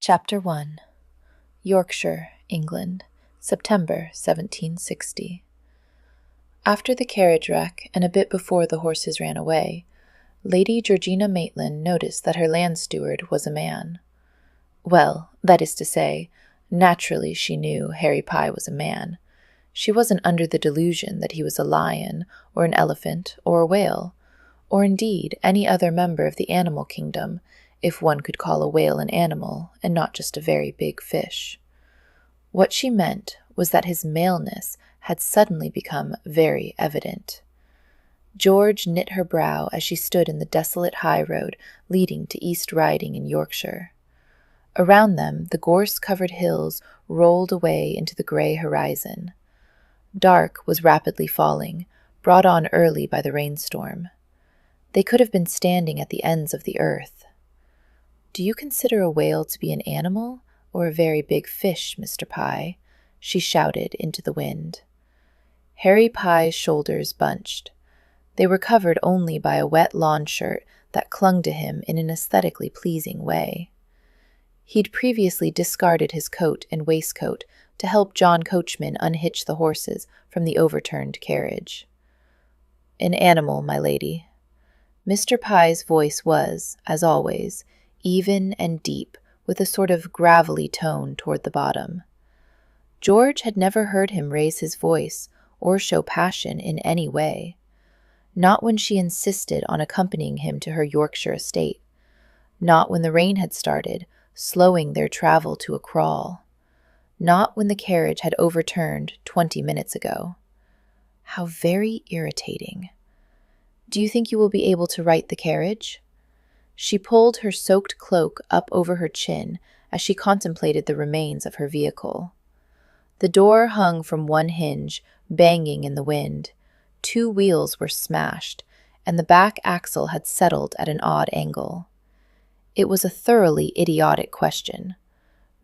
Chapter 1. Yorkshire, England, September 1760. After the carriage wreck, and a bit before the horses ran away, Lady Georgina Maitland noticed that her land steward was a man. Well, that is to say, naturally she knew Harry Pye was a man. She wasn't under the delusion that he was a lion, or an elephant, or a whale, or indeed any other member of the animal kingdom, if one could call a whale an animal and not just a very big fish. What she meant was that his maleness had suddenly become very evident. George knit her brow as she stood in the desolate high road leading to East Riding in Yorkshire. Around them the gorse-covered hills rolled away into the grey horizon. Dark was rapidly falling, brought on early by the rainstorm. They could have been standing at the ends of the earth. "Do you consider a whale to be an animal or a very big fish, Mr. Pye?" she shouted into the wind. Harry Pye's shoulders bunched. They were covered only by a wet lawn shirt that clung to him in an aesthetically pleasing way. He'd previously discarded his coat and waistcoat to help John Coachman unhitch the horses from the overturned carriage. "An animal, my lady." Mr. Pye's voice was, as always, even and deep, with a sort of gravelly tone toward the bottom. George had never heard him raise his voice or show passion in any way. Not when she insisted on accompanying him to her Yorkshire estate. Not when the rain had started, slowing their travel to a crawl. Not when the carriage had overturned 20 minutes ago. How very irritating. "Do you think you will be able to right the carriage?" She pulled her soaked cloak up over her chin as she contemplated the remains of her vehicle. The door hung from one hinge, banging in the wind. 2 wheels were smashed, and the back axle had settled at an odd angle. It was a thoroughly idiotic question.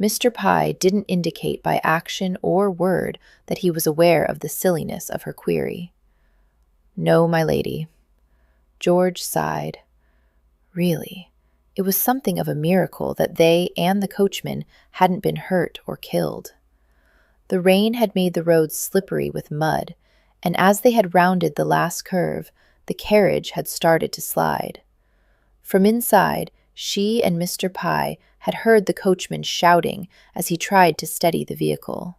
Mr. Pye didn't indicate by action or word that he was aware of the silliness of her query. "No, my lady." George sighed. Really, it was something of a miracle that they and the coachman hadn't been hurt or killed. The rain had made the road slippery with mud, and as they had rounded the last curve, the carriage had started to slide. From inside, she and Mr. Pye had heard the coachman shouting as he tried to steady the vehicle.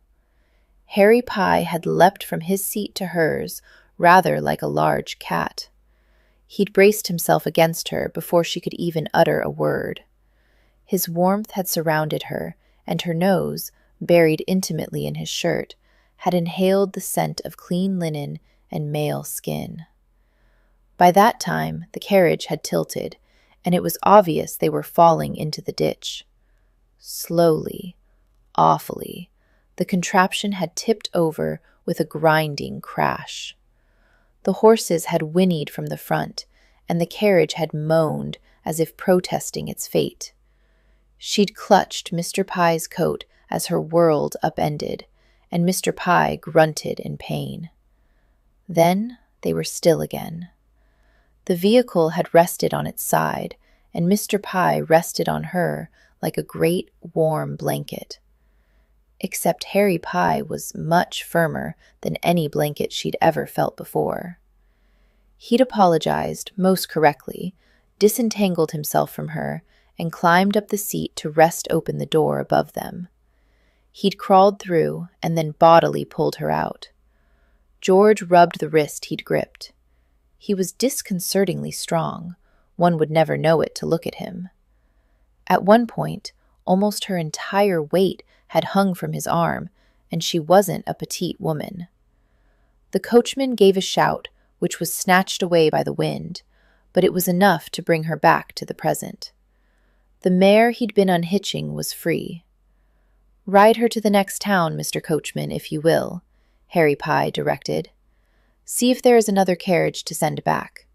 Harry Pye had leapt from his seat to hers, rather like a large cat. He'd braced himself against her before she could even utter a word. His warmth had surrounded her, and her nose, buried intimately in his shirt, had inhaled the scent of clean linen and male skin. By that time, the carriage had tilted, and it was obvious they were falling into the ditch. Slowly, awfully, the contraption had tipped over with a grinding crash. The horses had whinnied from the front, and the carriage had moaned as if protesting its fate. She'd clutched Mr. Pye's coat as her world upended, and Mr. Pye grunted in pain. Then they were still again. The vehicle had rested on its side, and Mr. Pye rested on her like a great warm blanket. Except Harry Pye was much firmer than any blanket she'd ever felt before. He'd apologized, most correctly, disentangled himself from her, and climbed up the seat to wrest open the door above them. He'd crawled through and then bodily pulled her out. George rubbed the wrist he'd gripped. He was disconcertingly strong. One would never know it to look at him. At one point, almost her entire weight had hung from his arm, and she wasn't a petite woman. The coachman gave a shout, which was snatched away by the wind, but it was enough to bring her back to the present. The mare he'd been unhitching was free. "Ride her to the next town, Mr. Coachman, if you will," Harry Pye directed. "See if there is another carriage to send back.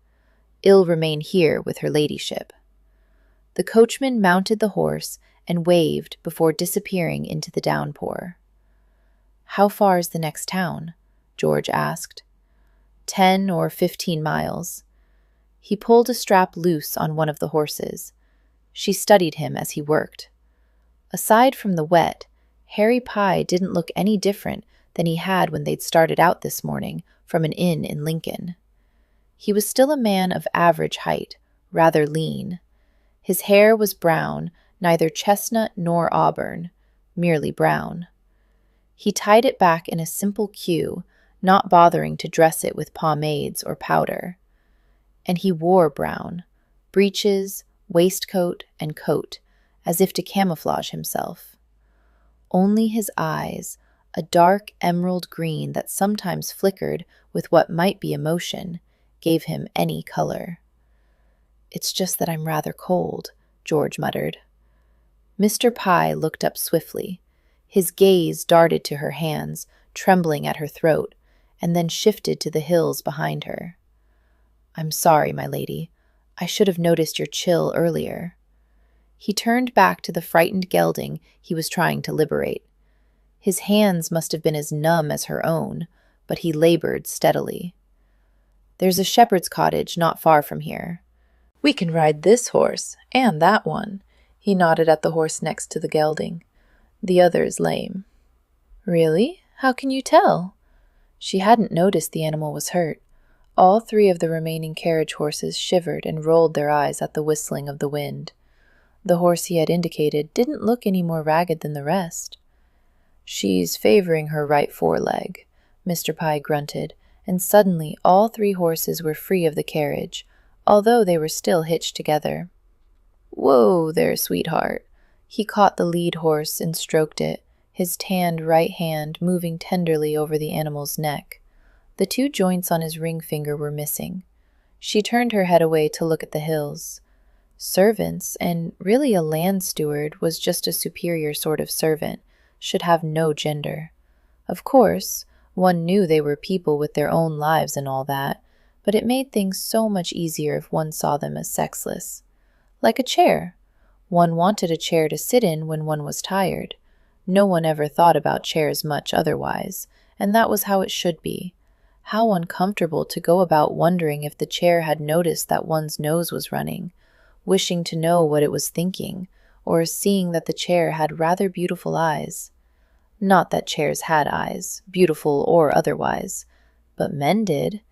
I'll remain here with her ladyship." The coachman mounted the horse and waved before disappearing into the downpour. "How far is the next town?" George asked. 10 or 15 miles. He pulled a strap loose on one of the horses. She studied him as he worked. Aside from the wet, Harry Pye didn't look any different than he had when they'd started out this morning from an inn in Lincoln. He was still a man of average height, rather lean. His hair was brown, neither chestnut nor auburn, merely brown. He tied it back in a simple queue, not bothering to dress it with pomades or powder. And he wore brown, breeches, waistcoat, and coat, as if to camouflage himself. Only his eyes, a dark emerald green that sometimes flickered with what might be emotion, gave him any color. "It's just that I'm rather cold," George muttered. Mr. Pye looked up swiftly. His gaze darted to her hands, trembling at her throat, and then shifted to the hills behind her. "I'm sorry, my lady. I should have noticed your chill earlier." He turned back to the frightened gelding he was trying to liberate. His hands must have been as numb as her own, but he labored steadily. "There's a shepherd's cottage not far from here. We can ride this horse and that one." He nodded at the horse next to the gelding. "The other's lame." "Really? How can you tell?" She hadn't noticed the animal was hurt. All three of the remaining carriage horses shivered and rolled their eyes at the whistling of the wind. The horse he had indicated didn't look any more ragged than the rest. "She's favoring her right foreleg," Mr. Pye grunted, and suddenly all three horses were free of the carriage, although they were still hitched together. "Whoa there, sweetheart." He caught the lead horse and stroked it, his tanned right hand moving tenderly over the animal's neck. The two joints on his ring finger were missing. She turned her head away to look at the hills. Servants, and really a land steward was just a superior sort of servant, should have no gender. Of course, one knew they were people with their own lives and all that, but it made things so much easier if one saw them as sexless. Like a chair. One wanted a chair to sit in when one was tired. No one ever thought about chairs much otherwise, and that was how it should be. How uncomfortable to go about wondering if the chair had noticed that one's nose was running, wishing to know what it was thinking, or seeing that the chair had rather beautiful eyes. Not that chairs had eyes, beautiful or otherwise, but men did,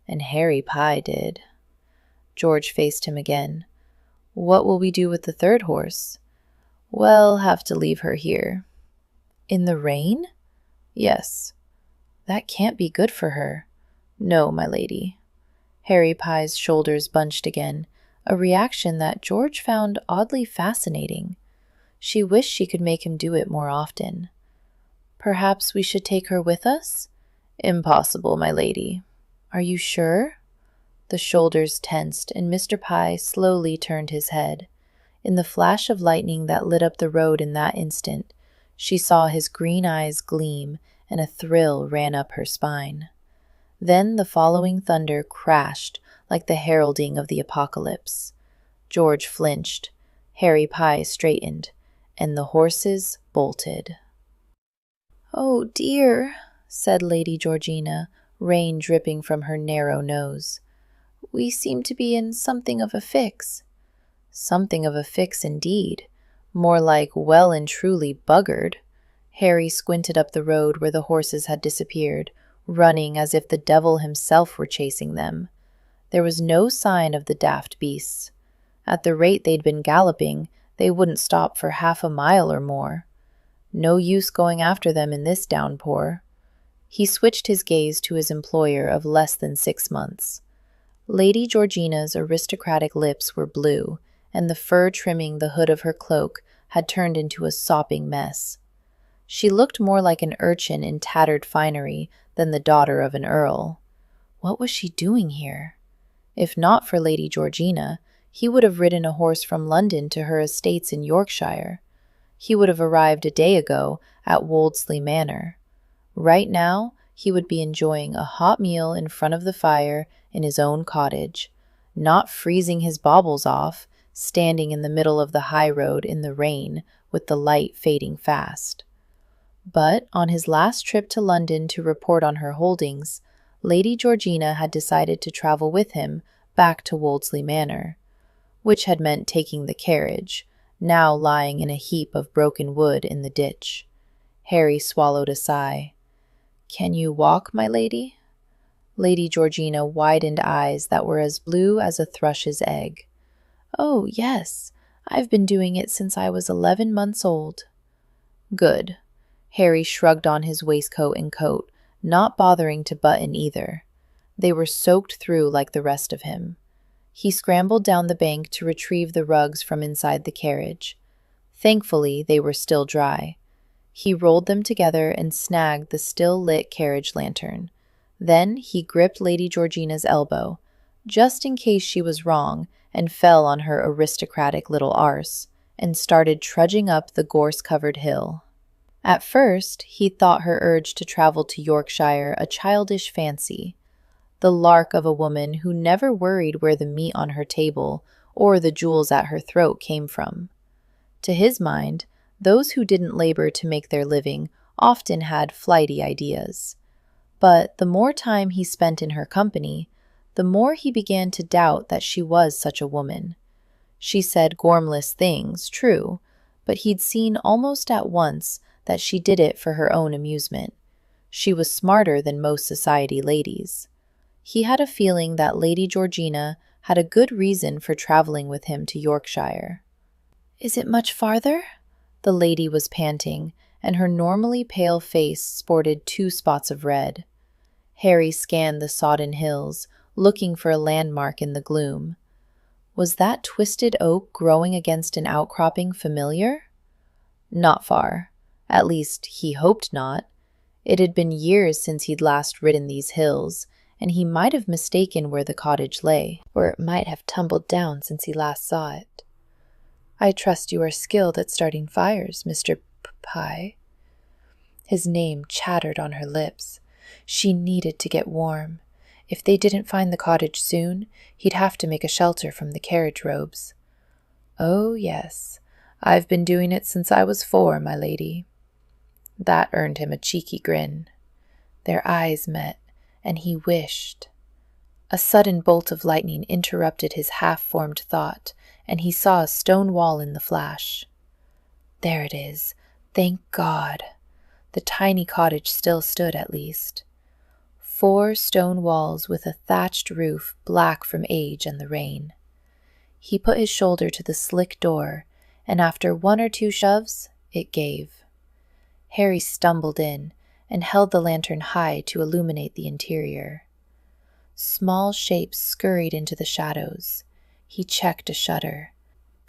and Harry Pye did. George faced him again. "What will we do with the third horse?" "We'll have to leave her here." "In the rain?" "Yes." "That can't be good for her." "No, my lady." Harry Pye's shoulders bunched again, a reaction that George found oddly fascinating. She wished she could make him do it more often. "Perhaps we should take her with us?" "Impossible, my lady." "Are you sure?" The shoulders tensed, and Mr. Pye slowly turned his head. In the flash of lightning that lit up the road in that instant, she saw his green eyes gleam, and a thrill ran up her spine. Then the following thunder crashed like the heralding of the apocalypse. George flinched, Harry Pye straightened, and the horses bolted. "Oh dear," said Lady Georgina, rain dripping from her narrow nose. "We seem to be in something of a fix." Something of a fix indeed. More like well and truly buggered. Harry squinted up the road where the horses had disappeared, running as if the devil himself were chasing them. There was no sign of the daft beasts. At the rate they'd been galloping, they wouldn't stop for half a mile or more. No use going after them in this downpour. He switched his gaze to his employer of less than 6 months. Lady Georgina's aristocratic lips were blue, and the fur trimming the hood of her cloak had turned into a sopping mess. She looked more like an urchin in tattered finery than the daughter of an earl. What was she doing here? If not for Lady Georgina, he would have ridden a horse from London to her estates in Yorkshire. He would have arrived a day ago at Wolseley Manor. Right now, he would be enjoying a hot meal in front of the fire in his own cottage, not freezing his baubles off, standing in the middle of the high road in the rain with the light fading fast. But on his last trip to London to report on her holdings, Lady Georgina had decided to travel with him back to Wolseley Manor, which had meant taking the carriage, now lying in a heap of broken wood in the ditch. Harry swallowed a sigh. "Can you walk, my lady?" Lady Georgina widened eyes that were as blue as a thrush's egg. "Oh, yes. I've been doing it since I was 11 months old." "Good." Harry shrugged on his waistcoat and coat, not bothering to button either. They were soaked through like the rest of him. He scrambled down the bank to retrieve the rugs from inside the carriage. Thankfully, they were still dry. He rolled them together and snagged the still-lit carriage lantern. Then he gripped Lady Georgina's elbow, just in case she was wrong and fell on her aristocratic little arse, and started trudging up the gorse-covered hill. At first, he thought her urge to travel to Yorkshire a childish fancy, the lark of a woman who never worried where the meat on her table or the jewels at her throat came from. To his mind, those who didn't labor to make their living often had flighty ideas. But the more time he spent in her company, the more he began to doubt that she was such a woman. She said gormless things, true, but he'd seen almost at once that she did it for her own amusement. She was smarter than most society ladies. He had a feeling that Lady Georgina had a good reason for traveling with him to Yorkshire. "Is it much farther?" The lady was panting, and her normally pale face sported 2 spots of red. Harry scanned the sodden hills, looking for a landmark in the gloom. Was that twisted oak growing against an outcropping familiar? Not far. At least, he hoped not. It had been years since he'd last ridden these hills, and he might have mistaken where the cottage lay, or it might have tumbled down since he last saw it. "I trust you are skilled at starting fires, Mr. Pye." His name chattered on her lips. She needed to get warm. If they didn't find the cottage soon, he'd have to make a shelter from the carriage robes. "Oh, yes, I've been doing it since I was 4, my lady." That earned him a cheeky grin. Their eyes met, and he wished. A sudden bolt of lightning interrupted his half-formed thought, and he saw a stone wall in the flash. There it is. Thank God. The tiny cottage still stood, at least. 4 stone walls with a thatched roof black from age and the rain. He put his shoulder to the slick door, and after 1 or 2 shoves, it gave. Harry stumbled in and held the lantern high to illuminate the interior. Small shapes scurried into the shadows. He checked a shudder.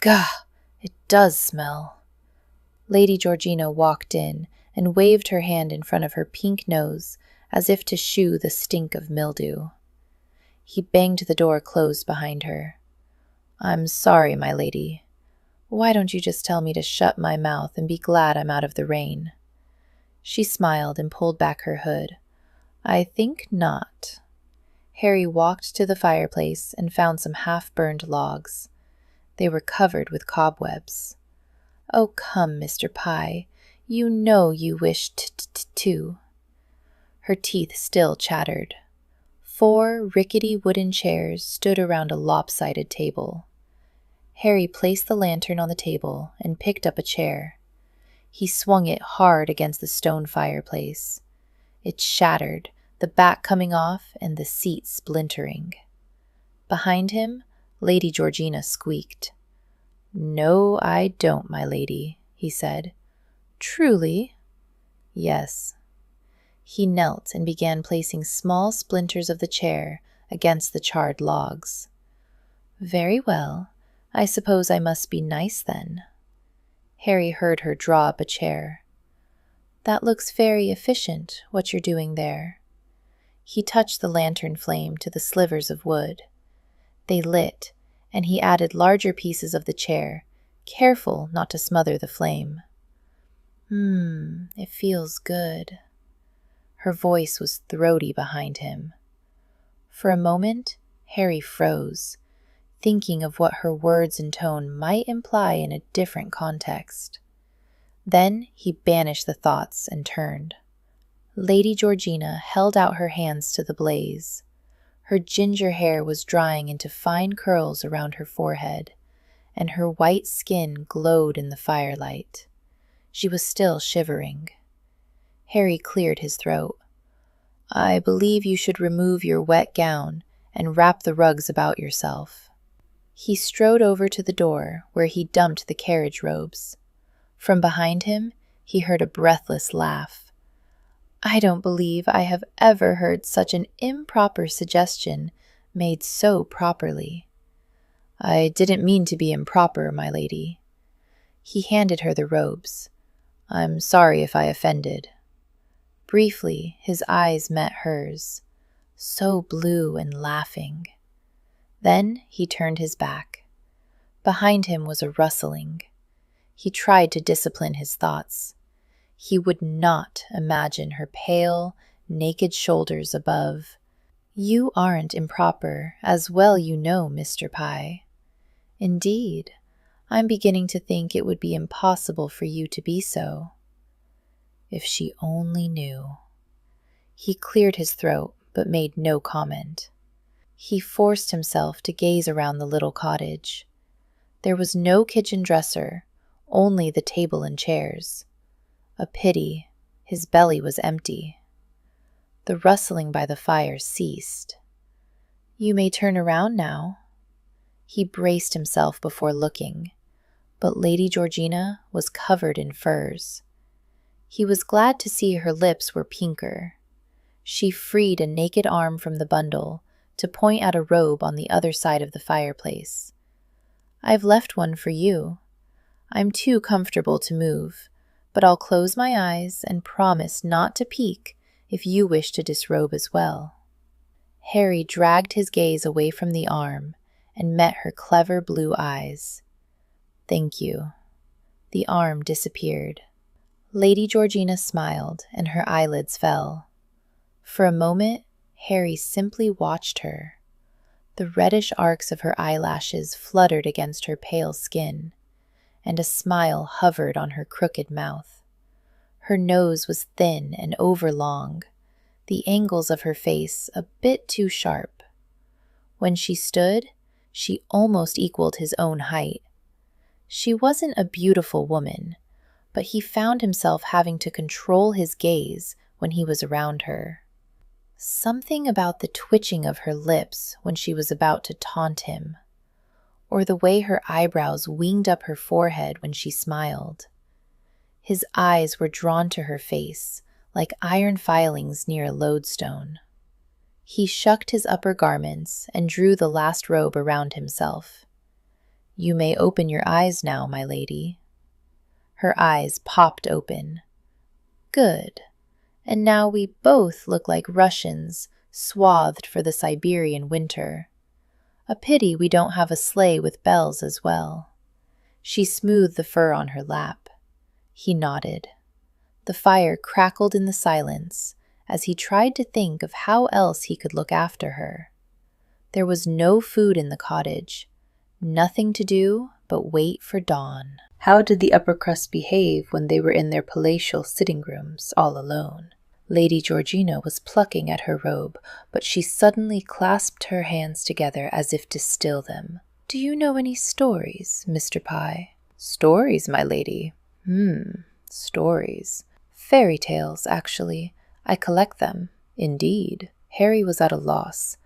Gah! It does smell. Lady Georgina walked in and waved her hand in front of her pink nose as if to shoo the stink of mildew. He banged the door closed behind her. "I'm sorry, my lady. Why don't you just tell me to shut my mouth and be glad I'm out of the rain?" She smiled and pulled back her hood. "I think not." Harry walked to the fireplace and found some half-burned logs. They were covered with cobwebs. "Oh, come, Mr. Pye. You know you wish to." Her teeth still chattered. 4 rickety wooden chairs stood around a lopsided table. Harry placed the lantern on the table and picked up a chair. He swung it hard against the stone fireplace. It shattered, the back coming off and the seat splintering. Behind him, Lady Georgina squeaked. "No, I don't, my lady," he said. "Truly?" "Yes." He knelt and began placing small splinters of the chair against the charred logs. "Very well. I suppose I must be nice then." Harry heard her draw up a chair. "That looks very efficient, what you're doing there." He touched the lantern flame to the slivers of wood. They lit, and he added larger pieces of the chair, careful not to smother the flame. It feels good." Her voice was throaty behind him. For a moment, Harry froze, thinking of what her words and tone might imply in a different context. Then he banished the thoughts and turned. Lady Georgina held out her hands to the blaze. Her ginger hair was drying into fine curls around her forehead, and her white skin glowed in the firelight. She was still shivering. Harry cleared his throat. "I believe you should remove your wet gown and wrap the rugs about yourself." He strode over to the door where he dumped the carriage robes. From behind him, he heard a breathless laugh. "I don't believe I have ever heard such an improper suggestion made so properly." "I didn't mean to be improper, my lady." He handed her the robes. "I'm sorry if I offended." Briefly, his eyes met hers, so blue and laughing. Then he turned his back. Behind him was a rustling. He tried to discipline his thoughts. He would not imagine her pale, naked shoulders above. "You aren't improper, as well you know, Mr. Pye. Indeed, I'm beginning to think it would be impossible for you to be so." If she only knew. He cleared his throat, but made no comment. He forced himself to gaze around the little cottage. There was no kitchen dresser, only the table and chairs. A pity, his belly was empty. The rustling by the fire ceased. "You may turn around now." He braced himself before looking, but Lady Georgina was covered in furs. He was glad to see her lips were pinker. She freed a naked arm from the bundle to point at a robe on the other side of the fireplace. "I've left one for you. I'm too comfortable to move, but I'll close my eyes and promise not to peek if you wish to disrobe as well." Harry dragged his gaze away from the arm and met her clever blue eyes. "Thank you." The arm disappeared. Lady Georgina smiled, and her eyelids fell. For a moment, Harry simply watched her. The reddish arcs of her eyelashes fluttered against her pale skin, and a smile hovered on her crooked mouth. Her nose was thin and overlong, the angles of her face a bit too sharp. When she stood, she almost equaled his own height. She wasn't a beautiful woman, but he found himself having to control his gaze when he was around her. Something about the twitching of her lips when she was about to taunt him, or the way her eyebrows winged up her forehead when she smiled. His eyes were drawn to her face, like iron filings near a lodestone. He shucked his upper garments and drew the last robe around himself. "You may open your eyes now, my lady." Her eyes popped open. "Good. And now we both look like Russians, swathed for the Siberian winter. A pity we don't have a sleigh with bells as well." She smoothed the fur on her lap. He nodded. The fire crackled in the silence as he tried to think of how else he could look after her. There was no food in the cottage, nothing to do but wait for dawn. How did the upper crust behave when they were in their palatial sitting rooms, all alone? Lady Georgina was plucking at her robe, but she suddenly clasped her hands together as if to still them. "Do you know any stories, Mr. Pye?" "Stories, my lady? Stories. Fairy tales, actually. I collect them." "Indeed." Harry was at a loss.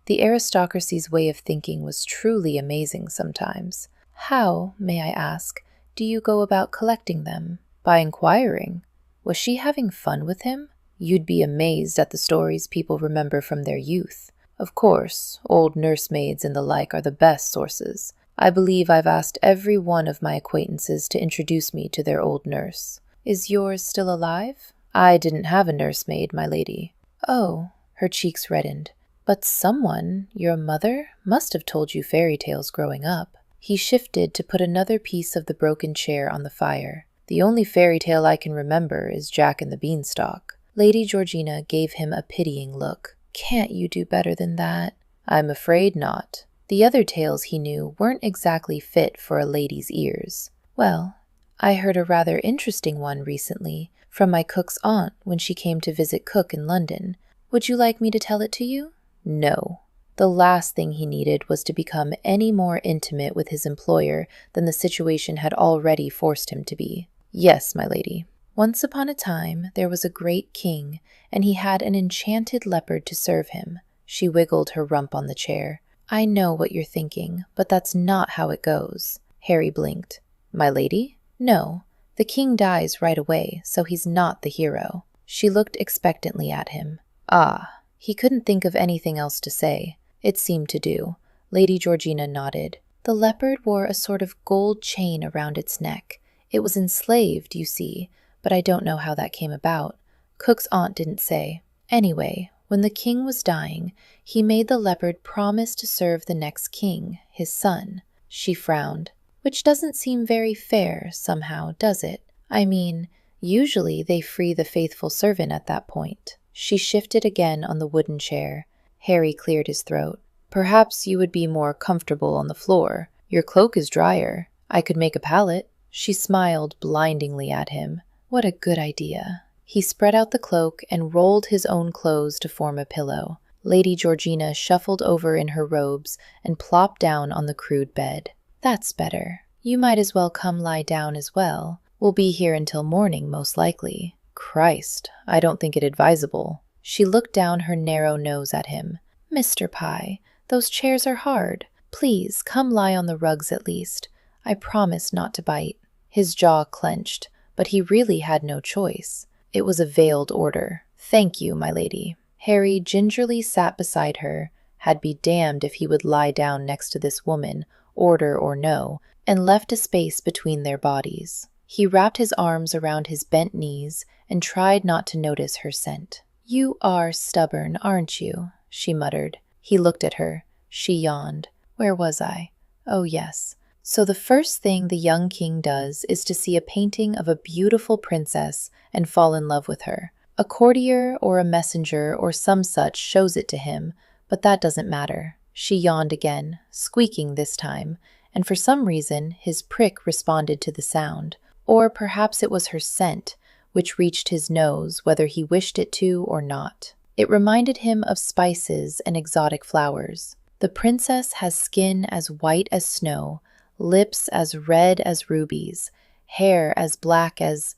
The aristocracy's way of thinking was truly amazing sometimes. "How, may I ask, do you go about collecting them?" "By inquiring. Was she having fun with him? You'd be amazed at the stories people remember from their youth. Of course, old nursemaids and the like are the best sources. I believe I've asked every one of my acquaintances to introduce me to their old nurse." "Is yours still alive?" "I didn't have a nursemaid, my lady." "Oh," her cheeks reddened. "But someone, your mother, must have told you fairy tales growing up." He shifted to put another piece of the broken chair on the fire. "The only fairy tale I can remember is Jack and the Beanstalk." Lady Georgina gave him a pitying look. "Can't you do better than that?" "I'm afraid not." The other tales he knew weren't exactly fit for a lady's ears. "Well, I heard a rather interesting one recently from my cook's aunt when she came to visit Cook in London. Would you like me to tell it to you?" "No." The last thing he needed was to become any more intimate with his employer than the situation had already forced him to be. Yes, my lady. Once upon a time, there was a great king, and he had an enchanted leopard to serve him. She wiggled her rump on the chair. I know what you're thinking, but that's not how it goes. Harry blinked. My lady? No. The king dies right away, so he's not the hero. She looked expectantly at him. Ah. He couldn't think of anything else to say. It seemed to do. Lady Georgina nodded. The leopard wore a sort of gold chain around its neck. It was enslaved, you see, but I don't know how that came about. Cook's aunt didn't say. Anyway, when the king was dying, he made the leopard promise to serve the next king, his son. She frowned. Which doesn't seem very fair, somehow, does it? I mean, usually they free the faithful servant at that point. She shifted again on the wooden chair. Harry cleared his throat. Perhaps you would be more comfortable on the floor. Your cloak is drier. I could make a pallet. She smiled blindingly at him. What a good idea. He spread out the cloak and rolled his own clothes to form a pillow. Lady Georgina shuffled over in her robes and plopped down on the crude bed. That's better. You might as well come lie down as well. We'll be here until morning, most likely. Christ, I don't think it advisable. She looked down her narrow nose at him. Mr. Pye, those chairs are hard. Please, come lie on the rugs at least. I promise not to bite. His jaw clenched, but he really had no choice. It was a veiled order. Thank you, my lady. Harry gingerly sat beside her, had be damned if he would lie down next to this woman, order or no, and left a space between their bodies. He wrapped his arms around his bent knees and tried not to notice her scent. You are stubborn, aren't you? She muttered. He looked at her. She yawned. Where was I? Oh, yes. So the first thing the young king does is to see a painting of a beautiful princess and fall in love with her. A courtier or a messenger or some such shows it to him, but that doesn't matter. She yawned again, squeaking this time, and for some reason his prick responded to the sound. Or perhaps it was her scent, which reached his nose whether he wished it to or not. It reminded him of spices and exotic flowers. The princess has skin as white as snow, lips as red as rubies, hair as black as,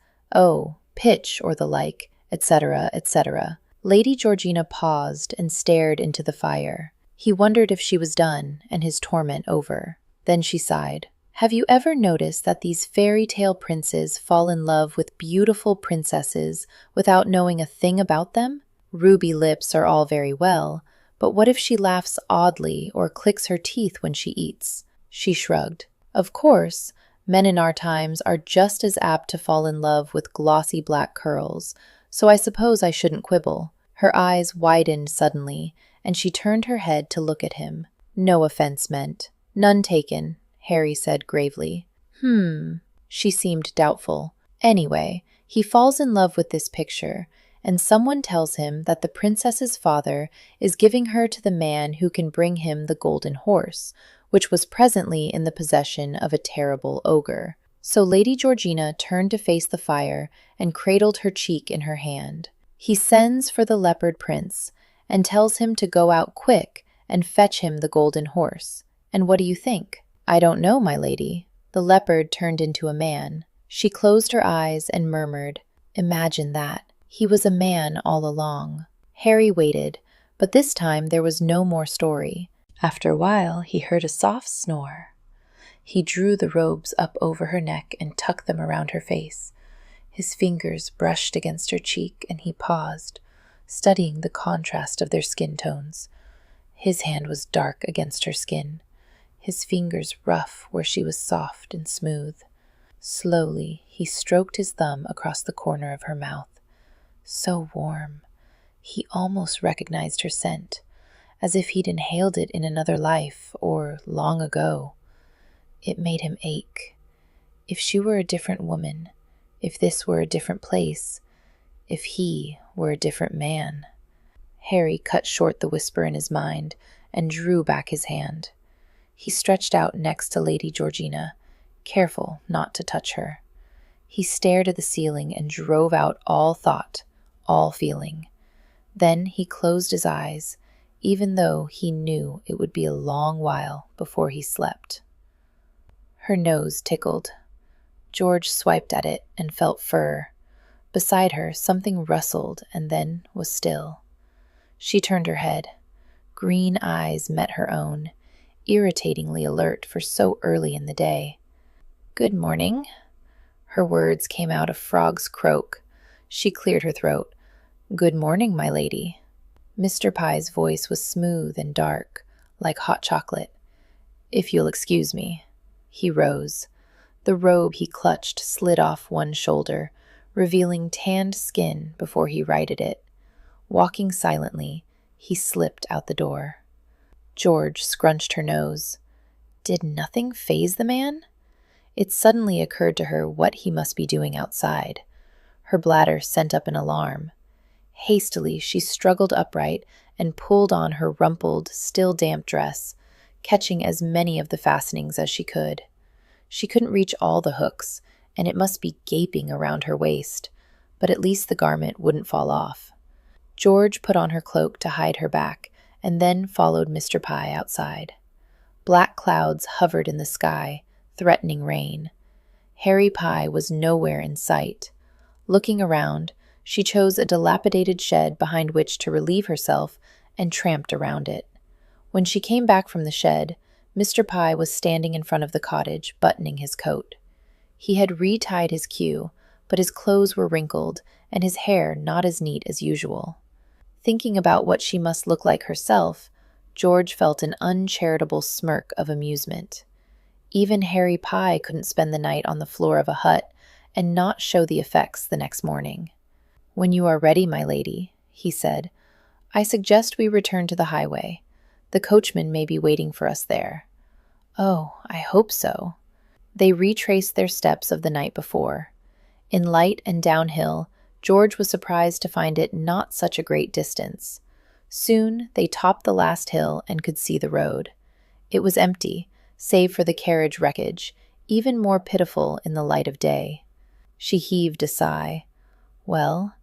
pitch or the like, etc., etc. Lady Georgina paused and stared into the fire. He wondered if she was done and his torment over. Then she sighed. Have you ever noticed that these fairy tale princes fall in love with beautiful princesses without knowing a thing about them? Ruby lips are all very well, but what if she laughs oddly or clicks her teeth when she eats? She shrugged. Of course, men in our times are just as apt to fall in love with glossy black curls, so I suppose I shouldn't quibble. Her eyes widened suddenly, and she turned her head to look at him. No offense meant. None taken, Harry said gravely. She seemed doubtful. Anyway, he falls in love with this picture, and someone tells him that the princess's father is giving her to the man who can bring him the golden horse, which was presently in the possession of a terrible ogre. So Lady Georgina turned to face the fire and cradled her cheek in her hand. He sends for the Leopard Prince and tells him to go out quick and fetch him the golden horse. And what do you think? I don't know, my lady. The leopard turned into a man. She closed her eyes and murmured, Imagine that. He was a man all along. Harry waited, but this time there was no more story. After a while, he heard a soft snore. He drew the robes up over her neck and tucked them around her face. His fingers brushed against her cheek, and he paused, studying the contrast of their skin tones. His hand was dark against her skin, his fingers rough where she was soft and smooth. Slowly, he stroked his thumb across the corner of her mouth. So warm. He almost recognized her scent, as if he'd inhaled it in another life or long ago. It made him ache. If she were a different woman, if this were a different place, if he were a different man. Harry cut short the whisper in his mind and drew back his hand. He stretched out next to Lady Georgina, careful not to touch her. He stared at the ceiling and drove out all thought, all feeling. Then he closed his eyes, even though he knew it would be a long while before he slept. Her nose tickled. George swiped at it and felt fur. Beside her, something rustled and then was still. She turned her head. Green eyes met her own, irritatingly alert for so early in the day. "Good morning." Her words came out a frog's croak. She cleared her throat. "Good morning, my lady." Mr. Pye's voice was smooth and dark, like hot chocolate. "If you'll excuse me." He rose. The robe he clutched slid off one shoulder, revealing tanned skin before he righted it. Walking silently, he slipped out the door. George scrunched her nose. Did nothing faze the man? It suddenly occurred to her what he must be doing outside. Her bladder sent up an alarm. Hastily, she struggled upright and pulled on her rumpled, still damp dress, catching as many of the fastenings as she could. She couldn't reach all the hooks, and it must be gaping around her waist, but at least the garment wouldn't fall off. George put on her cloak to hide her back, and then followed Mr. Pye outside. Black clouds hovered in the sky, threatening rain. Harry Pye was nowhere in sight. Looking around, she chose a dilapidated shed behind which to relieve herself and tramped around it. When she came back from the shed, Mr. Pye was standing in front of the cottage, buttoning his coat. He had retied his queue, but his clothes were wrinkled and his hair not as neat as usual. Thinking about what she must look like herself, George felt an uncharitable smirk of amusement. Even Harry Pye couldn't spend the night on the floor of a hut and not show the effects the next morning. "When you are ready, my lady," he said, "I suggest we return to the highway. The coachman may be waiting for us there." "Oh, I hope so." They retraced their steps of the night before. In light and downhill, George was surprised to find it not such a great distance. Soon they topped the last hill and could see the road. It was empty, save for the carriage wreckage, even more pitiful in the light of day. She heaved a sigh. "Well,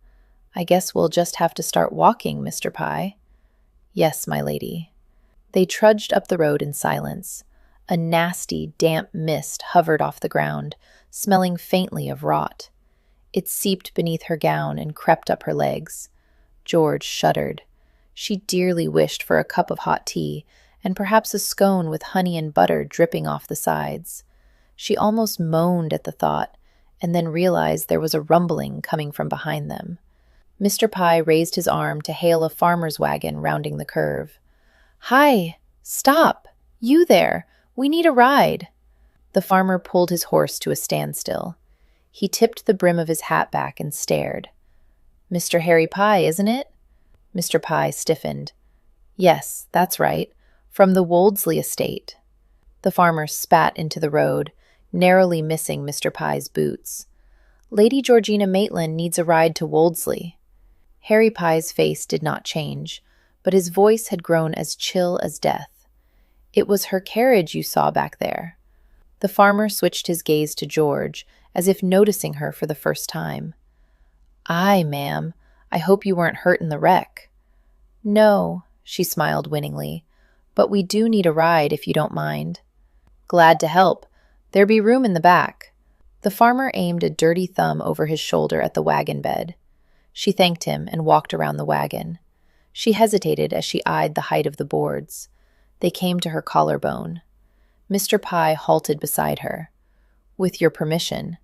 I guess we'll just have to start walking, Mr. Pye." "Yes, my lady." They trudged up the road in silence. A nasty, damp mist hovered off the ground, smelling faintly of rot. It seeped beneath her gown and crept up her legs. George shuddered. She dearly wished for a cup of hot tea, and perhaps a scone with honey and butter dripping off the sides. She almost moaned at the thought, and then realized there was a rumbling coming from behind them. Mr. Pye raised his arm to hail a farmer's wagon rounding the curve. "Hi! Stop! You there! We need a ride!" The farmer pulled his horse to a standstill. He tipped the brim of his hat back and stared. "Mr. Harry Pye, isn't it?" Mr. Pye stiffened. "Yes, that's right. From the Wolseley estate." The farmer spat into the road, narrowly missing Mr. Pye's boots. "Lady Georgina Maitland needs a ride to Wolseley." Harry Pye's face did not change, but his voice had grown as chill as death. "It was her carriage you saw back there." The farmer switched his gaze to George, as if noticing her for the first time. "Aye, ma'am. I hope you weren't hurt in the wreck." "No," she smiled winningly, "but we do need a ride if you don't mind." "Glad to help. There be room in the back." The farmer aimed a dirty thumb over his shoulder at the wagon bed. She thanked him and walked around the wagon. She hesitated as she eyed the height of the boards. They came to her collarbone. Mr. Pye halted beside her. "With your permission."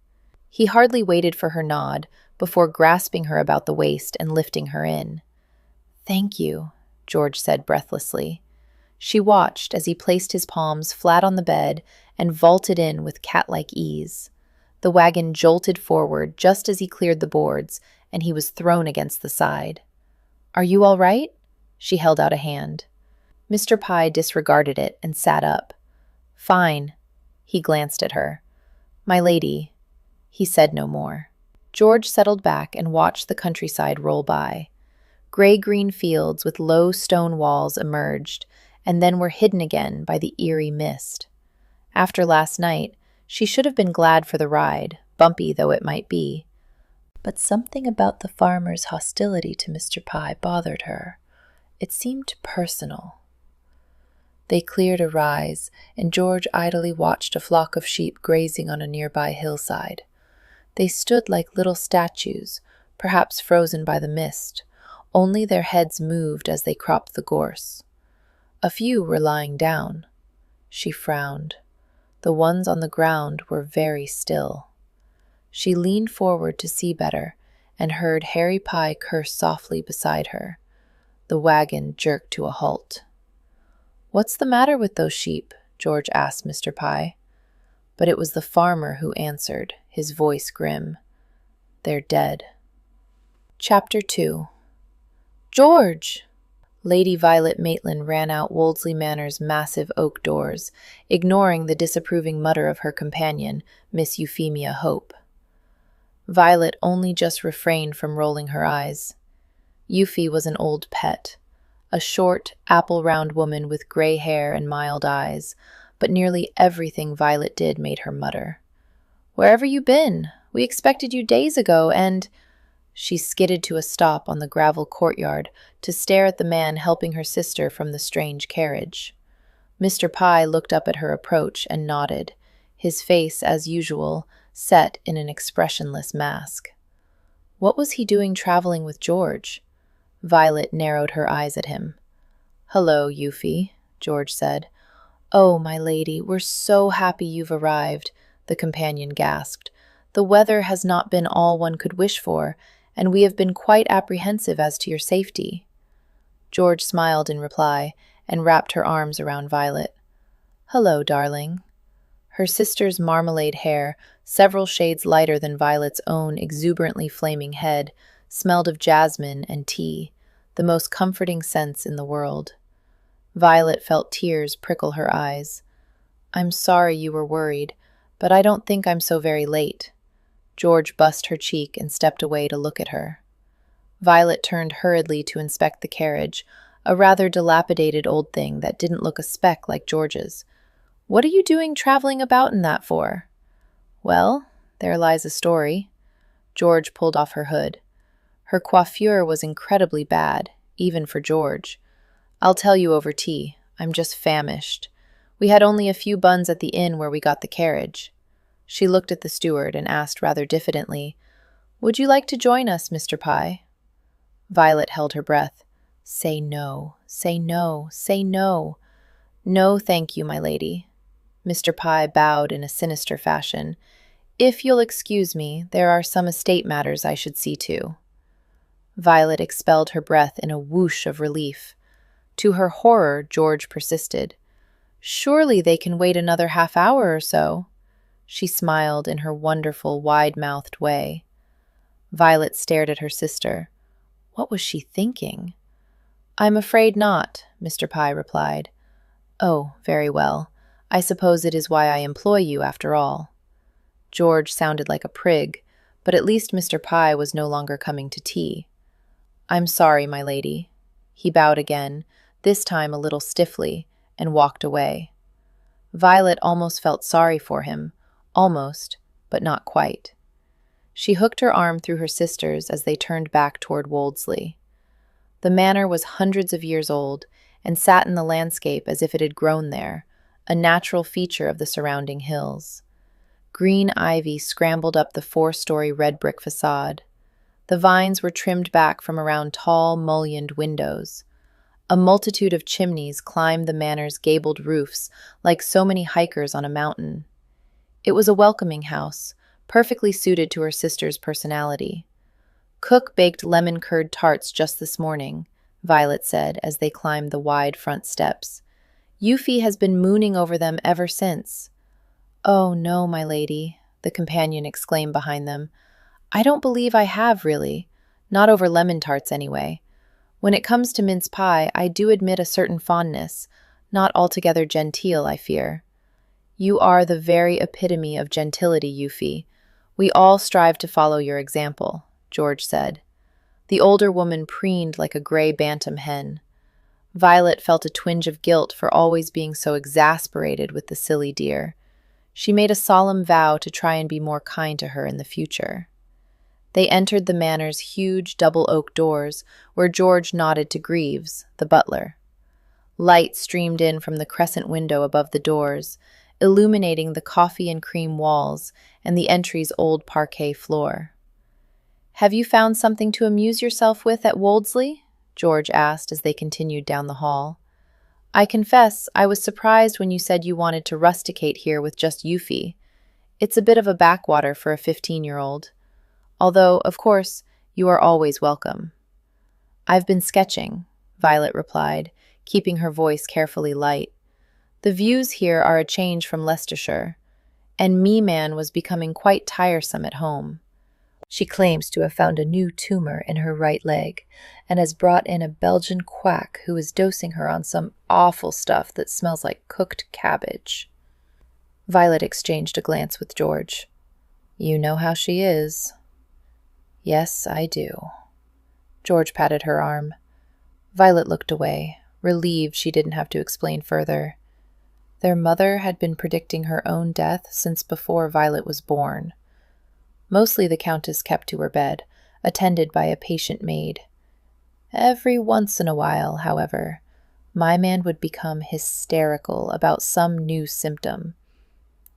He hardly waited for her nod before grasping her about the waist and lifting her in. "Thank you," George said breathlessly. She watched as he placed his palms flat on the bed and vaulted in with cat-like ease. The wagon jolted forward just as he cleared the boards, and he was thrown against the side. "Are you all right?" She held out a hand. Mr. Pye disregarded it and sat up. "Fine." He glanced at her. "My lady." He said no more. George settled back and watched the countryside roll by. Gray-green fields with low stone walls emerged, and then were hidden again by the eerie mist. After last night, she should have been glad for the ride, bumpy though it might be. But something about the farmer's hostility to Mr. Pye bothered her. It seemed personal. They cleared a rise, and George idly watched a flock of sheep grazing on a nearby hillside. They stood like little statues, perhaps frozen by the mist. Only their heads moved as they cropped the gorse. A few were lying down. She frowned. The ones on the ground were very still. She leaned forward to see better and heard Harry Pye curse softly beside her. The wagon jerked to a halt. "What's the matter with those sheep?" George asked Mr. Pye. But it was the farmer who answered, his voice grim. "They're dead." Chapter 2. "George!" Lady Violet Maitland ran out Wolseley Manor's massive oak doors, ignoring the disapproving mutter of her companion, Miss Euphemia Hope. Violet only just refrained from rolling her eyes. Euphy was an old pet, a short, apple-round woman with gray hair and mild eyes, but nearly everything Violet did made her mutter. "Wherever you been? We expected you days ago, and—" She skidded to a stop on the gravel courtyard to stare at the man helping her sister from the strange carriage. Mr. Pye looked up at her approach and nodded, his face, as usual, set in an expressionless mask. What was he doing traveling with George? Violet narrowed her eyes at him. "Hello, Euphy," George said. "Oh, my lady, we're so happy you've arrived," the companion gasped. "The weather has not been all one could wish for, and we have been quite apprehensive as to your safety." George smiled in reply and wrapped her arms around Violet. "Hello, darling." Her sister's marmalade hair, several shades lighter than Violet's own exuberantly flaming head, smelled of jasmine and tea, the most comforting scents in the world. Violet felt tears prickle her eyes. "I'm sorry you were worried, but I don't think I'm so very late." George bussed her cheek and stepped away to look at her. Violet turned hurriedly to inspect the carriage, a rather dilapidated old thing that didn't look a speck like George's. "What are you doing traveling about in that for?" "Well, there lies a story." George pulled off her hood. Her coiffure was incredibly bad, even for George. "I'll tell you over tea. I'm just famished. We had only a few buns at the inn where we got the carriage." She looked at the steward and asked rather diffidently, "Would you like to join us, Mr. Pye?" Violet held her breath. "Say no, say no, say no." "No, thank you, my lady." Mr. Pye bowed in a sinister fashion. "If you'll excuse me, there are some estate matters I should see to." Violet expelled her breath in a whoosh of relief. To her horror, George persisted. "Surely they can wait another half-hour or so." She smiled in her wonderful, wide-mouthed way. Violet stared at her sister. What was she thinking? "I'm afraid not," Mr. Pye replied. "Oh, very well. I suppose it is why I employ you, after all." George sounded like a prig, but at least Mr. Pye was no longer coming to tea. "I'm sorry, my lady." He bowed again, this time a little stiffly, and walked away. Violet almost felt sorry for him, almost, but not quite. She hooked her arm through her sister's as they turned back toward Wolseley. The manor was hundreds of years old and sat in the landscape as if it had grown there, a natural feature of the surrounding hills. Green ivy scrambled up the 4-story red brick facade. The vines were trimmed back from around tall, mullioned windows. A multitude of chimneys climbed the manor's gabled roofs like so many hikers on a mountain. It was a welcoming house, perfectly suited to her sister's personality. "Cook baked lemon-curd tarts just this morning," Violet said as they climbed the wide front steps. "Euphy has been mooning over them ever since." "Oh, no, my lady," the companion exclaimed behind them. "I don't believe I have, really. Not over lemon tarts, anyway. When it comes to mince pie, I do admit a certain fondness, not altogether genteel, I fear." "You are the very epitome of gentility, Euphy. We all strive to follow your example," George said. The older woman preened like a gray bantam hen. Violet felt a twinge of guilt for always being so exasperated with the silly dear. She made a solemn vow to try and be more kind to her in the future. They entered the manor's huge double oak doors, where George nodded to Greaves, the butler. Light streamed in from the crescent window above the doors, illuminating the coffee and cream walls and the entry's old parquet floor. "Have you found something to amuse yourself with at Woldsey?" George asked as they continued down the hall. "I confess I was surprised when you said you wanted to rusticate here with just Yuffie. It's a bit of a backwater for a 15-year-old. Although, of course, you are always welcome." "I've been sketching," Violet replied, keeping her voice carefully light. "The views here are a change from Leicestershire, and Me-Man was becoming quite tiresome at home. She claims to have found a new tumor in her right leg and has brought in a Belgian quack who is dosing her on some awful stuff that smells like cooked cabbage." Violet exchanged a glance with George. "You know how she is." "Yes, I do." George patted her arm. Violet looked away, relieved she didn't have to explain further. Their mother had been predicting her own death since before Violet was born. Mostly the Countess kept to her bed, attended by a patient maid. Every once in a while, however, my man would become hysterical about some new symptom.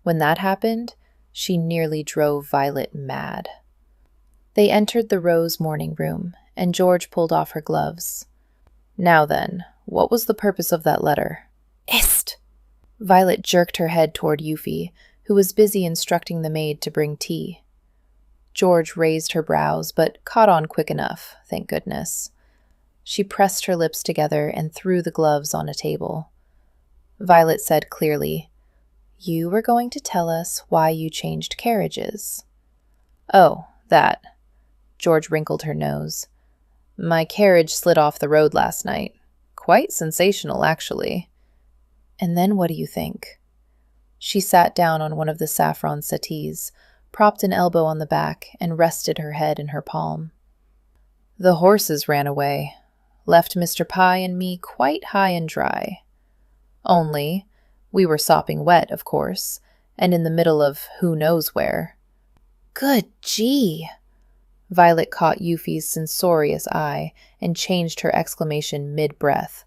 When that happened, she nearly drove Violet mad. They entered the rose morning room, and George pulled off her gloves. "Now then, what was the purpose of that letter?" "Hist!" Violet jerked her head toward Yuffie, who was busy instructing the maid to bring tea. George raised her brows, but caught on quick enough, thank goodness. She pressed her lips together and threw the gloves on a table. Violet said clearly, "You were going to tell us why you changed carriages." "Oh, that." George wrinkled her nose. "My carriage slid off the road last night. Quite sensational, actually." "And then what do you think?" She sat down on one of the saffron settees, propped an elbow on the back, and rested her head in her palm. "The horses ran away, left Mr. Pye and me quite high and dry. Only, we were sopping wet, of course, and in the middle of who knows where." "Good gee!" Violet caught Yuffie's censorious eye and changed her exclamation mid-breath.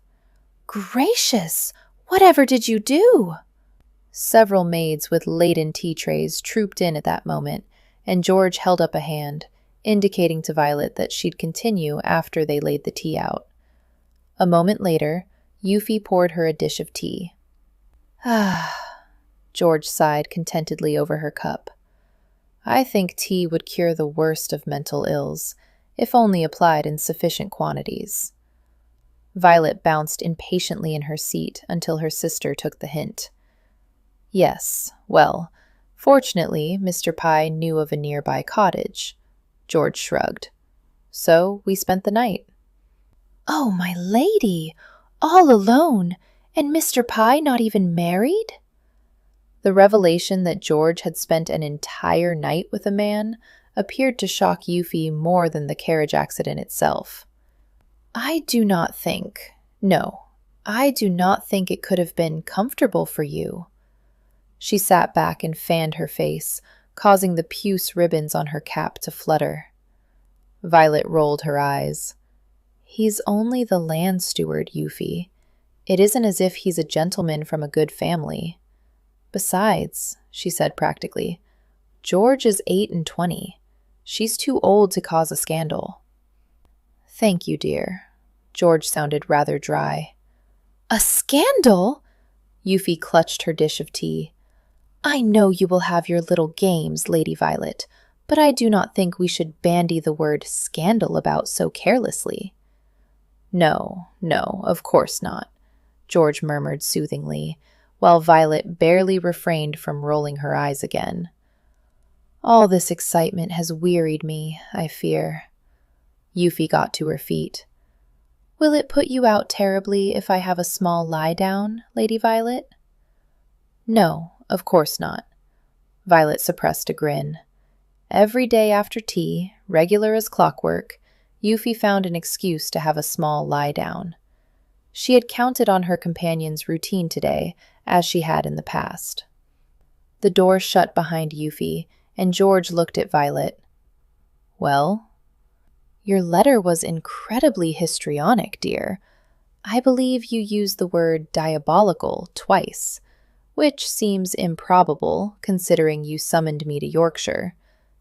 "Gracious! Whatever did you do?" Several maids with laden tea trays trooped in at that moment, and George held up a hand, indicating to Violet that she'd continue after they laid the tea out. A moment later, Yuffie poured her a dish of tea. "Ah," George sighed contentedly over her cup. "I think tea would cure the worst of mental ills, if only applied in sufficient quantities." Violet bounced impatiently in her seat until her sister took the hint. "Yes, well, fortunately, Mr. Pye knew of a nearby cottage." George shrugged. "So we spent the night." "Oh, my lady! All alone! And Mr. Pye not even married?" The revelation that George had spent an entire night with a man appeared to shock Yuffie more than the carriage accident itself. I do not think it could have been comfortable for you." She sat back and fanned her face, causing the puce ribbons on her cap to flutter. Violet rolled her eyes. "He's only the land steward, Yuffie. It isn't as if he's a gentleman from a good family. Besides," she said practically, "George is 28. She's too old to cause a scandal." "Thank you, dear." George sounded rather dry. "A scandal?" Yuffie clutched her dish of tea. "I know you will have your little games, Lady Violet, but I do not think we should bandy the word scandal about so carelessly." No, of course not," George murmured soothingly, while Violet barely refrained from rolling her eyes again. "All this excitement has wearied me, I fear." Yuffie got to her feet. "Will it put you out terribly if I have a small lie-down, Lady Violet?" "No, of course not." Violet suppressed a grin. Every day after tea, regular as clockwork, Yuffie found an excuse to have a small lie-down. She had counted on her companion's routine today, as she had in the past. The door shut behind Yuffie, and George looked at Violet. Well, your letter was incredibly histrionic, dear. I believe you used the word diabolical twice, which seems improbable considering you summoned me to Yorkshire,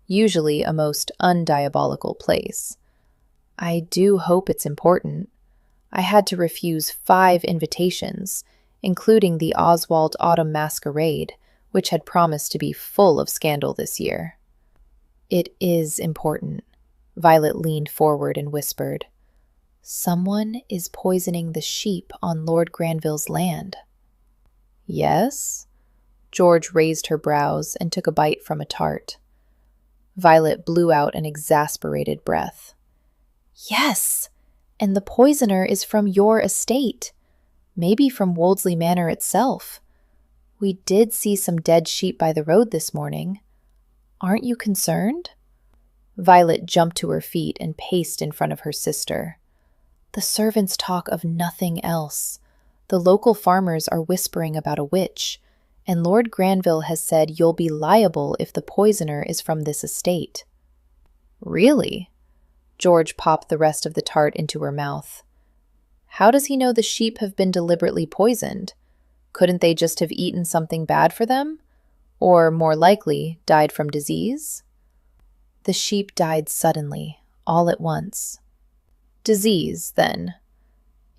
usually a most undiabolical place. I do hope it's important. I had to refuse 5 invitations, including the Oswald Autumn Masquerade, which had promised to be full of scandal this year. It is important, Violet leaned forward and whispered. Someone is poisoning the sheep on Lord Granville's land. Yes? George raised her brows and took a bite from a tart. Violet blew out an exasperated breath. Yes, and the poisoner is from your estate, maybe from Wolseley Manor itself. We did see some dead sheep by the road this morning. Aren't you concerned? Violet jumped to her feet and paced in front of her sister. The servants talk of nothing else. The local farmers are whispering about a witch, and Lord Granville has said you'll be liable if the poisoner is from this estate. Really? George popped the rest of the tart into her mouth. How does he know the sheep have been deliberately poisoned? Couldn't they just have eaten something bad for them? Or, more likely, died from disease? The sheep died suddenly, all at once. Disease, then.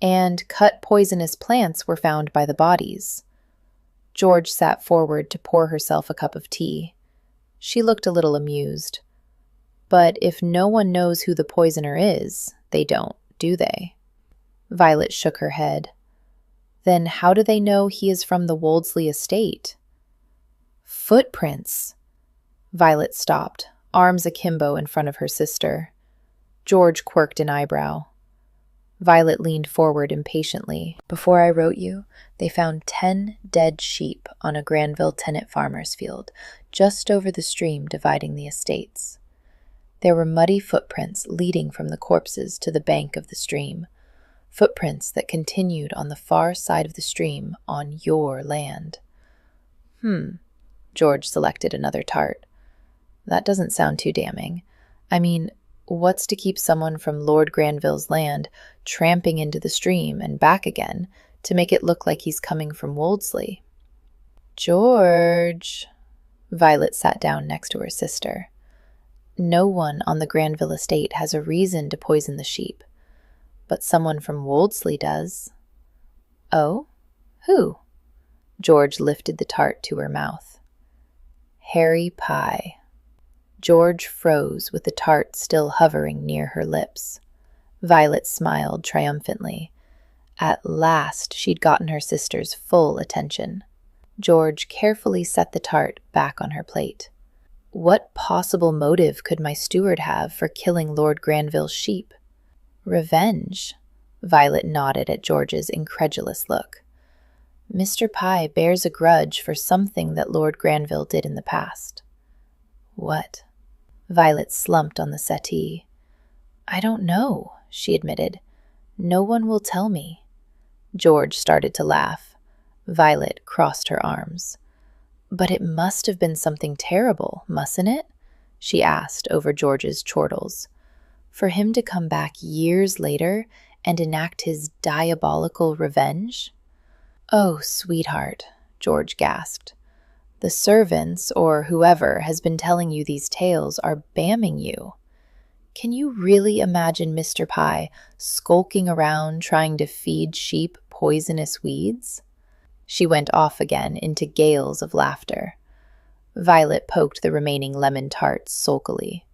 And cut poisonous plants were found by the bodies. George sat forward to pour herself a cup of tea. She looked a little amused. But if no one knows who the poisoner is, they don't, do they? Violet shook her head. Then how do they know he is from the Wolseley estate? Footprints. Violet stopped, arms akimbo in front of her sister. George quirked an eyebrow. Violet leaned forward impatiently. Before I wrote you, they found 10 dead sheep on a Granville tenant farmer's field, just over the stream dividing the estates. There were muddy footprints leading from the corpses to the bank of the stream, footprints that continued on the far side of the stream on your land. George selected another tart. That doesn't sound too damning. I mean, what's to keep someone from Lord Granville's land tramping into the stream and back again to make it look like he's coming from Wolseley? George. Violet sat down next to her sister. No one on the Granville estate has a reason to poison the sheep, but someone from Wolseley does. Oh? Who? George lifted the tart to her mouth. Harry Pye. George froze with the tart still hovering near her lips. Violet smiled triumphantly. At last she'd gotten her sister's full attention. George carefully set the tart back on her plate. What possible motive could my steward have for killing Lord Granville's sheep? Revenge. Violet nodded at George's incredulous look. Mr. Pye bears a grudge for something that Lord Granville did in the past. What? Violet slumped on the settee. I don't know, she admitted. No one will tell me. George started to laugh. Violet crossed her arms. But it must have been something terrible, mustn't it? She asked over George's chortles. For him to come back years later and enact his diabolical revenge? Oh, sweetheart, George gasped. The servants, or whoever has been telling you these tales, are bamming you. Can you really imagine Mr. Pye skulking around trying to feed sheep poisonous weeds? She went off again into gales of laughter. Violet poked the remaining lemon tarts sulkily.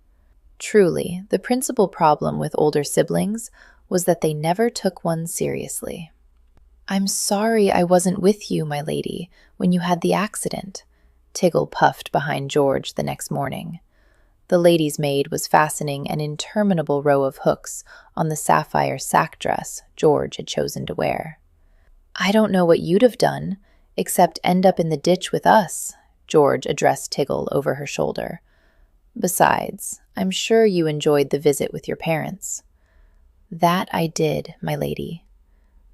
Truly, the principal problem with older siblings was that they never took one seriously. I'm sorry I wasn't with you, my lady, when you had the accident, Tiggle puffed behind George the next morning. The lady's maid was fastening an interminable row of hooks on the sapphire sack dress George had chosen to wear. I don't know what you'd have done, except end up in the ditch with us, George addressed Tiggle over her shoulder. Besides, I'm sure you enjoyed the visit with your parents. That I did, my lady.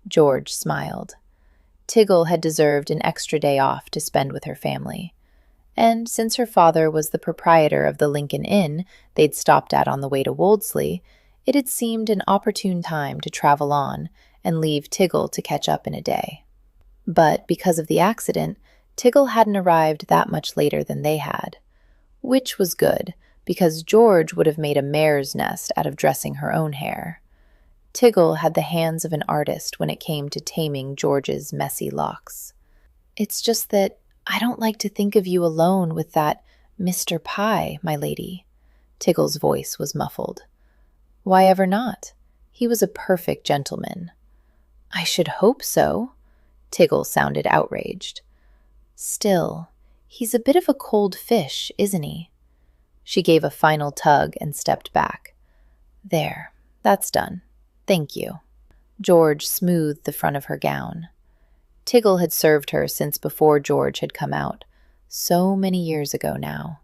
George smiled. Tiggle had deserved an extra day off to spend with her family. and since her father was the proprietor of the Lincoln Inn they'd stopped at on the way to Wolseley, it had seemed an opportune time to travel on and leave Tiggle to catch up in a day. But because of the accident, Tiggle hadn't arrived that much later than they had, which was good, because George would have made a mare's nest out of dressing her own hair. Tiggle had the hands of an artist when it came to taming George's messy locks. "It's just that I don't like to think of you alone with that Mr. Pye, my lady." Tiggle's voice was muffled. "Why ever not? He was a perfect gentleman." "I should hope so." Tiggle sounded outraged. "Still, he's a bit of a cold fish, isn't he?" She gave a final tug and stepped back. "There, that's done. Thank you." George smoothed the front of her gown. Tiggle had served her since before George had come out, so many years ago now.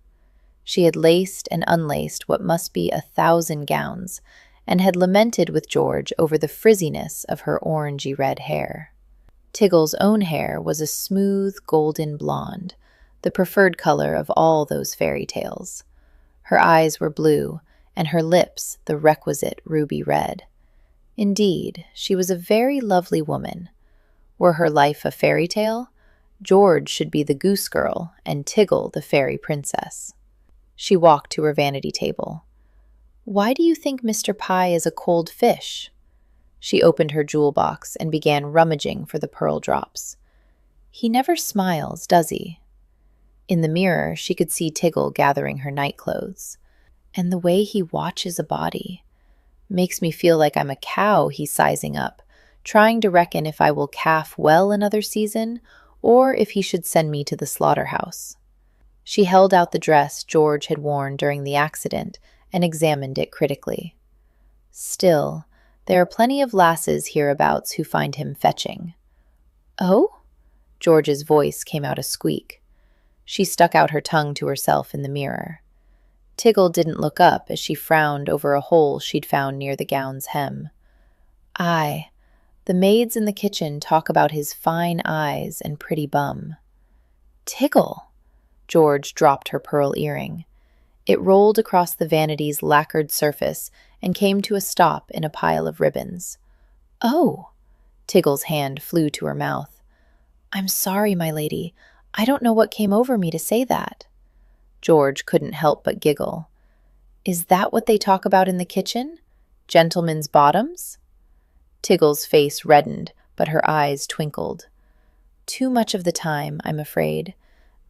She had laced and unlaced what must be 1,000 gowns, and had lamented with George over the frizziness of her orangey-red hair. Tiggle's own hair was a smooth golden blonde, the preferred color of all those fairy tales. Her eyes were blue, and her lips the requisite ruby red. Indeed, she was a very lovely woman. Were her life a fairy tale, George should be the goose girl and Tiggle the fairy princess. She walked to her vanity table. "Why do you think Mr. Pye is a cold fish?" She opened her jewel box and began rummaging for the pearl drops. "He never smiles, does he?" In the mirror, she could see Tiggle gathering her nightclothes. "And the way he watches a body. Makes me feel like I'm a cow he's sizing up, trying to reckon if I will calf well another season, or if he should send me to the slaughterhouse." She held out the dress George had worn during the accident and examined it critically. "Still, there are plenty of lasses hereabouts who find him fetching." "Oh?" George's voice came out a squeak. She stuck out her tongue to herself in the mirror. Tiggle didn't look up as she frowned over a hole she'd found near the gown's hem. "Aye, the maids in the kitchen talk about his fine eyes and pretty bum." "Tiggle!" George dropped her pearl earring. It rolled across the vanity's lacquered surface and came to a stop in a pile of ribbons. "Oh!" Tiggle's hand flew to her mouth. "I'm sorry, my lady. I don't know what came over me to say that." George couldn't help but giggle. "Is that what they talk about in the kitchen? Gentlemen's bottoms?" Tiggle's face reddened, but her eyes twinkled. "Too much of the time, I'm afraid.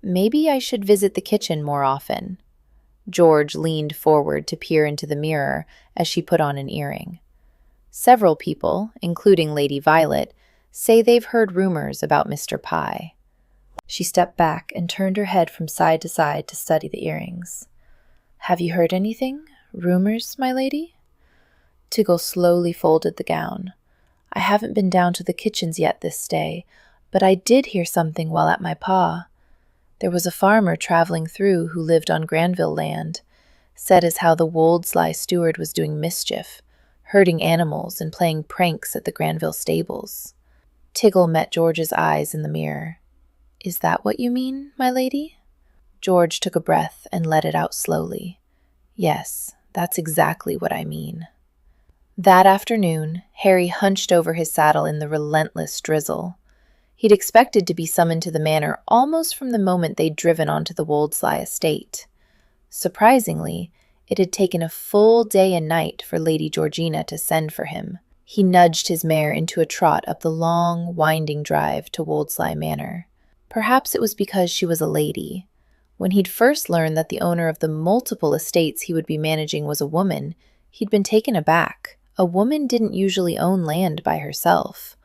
Maybe I should visit the kitchen more often." George leaned forward to peer into the mirror as she put on an earring. "Several people, including Lady Violet, say they've heard rumors about Mr. Pye." She stepped back and turned her head from side to side to study the earrings. "Have you heard anything? Rumors, my lady?" Tiggle slowly folded the gown. "I haven't been down to the kitchens yet this day, but I did hear something while at my pa. There was a farmer traveling through who lived on Granville land. Said as how the Wolseley steward was doing mischief, hurting animals and playing pranks at the Granville stables." Tiggle met George's eyes in the mirror. "Is that what you mean, my lady?" George took a breath and let it out slowly. "Yes, that's exactly what I mean." That afternoon, Harry hunched over his saddle in the relentless drizzle. He'd expected to be summoned to the manor almost from the moment they'd driven onto the Wolseley estate. Surprisingly, it had taken a full day and night for Lady Georgina to send for him. He nudged his mare into a trot up the long, winding drive to Wolseley Manor. Perhaps it was because she was a lady. When he'd first learned that the owner of the multiple estates he would be managing was a woman, he'd been taken aback. A woman didn't usually own land by herself.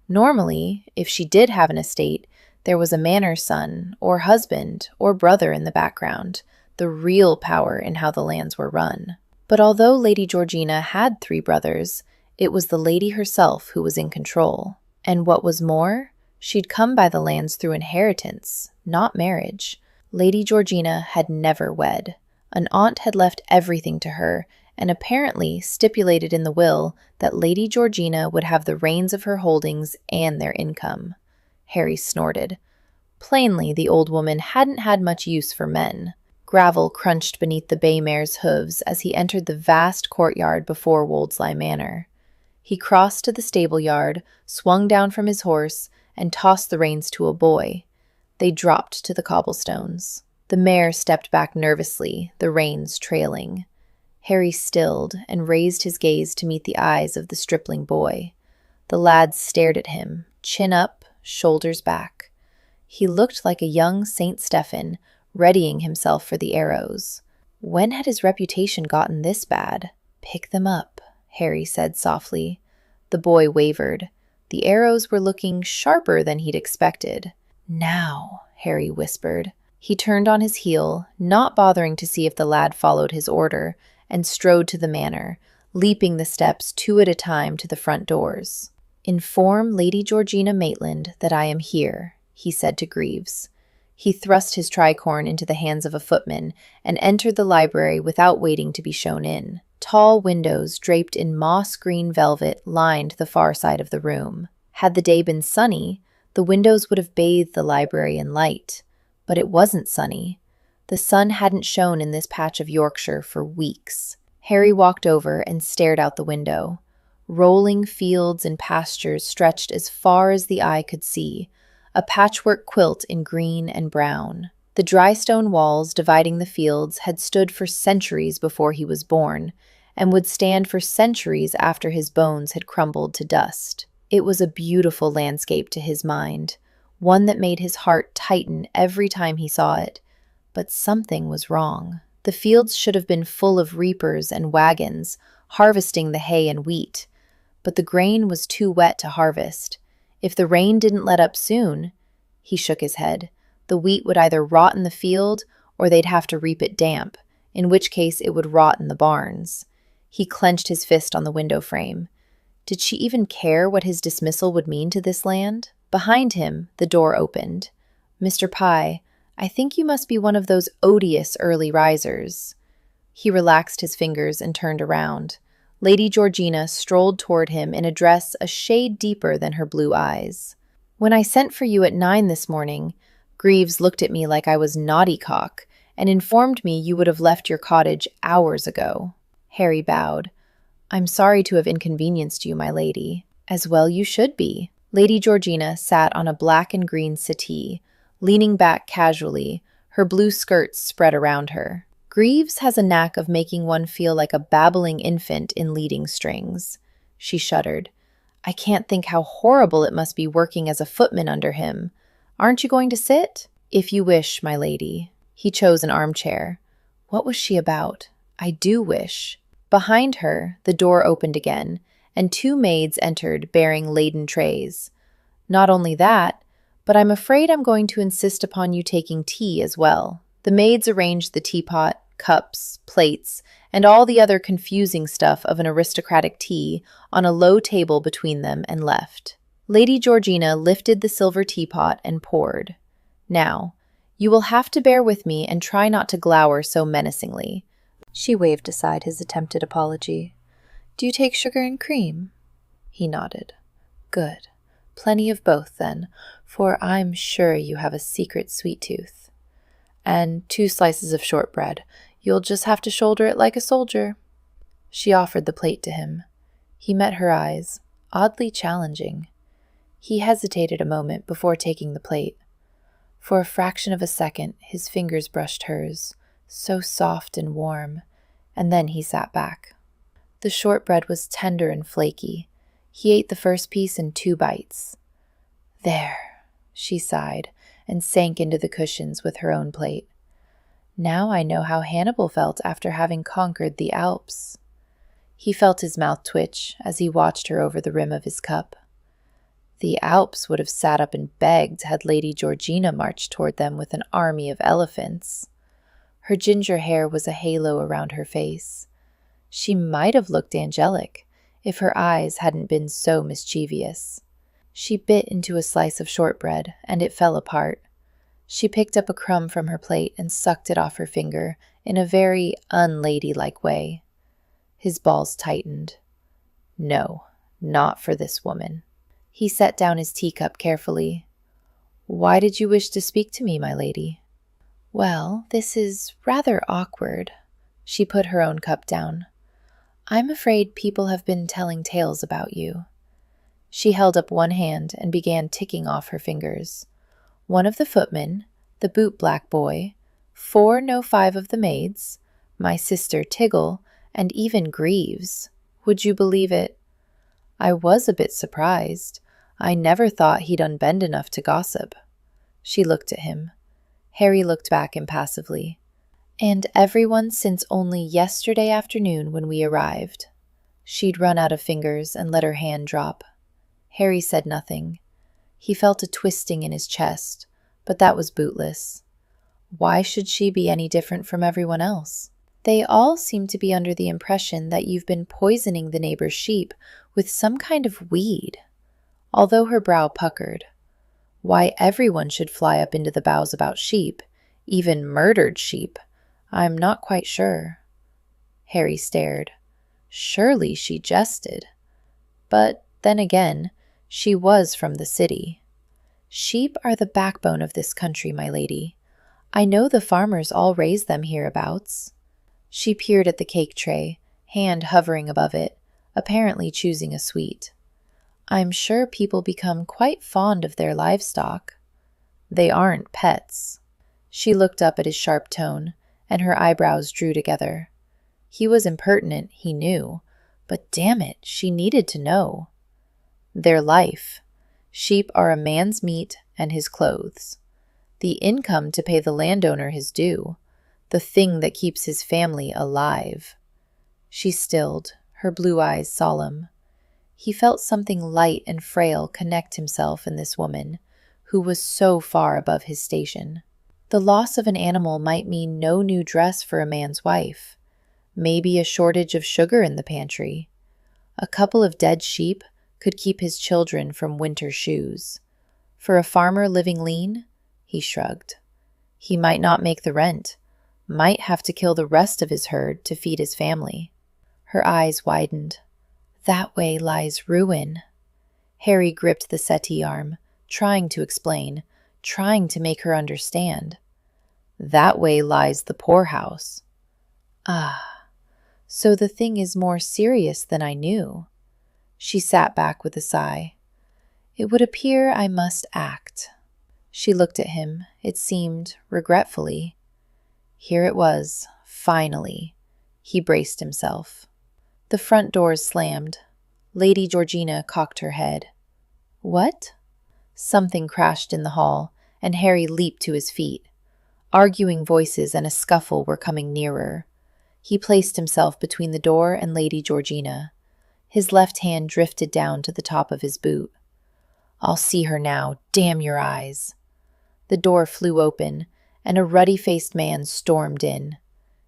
Normally, if she did have an estate, there was a manor son, or husband, or brother in the background, the real power in how the lands were run. But although Lady Georgina had 3 brothers, it was the lady herself who was in control. And what was more, she'd come by the lands through inheritance, not marriage. Lady Georgina had never wed. An aunt had left everything to her, and apparently stipulated in the will that Lady Georgina would have the reins of her holdings and their income. Harry snorted. Plainly, the old woman hadn't had much use for men. Gravel crunched beneath the bay mare's hooves as he entered the vast courtyard before Woldslie Manor. He crossed to the stable yard, swung down from his horse, and tossed the reins to a boy. They dropped to the cobblestones. The mare stepped back nervously, the reins trailing. Harry stilled and raised his gaze to meet the eyes of the stripling boy. The lad stared at him, chin up, shoulders back. He looked like a young Saint Stephen, readying himself for the arrows. When had his reputation gotten this bad? "Pick them up," Harry said softly. The boy wavered. The arrows were looking sharper than he'd expected. "Now," Harry whispered. He turned on his heel, not bothering to see if the lad followed his order, and strode to the manor, leaping the steps 2 at a time to the front doors. "Inform Lady Georgina Maitland that I am here," he said to Greaves. He thrust his tricorn into the hands of a footman and entered the library without waiting to be shown in. Tall windows draped in moss-green velvet lined the far side of the room. Had the day been sunny, the windows would have bathed the library in light. But it wasn't sunny. The sun hadn't shone in this patch of Yorkshire for weeks. Harry walked over and stared out the window. Rolling fields and pastures stretched as far as the eye could see, a patchwork quilt in green and brown. The dry stone walls dividing the fields had stood for centuries before he was born, and would stand for centuries after his bones had crumbled to dust. It was a beautiful landscape to his mind, one that made his heart tighten every time he saw it. But something was wrong. The fields should have been full of reapers and wagons, harvesting the hay and wheat. But the grain was too wet to harvest. If the rain didn't let up soon, he shook his head, the wheat would either rot in the field or they'd have to reap it damp, in which case it would rot in the barns. He clenched his fist on the window frame. Did she even care what his dismissal would mean to this land? Behind him, the door opened. "Mr. Pye, I think you must be one of those odious early risers." He relaxed his fingers and turned around. Lady Georgina strolled toward him in a dress a shade deeper than her blue eyes. "When I sent for you at 9 this morning, Greaves looked at me like I was naughty-cock and informed me you would have left your cottage hours ago." Harry bowed. "I'm sorry to have inconvenienced you, my lady." "As well you should be." Lady Georgina sat on a black and green settee, leaning back casually, her blue skirts spread around her. "Greaves has a knack of making one feel like a babbling infant in leading strings." She shuddered. "I can't think how horrible it must be working as a footman under him. Aren't you going to sit?" "If you wish, my lady." He chose an armchair. What was she about? "I do wish." Behind her, the door opened again, and 2 maids entered bearing laden trays. "Not only that, but I'm afraid I'm going to insist upon you taking tea as well." The maids arranged the teapot, cups, plates, and all the other confusing stuff of an aristocratic tea on a low table between them and left. Lady Georgina lifted the silver teapot and poured. "Now, you will have to bear with me and try not to glower so menacingly." She waved aside his attempted apology. "Do you take sugar and cream?" He nodded. "Good. Plenty of both, then, for I'm sure you have a secret sweet tooth. And 2 slices of shortbread. You'll just have to shoulder it like a soldier." She offered the plate to him. He met her eyes, oddly challenging. He hesitated a moment before taking the plate. For a fraction of a second, his fingers brushed hers, so soft and warm, and then he sat back. The shortbread was tender and flaky. He ate the first piece in 2 bites. "There," she sighed, and sank into the cushions with her own plate. "Now I know how Hannibal felt after having conquered the Alps." He felt his mouth twitch as he watched her over the rim of his cup. The Alps would have sat up and begged had Lady Georgina marched toward them with an army of elephants. Her ginger hair was a halo around her face. She might have looked angelic if her eyes hadn't been so mischievous. She bit into a slice of shortbread, and it fell apart. She picked up a crumb from her plate and sucked it off her finger in a very unladylike way. His balls tightened. No, not for this woman. He set down his teacup carefully. Why did you wish to speak to me, my lady? Well, this is rather awkward. She put her own cup down. I'm afraid people have been telling tales about you. She held up one hand and began ticking off her fingers. One of the footmen, the boot-black boy, 4 no 5 of the maids, my sister Tiggle, and even Greaves. Would you believe it? I was a bit surprised. I never thought he'd unbend enough to gossip. She looked at him. Harry looked back impassively. And everyone since only yesterday afternoon when we arrived. She'd run out of fingers and let her hand drop. Harry said nothing. He felt a twisting in his chest, but that was bootless. Why should she be any different from everyone else? They all seem to be under the impression that you've been poisoning the neighbor's sheep with some kind of weed. Although her brow puckered. Why everyone should fly up into the boughs about sheep, even murdered sheep, I'm not quite sure. Harry stared. Surely she jested. But then again, she was from the city. Sheep are the backbone of this country, my lady. I know the farmers all raise them hereabouts. She peered at the cake tray, hand hovering above it, apparently choosing a sweet. I'm sure people become quite fond of their livestock. They aren't pets. She looked up at his sharp tone, and her eyebrows drew together. He was impertinent, he knew, but damn it, she needed to know. Their life. Sheep are a man's meat and his clothes. The income to pay the landowner his due. The thing that keeps his family alive. She stilled, her blue eyes solemn. He felt something light and frail connect himself in this woman, who was so far above his station. The loss of an animal might mean no new dress for a man's wife, maybe a shortage of sugar in the pantry. A couple of dead sheep could keep his children from winter shoes. For a farmer living lean, he shrugged. He might not make the rent, might have to kill the rest of his herd to feed his family. Her eyes widened. That way lies ruin. Harry gripped the settee arm, trying to explain, trying to make her understand. That way lies the poorhouse. Ah, so the thing is more serious than I knew. She sat back with a sigh. It would appear I must act. She looked at him, it seemed, regretfully. Here it was, finally. He braced himself. The front doors slammed. Lady Georgina cocked her head. What? Something crashed in the hall, and Harry leaped to his feet. Arguing voices and a scuffle were coming nearer. He placed himself between the door and Lady Georgina. His left hand drifted down to the top of his boot. I'll see her now, damn your eyes. The door flew open, and a ruddy-faced man stormed in.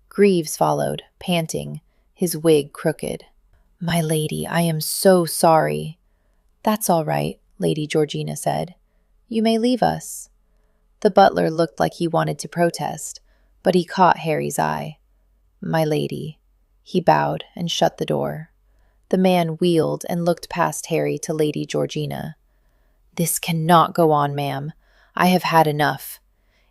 Greaves followed, panting, his wig crooked. My lady, I am so sorry. That's all right, Lady Georgina said. You may leave us. The butler looked like he wanted to protest, but he caught Harry's eye. My lady. He bowed and shut the door. The man wheeled and looked past Harry to Lady Georgina. This cannot go on, ma'am. I have had enough.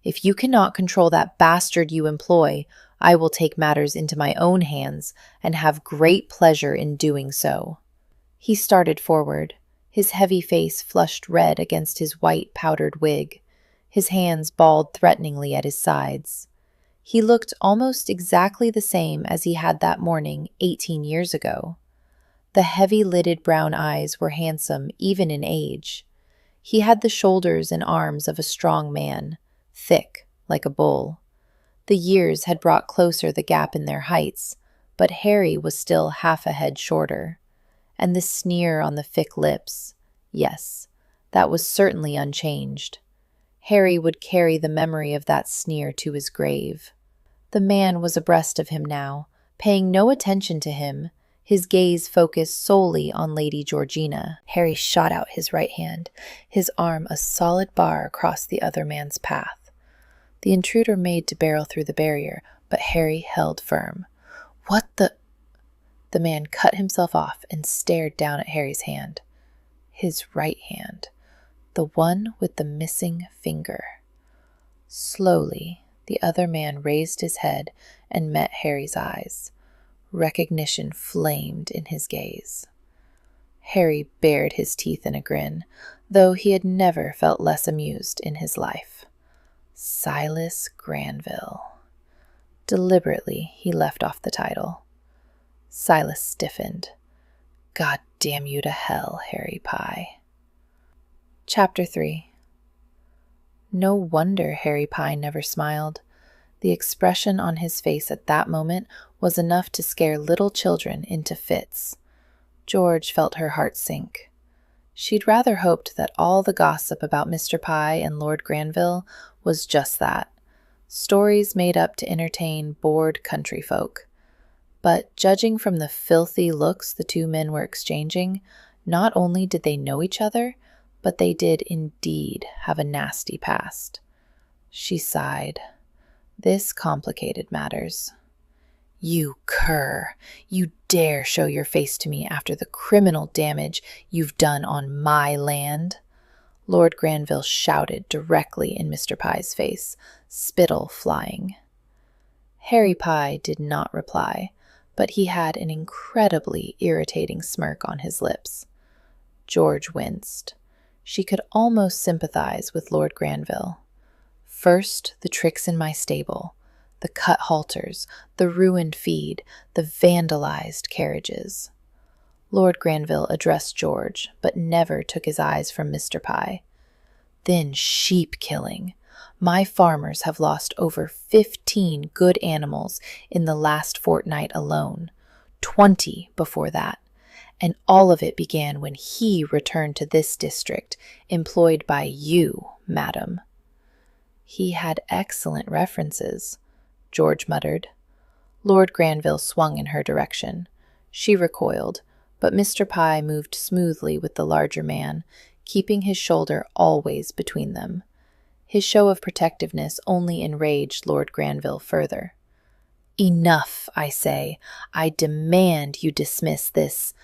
If you cannot control that bastard you employ, I will take matters into my own hands and have great pleasure in doing so. He started forward, his heavy face flushed red against his white powdered wig, his hands balled threateningly at his sides. He looked almost exactly the same as he had that morning 18 years ago. The heavy-lidded brown eyes were handsome even in age. He had the shoulders and arms of a strong man, thick like a bull. The years had brought closer the gap in their heights, but Harry was still half a head shorter. And the sneer on the thick lips, yes, that was certainly unchanged. Harry would carry the memory of that sneer to his grave. The man was abreast of him now, paying no attention to him, his gaze focused solely on Lady Georgina. Harry shot out his right hand, his arm a solid bar across the other man's path. The intruder made to barrel through the barrier, but Harry held firm. What the... The man cut himself off and stared down at Harry's hand. His right hand. The one with the missing finger. Slowly, the other man raised his head and met Harry's eyes. Recognition flamed in his gaze. Harry bared his teeth in a grin, though he had never felt less amused in his life. Silas Granville. Deliberately, he left off the title. Silas stiffened. God damn you to hell, Harry Pye. Chapter 3. No wonder Harry Pye never smiled. The expression on his face at that moment was enough to scare little children into fits. George felt her heart sink. She'd rather hoped that all the gossip about Mr. Pye and Lord Granville was just that, stories made up to entertain bored country folk. But judging from the filthy looks the two men were exchanging, not only did they know each other, but they did indeed have a nasty past. She sighed. This complicated matters. You cur! You dare show your face to me after the criminal damage you've done on my land? Lord Granville shouted directly in Mr. Pye's face, spittle flying. Harry Pye did not reply, but he had an incredibly irritating smirk on his lips. George winced. She could almost sympathize with Lord Granville. First, the tricks in my stable, the cut halters, the ruined feed, the vandalized carriages. Lord Granville addressed George, but never took his eyes from Mr. Pye. Then sheep killing. My farmers have lost over 15 good animals in the last fortnight alone, 20 before that, and all of it began when he returned to this district, employed by you, madam. He had excellent references, George muttered. Lord Granville swung in her direction. She recoiled, but Mr. Pye moved smoothly with the larger man, keeping his shoulder always between them. His show of protectiveness only enraged Lord Granville further. Enough, I say. I demand you dismiss this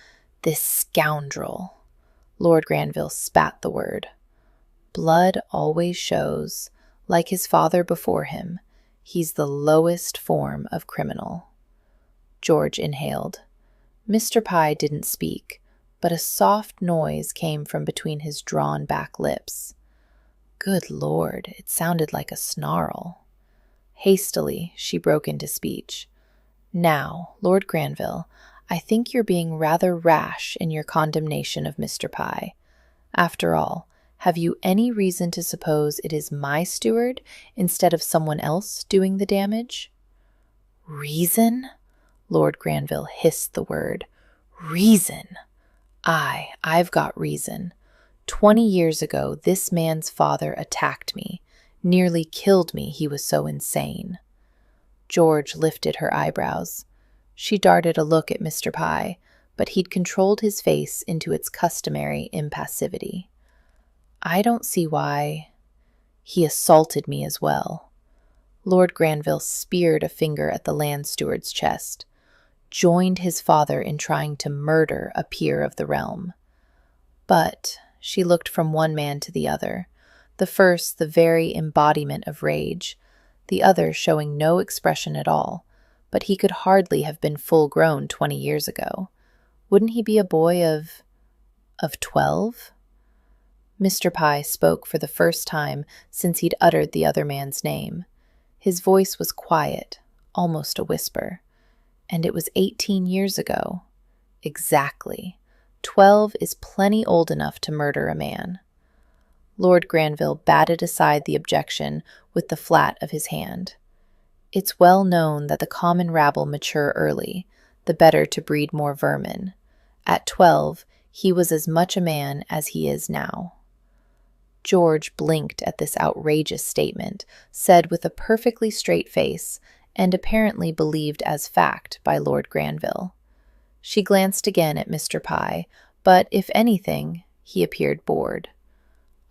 scoundrel. Lord Granville spat the word. Blood always shows. Like his father before him, he's the lowest form of criminal. George inhaled. Mr. Pye didn't speak, but a soft noise came from between his drawn-back lips. Good Lord, it sounded like a snarl. Hastily, she broke into speech. Now, Lord Granville, I think you're being rather rash in your condemnation of Mr. Pye. After all, have you any reason to suppose it is my steward instead of someone else doing the damage? Reason? Lord Granville hissed the word. Reason? Aye, I've got reason. 20 years ago, this man's father attacked me, nearly killed me, he was so insane. George lifted her eyebrows. She darted a look at Mr. Pye, but he'd controlled his face into its customary impassivity. I don't see why. He assaulted me as well. Lord Granville speared a finger at the land steward's chest, joined his father in trying to murder a peer of the realm. But she looked from one man to the other, the first the very embodiment of rage, the other showing no expression at all, but he could hardly have been full-grown 20 years ago. Wouldn't he be a boy of 12? Mr. Pye spoke for the first time since he'd uttered the other man's name. His voice was quiet, almost a whisper. And it was 18 years ago. Exactly. 12 is plenty old enough to murder a man. Lord Granville batted aside the objection with the flat of his hand. It's well known that the common rabble mature early, the better to breed more vermin. At 12, he was as much a man as he is now. George blinked at this outrageous statement, said with a perfectly straight face, and apparently believed as fact by Lord Granville. She glanced again at Mr. Pye, but if anything, he appeared bored.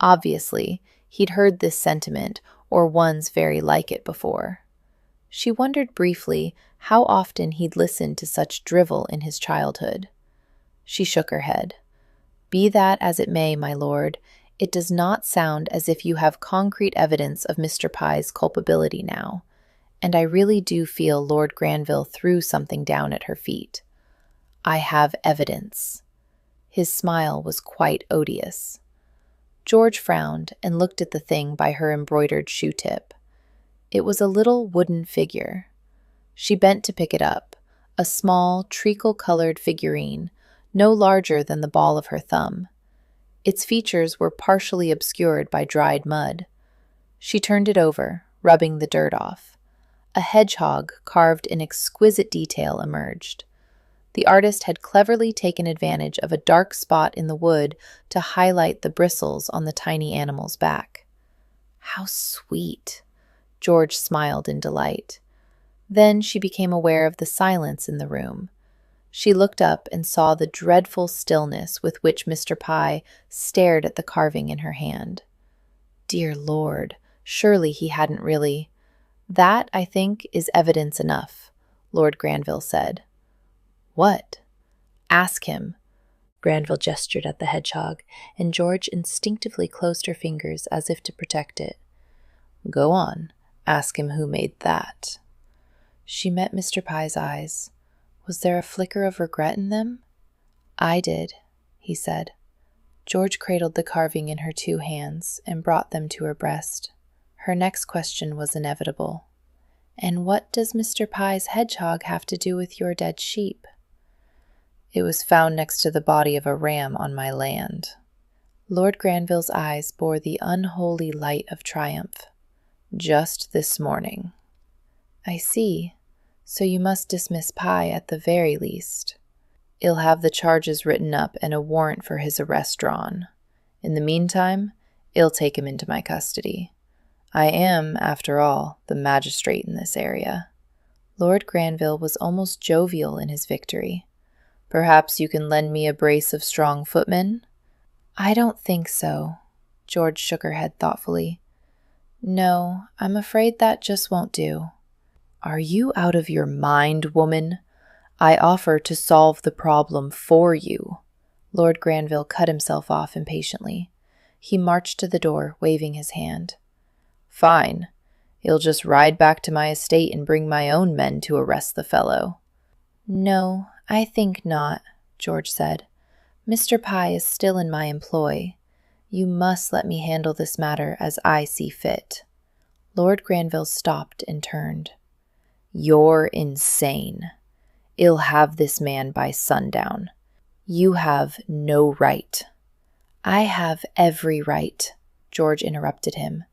Obviously, he'd heard this sentiment, or ones very like it before. She wondered briefly how often he'd listened to such drivel in his childhood. She shook her head. Be that as it may, my lord, It does not sound as if you have concrete evidence of Mr. Pye's culpability now, and I really do feel Lord Granville threw something down at her feet. I have evidence." His smile was quite odious. George frowned and looked at the thing by her embroidered shoe tip. It was a little wooden figure. She bent to pick it up, a small, treacle-colored figurine, no larger than the ball of her thumb. Its features were partially obscured by dried mud. She turned it over, rubbing the dirt off. A hedgehog carved in exquisite detail emerged. The artist had cleverly taken advantage of a dark spot in the wood to highlight the bristles on the tiny animal's back. "How sweet!" George smiled in delight. Then she became aware of the silence in the room. She looked up and saw the dreadful stillness with which Mr. Pye stared at the carving in her hand. Dear Lord, surely he hadn't really— "That, I think, is evidence enough," Lord Granville said. "What?" "Ask him." Granville gestured at the hedgehog, and George instinctively closed her fingers as if to protect it. "Go on. Ask him who made that." She met Mr. Pye's eyes. Was there a flicker of regret in them? "I did," he said. George cradled the carving in her two hands and brought them to her breast. Her next question was inevitable. "And what does Mr. Pye's hedgehog have to do with your dead sheep?" "It was found next to the body of a ram on my land." Lord Granville's eyes bore the unholy light of triumph. "Just this morning." "I see. So you must dismiss Pye at the very least." "He'll have the charges written up and a warrant for his arrest drawn. In the meantime, I'll take him into my custody. I am, after all, the magistrate in this area." Lord Granville was almost jovial in his victory. "Perhaps you can lend me a brace of strong footmen?" "I don't think so." George shook her head thoughtfully. "No, I'm afraid that just won't do." "Are you out of your mind, woman? I offer to solve the problem for you." Lord Granville cut himself off impatiently. He marched to the door, waving his hand. "Fine. I'll just ride back to my estate and bring my own men to arrest the fellow." "No, I think not," George said. "Mr. Pye is still in my employ. You must let me handle this matter as I see fit." Lord Granville stopped and turned. "You're insane. I'll have this man by sundown. You have no right." "I have every right," George interrupted him.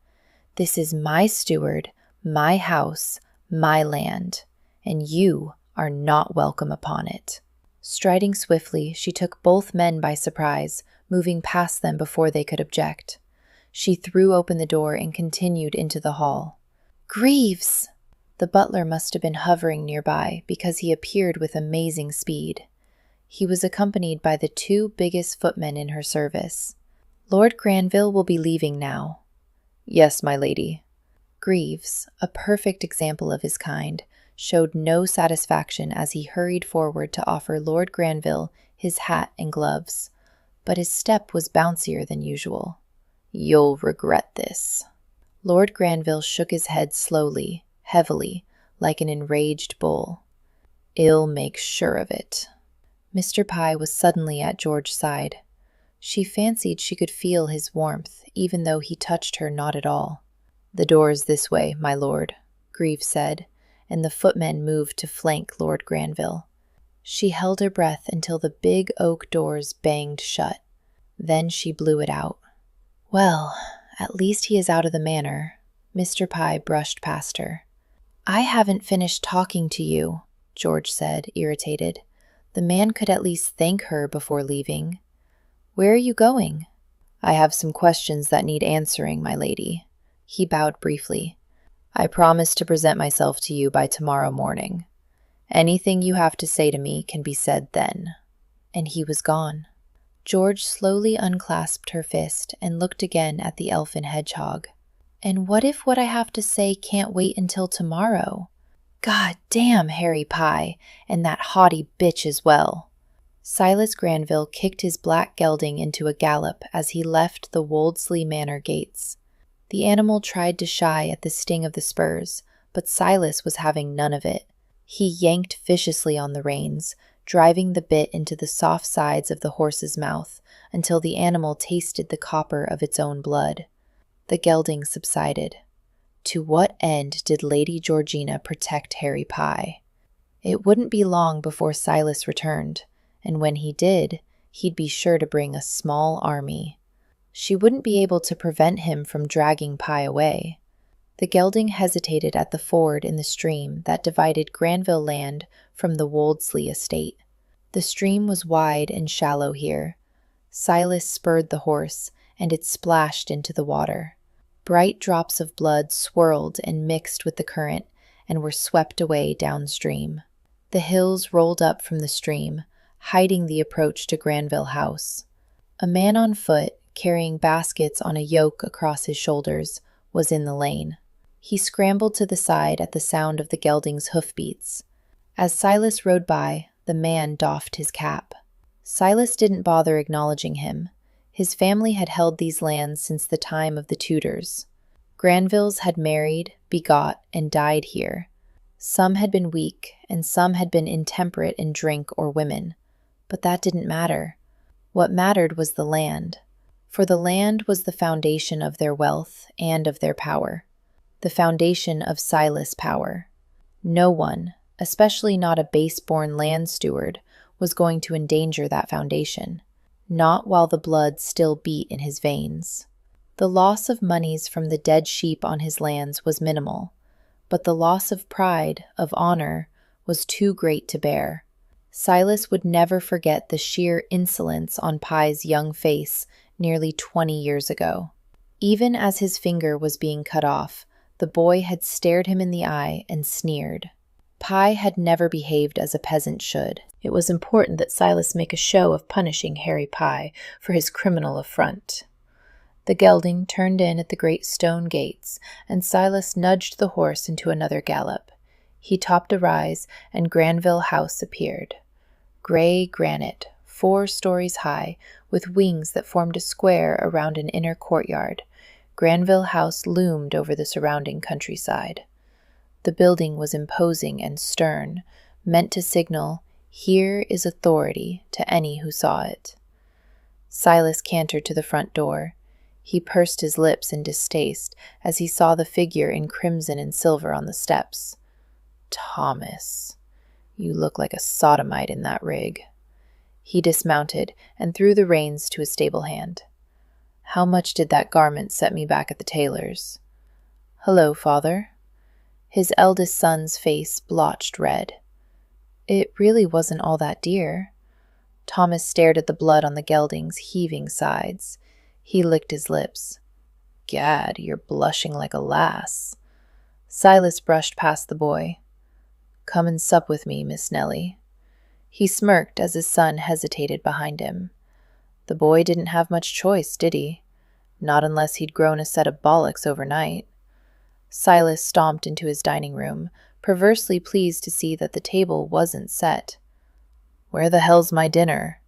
"This is my steward, my house, my land, and you are not welcome upon it." Striding swiftly, she took both men by surprise, moving past them before they could object. She threw open the door and continued into the hall. "Greaves!" The butler must have been hovering nearby because he appeared with amazing speed. He was accompanied by the two biggest footmen in her service. "Lord Granville will be leaving now." "Yes, my lady." Greaves, a perfect example of his kind, showed no satisfaction as he hurried forward to offer Lord Granville his hat and gloves, but his step was bouncier than usual. "You'll regret this." Lord Granville shook his head slowly, heavily, like an enraged bull. "I'll make sure of it." Mr. Pye was suddenly at George's side. She fancied she could feel his warmth, even though he touched her not at all. "The door's this way, my lord," Greaves said, and the footmen moved to flank Lord Granville. She held her breath until the big oak doors banged shut. Then she blew it out. "Well, at least he is out of the manor." Mr. Pye brushed past her. "I haven't finished talking to you," George said, irritated. "The man could at least thank her before leaving. Where are you going?" "I have some questions that need answering, my lady." He bowed briefly. "I promise to present myself to you by tomorrow morning. Anything you have to say to me can be said then." And he was gone. George slowly unclasped her fist and looked again at the elfin hedgehog. "And what if what I have to say can't wait until tomorrow? God damn Harry Pye, and that haughty bitch as well." Silas Granville kicked his black gelding into a gallop as he left the Woldsey Manor gates. The animal tried to shy at the sting of the spurs, but Silas was having none of it. He yanked viciously on the reins, driving the bit into the soft sides of the horse's mouth until the animal tasted the copper of its own blood. The gelding subsided. To what end did Lady Georgina protect Harry Pye? It wouldn't be long before Silas returned, and when he did, he'd be sure to bring a small army. She wouldn't be able to prevent him from dragging Pye away. The gelding hesitated at the ford in the stream that divided Granville land from the Woldsey estate. The stream was wide and shallow here. Silas spurred the horse, and it splashed into the water. Bright drops of blood swirled and mixed with the current and were swept away downstream. The hills rolled up from the stream, hiding the approach to Granville House. A man on foot, carrying baskets on a yoke across his shoulders, was in the lane. He scrambled to the side at the sound of the gelding's hoofbeats. As Silas rode by, the man doffed his cap. Silas didn't bother acknowledging him. His family had held these lands since the time of the Tudors. Granvilles had married, begot, and died here. Some had been weak, and some had been intemperate in drink or women. But that didn't matter. What mattered was the land. For the land was the foundation of their wealth and of their power. The foundation of Silas' power. No one, especially not a base-born land steward, was going to endanger that foundation. Not while the blood still beat in his veins. The loss of moneys from the dead sheep on his lands was minimal, but the loss of pride, of honor, was too great to bear. Silas would never forget the sheer insolence on Pye's young face nearly 20 years ago. Even as his finger was being cut off, the boy had stared him in the eye and sneered. Pye had never behaved as a peasant should. It was important that Silas make a show of punishing Harry Pye for his criminal affront. The gelding turned in at the great stone gates, and Silas nudged the horse into another gallop. He topped a rise, and Granville House appeared. Gray granite, 4 stories high, with wings that formed a square around an inner courtyard, Granville House loomed over the surrounding countryside. The building was imposing and stern, meant to signal, "Here is authority," to any who saw it. Silas cantered to the front door. He pursed his lips in distaste as he saw the figure in crimson and silver on the steps. "Thomas, you look like a sodomite in that rig." He dismounted and threw the reins to a stable hand. "How much did that garment set me back at the tailor's?" "Hello, father." His eldest son's face blotched red. "It really wasn't all that dear." Thomas stared at the blood on the gelding's heaving sides. He licked his lips. "Gad, you're blushing like a lass." Silas brushed past the boy. "Come and sup with me, Miss Nellie." He smirked as his son hesitated behind him. The boy didn't have much choice, did he? Not unless he'd grown a set of bollocks overnight. Silas stomped into his dining room, perversely pleased to see that the table wasn't set. "Where the hell's my dinner?"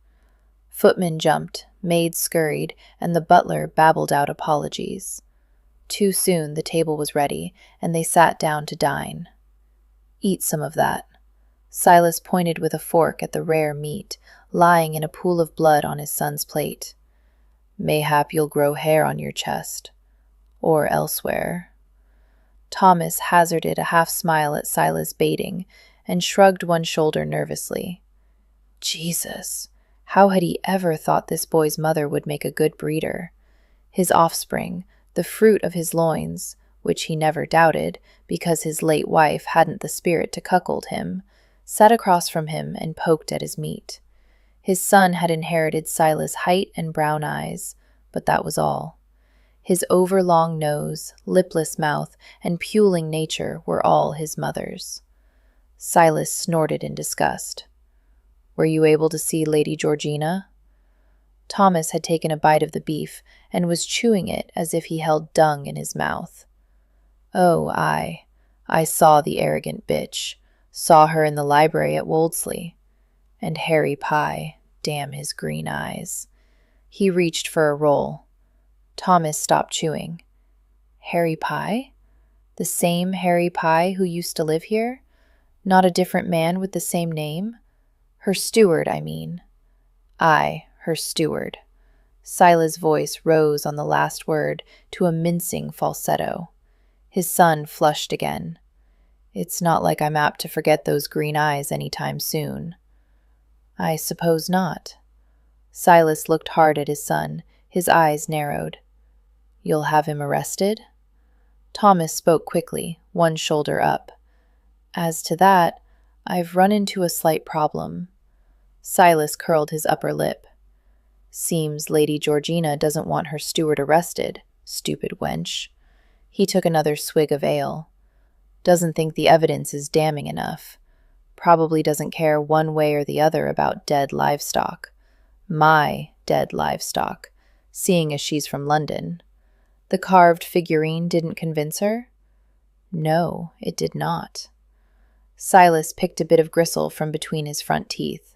Footmen jumped, maids scurried, and the butler babbled out apologies. Too soon the table was ready, and they sat down to dine. "Eat some of that." Silas pointed with a fork at the rare meat, lying in a pool of blood on his son's plate. "Mayhap you'll grow hair on your chest. Or elsewhere." Thomas hazarded a half-smile at Silas' baiting, and shrugged one shoulder nervously. Jesus, how had he ever thought this boy's mother would make a good breeder? His offspring, the fruit of his loins, which he never doubted, because his late wife hadn't the spirit to cuckold him, sat across from him and poked at his meat. His son had inherited Silas' height and brown eyes, but that was all. His overlong nose, lipless mouth, and puling nature were all his mother's. Silas snorted in disgust. "Were you able to see Lady Georgina?" Thomas had taken a bite of the beef and was chewing it as if he held dung in his mouth. "Oh, aye. I saw the arrogant bitch. Saw her in the library at Woldsey. And Harry Pye. damn his green eyes. He reached for a roll. Thomas stopped chewing. Harry Pye? The same Harry Pye who used to live here? Not a different man with the same name? Her steward, I mean. Aye, her steward. Silas's voice rose on the last word to a mincing falsetto. His son flushed again. It's not like I'm apt to forget those green eyes any time soon. I suppose not. Silas looked hard at his son, his eyes narrowed. You'll have him arrested? Thomas spoke quickly, one shoulder up. As to that, I've run into a slight problem. Silas curled his upper lip. Seems Lady Georgina doesn't want her steward arrested, stupid wench. He took another swig of ale. Doesn't think the evidence is damning enough. Probably doesn't care one way or the other about dead livestock. My dead livestock, seeing as she's from London. The carved figurine didn't convince her? No, it did not. Silas picked a bit of gristle from between his front teeth.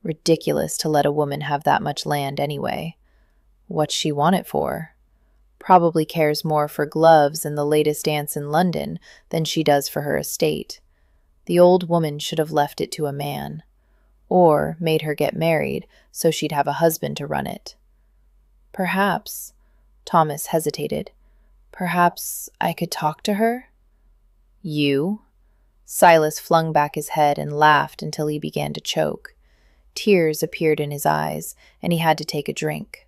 Ridiculous to let a woman have that much land anyway. What's she want it for? Probably cares more for gloves and the latest dance in London than she does for her estate. The old woman should have left it to a man. Or made her get married so she'd have a husband to run it. Perhaps, Thomas hesitated, perhaps I could talk to her? You? Silas flung back his head and laughed until he began to choke. Tears appeared in his eyes, and he had to take a drink.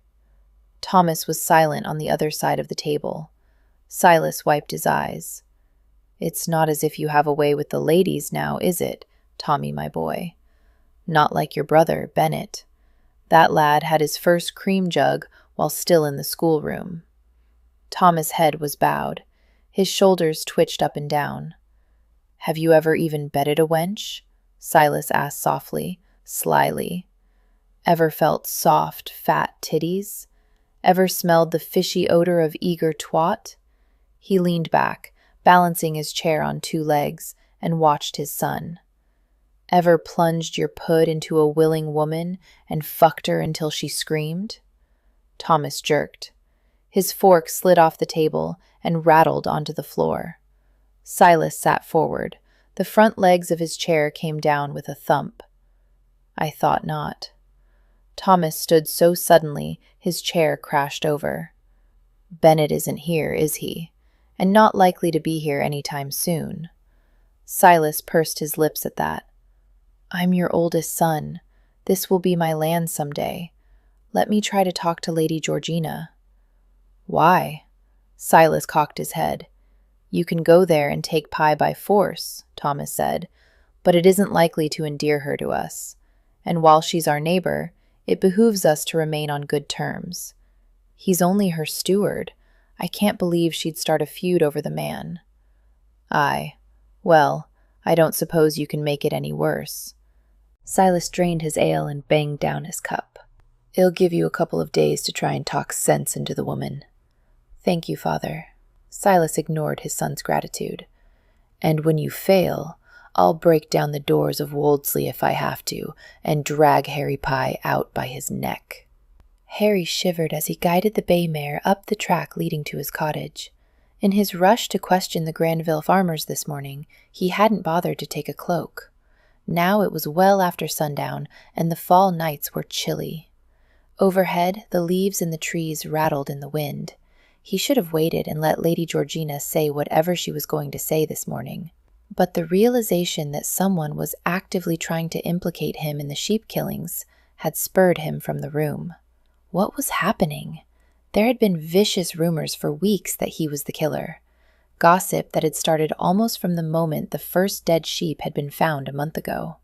Thomas was silent on the other side of the table. Silas wiped his eyes. It's not as if you have a way with the ladies now, is it, Tommy, my boy? Not like your brother, Bennett. That lad had his first cream jug while still in the schoolroom. Thomas' head was bowed. His shoulders twitched up and down. Have you ever even bedded a wench? Silas asked softly, slyly. Ever felt soft, fat titties? Ever smelled the fishy odor of eager twat? He leaned back, balancing his chair on two legs, and watched his son. Ever plunged your pud into a willing woman and fucked her until she screamed? Thomas jerked. His fork slid off the table and rattled onto the floor. Silas sat forward. The front legs of his chair came down with a thump. I thought not. Thomas stood so suddenly his chair crashed over. Bennett isn't here, is he? And not likely to be here any time soon. Silas pursed his lips at that. I'm your oldest son. This will be my land someday. Let me try to talk to Lady Georgina. Why? Silas cocked his head. You can go there and take Pye by force, Thomas said, but it isn't likely to endear her to us. And while she's our neighbor, it behooves us to remain on good terms. He's only her steward. I can't believe she'd start a feud over the man. Aye. Well, I don't suppose you can make it any worse. Silas drained his ale and banged down his cup. It'll give you a couple of days to try and talk sense into the woman. Thank you, Father. Silas ignored his son's gratitude. And when you fail, I'll break down the doors of Wolseley if I have to, and drag Harry Pye out by his neck. Harry shivered as he guided the bay mare up the track leading to his cottage. In his rush to question the Granville farmers this morning, he hadn't bothered to take a cloak. Now it was well after sundown, and the fall nights were chilly. Overhead, the leaves in the trees rattled in the wind. He should have waited and let Lady Georgina say whatever she was going to say this morning. But the realization that someone was actively trying to implicate him in the sheep killings had spurred him from the room. What was happening? There had been vicious rumors for weeks that he was the killer. Gossip that had started almost from the moment the first dead sheep had been found a month ago.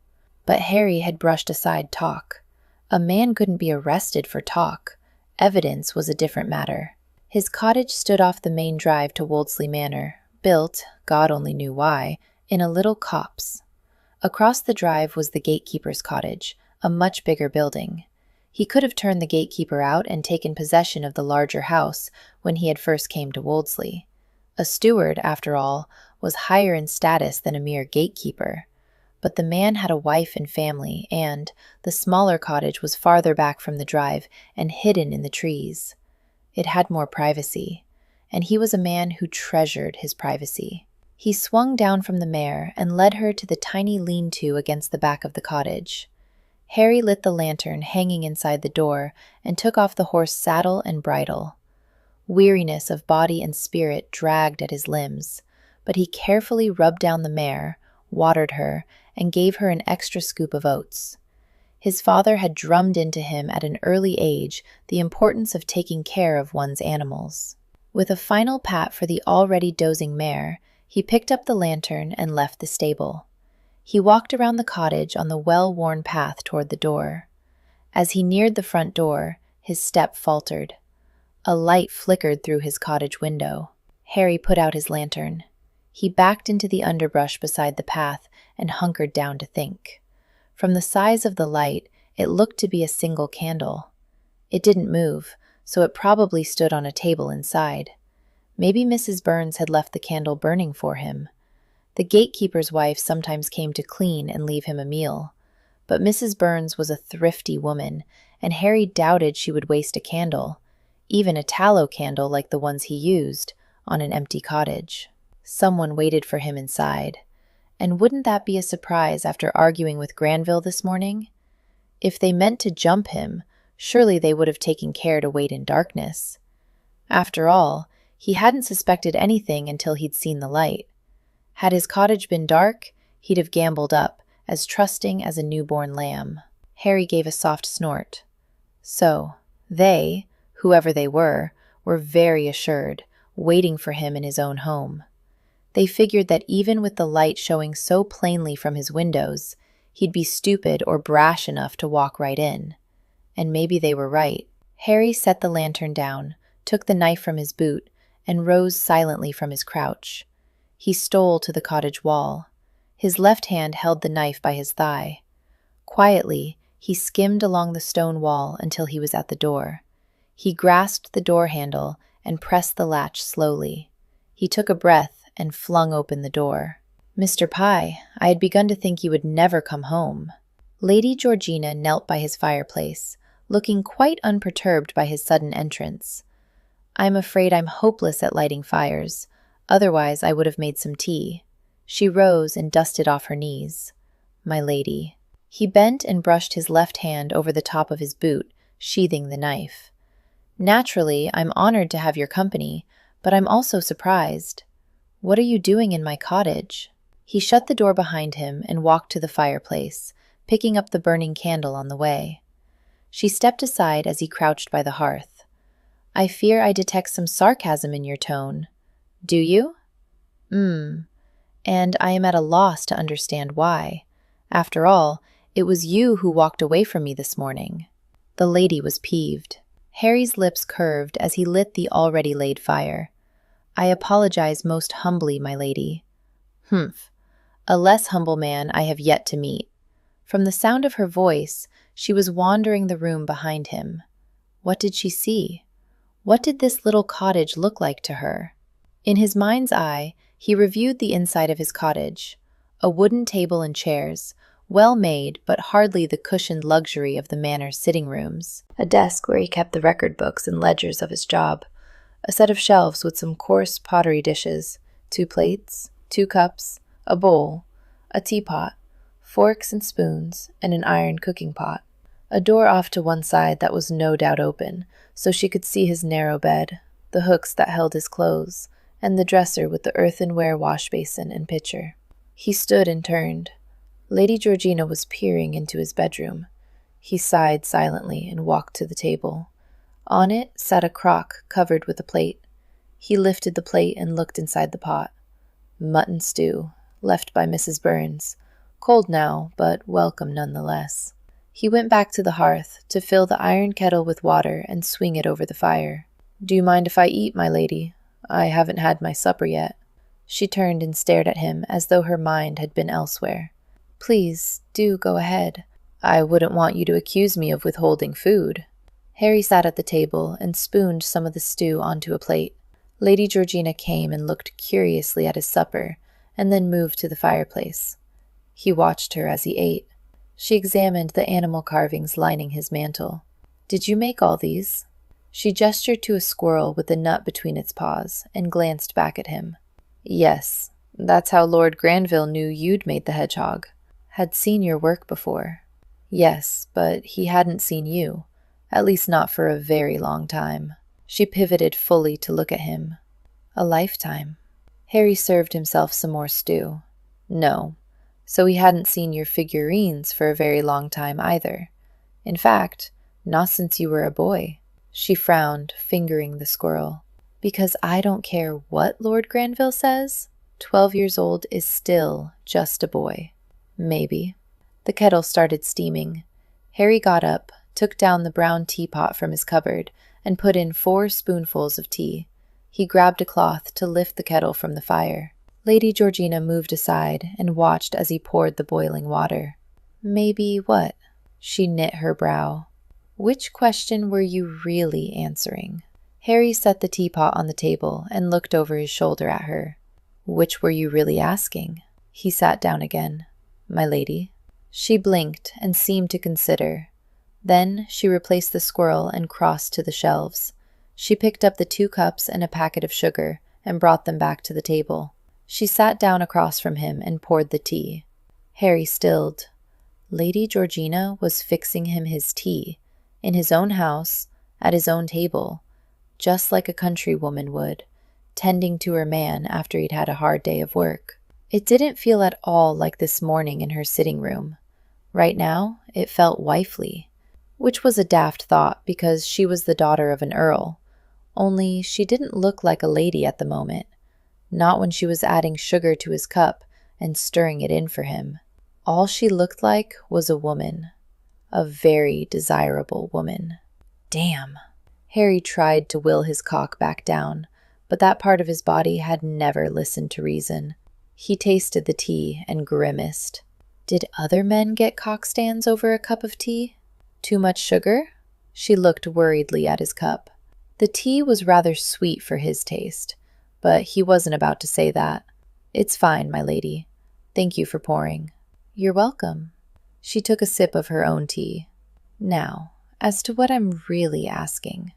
But Harry had brushed aside talk. A man couldn't be arrested for talk. Evidence was a different matter. His cottage stood off the main drive to Wolseley Manor, built, God only knew why, in a little copse. Across the drive was the gatekeeper's cottage, a much bigger building. He could have turned the gatekeeper out and taken possession of the larger house when he had first came to Wolseley. A steward, after all, was higher in status than a mere gatekeeper. But the man had a wife and family, and the smaller cottage was farther back from the drive and hidden in the trees. It had more privacy, and he was a man who treasured his privacy. He swung down from the mare and led her to the tiny lean-to against the back of the cottage. Harry lit the lantern hanging inside the door and took off the horse's saddle and bridle. Weariness of body and spirit dragged at his limbs, but he carefully rubbed down the mare, watered her, and gave her an extra scoop of oats. His father had drummed into him at an early age the importance of taking care of one's animals. With a final pat for the already dozing mare, he picked up the lantern and left the stable. He walked around the cottage on the well-worn path toward the door. As he neared the front door, his step faltered. A light flickered through his cottage window. Harry put out his lantern. He backed into the underbrush beside the path and hunkered down to think. From the size of the light, it looked to be a single candle. It didn't move, so it probably stood on a table inside. Maybe Mrs. Burns had left the candle burning for him. The gatekeeper's wife sometimes came to clean and leave him a meal. But Mrs. Burns was a thrifty woman, and Harry doubted she would waste a candle, even a tallow candle like the ones he used, on an empty cottage. Someone waited for him inside. And wouldn't that be a surprise after arguing with Granville this morning? If they meant to jump him, surely they would have taken care to wait in darkness. After all, he hadn't suspected anything until he'd seen the light. Had his cottage been dark, he'd have gambled up, as trusting as a newborn lamb. Harry gave a soft snort. So, they, whoever they were very assured, waiting for him in his own home. They figured that even with the light showing so plainly from his windows, he'd be stupid or brash enough to walk right in. And maybe they were right. Harry set the lantern down, took the knife from his boot, and rose silently from his crouch. He stole to the cottage wall. His left hand held the knife by his thigh. Quietly, he skimmed along the stone wall until he was at the door. He grasped the door handle and pressed the latch slowly. He took a breath and flung open the door. "Mr. Pye, I had begun to think you would never come home." Lady Georgina knelt by his fireplace, looking quite unperturbed by his sudden entrance. "I'm afraid I'm hopeless at lighting fires. Otherwise, I would have made some tea." She rose and dusted off her knees. "My lady." He bent and brushed his left hand over the top of his boot, sheathing the knife. "Naturally, I'm honored to have your company, but I'm also surprised. What are you doing in my cottage?" He shut the door behind him and walked to the fireplace, picking up the burning candle on the way. She stepped aside as he crouched by the hearth. "I fear I detect some sarcasm in your tone." "Do you?" And I am at a loss to understand why. After all, it was you who walked away from me this morning." The lady was peeved. Harry's lips curved as he lit the already laid fire. "I apologize most humbly, my lady." "Humph. A less humble man I have yet to meet." From the sound of her voice, she was wandering the room behind him. What did she see? What did this little cottage look like to her? In his mind's eye, he reviewed the inside of his cottage. A wooden table and chairs, well made but hardly the cushioned luxury of the manor's sitting rooms. A desk where he kept the record books and ledgers of his job. A set of shelves with some coarse pottery dishes, 2 plates, 2 cups, a bowl, a teapot, forks and spoons, and an iron cooking pot. A door off to one side that was no doubt open, so she could see his narrow bed, the hooks that held his clothes, and the dresser with the earthenware wash basin and pitcher. He stood and turned. Lady Georgina was peering into his bedroom. He sighed silently and walked to the table. On it sat a crock covered with a plate. He lifted the plate and looked inside the pot. Mutton stew, left by Mrs. Burns. Cold now, but welcome nonetheless. He went back to the hearth to fill the iron kettle with water and swing it over the fire. "Do you mind if I eat, my lady? I haven't had my supper yet." She turned and stared at him as though her mind had been elsewhere. "Please, do go ahead. I wouldn't want you to accuse me of withholding food." Harry sat at the table and spooned some of the stew onto a plate. Lady Georgina came and looked curiously at his supper, and then moved to the fireplace. He watched her as he ate. She examined the animal carvings lining his mantel. "Did you make all these?" She gestured to a squirrel with a nut between its paws and glanced back at him. "Yes, that's how Lord Granville knew you'd made the hedgehog. Had seen your work before." "Yes, but he hadn't seen you, at least not for a very long time." She pivoted fully to look at him. "A lifetime." Harry served himself some more stew. "No, so he hadn't seen your figurines for a very long time either. In fact, not since you were a boy." She frowned, fingering the squirrel. "Because I don't care what Lord Granville says, 12 years old is still just a boy." "Maybe." The kettle started steaming. Harry got up, took down the brown teapot from his cupboard, and put in 4 spoonfuls of tea. He grabbed a cloth to lift the kettle from the fire. Lady Georgina moved aside and watched as he poured the boiling water. "Maybe what?" She knit her brow. "Which question were you really answering?" Harry set the teapot on the table and looked over his shoulder at her. "Which were you really asking?" He sat down again. "My lady?" She blinked and seemed to consider. Then she replaced the squirrel and crossed to the shelves. She picked up the 2 cups and a packet of sugar and brought them back to the table. She sat down across from him and poured the tea. Harry stilled. Lady Georgina was fixing him his tea, in his own house, at his own table, just like a countrywoman would, tending to her man after he'd had a hard day of work. It didn't feel at all like this morning in her sitting room. Right now, it felt wifely, which was a daft thought because she was the daughter of an earl, only she didn't look like a lady at the moment, not when she was adding sugar to his cup and stirring it in for him. All she looked like was a woman, a very desirable woman. Damn! Harry tried to will his cock back down, but that part of his body had never listened to reason. He tasted the tea and grimaced. Did other men get cockstands over a cup of tea? Too much sugar? She looked worriedly at his cup. The tea was rather sweet for his taste, but he wasn't about to say that. "It's fine, my lady. Thank you for pouring." "You're welcome." She took a sip of her own tea. "Now, as to what I'm really asking.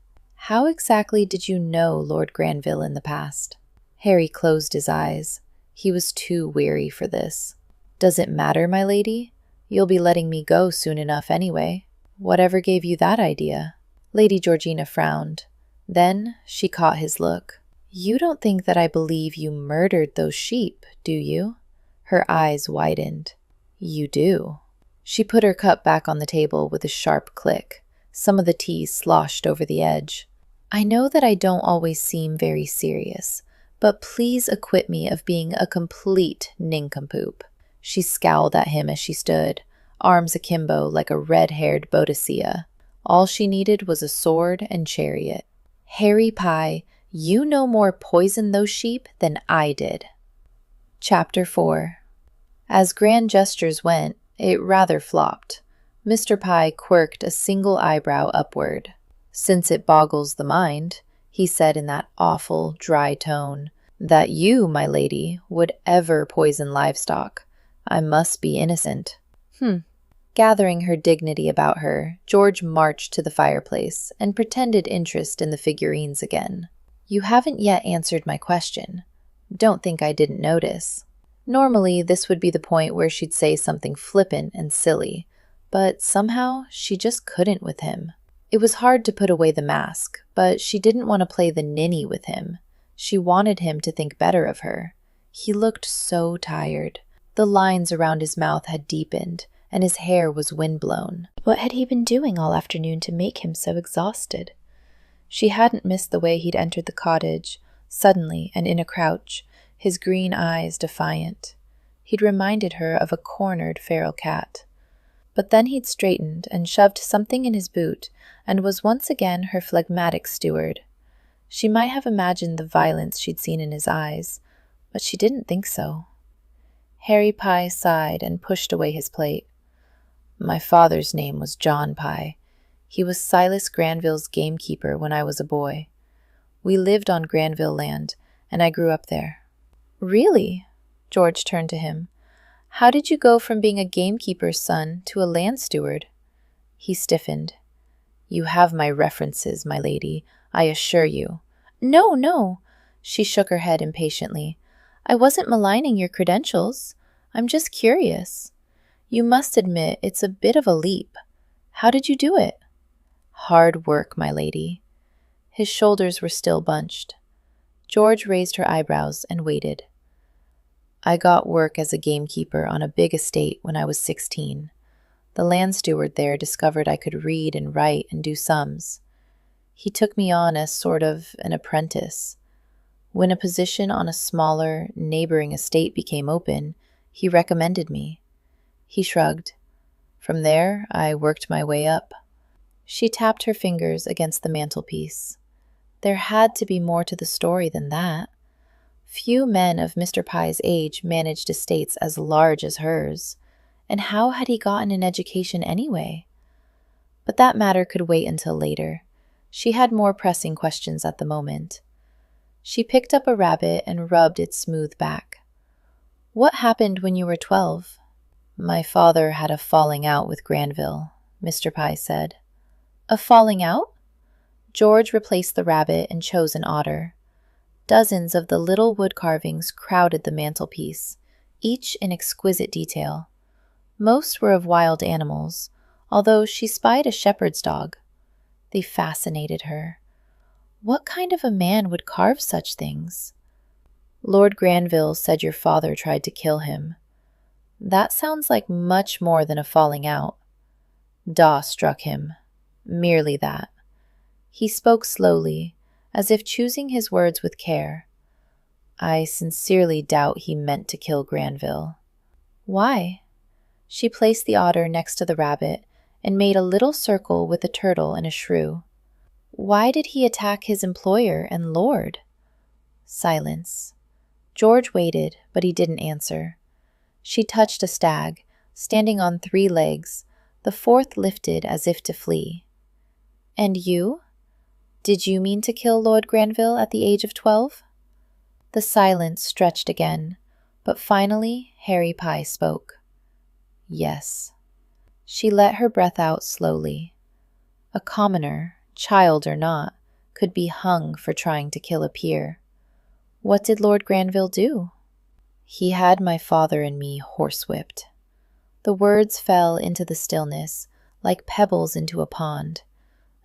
How exactly did you know Lord Granville in the past?" Harry closed his eyes. He was too weary for this. "Does it matter, my lady? You'll be letting me go soon enough anyway. Whatever gave you that idea?" Lady Georgina frowned. Then she caught his look. "You don't think that I believe you murdered those sheep, do you?" Her eyes widened. "You do." She put her cup back on the table with a sharp click. Some of the tea sloshed over the edge. "I know that I don't always seem very serious, but please acquit me of being a complete nincompoop." She scowled at him as she stood, arms akimbo like a red-haired Boadicea. All she needed was a sword and chariot. "Harry Pye, you no more poisoned those sheep than I did." Chapter 4. As grand gestures went, it rather flopped. Mr. Pye quirked a single eyebrow upward. "Since it boggles the mind," he said in that awful, dry tone, "that you, my lady, would ever poison livestock, I must be innocent." Gathering her dignity about her, George marched to the fireplace and pretended interest in the figurines again. "You haven't yet answered my question. Don't think I didn't notice." Normally, this would be the point where she'd say something flippant and silly, but somehow she just couldn't with him. It was hard to put away the mask, but she didn't want to play the ninny with him. She wanted him to think better of her. He looked so tired. The lines around his mouth had deepened, and his hair was windblown. What had he been doing all afternoon to make him so exhausted? She hadn't missed the way he'd entered the cottage, suddenly and in a crouch, his green eyes defiant. He'd reminded her of a cornered feral cat. But then he'd straightened and shoved something in his boot and was once again her phlegmatic steward. She might have imagined the violence she'd seen in his eyes, but she didn't think so. Harry Pye sighed and pushed away his plate. "My father's name was John Pye. He was Silas Granville's gamekeeper when I was a boy. We lived on Granville land, and I grew up there." "Really?" George turned to him. How did you go from being a gamekeeper's son to a land steward? He stiffened. You have my references, my lady, I assure you. No, no. She shook her head impatiently. I wasn't maligning your credentials. I'm just curious. You must admit it's a bit of a leap. How did you do it? Hard work, my lady. His shoulders were still bunched. George raised her eyebrows and waited. I got work as a gamekeeper on a big estate when I was 16. The land steward there discovered I could read and write and do sums. He took me on as sort of an apprentice. When a position on a smaller, neighboring estate became open, he recommended me. He shrugged. From there, I worked my way up. She tapped her fingers against the mantelpiece. There had to be more to the story than that. Few men of Mr. Pye's age managed estates as large as hers, and how had he gotten an education anyway? But that matter could wait until later. She had more pressing questions at the moment. She picked up a rabbit and rubbed its smooth back. What happened when you were 12? My father had a falling out with Granville, Mr. Pye said. A falling out? George replaced the rabbit and chose an otter. Dozens of the little wood carvings crowded the mantelpiece, each in exquisite detail. Most were of wild animals, although she spied a shepherd's dog. They fascinated her. What kind of a man would carve such things? Lord Granville said your father tried to kill him. That sounds like much more than a falling out. Daw struck him. Merely that. He spoke slowly, as if choosing his words with care. I sincerely doubt he meant to kill Granville. Why? She placed the otter next to the rabbit and made a little circle with a turtle and a shrew. Why did he attack his employer and lord? Silence. George waited, but he didn't answer. She touched a stag, standing on 3 legs, the 4th lifted as if to flee. And you? Did you mean to kill Lord Granville at the age of 12? The silence stretched again, but finally Harry Pye spoke. Yes. She let her breath out slowly. A commoner, child or not, could be hung for trying to kill a peer. What did Lord Granville do? He had my father and me horsewhipped. The words fell into the stillness, like pebbles into a pond,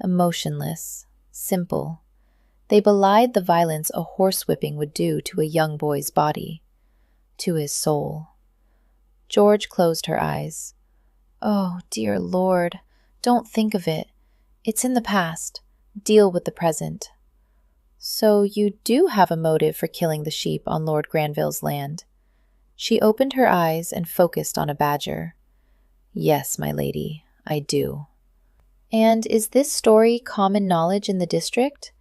emotionless, simple. They belied the violence a horsewhipping would do to a young boy's body, to his soul. George closed her eyes. Oh, dear Lord, don't think of it. It's in the past. Deal with the present. So you do have a motive for killing the sheep on Lord Granville's land. She opened her eyes and focused on a badger. Yes, my lady, I do. And is this story common knowledge in the district?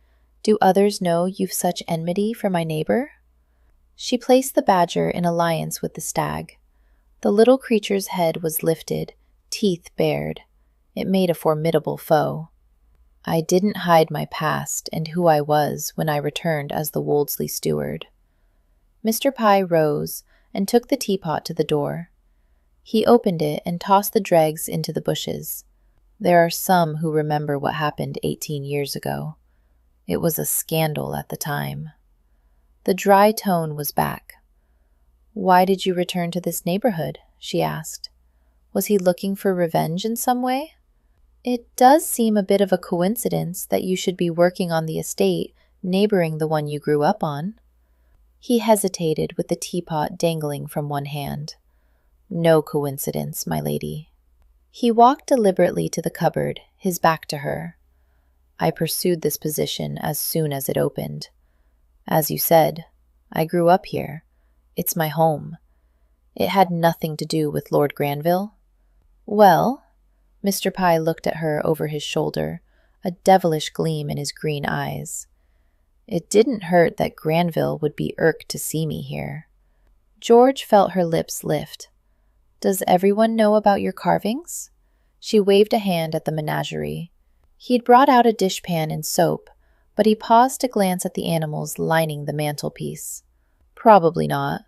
Do others know you've such enmity for my neighbor? She placed the badger in alliance with the stag. The little creature's head was lifted, teeth bared. It made a formidable foe. I didn't hide my past and who I was when I returned as the Wolseley steward. Mr. Pye rose and took the teapot to the door. He opened it and tossed the dregs into the bushes. There are some who remember what happened 18 years ago. It was a scandal at the time. The dry tone was back. Why did you return to this neighborhood? She asked. Was he looking for revenge in some way? It does seem a bit of a coincidence that you should be working on the estate neighboring the one you grew up on. He hesitated with the teapot dangling from one hand. No coincidence, my lady. He walked deliberately to the cupboard, his back to her. I pursued this position as soon as it opened. As you said, I grew up here. It's my home. It had nothing to do with Lord Granville. Well, Mr. Pye looked at her over his shoulder, a devilish gleam in his green eyes. It didn't hurt that Granville would be irked to see me here. George felt her lips lift. Does everyone know about your carvings? She waved a hand at the menagerie. He'd brought out a dishpan and soap, but he paused to glance at the animals lining the mantelpiece. Probably not.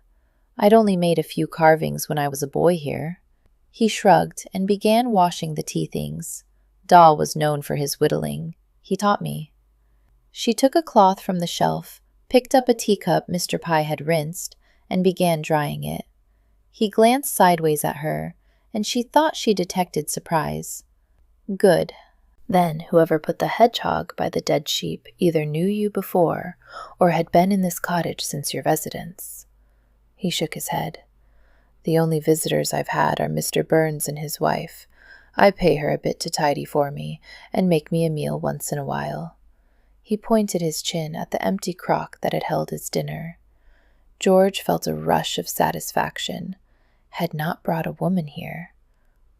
I'd only made a few carvings when I was a boy here." He shrugged and began washing the tea things. Dahl was known for his whittling. He taught me. She took a cloth from the shelf, picked up a teacup Mr. Pye had rinsed, and began drying it. He glanced sideways at her, and she thought she detected surprise. "Good. Then whoever put the hedgehog by the dead sheep either knew you before or had been in this cottage since your residence." He shook his head. "The only visitors I've had are Mr. Burns and his wife. I pay her a bit to tidy for me and make me a meal once in a while." He pointed his chin at the empty crock that had held his dinner. George felt a rush of satisfaction. Had not brought a woman here.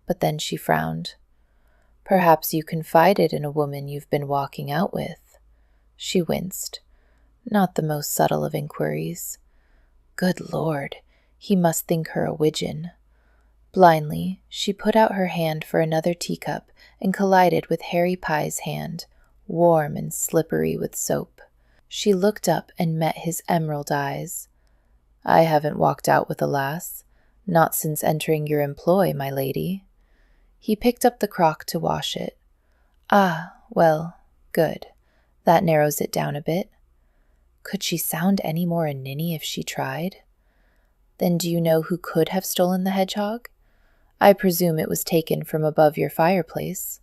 But then she frowned. "Perhaps you confided in a woman you've been walking out with." She winced. Not the most subtle of inquiries. Good Lord, he must think her a widgeon. Blindly, she put out her hand for another teacup and collided with Harry Pye's hand, warm and slippery with soap. She looked up and met his emerald eyes. "I haven't walked out with a lass, not since entering your employ, my lady." He picked up the crock to wash it. "Ah, well, good. That narrows it down a bit." Could she sound any more a ninny if she tried? "Then do you know who could have stolen the hedgehog? I presume it was taken from above your fireplace."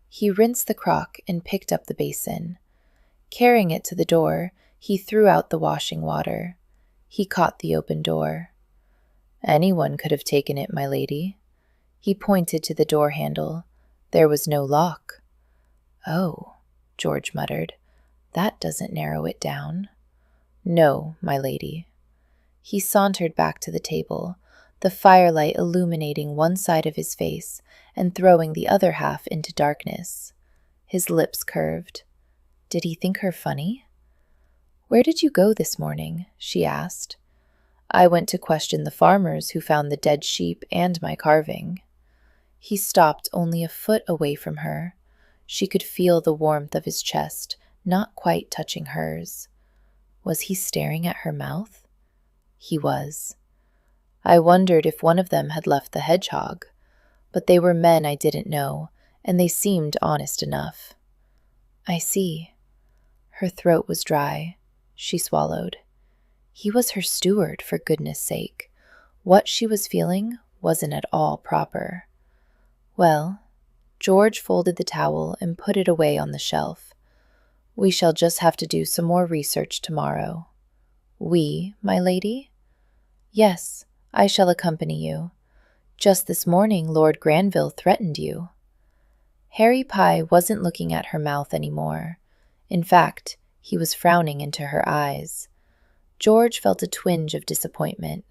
He rinsed the crock and picked up the basin. Carrying it to the door, he threw out the washing water. He caught the open door. "Anyone could have taken it, my lady." He pointed to the door handle. There was no lock. "Oh," George muttered, "that doesn't narrow it down." "No, my lady." He sauntered back to the table, the firelight illuminating one side of his face and throwing the other half into darkness. His lips curved. Did he think her funny? "Where did you go this morning?" she asked. "I went to question the farmers who found the dead sheep and my carving." He stopped only a foot away from her. She could feel the warmth of his chest, not quite touching hers. Was he staring at her mouth? He was. "I wondered if one of them had left the hedgehog, but they were men I didn't know, and they seemed honest enough." "I see." Her throat was dry. She swallowed. He was her steward, for goodness sake. What she was feeling wasn't at all proper. "Well," George folded the towel and put it away on the shelf. "We shall just have to do some more research tomorrow." "We, my lady?" "Yes, I shall accompany you. Just this morning Lord Granville threatened you." Harry Pye wasn't looking at her mouth anymore. In fact, he was frowning into her eyes. George felt a twinge of disappointment.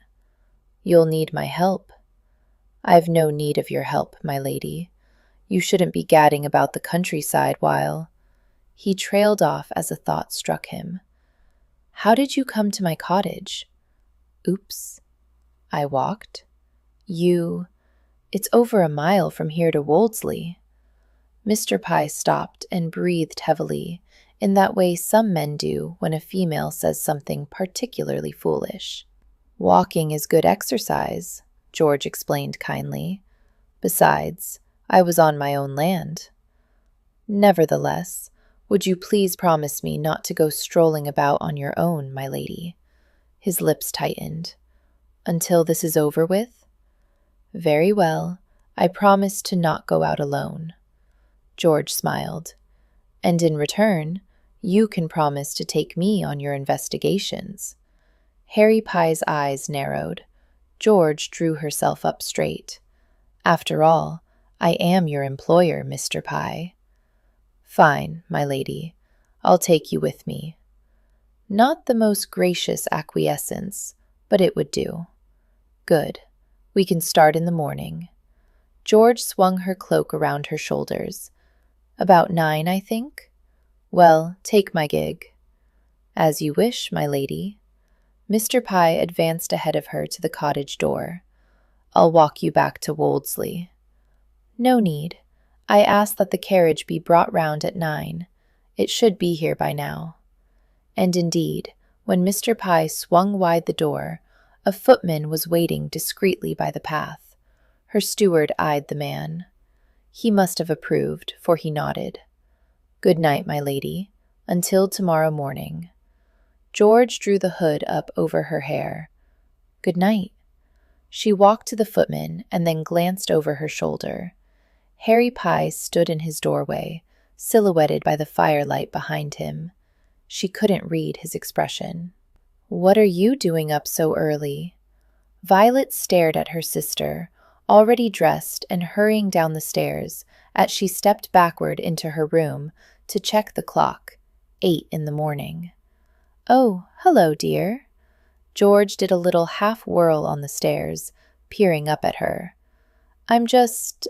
"You'll need my help." "I've no need of your help, my lady. You shouldn't be gadding about the countryside while—" He trailed off as a thought struck him. "How did you come to my cottage?" "Oops. I walked." It's over a mile from here to Wolseley." Mr. Pye stopped and breathed heavily, in that way some men do when a female says something particularly foolish. "Walking is good exercise," George explained kindly. "Besides, I was on my own land." "Nevertheless, would you please promise me not to go strolling about on your own, my lady?" His lips tightened. "Until this is over with?" "Very well. I promise to not go out alone." George smiled. "And in return, you can promise to take me on your investigations." Harry Pye's eyes narrowed. George drew herself up straight. "After all, I am your employer, Mr. Pye." "Fine, my lady. I'll take you with me." Not the most gracious acquiescence, but it would do. "Good. We can start in the morning." George swung her cloak around her shoulders. "About 9, I think?" "Well, take my gig." "As you wish, my lady." Mr. Pye advanced ahead of her to the cottage door. "I'll walk you back to Wolseley." "No need. I asked that the carriage be brought round at 9. It should be here by now." And indeed, when Mr. Pye swung wide the door, A footman was waiting discreetly by the path. Her steward eyed the man. He must have approved, for he nodded. "Good night, my lady. Until tomorrow morning." George drew the hood up over her hair. "Good night." She walked to the footman and then glanced over her shoulder. Harry Pye stood in his doorway, silhouetted by the firelight behind him. She couldn't read his expression. "What are you doing up so early?" Violet stared at her sister, already dressed and hurrying down the stairs, as she stepped backward into her room to check the clock. 8 in the morning. "Oh, hello, dear." George did a little half-whirl on the stairs, peering up at her. "I'm just,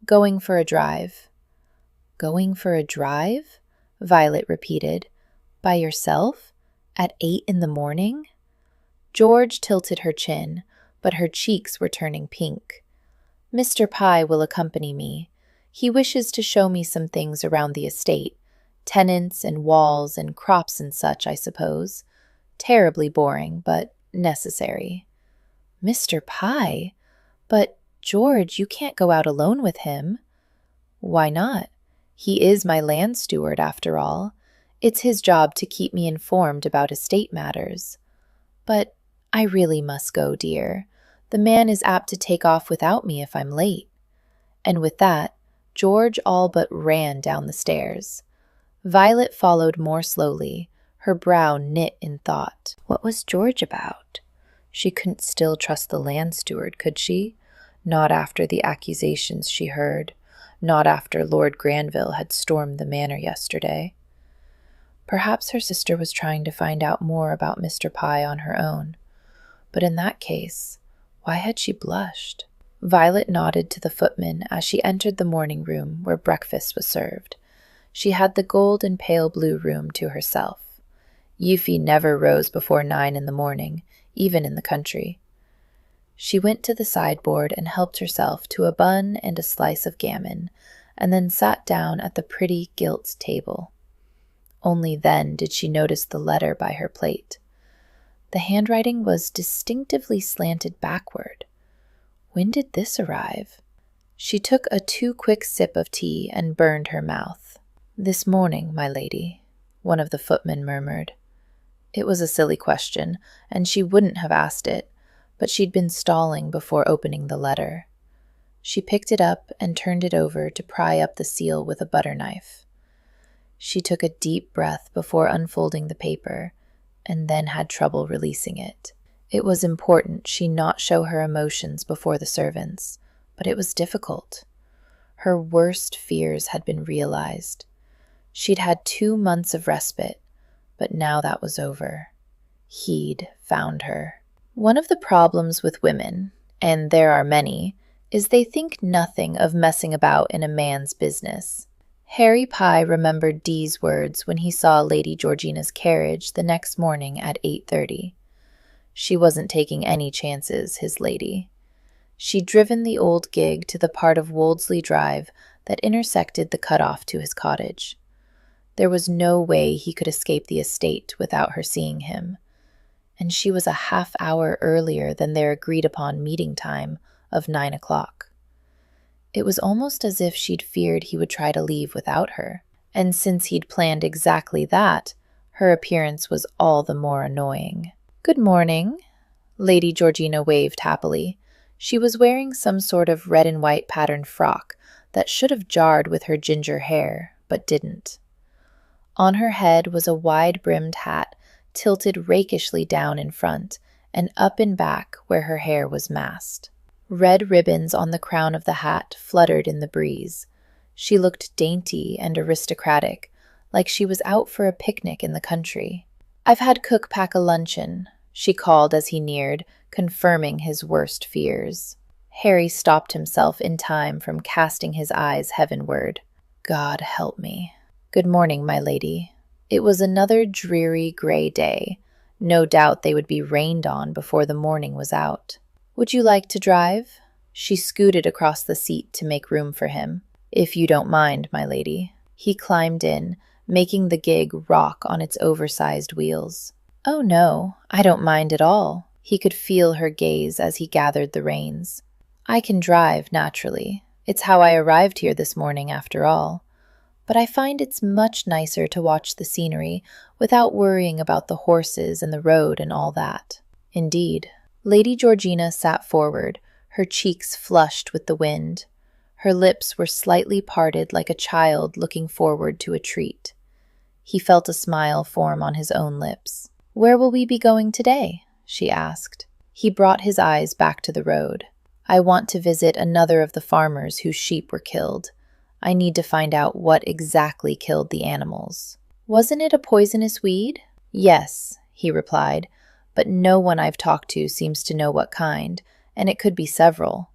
going for a drive." "Going for a drive?" Violet repeated. "By yourself? At 8 in the morning?" George tilted her chin, but her cheeks were turning pink. "Mr. Pye will accompany me. He wishes to show me some things around the estate. Tenants and walls and crops and such, I suppose. Terribly boring, but necessary." "Mr. Pye? But, George, you can't go out alone with him." "Why not? He is my land steward, after all. It's his job to keep me informed about estate matters." "But I really must go, dear. The man is apt to take off without me if I'm late." And with that, George all but ran down the stairs. Violet followed more slowly, her brow knit in thought. What was George about? She couldn't still trust the land steward, could she? Not after the accusations she heard. Not after Lord Granville had stormed the manor yesterday. Perhaps her sister was trying to find out more about Mr. Pye on her own. But in that case, why had she blushed? Violet nodded to the footman as she entered the morning room where breakfast was served. She had the gold and pale blue room to herself. Yuffie never rose before 9 in the morning, even in the country. She went to the sideboard and helped herself to a bun and a slice of gammon, and then sat down at the pretty gilt table. Only then did she notice the letter by her plate. The handwriting was distinctively slanted backward. When did this arrive? She took a too quick sip of tea and burned her mouth. "This morning, my lady," one of the footmen murmured. It was a silly question, and she wouldn't have asked it, but she'd been stalling before opening the letter. She picked it up and turned it over to pry up the seal with a butter knife. She took a deep breath before unfolding the paper, and then had trouble releasing it. It was important she not show her emotions before the servants, but it was difficult. Her worst fears had been realized. She'd had 2 months of respite, but now that was over. He'd found her. One of the problems with women, and there are many, is they think nothing of messing about in a man's business. Harry Pye remembered Dee's words when he saw Lady Georgina's carriage the next morning at 8:30. She wasn't taking any chances, his lady. She'd driven the old gig to the part of Woldsey Drive that intersected the cutoff to his cottage. There was no way he could escape the estate without her seeing him, and she was a half-hour earlier than their agreed-upon meeting time of 9 o'clock. It was almost as if she'd feared he would try to leave without her, and since he'd planned exactly that, her appearance was all the more annoying. "Good morning." Lady Georgina waved happily. She was wearing some sort of red and white patterned frock that should have jarred with her ginger hair, but didn't. On her head was a wide-brimmed hat tilted rakishly down in front and up in back where her hair was massed. Red ribbons on the crown of the hat fluttered in the breeze. She looked dainty and aristocratic, like she was out for a picnic in the country. "I've had cook pack a luncheon," she called as he neared, confirming his worst fears. Harry stopped himself in time from casting his eyes heavenward. God help me. "Good morning, my lady." It was another dreary gray day. No doubt they would be rained on before the morning was out. "Would you like to drive?" She scooted across the seat to make room for him. "If you don't mind, my lady." He climbed in, making the gig rock on its oversized wheels. "Oh no, I don't mind at all." He could feel her gaze as he gathered the reins. "I can drive, naturally. It's how I arrived here this morning, after all. But I find it's much nicer to watch the scenery without worrying about the horses and the road and all that." Indeed. Lady Georgina sat forward, her cheeks flushed with the wind. Her lips were slightly parted like a child looking forward to a treat. He felt a smile form on his own lips. "Where will we be going today?" she asked. He brought his eyes back to the road. "I want to visit another of the farmers whose sheep were killed. I need to find out what exactly killed the animals." "Wasn't it a poisonous weed?" "Yes," he replied, "but no one I've talked to seems to know what kind, and it could be several.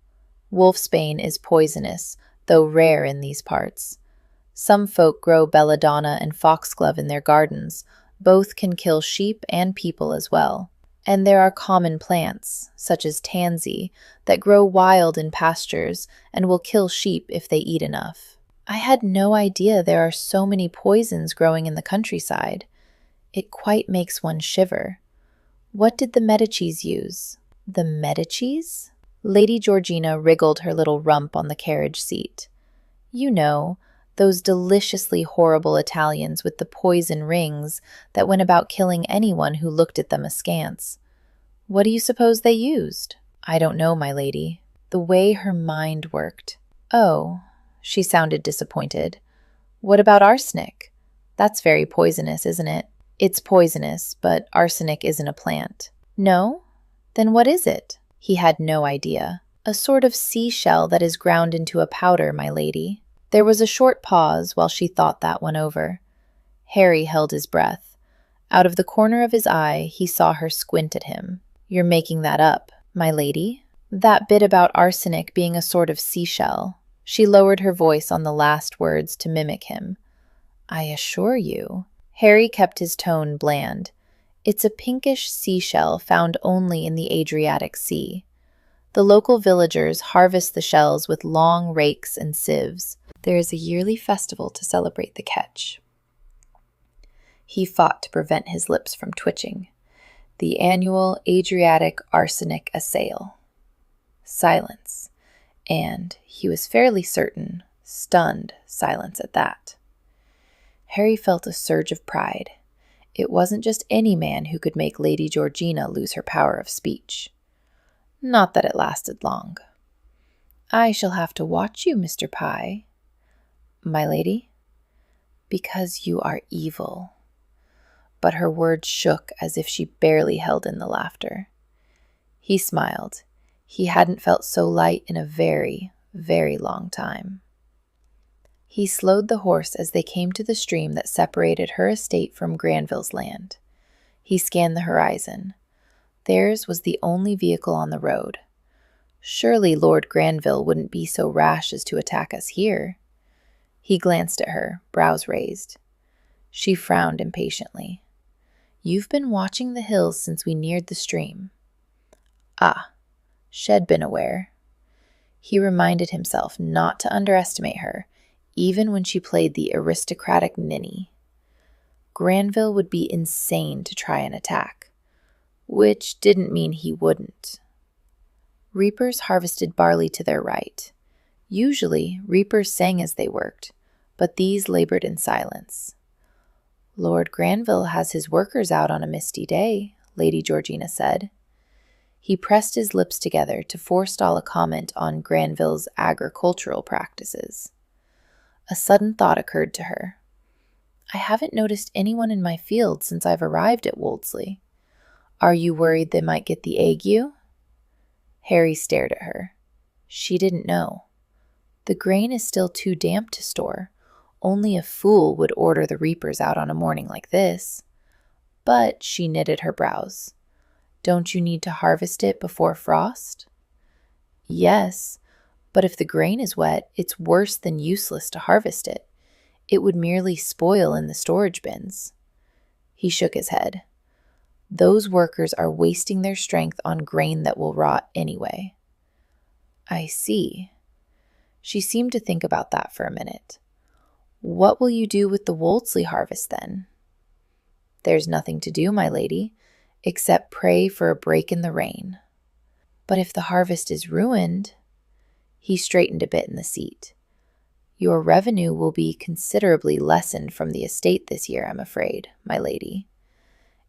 Wolfsbane is poisonous, though rare in these parts. Some folk grow belladonna and foxglove in their gardens. Both can kill sheep and people as well. And there are common plants, such as tansy, that grow wild in pastures and will kill sheep if they eat enough. I had no idea there are so many poisons growing in the countryside. It quite makes one shiver. What did the Medicis use?" "The Medicis?" Lady Georgina wriggled her little rump on the carriage seat. "You know, those deliciously horrible Italians with the poison rings that went about killing anyone who looked at them askance. What do you suppose they used?" "I don't know, my lady." The way her mind worked. "Oh," she sounded disappointed. "What about arsenic? That's very poisonous, isn't it?" "It's poisonous, but arsenic isn't a plant." "No? Then what is it?" He had no idea. "A sort of seashell that is ground into a powder, my lady." There was a short pause while she thought that one over. Harry held his breath. Out of the corner of his eye, he saw her squint at him. "You're making that up, my lady?" "That bit about arsenic being a sort of seashell." She lowered her voice on the last words to mimic him. "I assure you." Harry kept his tone bland. "It's a pinkish seashell found only in the Adriatic Sea. The local villagers harvest the shells with long rakes and sieves. There is a yearly festival to celebrate the catch." He fought to prevent his lips from twitching. "The annual Adriatic Arsenic Assail." Silence. And, he was fairly certain, stunned silence at that. Harry felt a surge of pride. It wasn't just any man who could make Lady Georgina lose her power of speech. Not that it lasted long. "I shall have to watch you, Mr. Pye." "My lady?" "Because you are evil." But her words shook as if she barely held in the laughter. He smiled. He hadn't felt so light in a very, very long time. He slowed the horse as they came to the stream that separated her estate from Granville's land. He scanned the horizon. Theirs was the only vehicle on the road. Surely Lord Granville wouldn't be so rash as to attack us here. He glanced at her, brows raised. She frowned impatiently. "You've been watching the hills since we neared the stream." Ah, she'd been aware. He reminded himself not to underestimate her, even when she played the aristocratic ninny. Granville would be insane to try an attack, which didn't mean he wouldn't. Reapers harvested barley to their right. Usually, reapers sang as they worked, but these labored in silence. "Lord Granville has his workers out on a misty day," Lady Georgina said. He pressed his lips together to forestall a comment on Granville's agricultural practices. A sudden thought occurred to her. "I haven't noticed anyone in my field since I've arrived at Wolseley. Are you worried they might get the ague?" Harry stared at her. She didn't know. The grain is still too damp to store. Only a fool would order the reapers out on a morning like this. But she knitted her brows. "Don't you need to harvest it before frost?" "Yes, but if the grain is wet, it's worse than useless to harvest it. It would merely spoil in the storage bins." He shook his head. "Those workers are wasting their strength on grain that will rot anyway." "I see." She seemed to think about that for a minute. "What will you do with the Wolseley harvest then?" "There's nothing to do, my lady. except pray for a break in the rain. But if the harvest is ruined, he straightened a bit in the seat. Your revenue will be considerably lessened from the estate this year, I'm afraid, my lady.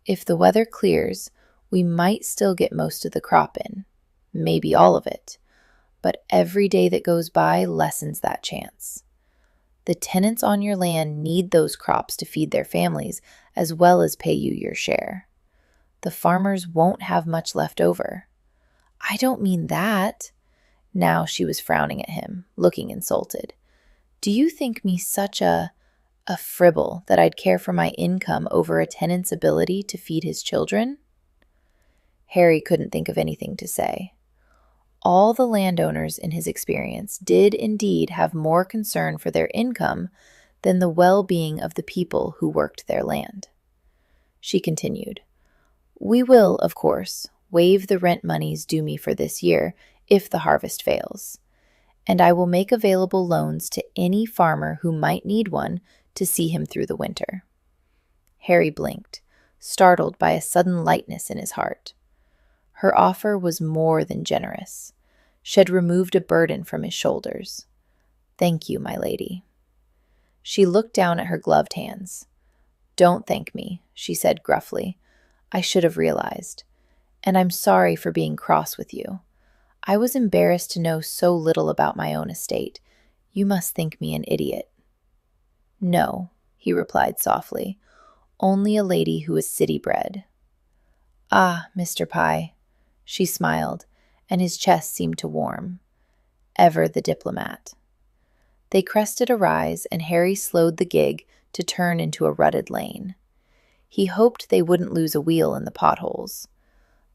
If the weather clears, we might still get most of the crop in, maybe all of it, but every day that goes by lessens that chance. The tenants on your land need those crops to feed their families as well as pay you your share. The farmers won't have much left over. I don't mean that. Now she was frowning at him, looking insulted. Do you think me such a fribble that I'd care for my income over a tenant's ability to feed his children? Harry couldn't think of anything to say. All the landowners in his experience did indeed have more concern for their income than the well-being of the people who worked their land. She continued, We will, of course, waive the rent monies due me for this year if the harvest fails, and I will make available loans to any farmer who might need one to see him through the winter. Harry blinked, startled by a sudden lightness in his heart. Her offer was more than generous. She had removed a burden from his shoulders. Thank you, my lady. She looked down at her gloved hands. Don't thank me, she said gruffly. I should have realized. And I'm sorry for being cross with you. I was embarrassed to know so little about my own estate. You must think me an idiot. No, he replied softly. Only a lady who is city-bred. Ah, Mr. Pye. She smiled, and his chest seemed to warm. Ever the diplomat. They crested a rise, and Harry slowed the gig to turn into a rutted lane. He hoped they wouldn't lose a wheel in the potholes.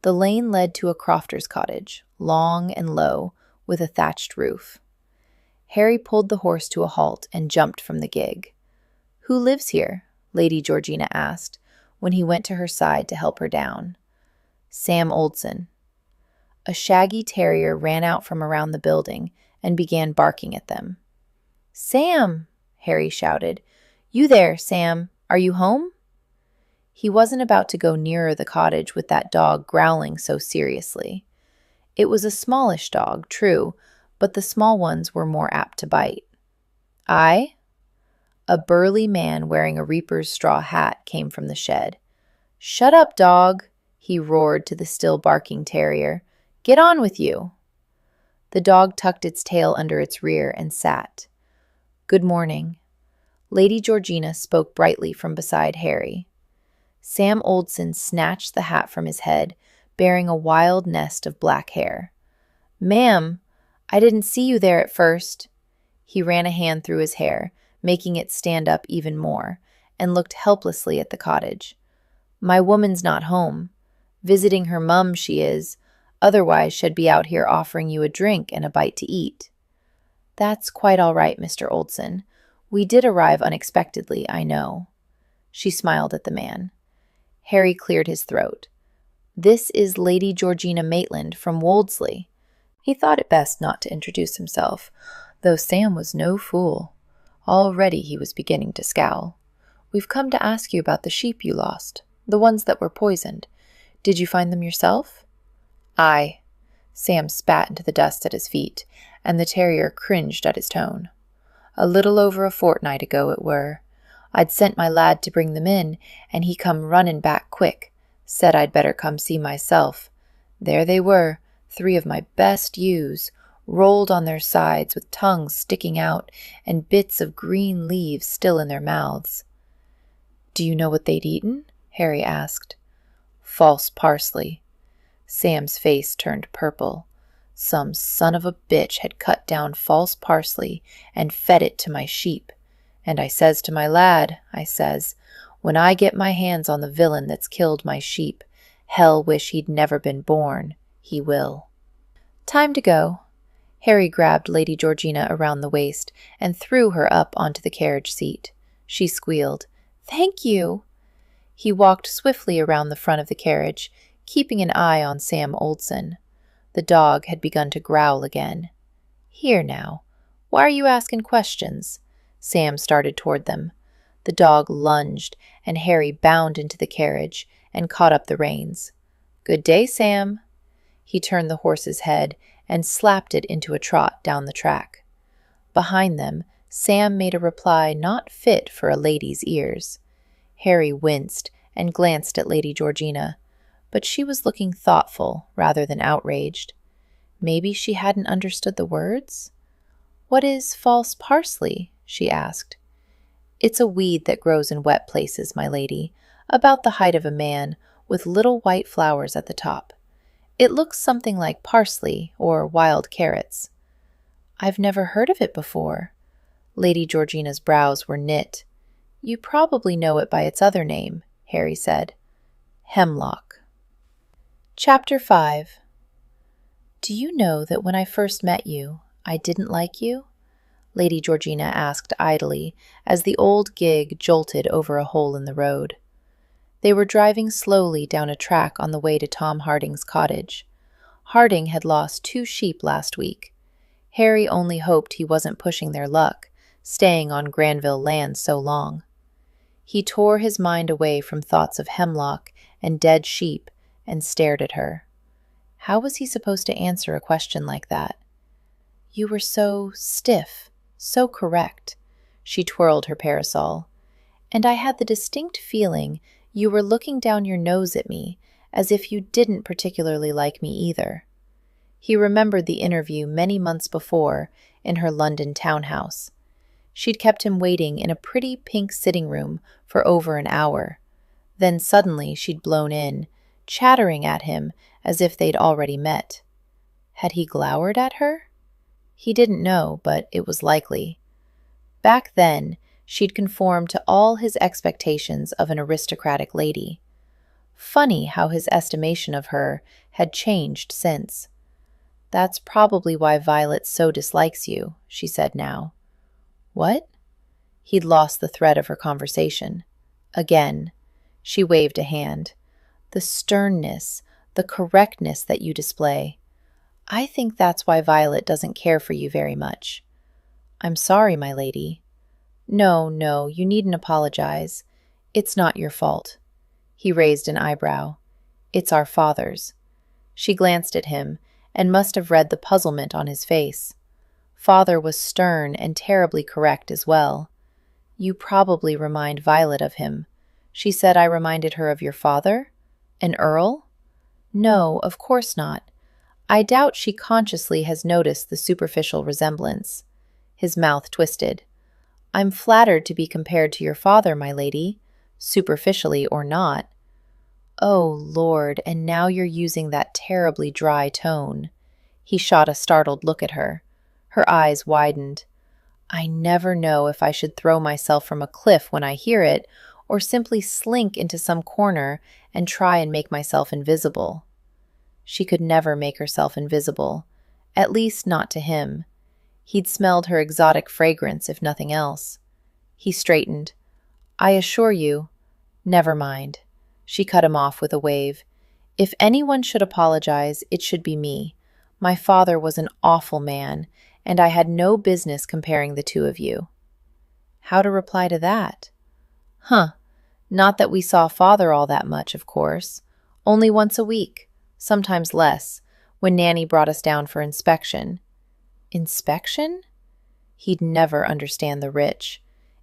The lane led to a crofter's cottage, long and low, with a thatched roof. Harry pulled the horse to a halt and jumped from the gig. Who lives here? Lady Georgina asked, when he went to her side to help her down. Sam Oldson. A shaggy terrier ran out from around the building and began barking at them. Sam! Harry shouted. You there, Sam. Are you home? He wasn't about to go nearer the cottage with that dog growling so seriously. It was a smallish dog, true, but the small ones were more apt to bite. I? A burly man wearing a reaper's straw hat came from the shed. Shut up, dog, he roared to the still barking terrier. Get on with you. The dog tucked its tail under its rear and sat. Good morning. Lady Georgina spoke brightly from beside Harry. Sam Oldson snatched the hat from his head, bearing a wild nest of black hair. Ma'am, I didn't see you there at first. He ran a hand through his hair, making it stand up even more, and looked helplessly at the cottage. My woman's not home. Visiting her mum, she is. Otherwise, she'd be out here offering you a drink and a bite to eat. That's quite all right, Mr. Oldson. We did arrive unexpectedly, I know. She smiled at the man. Harry cleared his throat. This is Lady Georgina Maitland from Wolseley. He thought it best not to introduce himself, though Sam was no fool. Already he was beginning to scowl. We've come to ask you about the sheep you lost, the ones that were poisoned. Did you find them yourself? Aye. Sam spat into the dust at his feet, and the terrier cringed at his tone. A little over a fortnight ago it were. I'd sent my lad to bring them in, and he come running back quick. Said I'd better come see myself. There they were, 3 of my best ewes, rolled on their sides with tongues sticking out and bits of green leaves still in their mouths. Do you know what they'd eaten? Harry asked. False parsley. Sam's face turned purple. Some son of a bitch had cut down false parsley and fed it to my sheep. And I says to my lad, I says, when I get my hands on the villain that's killed my sheep, hell wish he'd never been born. He will. Time to go. Harry grabbed Lady Georgina around the waist and threw her up onto the carriage seat. She squealed, Thank you. He walked swiftly around the front of the carriage, keeping an eye on Sam Oldson. The dog had begun to growl again. Here now, why are you asking questions? Sam started toward them. The dog lunged, and Harry bounded into the carriage, and caught up the reins. "Good day, Sam." He turned the horse's head and slapped it into a trot down the track. Behind them, Sam made a reply not fit for a lady's ears. Harry winced and glanced at Lady Georgina, but she was looking thoughtful rather than outraged. Maybe she hadn't understood the words? "What is false parsley?" she asked. "It's a weed that grows in wet places, my lady, about the height of a man, with little white flowers at the top. It looks something like parsley or wild carrots." "I've never heard of it before." Lady Georgina's brows were knit. "You probably know it by its other name," Harry said. "Hemlock." Chapter 5. "Do you know that when I first met you, I didn't like you?" Lady Georgina asked idly as the old gig jolted over a hole in the road. They were driving slowly down a track on the way to Tom Harding's cottage. Harding had lost 2 sheep last week. Harry only hoped he wasn't pushing their luck, staying on Granville land so long. He tore his mind away from thoughts of hemlock and dead sheep and stared at her. How was he supposed to answer a question like that? "You were so stiff, so correct." She twirled her parasol. "And I had the distinct feeling you were looking down your nose at me, as if you didn't particularly like me either." He remembered the interview many months before in her London townhouse. She'd kept him waiting in a pretty pink sitting room for over an hour. Then suddenly she'd blown in, chattering at him as if they'd already met. Had he glowered at her? He didn't know, but it was likely. Back then, she'd conformed to all his expectations of an aristocratic lady. Funny how his estimation of her had changed since. "That's probably why Violet so dislikes you," she said now. "What?" He'd lost the thread of her conversation. Again, she waved a hand. "The sternness, the correctness that you display. I think that's why Violet doesn't care for you very much." "I'm sorry, my lady." No, you needn't apologize. It's not your fault." He raised an eyebrow. "It's our father's." She glanced at him and must have read the puzzlement on his face. Father was stern and terribly correct as well. "You probably remind Violet of him." She said I reminded her of your father? An earl? "No, of course not. I doubt she consciously has noticed the superficial resemblance." His mouth twisted. "I'm flattered to be compared to your father, my lady, superficially or not." "Oh, Lord, and now you're using that terribly dry tone." He shot a startled look at her. Her eyes widened. "I never know if I should throw myself from a cliff when I hear it, or simply slink into some corner and try and make myself invisible." She could never make herself invisible, at least not to him. He'd smelled her exotic fragrance, if nothing else. He straightened. "I assure you—" "Never mind." She cut him off with a wave. "If anyone should apologize, it should be me. My father was an awful man, and I had no business comparing the two of you." How to reply to that? Not that we saw father all that much, of course. Only once a week, sometimes less, when Nanny brought us down for inspection. Inspection? He'd never understand the rich.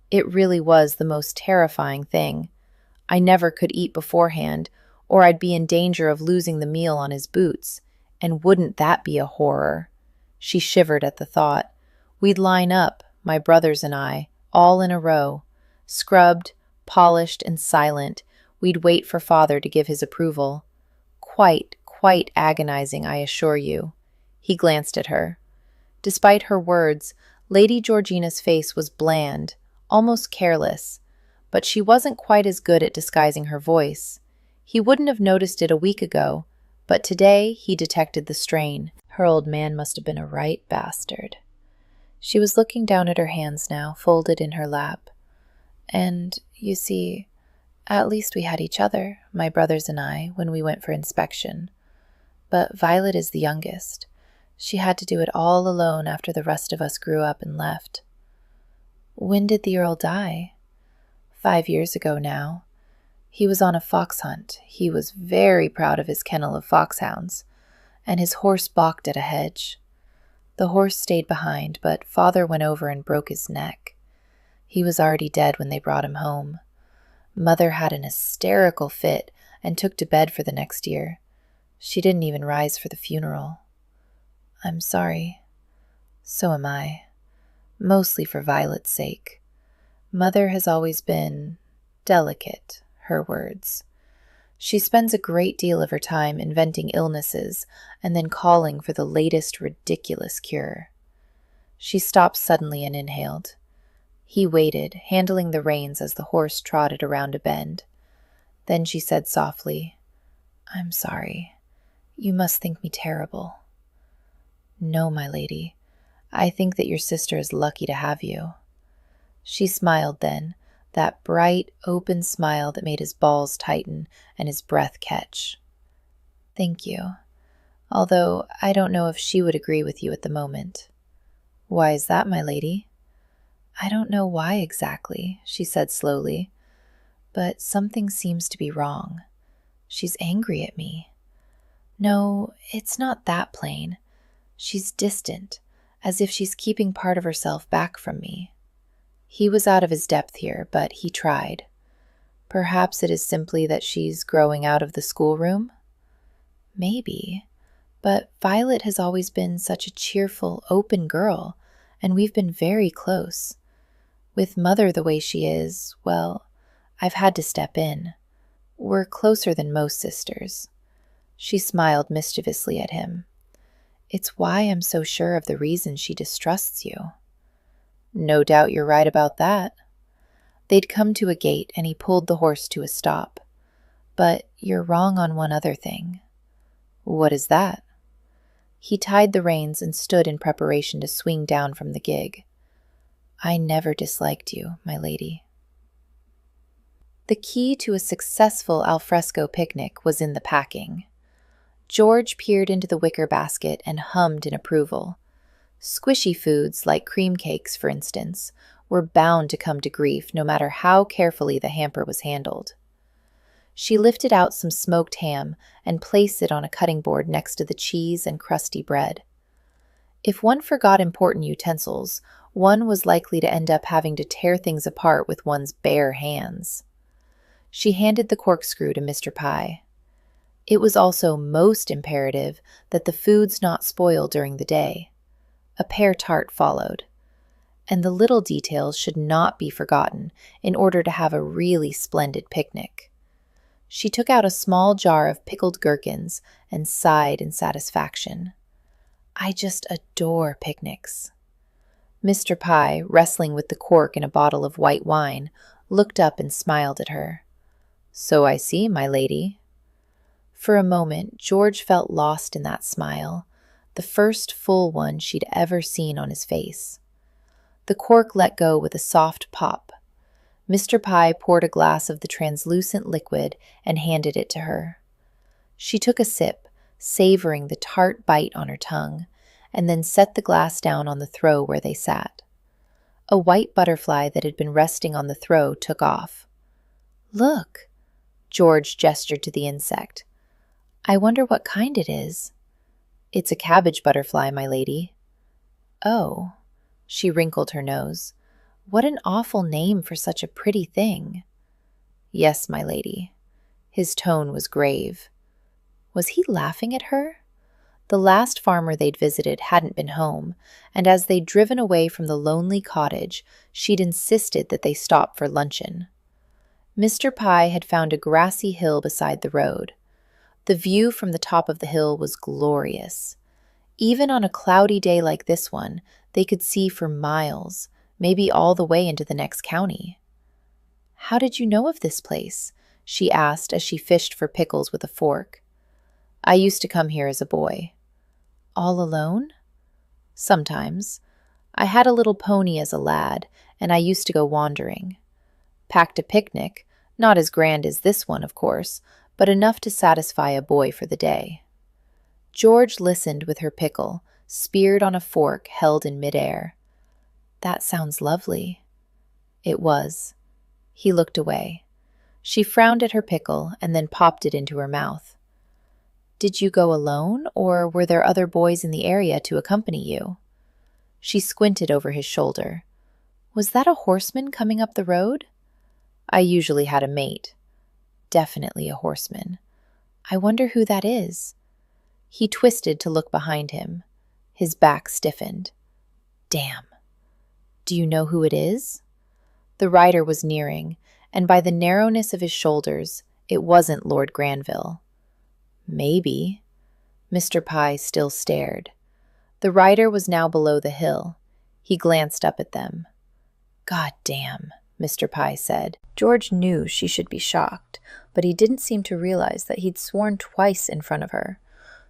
It really was the most terrifying thing. I never could eat beforehand, or I'd be in danger of losing the meal on his boots. And wouldn't that be a horror? She shivered at the thought. We'd line up, my brothers and I, all in a row. Scrubbed, polished, and silent, we'd wait for father to give his approval. Quite agonizing, I assure you. He glanced at her. Despite her words, Lady Georgina's face was bland, almost careless, but she wasn't quite as good at disguising her voice. He wouldn't have noticed it a week ago, but today he detected the strain. Her old man must have been a right bastard. She was looking down at her hands now, folded in her lap. "And, you see, at least we had each other, my brothers and I, when we went for inspection. But Violet is the youngest. She had to do it all alone after the rest of us grew up and left." "When did the Earl die?" 5 years ago now. He was on a fox hunt. He was very proud of his kennel of foxhounds, and his horse balked at a hedge. The horse stayed behind, but father went over and broke his neck. He was already dead when they brought him home. Mother had an hysterical fit and took to bed for the next year. She didn't even rise for the funeral. I'm sorry. So am I. Mostly for Violet's sake. Mother has always been delicate, her words. She spends a great deal of her time inventing illnesses and then calling for the latest ridiculous cure. She stopped suddenly and inhaled. He waited, handling the reins as the horse trotted around a bend. Then she said softly, I'm sorry. You must think me terrible. No, my lady. I think that your sister is lucky to have you. She smiled then, that bright, open smile that made his balls tighten and his breath catch. Thank you. Although I don't know if she would agree with you at the moment. Why is that, my lady? I don't know why exactly, she said slowly, but something seems to be wrong. She's angry at me. No, it's not that plain. She's distant, as if she's keeping part of herself back from me. He was out of his depth here, but he tried. Perhaps it is simply that she's growing out of the schoolroom? Maybe. But Violet has always been such a cheerful, open girl, and we've been very close. With Mother the way she is, well, I've had to step in. We're closer than most sisters. She smiled mischievously at him. It's why I'm so sure of the reason she distrusts you. No doubt you're right about that. They'd come to a gate and he pulled the horse to a stop. But you're wrong on one other thing. What is that? He tied the reins and stood in preparation to swing down from the gig. I never disliked you, my lady. The key to a successful alfresco picnic was in the packing. George peered into the wicker basket and hummed in approval. Squishy foods, like cream cakes, for instance, were bound to come to grief no matter how carefully the hamper was handled. She lifted out some smoked ham and placed it on a cutting board next to the cheese and crusty bread. If one forgot important utensils, one was likely to end up having to tear things apart with one's bare hands. She handed the corkscrew to Mr. Pye. It was also most imperative that the foods not spoil during the day. A pear tart followed. And the little details should not be forgotten in order to have a really splendid picnic. She took out a small jar of pickled gherkins and sighed in satisfaction. I just adore picnics. Mr. Pye, wrestling with the cork in a bottle of white wine, looked up and smiled at her. So I see, my lady. For a moment, George felt lost in that smile, the first full one she'd ever seen on his face. The cork let go with a soft pop. Mr. Pye poured a glass of the translucent liquid and handed it to her. She took a sip, savoring the tart bite on her tongue, and then set the glass down on the throw where they sat. A white butterfly that had been resting on the throw took off. Look, George gestured to the insect. I wonder what kind it is. It's a cabbage butterfly, my lady. Oh, she wrinkled her nose. What an awful name for such a pretty thing. Yes, my lady. His tone was grave. Was he laughing at her? The last farmer they'd visited hadn't been home, and as they'd driven away from the lonely cottage, she'd insisted that they stop for luncheon. Mr. Pye had found a grassy hill beside the road. The view from the top of the hill was glorious. Even on a cloudy day like this one, they could see for miles, maybe all the way into the next county. How did you know of this place? She asked as she fished for pickles with a fork. I used to come here as a boy. All alone? Sometimes. I had a little pony as a lad, and I used to go wandering. Packed a picnic, not as grand as this one, of course, but enough to satisfy a boy for the day. George listened with her pickle, speared on a fork held in midair. That sounds lovely. It was. He looked away. She frowned at her pickle and then popped it into her mouth. "Did you go alone, or were there other boys in the area to accompany you?" She squinted over his shoulder. "Was that a horseman coming up the road?" "I usually had a mate." "Definitely a horseman. I wonder who that is." He twisted to look behind him. His back stiffened. "Damn. Do you know who it is?" The rider was nearing, and by the narrowness of his shoulders, it wasn't Lord Granville. "Maybe." Mr. Pye still stared. The rider was now below the hill. He glanced up at them. "God damn," Mr. Pye said. George knew she should be shocked, but he didn't seem to realize that he'd sworn twice in front of her.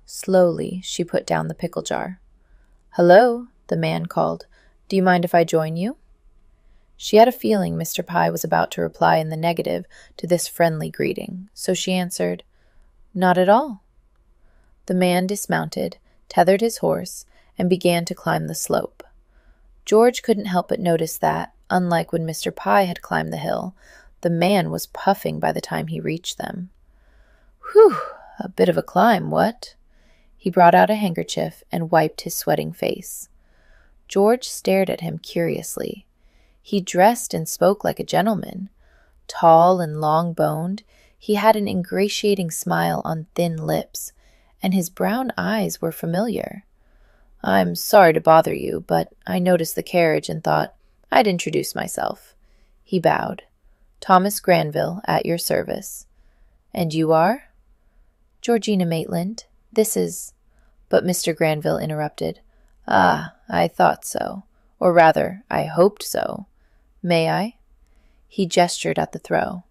Slowly, she put down the pickle jar. "Hello," the man called. "Do you mind if I join you?" She had a feeling Mr. Pye was about to reply in the negative to this friendly greeting, so she answered, "Not at all." The man dismounted, tethered his horse, and began to climb the slope. George couldn't help but notice that, unlike when Mr. Pye had climbed the hill, the man was puffing by the time he reached them. "Whew, a bit of a climb, what?" He brought out a handkerchief and wiped his sweating face. George stared at him curiously. He dressed and spoke like a gentleman. Tall and long-boned, he had an ingratiating smile on thin lips, and his brown eyes were familiar. "I'm sorry to bother you, but I noticed the carriage and thought I'd introduce myself." He bowed. "Thomas Granville, at your service." "And you are?" "Georgina Maitland. This is—" But Mr. Granville interrupted. "Ah, I thought so. Or rather, I hoped so. May I?" He gestured at the throw.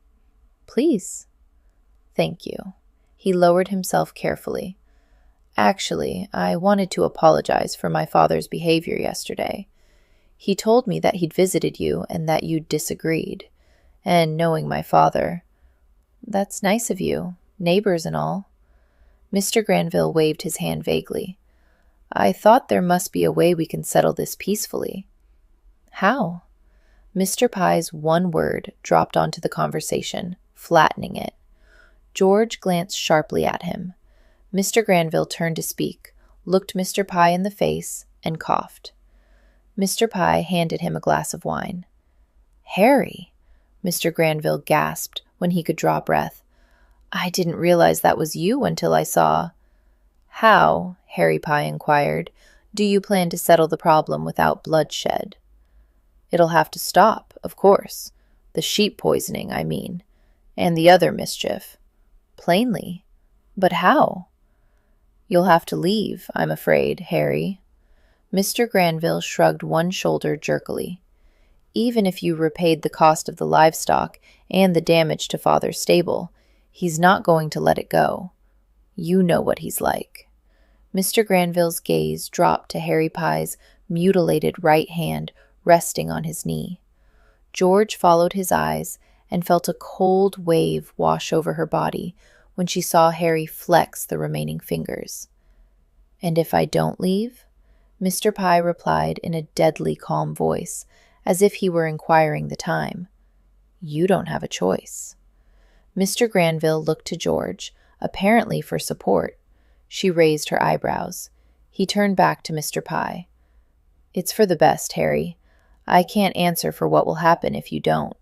"Please." "Thank you." He lowered himself carefully. "Actually, I wanted to apologize for my father's behavior yesterday. He told me that he'd visited you and that you'd disagreed. And knowing my father—" "That's nice of you, neighbors and all." Mr. Granville waved his hand vaguely. "I thought there must be a way we can settle this peacefully." "How?" Mr. Pye's one word dropped onto the conversation, flattening it. George glanced sharply at him. Mr. Granville turned to speak, looked Mr. Pye in the face, and coughed. Mr. Pye handed him a glass of wine. "Harry!" Mr. Granville gasped when he could draw breath. "I didn't realize that was you until I saw—" "How," Harry Pye inquired, "do you plan to settle the problem without bloodshed?" "It'll have to stop, of course. The sheep poisoning, I mean. And the other mischief." "Plainly. But how?" "You'll have to leave, I'm afraid, Harry." Mr. Granville shrugged one shoulder jerkily. "Even if you repaid the cost of the livestock and the damage to Father's stable, he's not going to let it go. You know what he's like." Mr. Granville's gaze dropped to Harry Pye's mutilated right hand resting on his knee. George followed his eyes and felt a cold wave wash over her body when she saw Harry flex the remaining fingers. "And if I don't leave?" Mr. Pye replied in a deadly calm voice, as if he were inquiring the time. "You don't have a choice." Mr. Granville looked to George, apparently for support. She raised her eyebrows. He turned back to Mr. Pye. "It's for the best, Harry. I can't answer for what will happen if you don't."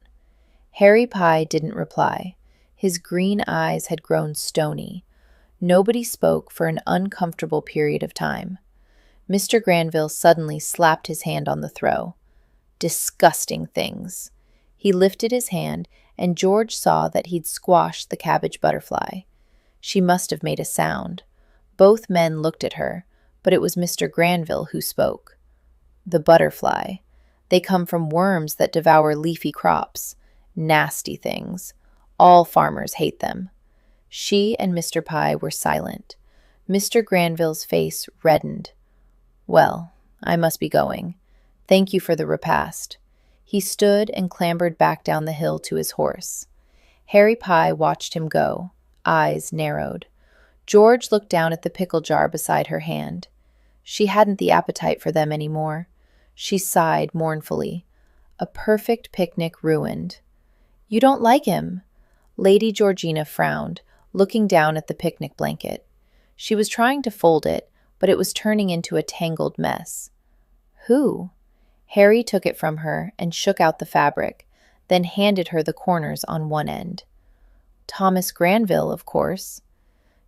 Harry Pye didn't reply. His green eyes had grown stony. Nobody spoke for an uncomfortable period of time. Mr. Granville suddenly slapped his hand on the throw. "Disgusting things." He lifted his hand, and George saw that he'd squashed the cabbage butterfly. She must have made a sound. Both men looked at her, but it was Mr. Granville who spoke. "The butterfly. They come from worms that devour leafy crops. Nasty things. All farmers hate them." She and Mr. Pye were silent. Mr. Granville's face reddened. "Well, I must be going. Thank you for the repast." He stood and clambered back down the hill to his horse. Harry Pye watched him go, eyes narrowed. George looked down at the pickle jar beside her hand. She hadn't the appetite for them any more. She sighed mournfully. A perfect picnic ruined. "You don't like him?" Lady Georgina frowned, looking down at the picnic blanket. She was trying to fold it, but it was turning into a tangled mess. Who? Harry took it from her and shook out the fabric, then handed her the corners on one end. Thomas Granville, of course.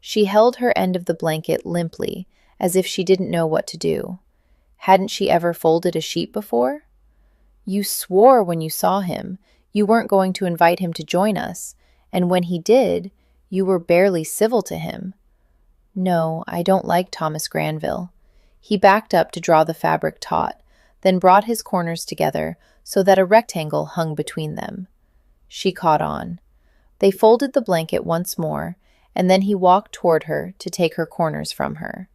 She held her end of the blanket limply, as if she didn't know what to do. Hadn't she ever folded a sheet before? You swore when you saw him you weren't going to invite him to join us, and when he did, you were barely civil to him. No, I don't like Thomas Granville. He backed up to draw the fabric taut, then brought his corners together so that a rectangle hung between them. She caught on. They folded the blanket once more, and then he walked toward her to take her corners from her.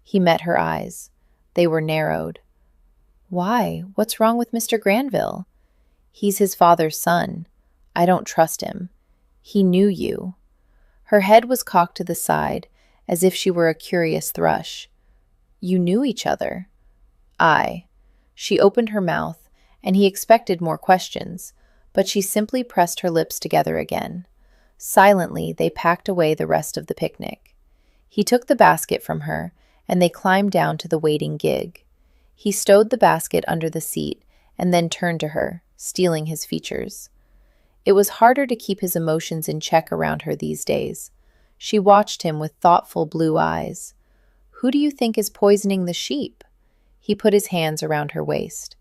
He met her eyes. They were narrowed. Why? What's wrong with Mr. Granville? He's his father's son. I don't trust him. He knew you. Her head was cocked to the side, as if she were a curious thrush. You knew each other. Aye. She opened her mouth, and he expected more questions, but she simply pressed her lips together again. Silently, they packed away the rest of the picnic. He took the basket from her, and they climbed down to the waiting gig. He stowed the basket under the seat and then turned to her, stealing his features. It was harder to keep his emotions in check around her these days. She watched him with thoughtful blue eyes. Who do you think is poisoning the sheep? He put his hands around her waist.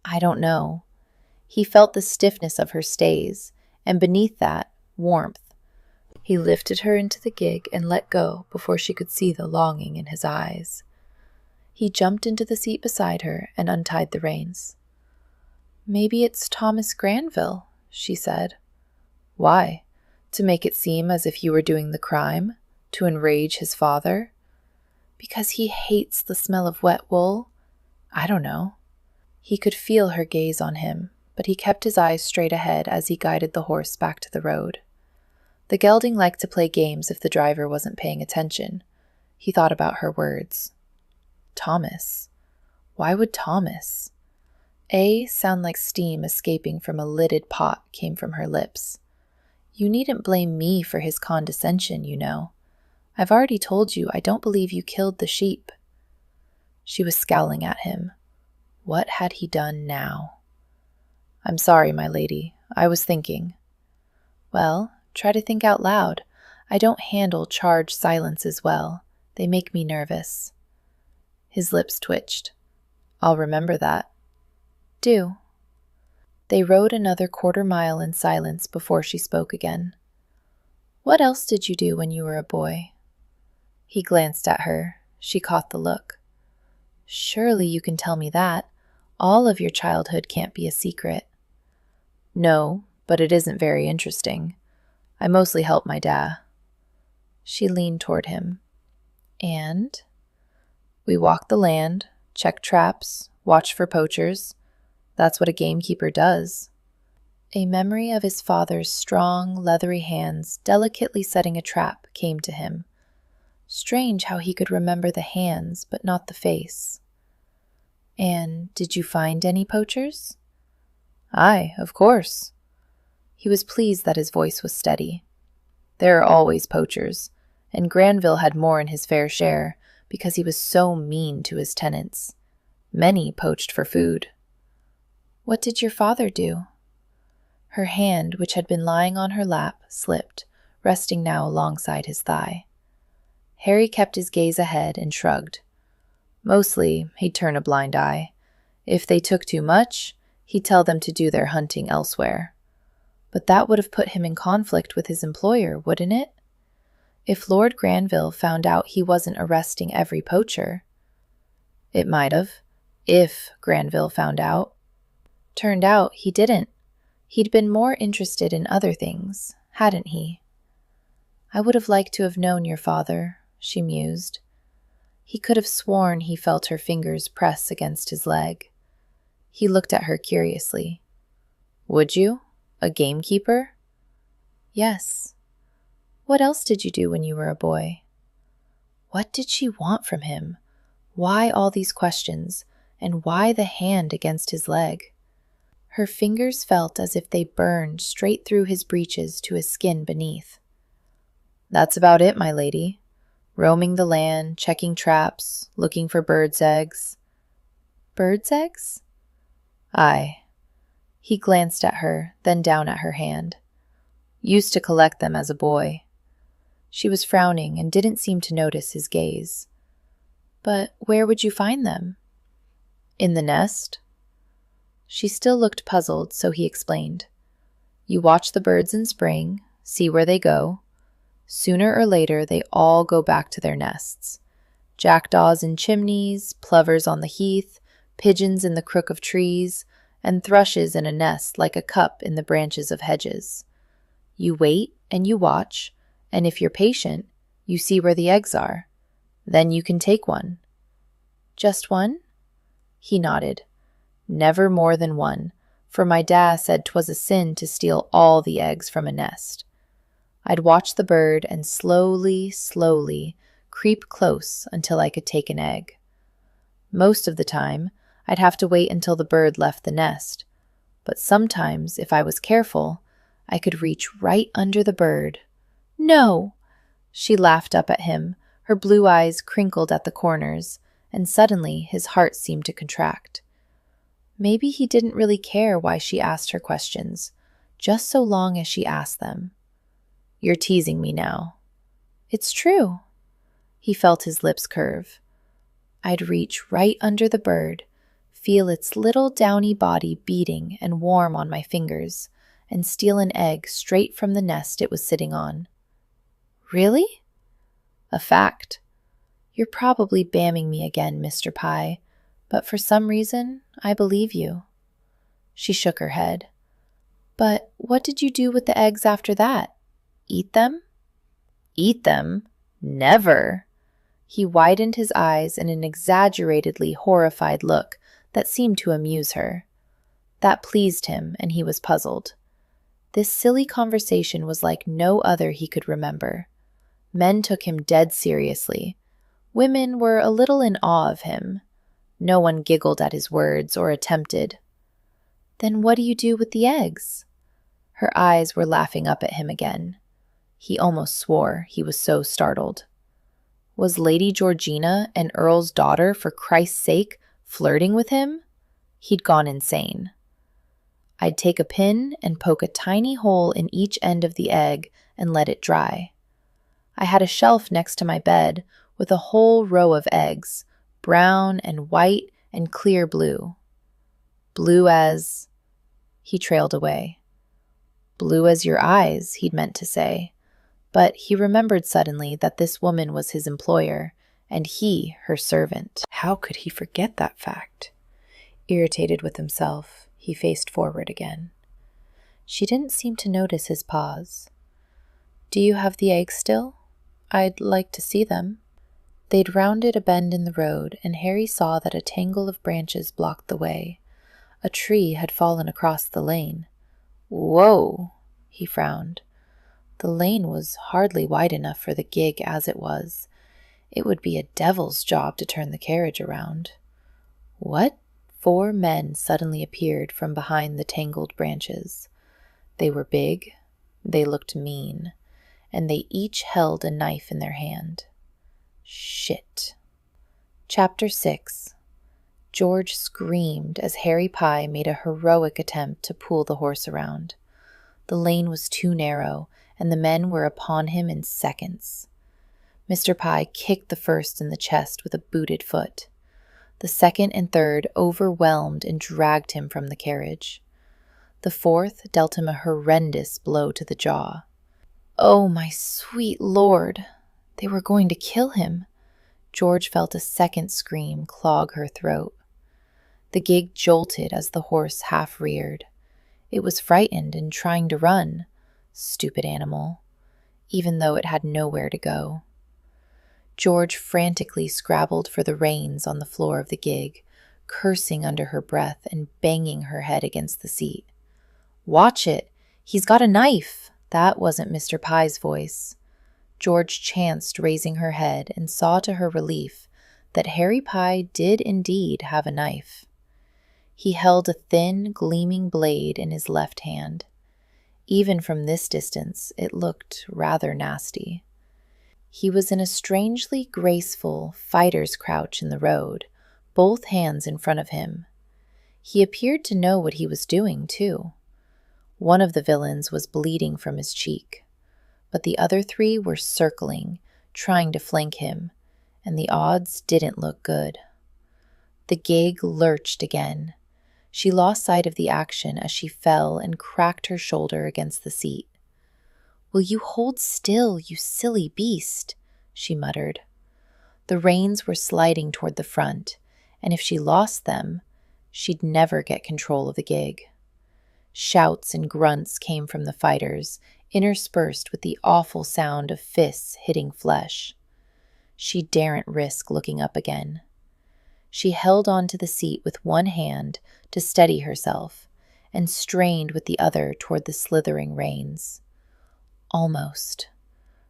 I don't know. He felt the stiffness of her stays, and beneath that, warmth. He lifted her into the gig and let go before she could see the longing in his eyes. He jumped into the seat beside her and untied the reins. Maybe it's Thomas Granville, she said. Why? To make it seem as if you were doing the crime? To enrage his father? Because he hates the smell of wet wool? I don't know. He could feel her gaze on him, but he kept his eyes straight ahead as he guided the horse back to the road. The gelding liked to play games if the driver wasn't paying attention. He thought about her words. Thomas. Why would Thomas? A sound like steam escaping from a lidded pot came from her lips. You needn't blame me for his condescension, you know. I've already told you I don't believe you killed the sheep. She was scowling at him. What had he done now? I'm sorry, my lady. I was thinking. Well, try to think out loud. I don't handle charged silences well. They make me nervous. His lips twitched. I'll remember that. Do. They rode another quarter-mile in silence before she spoke again. What else did you do when you were a boy? He glanced at her. She caught the look. Surely you can tell me that. All of your childhood can't be a secret. No, but it isn't very interesting. I mostly help my dad. She leaned toward him. And? We walked the land, checked traps, watched for poachers. That's what a gamekeeper does. A memory of his father's strong, leathery hands delicately setting a trap came to him. Strange how he could remember the hands, but not the face. And did you find any poachers? Aye, of course. He was pleased that his voice was steady. There are always poachers, and Granville had more in his fair share because he was so mean to his tenants. Many poached for food. What did your father do? Her hand, which had been lying on her lap, slipped, resting now alongside his thigh. Harry kept his gaze ahead and shrugged. Mostly, he'd turn a blind eye. If they took too much, he'd tell them to do their hunting elsewhere. But that would have put him in conflict with his employer, wouldn't it? If Lord Granville found out he wasn't arresting every poacher. It might have, if Granville found out. Turned out he didn't. He'd been more interested in other things, hadn't he? I would have liked to have known your father, she mused. He could have sworn he felt her fingers press against his leg. He looked at her curiously. Would you? A gamekeeper? Yes. What else did you do when you were a boy? What did she want from him? Why all these questions, and why the hand against his leg? Her fingers felt as if they burned straight through his breeches to his skin beneath. "That's about it, my lady. Roaming the land, checking traps, looking for birds' eggs." "Birds' eggs?" "Aye." He glanced at her, then down at her hand. "Used to collect them as a boy." She was frowning and didn't seem to notice his gaze. "But where would you find them?" "In the nest." She still looked puzzled, so he explained. "You watch the birds in spring, see where they go. Sooner or later, they all go back to their nests. Jackdaws in chimneys, plovers on the heath, pigeons in the crook of trees, and thrushes in a nest like a cup in the branches of hedges. You wait and you watch, and if you're patient, you see where the eggs are. Then you can take one." "Just one?" He nodded. "Never more than one, for my dad said 'twas a sin to steal all the eggs from a nest." I'd watch the bird and slowly, slowly creep close until I could take an egg. Most of the time, I'd have to wait until the bird left the nest, but sometimes, if I was careful, I could reach right under the bird. "No!" She laughed up at him, her blue eyes crinkled at the corners, and suddenly his heart seemed to contract. Maybe he didn't really care why she asked her questions, just so long as she asked them. "You're teasing me now." "It's true." He felt his lips curve. I'd reach right under the bird, feel its little downy body beating and warm on my fingers, and steal an egg straight from the nest it was sitting on. "Really?" "A fact." "You're probably bamming me again, Mr. Pye, but for some reason, I believe you." She shook her head. "But what did you do with the eggs after that? Eat them?" "Eat them? Never!" He widened his eyes in an exaggeratedly horrified look that seemed to amuse her. That pleased him, and he was puzzled. This silly conversation was like no other he could remember. Men took him dead seriously. Women were a little in awe of him. No one giggled at his words or attempted. "Then what do you do with the eggs?" Her eyes were laughing up at him again. He almost swore, he was so startled. Was Lady Georgina, an earl's daughter, for Christ's sake, flirting with him? He'd gone insane. "I'd take a pin and poke a tiny hole in each end of the egg and let it dry. I had a shelf next to my bed with a whole row of eggs, brown and white and clear blue. Blue as—" He trailed away. "Blue as your eyes," he'd meant to say. But he remembered suddenly that this woman was his employer, and he her servant. How could he forget that fact? Irritated with himself, he faced forward again. She didn't seem to notice his pause. "Do you have the eggs still? I'd like to see them." They'd rounded a bend in the road, and Harry saw that a tangle of branches blocked the way. A tree had fallen across the lane. "Whoa!" he frowned. The lane was hardly wide enough for the gig as it was. It would be a devil's job to turn the carriage around. What? 4 men suddenly appeared from behind the tangled branches. They were big, they looked mean, and they each held a knife in their hand. Shit. Chapter 6. George screamed as Harry Pye made a heroic attempt to pull the horse around. The lane was too narrow, and the men were upon him in seconds. Mr. Pye kicked the first in the chest with a booted foot. The second and third overwhelmed and dragged him from the carriage. The fourth dealt him a horrendous blow to the jaw. Oh, my sweet Lord! They were going to kill him. George felt a second scream clog her throat. The gig jolted as the horse half reared. It was frightened and trying to run. Stupid animal, even though it had nowhere to go. George frantically scrabbled for the reins on the floor of the gig, cursing under her breath and banging her head against the seat. "Watch it! He's got a knife!" That wasn't Mr. Pye's voice. George chanced raising her head and saw to her relief that Harry Pye did indeed have a knife. He held a thin, gleaming blade in his left hand. Even from this distance, it looked rather nasty. He was in a strangely graceful fighter's crouch in the road, both hands in front of him. He appeared to know what he was doing, too. One of the villains was bleeding from his cheek, but the other three were circling, trying to flank him, and the odds didn't look good. The gig lurched again. She lost sight of the action as she fell and cracked her shoulder against the seat. "Will you hold still, you silly beast?" she muttered. The reins were sliding toward the front, and if she lost them, she'd never get control of the gig. Shouts and grunts came from the fighters, interspersed with the awful sound of fists hitting flesh. She daren't risk looking up again. She held on to the seat with one hand to steady herself and strained with the other toward the slithering reins. Almost.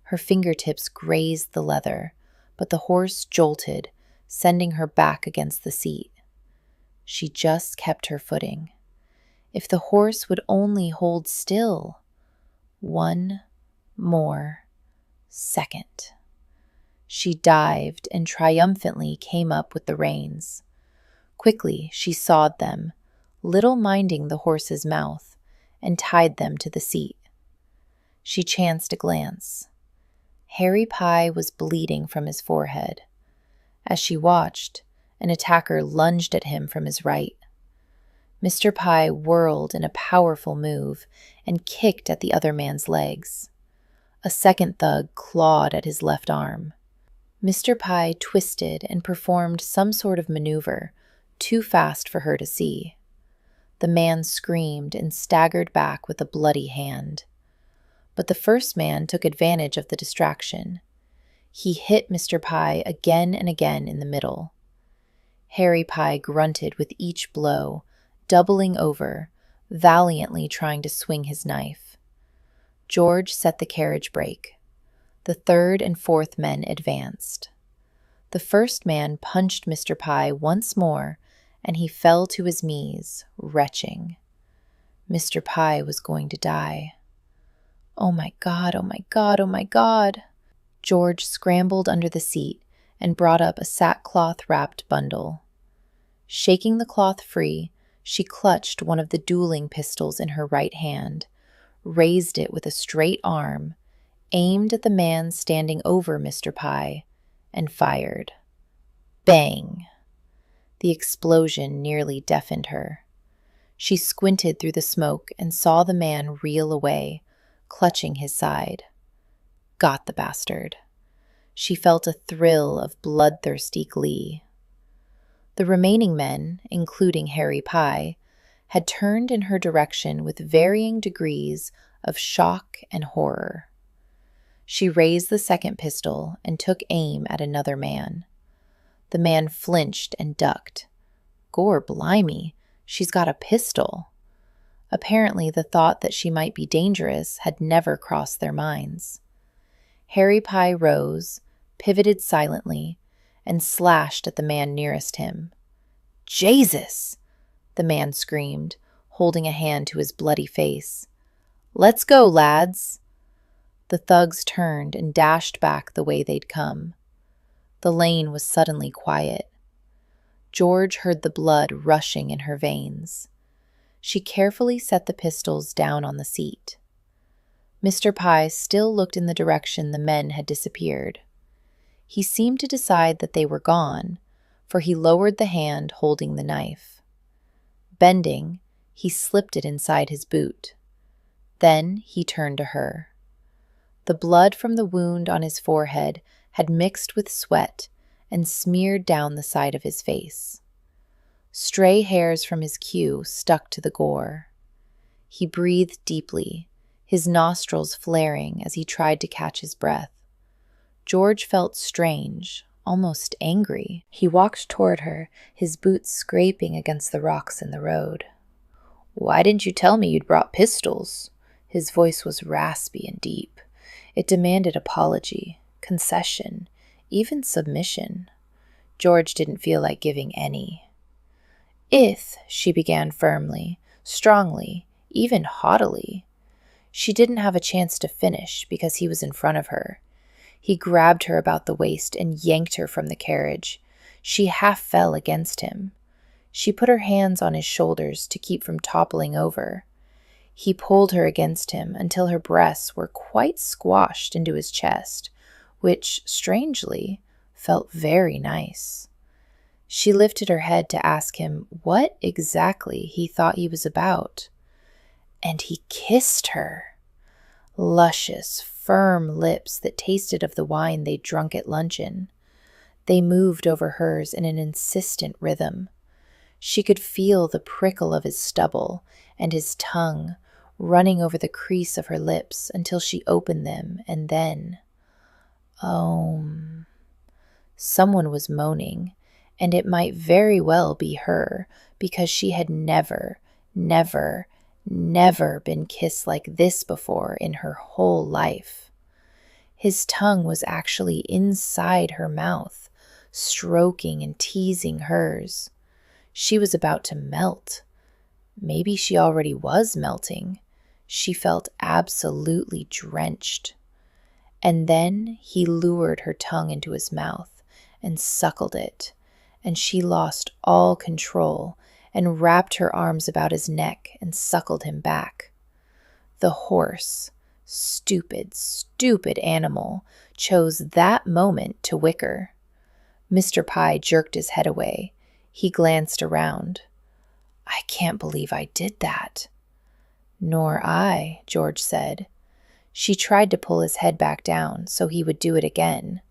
Her fingertips grazed the leather, but the horse jolted, sending her back against the seat. She just kept her footing. If the horse would only hold still. One more second. She dived and triumphantly came up with the reins. Quickly she sawed them, little minding the horse's mouth, and tied them to the seat. She chanced a glance. Harry Pye was bleeding from his forehead. As she watched, an attacker lunged at him from his right. Mr. Pye whirled in a powerful move and kicked at the other man's legs. A second thug clawed at his left arm. Mr. Pye twisted and performed some sort of maneuver, too fast for her to see. The man screamed and staggered back with a bloody hand. But the first man took advantage of the distraction. He hit Mr. Pye again and again in the middle. Harry Pye grunted with each blow, doubling over, valiantly trying to swing his knife. George set the carriage brake. The third and fourth men advanced. The first man punched Mr. Pye once more, and he fell to his knees, retching. Mr. Pye was going to die. "Oh my God, oh my God, oh my God!" George scrambled under the seat and brought up a sackcloth-wrapped bundle. Shaking the cloth free, she clutched one of the dueling pistols in her right hand, raised it with a straight arm, aimed at the man standing over Mr. Pye, and fired. Bang! The explosion nearly deafened her. She squinted through the smoke and saw the man reel away, clutching his side. Got the bastard. She felt a thrill of bloodthirsty glee. The remaining men, including Harry Pye, had turned in her direction with varying degrees of shock and horror. She raised the second pistol and took aim at another man. The man flinched and ducked. Gor blimey, she's got a pistol. Apparently the thought that she might be dangerous had never crossed their minds. Harry Pye rose, pivoted silently, and slashed at the man nearest him. "Jesus!" the man screamed, holding a hand to his bloody face. "Let's go, lads!" The thugs turned and dashed back the way they'd come. The lane was suddenly quiet. George heard the blood rushing in her veins. She carefully set the pistols down on the seat. Mr. Pye still looked in the direction the men had disappeared. He seemed to decide that they were gone, for he lowered the hand holding the knife. Bending, he slipped it inside his boot. Then he turned to her. The blood from the wound on his forehead had mixed with sweat and smeared down the side of his face. Stray hairs from his queue stuck to the gore. He breathed deeply, his nostrils flaring as he tried to catch his breath. George felt strange, almost angry. He walked toward her, his boots scraping against the rocks in the road. "Why didn't you tell me you'd brought pistols?" His voice was raspy and deep. It demanded apology, concession, even submission. George didn't feel like giving any. She began firmly, strongly, even haughtily. She didn't have a chance to finish because he was in front of her. He grabbed her about the waist and yanked her from the carriage. She half fell against him. She put her hands on his shoulders to keep from toppling over. He pulled her against him until her breasts were quite squashed into his chest, which, strangely, felt very nice. She lifted her head to ask him what exactly he thought he was about. And he kissed her. Luscious, firm lips that tasted of the wine they'd drunk at luncheon. They moved over hers in an insistent rhythm. She could feel the prickle of his stubble and his tongue running over the crease of her lips until she opened them, and then... Someone was moaning, and it might very well be her, because she had never been kissed like this before in her whole life. His tongue was actually inside her mouth, stroking and teasing hers. She was about to melt. Maybe she already was melting. She felt absolutely drenched. And then he lured her tongue into his mouth and suckled it, and she lost all control and wrapped her arms about his neck and suckled him back. The horse, stupid animal, chose that moment to whicker. Mr. Pye jerked his head away. He glanced around. "I can't believe I did that." "Nor I," George said. She tried to pull his head back down so he would do it again.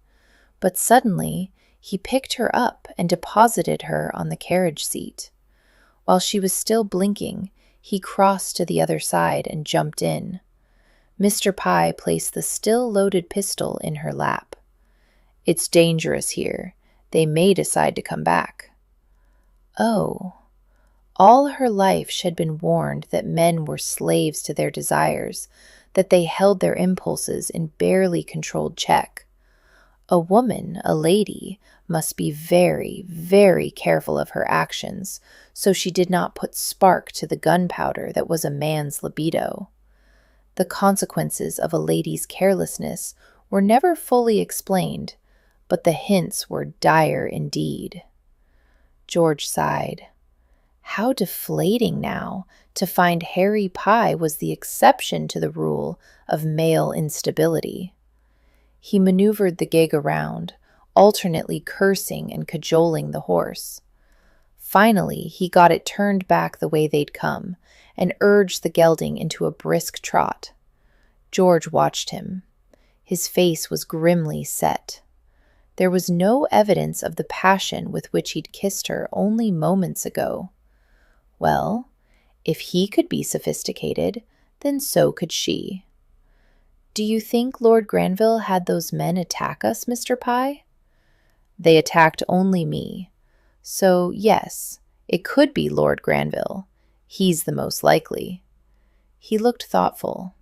But suddenly, he picked her up and deposited her on the carriage seat. While she was still blinking, he crossed to the other side and jumped in. Mr. Pye placed the still loaded pistol in her lap. "It's dangerous here. They may decide to come back." Oh. All her life she had been warned that men were slaves to their desires, that they held their impulses in barely controlled check. A woman, a lady, must be very careful of her actions, so she did not put spark to the gunpowder that was a man's libido. The consequences of a lady's carelessness were never fully explained, but the hints were dire indeed. George sighed. How deflating now to find Harry Pye was the exception to the rule of male instability. He maneuvered the gig around, alternately cursing and cajoling the horse. Finally, he got it turned back the way they'd come, and urged the gelding into a brisk trot. George watched him. His face was grimly set. There was no evidence of the passion with which he'd kissed her only moments ago. Well, if he could be sophisticated, then so could she. "Do you think Lord Granville had those men attack us, Mr. Pye?" "They attacked only me. So, yes, it could be Lord Granville. He's the most likely." He looked thoughtful.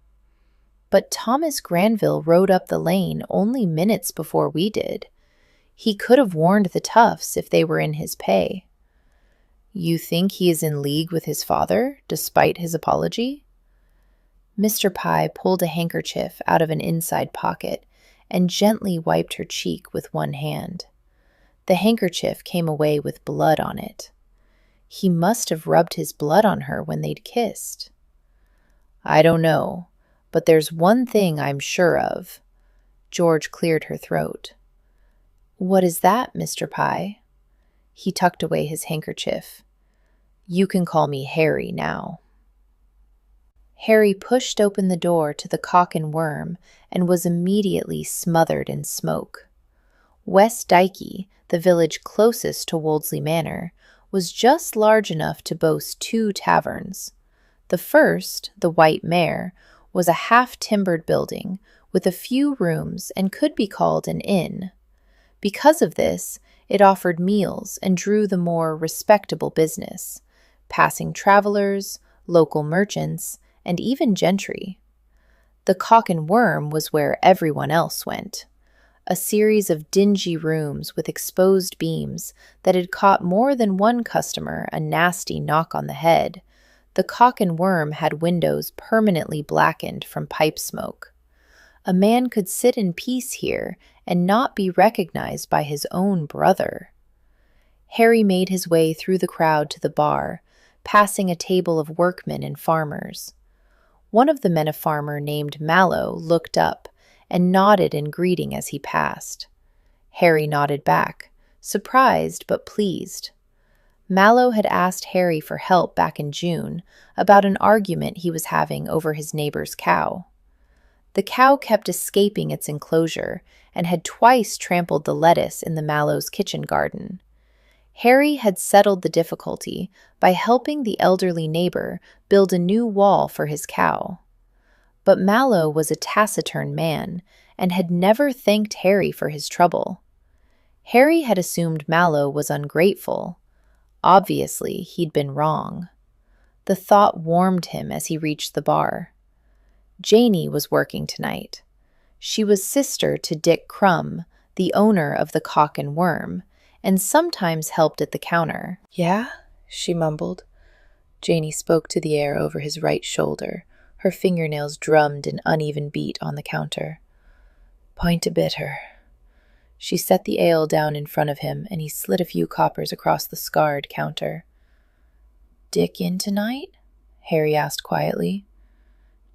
"But Thomas Granville rode up the lane only minutes before we did. He could have warned the toughs if they were in his pay." "You think he is in league with his father, despite his apology?" Mr. Pye pulled a handkerchief out of an inside pocket and gently wiped her cheek with one hand. The handkerchief came away with blood on it. He must have rubbed his blood on her when they'd kissed. "I don't know, but there's one thing I'm sure of." George cleared her throat. "What is that, Mr. Pye?" He tucked away his handkerchief. "You can call me Harry now." Harry pushed open the door to the Cock and Worm and was immediately smothered in smoke. West Dykey, the village closest to Woldsey Manor, was just large enough to boast 2 taverns. The first, the White Mare, was a half-timbered building with a few rooms and could be called an inn. Because of this, it offered meals and drew the more respectable business, passing travelers, local merchants, and even gentry. The Cock and Worm was where everyone else went. a series of dingy rooms with exposed beams that had caught more than one customer a nasty knock on the head. The Cock and Worm had windows permanently blackened from pipe smoke. A man could sit in peace here and not be recognized by his own brother. Harry made his way through the crowd to the bar, passing a table of workmen and farmers. One of the men, a farmer named Mallow, looked up and nodded in greeting as he passed. Harry nodded back, surprised but pleased. Mallow had asked Harry for help back in June about an argument he was having over his neighbor's cow. The cow kept escaping its enclosure and had twice trampled the lettuce in the Mallow's kitchen garden. Harry had settled the difficulty by helping the elderly neighbor build a new wall for his cow. But Mallow was a taciturn man and had never thanked Harry for his trouble. Harry had assumed Mallow was ungrateful. Obviously, he'd been wrong. The thought warmed him as he reached the bar. Janie was working tonight. She was sister to Dick Crumb, the owner of the Cock and Worm, and sometimes helped at the counter. "Yeah?" she mumbled. Janie spoke to the air over his right shoulder. Her fingernails drummed an uneven beat on the counter. "Pint o' bitter." She set the ale down in front of him, and he slid a few coppers across the scarred counter. "Dick in tonight?" Harry asked quietly.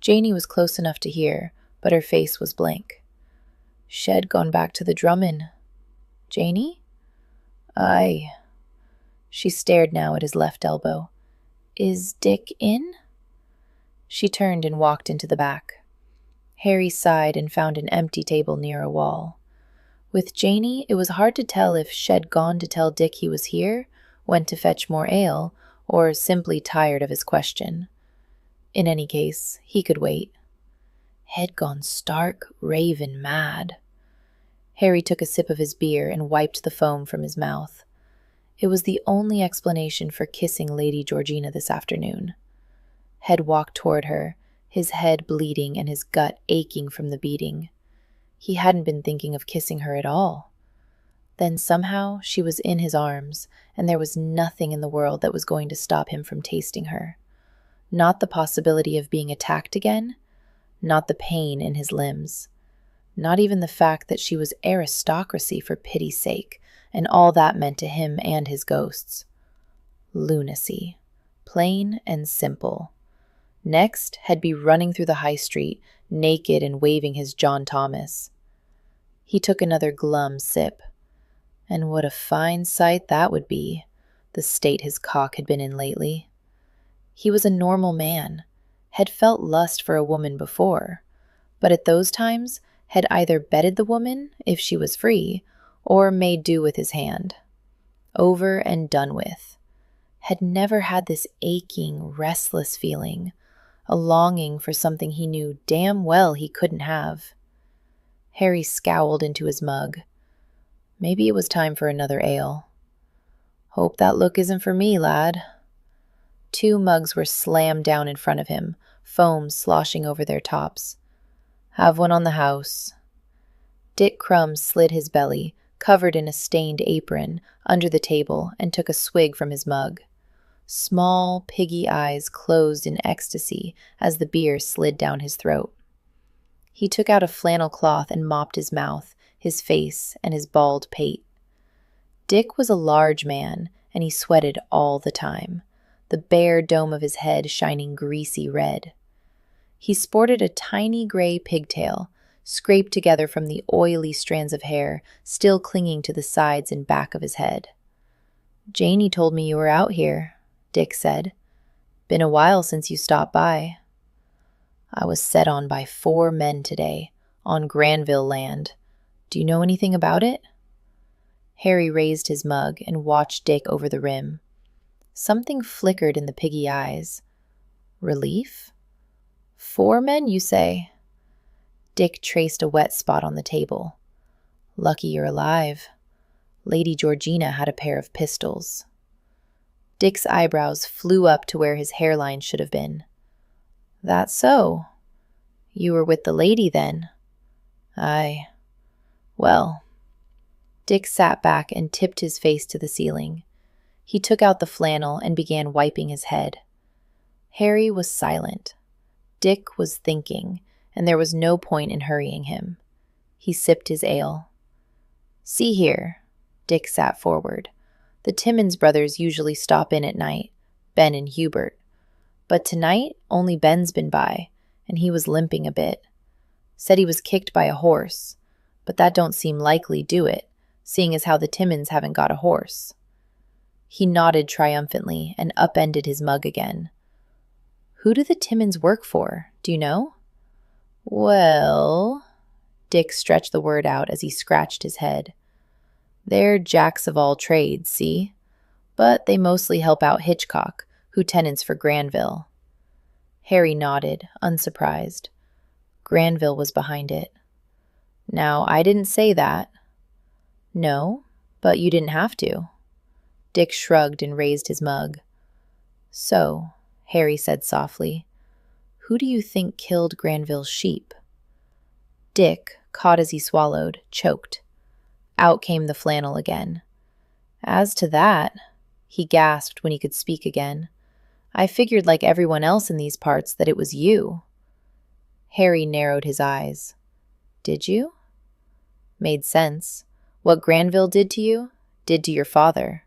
Janie was close enough to hear, but her face was blank. "Shed gone back to the drummin'." "Janie?" "Aye." She stared now at his left elbow. "Is Dick in?" She turned and walked into the back. Harry sighed and found an empty table near a wall. With Janie, it was hard to tell if she'd gone to tell Dick he was here, went to fetch more ale, or simply tired of his question. In any case, he could wait. Head gone stark, ravin' mad. Harry took a sip of his beer and wiped the foam from his mouth. It was the only explanation for kissing Lady Georgina this afternoon. Head walked toward her, his head bleeding and his gut aching from the beating. He hadn't been thinking of kissing her at all. Then somehow she was in his arms, and there was nothing in the world that was going to stop him from tasting her. Not the possibility of being attacked again, not the pain in his limbs, not even the fact that she was aristocracy for pity's sake, and all that meant to him and his ghosts. Lunacy, plain and simple. Next, he'd be running through the high street, naked and waving his John Thomas. He took another glum sip. And what a fine sight that would be, the state his cock had been in lately. He was a normal man, had felt lust for a woman before, but at those times had either bedded the woman, if she was free, or made do with his hand. Over and done with. Had never had this aching, restless feeling, a longing for something he knew damn well he couldn't have. Harry scowled into his mug. Maybe it was time for another ale. "Hope that look isn't for me, lad." 2 mugs were slammed down in front of him, foam sloshing over their tops. "Have one on the house." Dick Crumb slid his belly, covered in a stained apron, under the table and took a swig from his mug. Small, piggy eyes closed in ecstasy as the beer slid down his throat. He took out a flannel cloth and mopped his mouth, his face, and his bald pate. Dick was a large man, and he sweated all the time, the bare dome of his head shining greasy red. He sported a tiny gray pigtail, scraped together from the oily strands of hair still clinging to the sides and back of his head. "Janie told me you were out here," Dick said. "Been a while since you stopped by." "I was set on by 4 men today, on Granville land. Do you know anything about it?" Harry raised his mug and watched Dick over the rim. Something flickered in the piggy eyes. Relief? 4 men, you say? Dick traced a wet spot on the table. "Lucky you're alive. Lady Georgina had a pair of pistols." Dick's eyebrows flew up to where his hairline should have been. "That's so. You were with the lady then?" "Aye." Well, Dick sat back and tipped his face to the ceiling. He took out the flannel and began wiping his head. Harry was silent. Dick was thinking, and there was no point in hurrying him. He sipped his ale. "See here." Dick sat forward. "The Timmins brothers usually stop in at night, Ben and Hubert. But tonight, only Ben's been by, and he was limping a bit. Said he was kicked by a horse, but that don't seem likely, do it, seeing as how the Timmins haven't got a horse." He nodded triumphantly and upended his mug again. "Who do the Timmins work for, do you know?" "Well," Dick stretched the word out as he scratched his head. "They're jacks of all trades, see? But they mostly help out Hitchcock, who tenants for Granville." Harry nodded, unsurprised. Granville was behind it. "Now, I didn't say that." "No, but you didn't have to." Dick shrugged and raised his mug. "So," Harry said softly, "who do you think killed Granville's sheep?" Dick, caught as he swallowed, choked. Out came the flannel again. "As to that," he gasped when he could speak again, "I figured like everyone else in these parts that it was you." Harry narrowed his eyes. "Did you?" "Made sense. What Granville did to you, did to your father."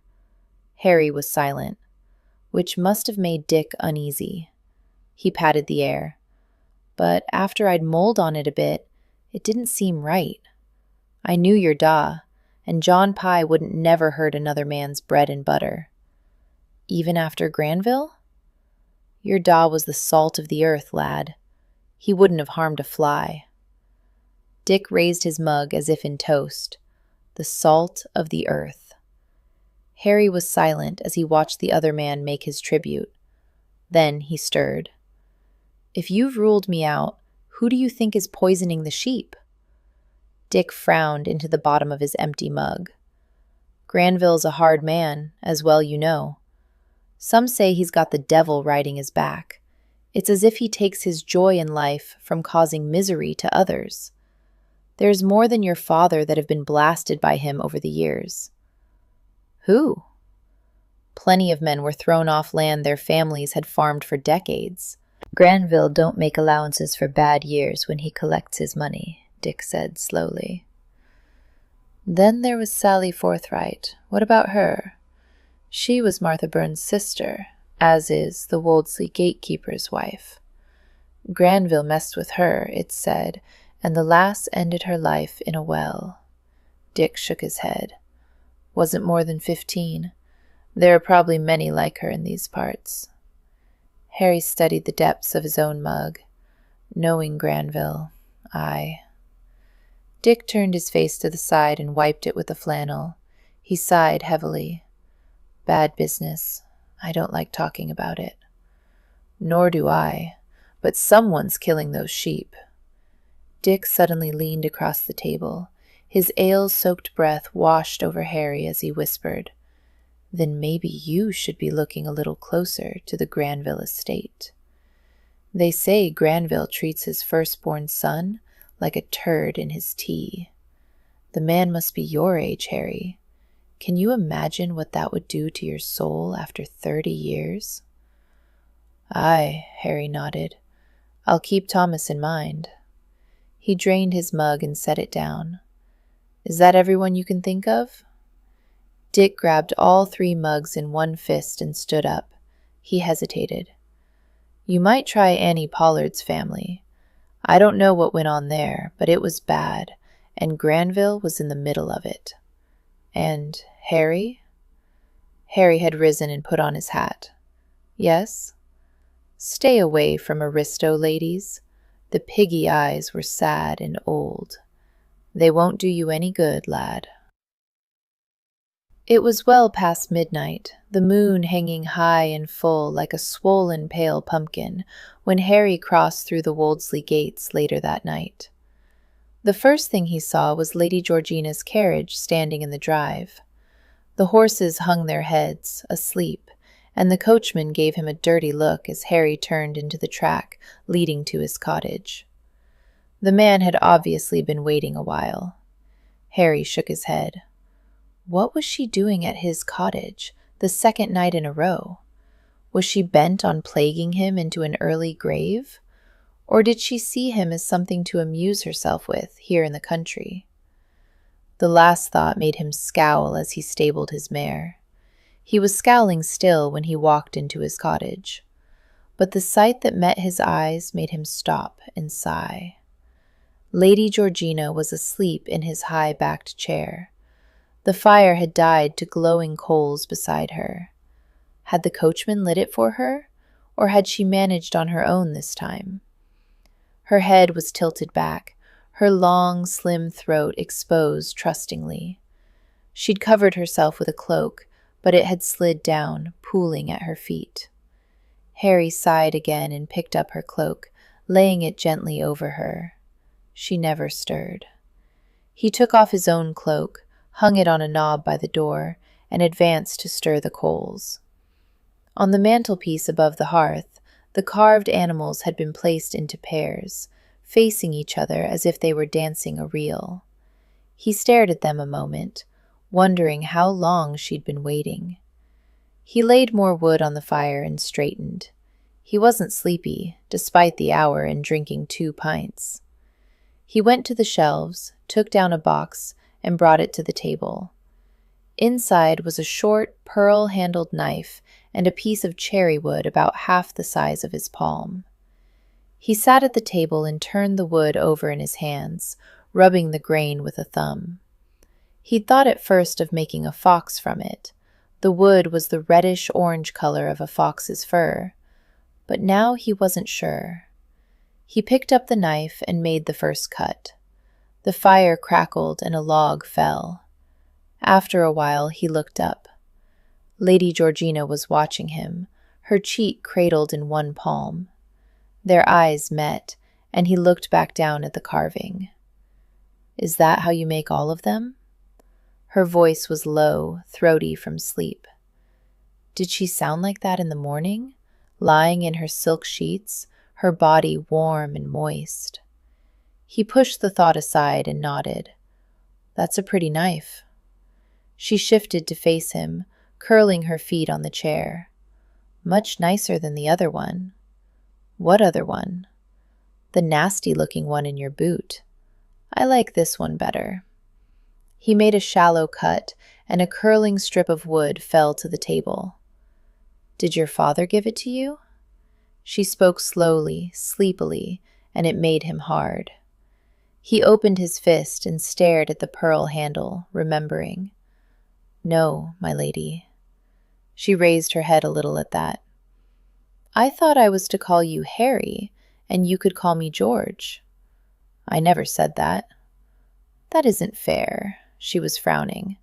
Harry was silent, which must have made Dick uneasy. He patted the air. "But after I'd mulled on it a bit, it didn't seem right. I knew your da, and John Pye wouldn't never hurt another man's bread and butter." "Even after Granville?" "Your da was the salt of the earth, lad. He wouldn't have harmed a fly." Dick raised his mug as if in toast. The salt of the earth. Harry was silent as he watched the other man make his tribute. Then he stirred. "If you've ruled me out, who do you think is poisoning the sheep?" Dick frowned into the bottom of his empty mug. "Granville's a hard man, as well you know. Some say he's got the devil riding his back. It's as if he takes his joy in life from causing misery to others. There's more than your father that have been blasted by him over the years." "Who?" "Plenty of men were thrown off land their families had farmed for decades. Granville don't make allowances for bad years when he collects his money," Dick said slowly. "Then there was Sally Forthright. What about her?" "She was Martha Burns' sister, as is the Woldsey gatekeeper's wife. Granville messed with her, it's said, and the lass ended her life in a well." Dick shook his head. "Wasn't more than 15. There are probably many like her in these parts." Harry studied the depths of his own mug. Knowing Granville, aye. Dick turned his face to the side and wiped it with the flannel. He sighed heavily. "Bad business. I don't like talking about it." "Nor do I. But someone's killing those sheep." Dick suddenly leaned across the table. His ale-soaked breath washed over Harry as he whispered, "Then maybe you should be looking a little closer to the Granville estate. They say Granville treats his firstborn son like a turd in his tea. The man must be your age, Harry. Can you imagine what that would do to your soul after 30 years? "Aye," Harry nodded. "I'll keep Thomas in mind." He drained his mug and set it down. "Is that everyone you can think of?" Dick grabbed all 3 mugs in one fist and stood up. He hesitated. "You might try Annie Pollard's family. I don't know what went on there, but it was bad, and Granville was in the middle of it." "And Harry?" Harry had risen and put on his hat. "Yes?" "Stay away from aristo ladies. The piggy eyes were sad and old. They won't do you any good, lad." It was well past midnight, the moon hanging high and full like a swollen pale pumpkin, when Harry crossed through the Woldsey gates later that night. The first thing he saw was Lady Georgina's carriage standing in the drive. The horses hung their heads, asleep, and the coachman gave him a dirty look as Harry turned into the track leading to his cottage. The man had obviously been waiting a while. Harry shook his head. What was she doing at his cottage, the second night in a row? Was she bent on plaguing him into an early grave? Or did she see him as something to amuse herself with here in the country? The last thought made him scowl as he stabled his mare. He was scowling still when he walked into his cottage. But the sight that met his eyes made him stop and sigh. Lady Georgina was asleep in his high-backed chair. The fire had died to glowing coals beside her. Had the coachman lit it for her, or had she managed on her own this time? Her head was tilted back, her long, slim throat exposed trustingly. She'd covered herself with a cloak, but it had slid down, pooling at her feet. Harry sighed again and picked up her cloak, laying it gently over her. She never stirred. He took off his own cloak, hung it on a knob by the door, and advanced to stir the coals. On the mantelpiece above the hearth, the carved animals had been placed into pairs, facing each other as if they were dancing a reel. He stared at them a moment, wondering how long she'd been waiting. He laid more wood on the fire and straightened. He wasn't sleepy, despite the hour and drinking 2 pints. He went to the shelves, took down a box, and brought it to the table. Inside was a short, pearl-handled knife and a piece of cherry wood about half the size of his palm. He sat at the table and turned the wood over in his hands, rubbing the grain with a thumb. He'd thought at first of making a fox from it. The wood was the reddish-orange color of a fox's fur, but now he wasn't sure. He picked up the knife and made the first cut. The fire crackled and a log fell. After a while, he looked up. Lady Georgina was watching him, her cheek cradled in one palm. Their eyes met, and he looked back down at the carving. "Is that how you make all of them?" Her voice was low, throaty from sleep. Did she sound like that in the morning, lying in her silk sheets, her body warm and moist? He pushed the thought aside and nodded. "That's a pretty knife." She shifted to face him, curling her feet on the chair. "Much nicer than the other one." "What other one?" "The nasty-looking one in your boot. I like this one better." He made a shallow cut, and a curling strip of wood fell to the table. "Did your father give it to you?" She spoke slowly, sleepily, and it made him hard. He opened his fist and stared at the pearl handle, remembering. "No, my lady." She raised her head a little at that. "I thought I was to call you Harry, and you could call me George." "I never said that." "That isn't fair." She was frowning.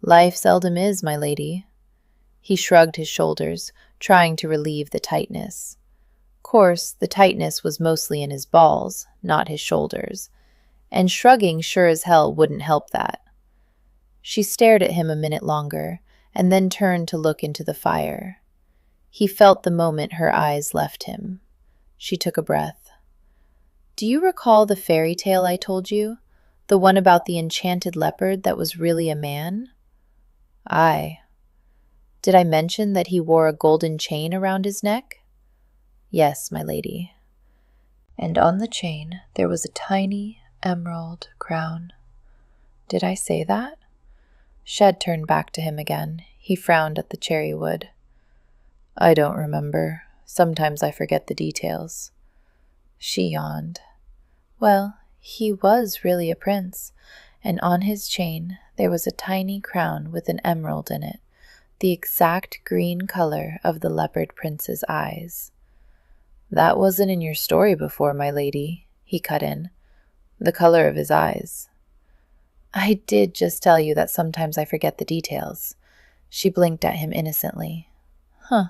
"Life seldom is, my lady." He shrugged his shoulders, trying to relieve the tightness. Course, the tightness was mostly in his balls, not his shoulders, and shrugging sure as hell wouldn't help that. She stared at him a minute longer, and then turned to look into the fire. He felt the moment her eyes left him. She took a breath. "Do you recall the fairy tale I told you? The one about the enchanted leopard that was really a man?" "Aye." "Did I mention that he wore a golden chain around his neck?" "Yes, my lady." "And on the chain there was a tiny emerald crown." "Did I say that?" Shed turned back to him again. He frowned at the cherry wood. "I don't remember. Sometimes I forget the details." She yawned. "Well, he was really a prince, and on his chain there was a tiny crown with an emerald in it, the exact green color of the Leopard Prince's eyes." "That wasn't in your story before, my lady," he cut in. "The color of his eyes." "I did just tell you that sometimes I forget the details." She blinked at him innocently. "Huh."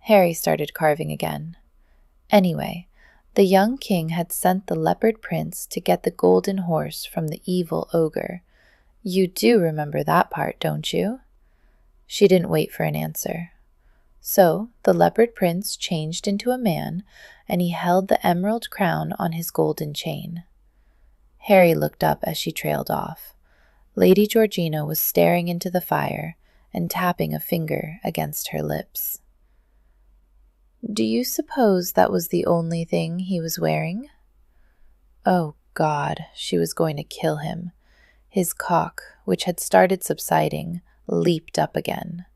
Harry started carving again. Anyway, the young king had sent the Leopard Prince to get the golden horse from the evil ogre. You do remember that part, don't you? She didn't wait for an answer. So the Leopard Prince changed into a man, and he held the emerald crown on his golden chain. Harry looked up as she trailed off. Lady Georgina was staring into the fire and tapping a finger against her lips. "Do you suppose that was the only thing he was wearing?" Oh God, she was going to kill him. His cock, which had started subsiding, leaped up again.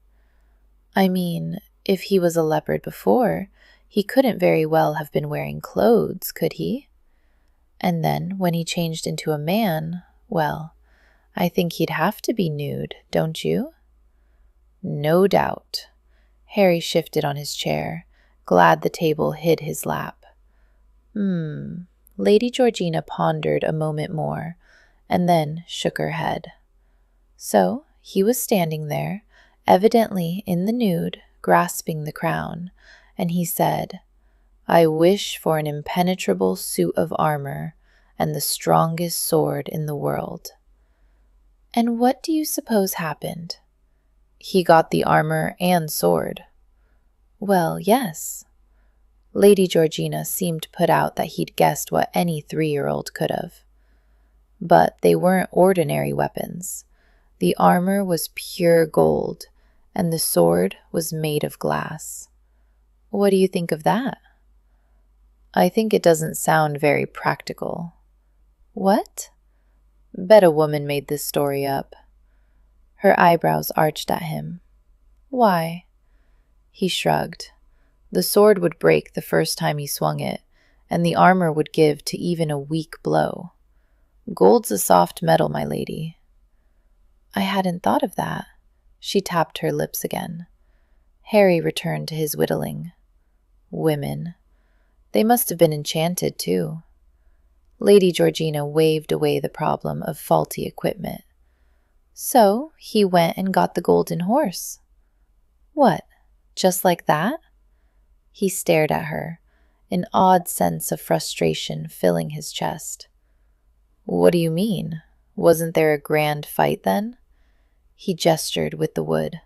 I mean, if he was a leopard before, he couldn't very well have been wearing clothes, could he? And then, when he changed into a man, well, I think he'd have to be nude, don't you? No doubt. Harry shifted on his chair, glad the table hid his lap. Lady Georgina pondered a moment more, and then shook her head. So, he was standing there, evidently in the nude, grasping the crown, and he said, "I wish for an impenetrable suit of armor and the strongest sword in the world." And what do you suppose happened? He got the armor and sword. Well, yes. Lady Georgina seemed put out that he'd guessed what any 3-year-old could have. But they weren't ordinary weapons. The armor was pure gold, and the sword was made of glass. What do you think of that? I think it doesn't sound very practical. What? Bet a woman made this story up. Her eyebrows arched at him. Why? He shrugged. The sword would break the first time he swung it, and the armor would give to even a weak blow. Gold's a soft metal, my lady. I hadn't thought of that. She tapped her lips again. Harry returned to his whittling. Women. They must have been enchanted, too. Lady Georgina waved away the problem of faulty equipment. So he went and got the golden horse. What, just like that? He stared at her, an odd sense of frustration filling his chest. What do you mean? Wasn't there a grand fight then? He gestured with the wood.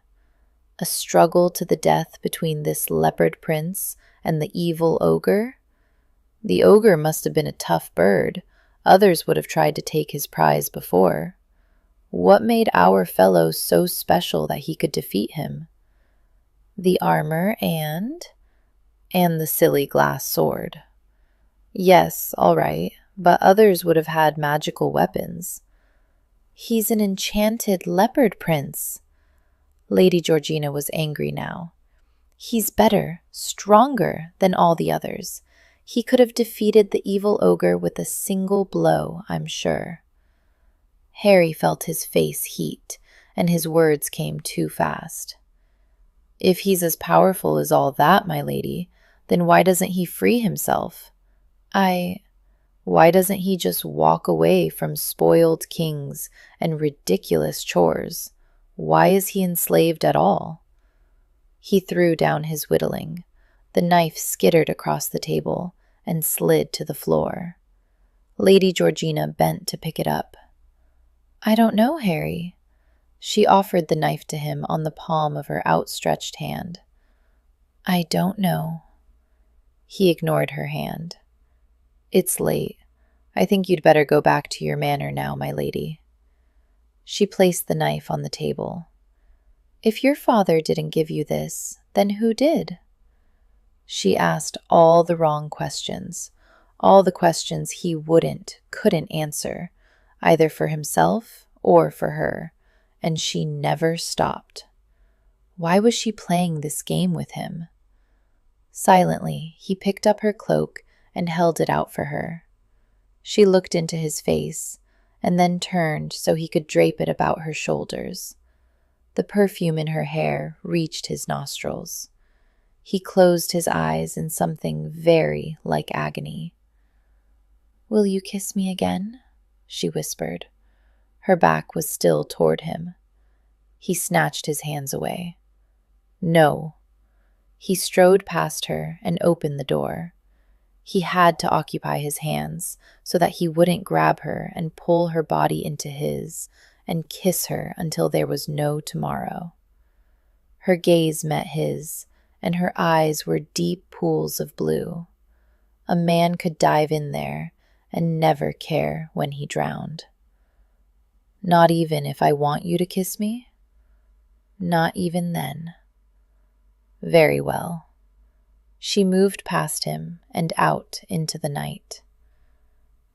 A struggle to the death between this Leopard Prince and the evil ogre? The ogre must have been a tough bird. Others would have tried to take his prize before. What made our fellow so special that he could defeat him? The armor and the silly glass sword. Yes, all right, but others would have had magical weapons. He's an enchanted Leopard Prince. Lady Georgina was angry now. He's better, stronger than all the others. He could have defeated the evil ogre with a single blow, I'm sure. Harry felt his face heat, and his words came too fast. If he's as powerful as all that, my lady, then why doesn't he free himself? Why doesn't he just walk away from spoiled kings and ridiculous chores? Why is he enslaved at all? He threw down his whittling. The knife skittered across the table and slid to the floor. Lady Georgina bent to pick it up. I don't know, Harry. She offered the knife to him on the palm of her outstretched hand. I don't know. He ignored her hand. It's late. I think you'd better go back to your manor now, my lady. She placed the knife on the table. If your father didn't give you this, then who did? She asked all the wrong questions, all the questions he couldn't answer, either for himself or for her, and she never stopped. Why was she playing this game with him? Silently, he picked up her cloak and held it out for her. She looked into his face, and then turned so he could drape it about her shoulders. The perfume in her hair reached his nostrils. He closed his eyes in something very like agony. Will you kiss me again? She whispered. Her back was still toward him. He snatched his hands away. No. He strode past her and opened the door. He had to occupy his hands so that he wouldn't grab her and pull her body into his and kiss her until there was no tomorrow. Her gaze met his, and her eyes were deep pools of blue. A man could dive in there, and never care when he drowned. Not even if I want you to kiss me? Not even then. Very well. She moved past him and out into the night.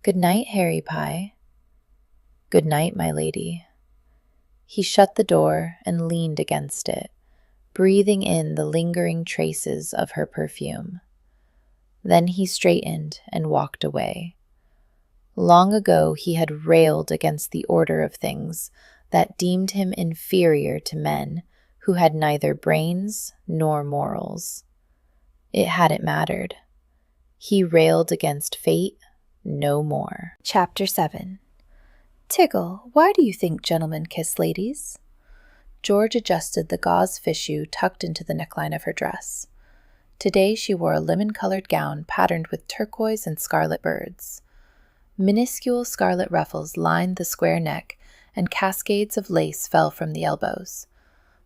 Good night, Harry Pye. Good night, my lady. He shut the door and leaned against it, breathing in the lingering traces of her perfume. Then he straightened and walked away. Long ago he had railed against the order of things that deemed him inferior to men who had neither brains nor morals. It hadn't mattered. He railed against fate no more. Chapter 7. Tiggle, why do you think gentlemen kiss ladies? George adjusted the gauze fichu tucked into the neckline of her dress. Today she wore a lemon-colored gown patterned with turquoise and scarlet birds. Minuscule scarlet ruffles lined the square neck, and cascades of lace fell from the elbows.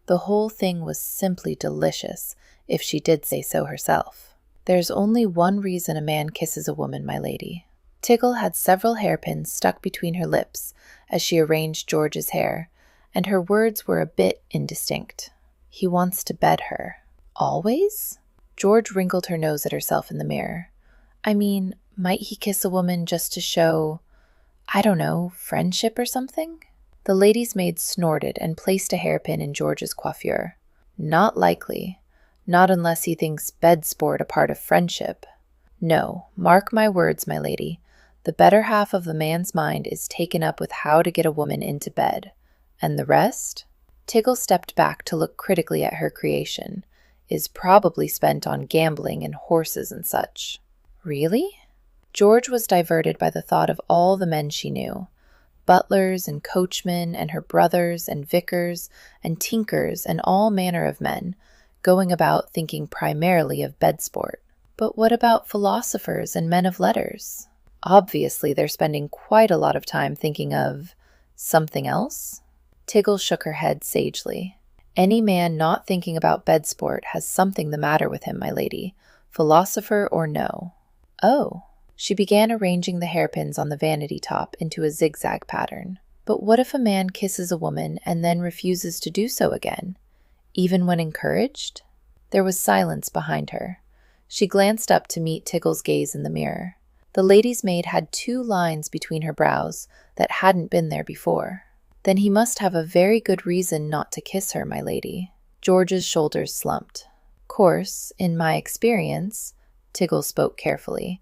The whole thing was simply delicious, if she did say so herself. There's only one reason a man kisses a woman, my lady. Tiggle had several hairpins stuck between her lips as she arranged George's hair, and her words were a bit indistinct. He wants to bed her. Always? George wrinkled her nose at herself in the mirror. I mean, might he kiss a woman just to show, I don't know, friendship or something? The lady's maid snorted and placed a hairpin in George's coiffure. Not likely. Not unless he thinks bed sport a part of friendship. No, mark my words, my lady. The better half of the man's mind is taken up with how to get a woman into bed. And the rest? Tiggle stepped back to look critically at her creation. Is probably spent on gambling and horses and such. Really? George was diverted by the thought of all the men she knew. Butlers and coachmen and her brothers and vicars and tinkers and all manner of men, going about thinking primarily of bed sport. But what about philosophers and men of letters? Obviously, they're spending quite a lot of time thinking of something else. Tiggle shook her head sagely. Any man not thinking about bed sport has something the matter with him, my lady, philosopher or no. Oh. She began arranging the hairpins on the vanity top into a zigzag pattern. But what if a man kisses a woman and then refuses to do so again, even when encouraged? There was silence behind her. She glanced up to meet Tiggle's gaze in the mirror. The lady's maid had 2 lines between her brows that hadn't been there before. Then he must have a very good reason not to kiss her, my lady. George's shoulders slumped. Course, in my experience, Tiggle spoke carefully,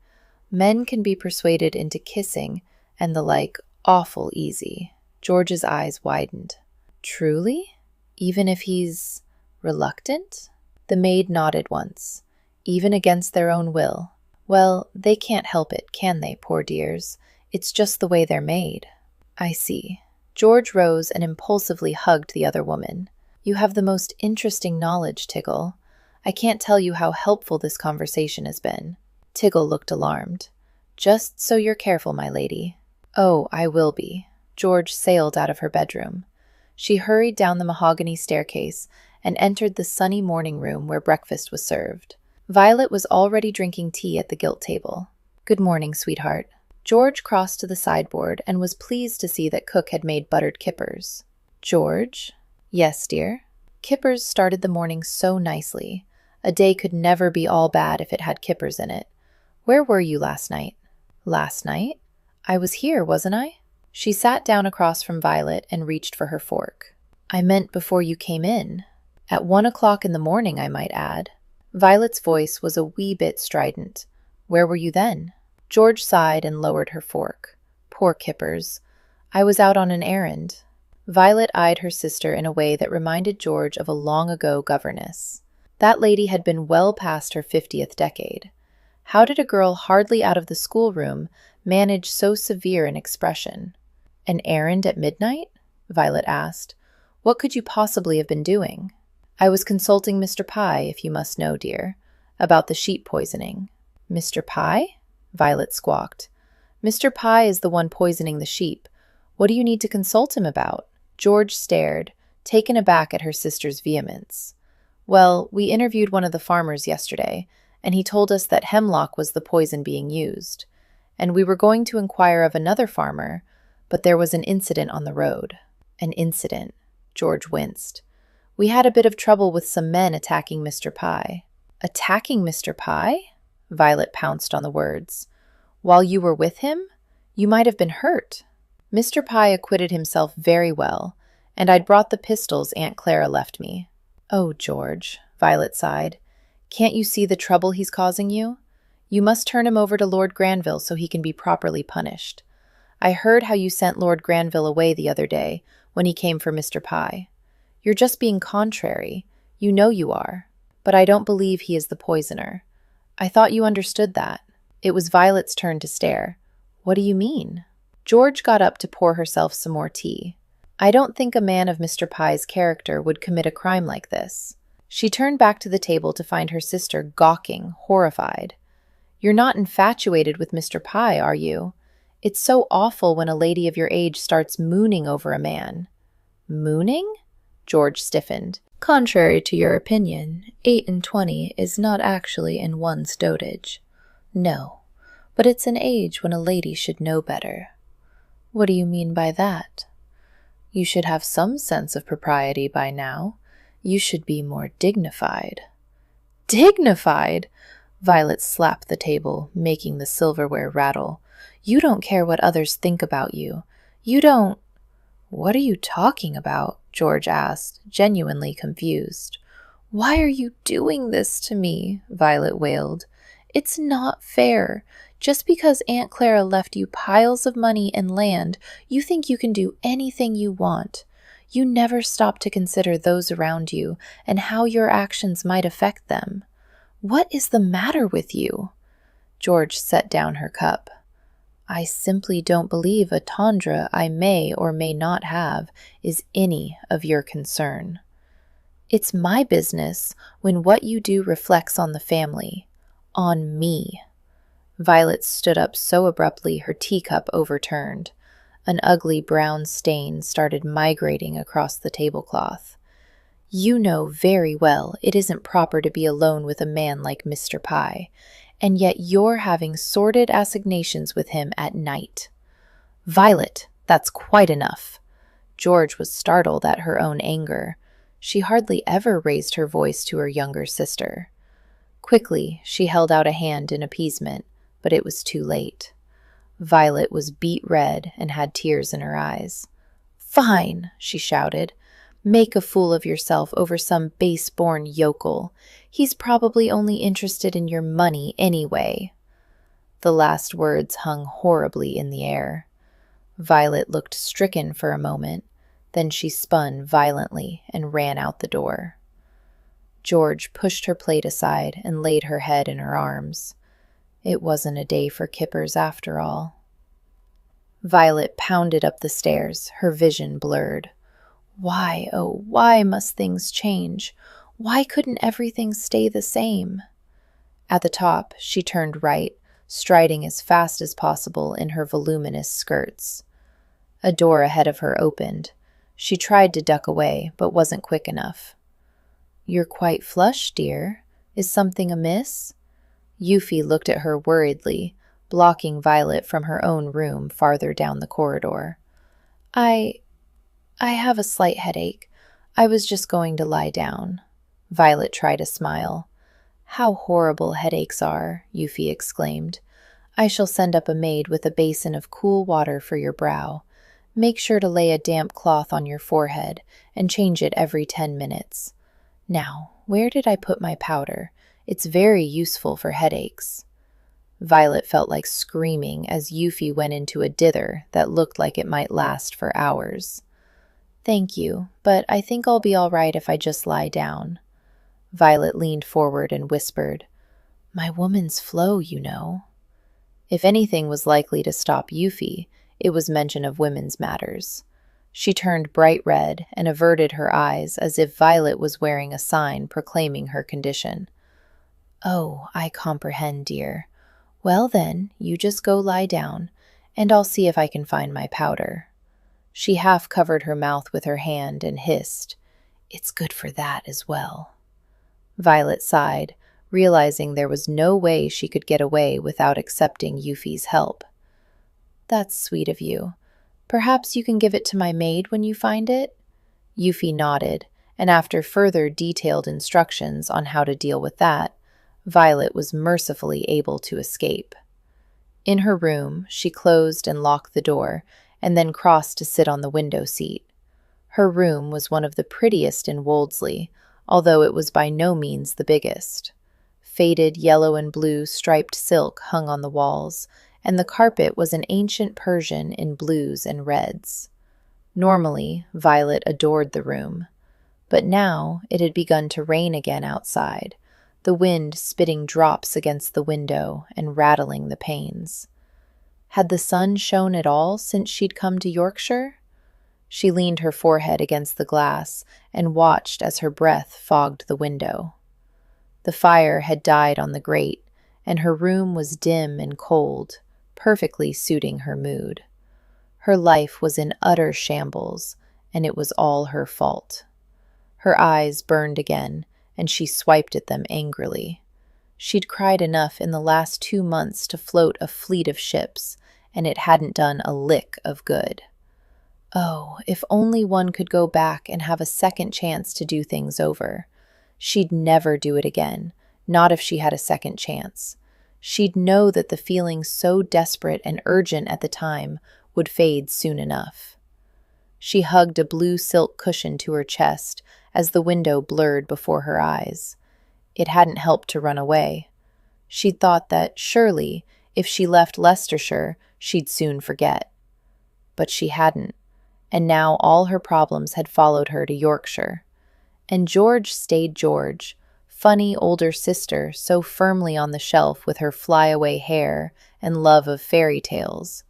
men can be persuaded into kissing and the like awful easy. George's eyes widened. Truly? Even if he's reluctant? The maid nodded once. Even against their own will. Well, they can't help it, can they, poor dears? It's just the way they're made. I see. George rose and impulsively hugged the other woman. You have the most interesting knowledge, Tiggle. I can't tell you how helpful this conversation has been. Tiggle looked alarmed. Just so you're careful, my lady. Oh, I will be. George sailed out of her bedroom. She hurried down the mahogany staircase and entered the sunny morning room where breakfast was served. Violet was already drinking tea at the gilt table. Good morning, sweetheart. George crossed to the sideboard and was pleased to see that Cook had made buttered kippers. George? Yes, dear. Kippers started the morning so nicely. A day could never be all bad if it had kippers in it. Where were you last night? Last night? I was here, wasn't I? She sat down across from Violet and reached for her fork. I meant before you came in. At 1 o'clock in the morning, I might add. Violet's voice was a wee bit strident. Where were you then? George sighed and lowered her fork. Poor kippers. I was out on an errand. Violet eyed her sister in a way that reminded George of a long-ago governess. That lady had been well past her 50th decade. How did a girl hardly out of the schoolroom manage so severe an expression? An errand at midnight? Violet asked. What could you possibly have been doing? I was consulting Mr. Pye, if you must know, dear, about the sheep poisoning. Mr. Pye? Violet squawked. Mr. Pye is the one poisoning the sheep. What do you need to consult him about? George stared, taken aback at her sister's vehemence. Well, we interviewed one of the farmers yesterday, and he told us that hemlock was the poison being used. and we were going to inquire of another farmer, but there was an incident on the road. An incident. George winced. We had a bit of trouble with some men attacking Mr. Pye. Attacking Mr. Pye? Violet pounced on the words. While you were with him? You might have been hurt. Mr. Pye acquitted himself very well, and I'd brought the pistols Aunt Clara left me. Oh, George, Violet sighed. Can't you see the trouble he's causing you? You must turn him over to Lord Granville so he can be properly punished. I heard how you sent Lord Granville away the other day when he came for Mr. Pye. You're just being contrary. You know you are. But I don't believe he is the poisoner. I thought you understood that. It was Violet's turn to stare. What do you mean? George got up to pour herself some more tea. I don't think a man of Mr. Pye's character would commit a crime like this. She turned back to the table to find her sister gawking, horrified. You're not infatuated with Mr. Pye, are you? It's so awful when a lady of your age starts mooning over a man. Mooning? George stiffened. Contrary to your opinion, 28 is not actually in one's dotage. No, but it's an age when a lady should know better. What do you mean by that? You should have some sense of propriety by now. You should be more dignified. Dignified? Violet slapped the table, making the silverware rattle. You don't care what others think about you. You don't— What are you talking about? George asked, genuinely confused. Why are you doing this to me? Violet wailed. It's not fair. Just because Aunt Clara left you piles of money and land, you think you can do anything you want. You never stop to consider those around you and how your actions might affect them. What is the matter with you? George set down her cup. I simply don't believe a tendre I may or may not have is any of your concern. It's my business when what you do reflects on the family, on me. Violet stood up so abruptly her teacup overturned. An ugly brown stain started migrating across the tablecloth. You know very well it isn't proper to be alone with a man like Mr. Pye, and yet you're having sordid assignations with him at night. Violet, that's quite enough. George was startled at her own anger. She hardly ever raised her voice to her younger sister. Quickly, she held out a hand in appeasement, but it was too late. Violet was beet red and had tears in her eyes. Fine, she shouted. Make a fool of yourself over some base-born yokel. He's probably only interested in your money anyway. The last words hung horribly in the air. Violet looked stricken for a moment, then she spun violently and ran out the door. George pushed her plate aside and laid her head in her arms. It wasn't a day for kippers after all. Violet pounded up the stairs, her vision blurred. Why, oh, why must things change? Why couldn't everything stay the same? At the top, she turned right, striding as fast as possible in her voluminous skirts. A door ahead of her opened. She tried to duck away, but wasn't quick enough. You're quite flushed, dear. Is something amiss? Yuffie looked at her worriedly, blocking Violet from her own room farther down the corridor. I have a slight headache. I was just going to lie down. Violet tried a smile. How horrible headaches are, Yuffie exclaimed. I shall send up a maid with a basin of cool water for your brow. Make sure to lay a damp cloth on your forehead and change it every 10 minutes. Now, where did I put my powder? It's very useful for headaches. Violet felt like screaming as Yuffie went into a dither that looked like it might last for hours. Thank you, but I think I'll be all right if I just lie down. Violet leaned forward and whispered, My woman's flow, you know. If anything was likely to stop Yuffie, it was mention of women's matters. She turned bright red and averted her eyes as if Violet was wearing a sign proclaiming her condition. Oh, I comprehend, dear. Well then, you just go lie down, and I'll see if I can find my powder. She half covered her mouth with her hand and hissed, It's good for that as well. Violet sighed, realizing there was no way she could get away without accepting Yuffie's help. "That's sweet of you. Perhaps you can give it to my maid when you find it?" Yuffie nodded, and after further detailed instructions on how to deal with that, Violet was mercifully able to escape. In her room, she closed and locked the door, and then crossed to sit on the window seat. Her room was one of the prettiest in Woldsey, although it was by no means the biggest. Faded yellow and blue striped silk hung on the walls, and the carpet was an ancient Persian in blues and reds. Normally, Violet adored the room, but now it had begun to rain again outside, the wind spitting drops against the window and rattling the panes. Had the sun shone at all since she'd come to Yorkshire? She leaned her forehead against the glass and watched as her breath fogged the window. The fire had died on the grate, and her room was dim and cold, perfectly suiting her mood. Her life was in utter shambles, and it was all her fault. Her eyes burned again, and she swiped at them angrily. She'd cried enough in the last 2 months to float a fleet of ships, and it hadn't done a lick of good. Oh, if only one could go back and have a second chance to do things over. She'd never do it again, not if she had a second chance. She'd know that the feeling so desperate and urgent at the time would fade soon enough. She hugged a blue silk cushion to her chest as the window blurred before her eyes. It hadn't helped to run away. She'd thought that, surely, if she left Leicestershire, she'd soon forget. But she hadn't, and now all her problems had followed her to Yorkshire. And George stayed George, funny older sister so firmly on the shelf with her flyaway hair and love of fairy tales.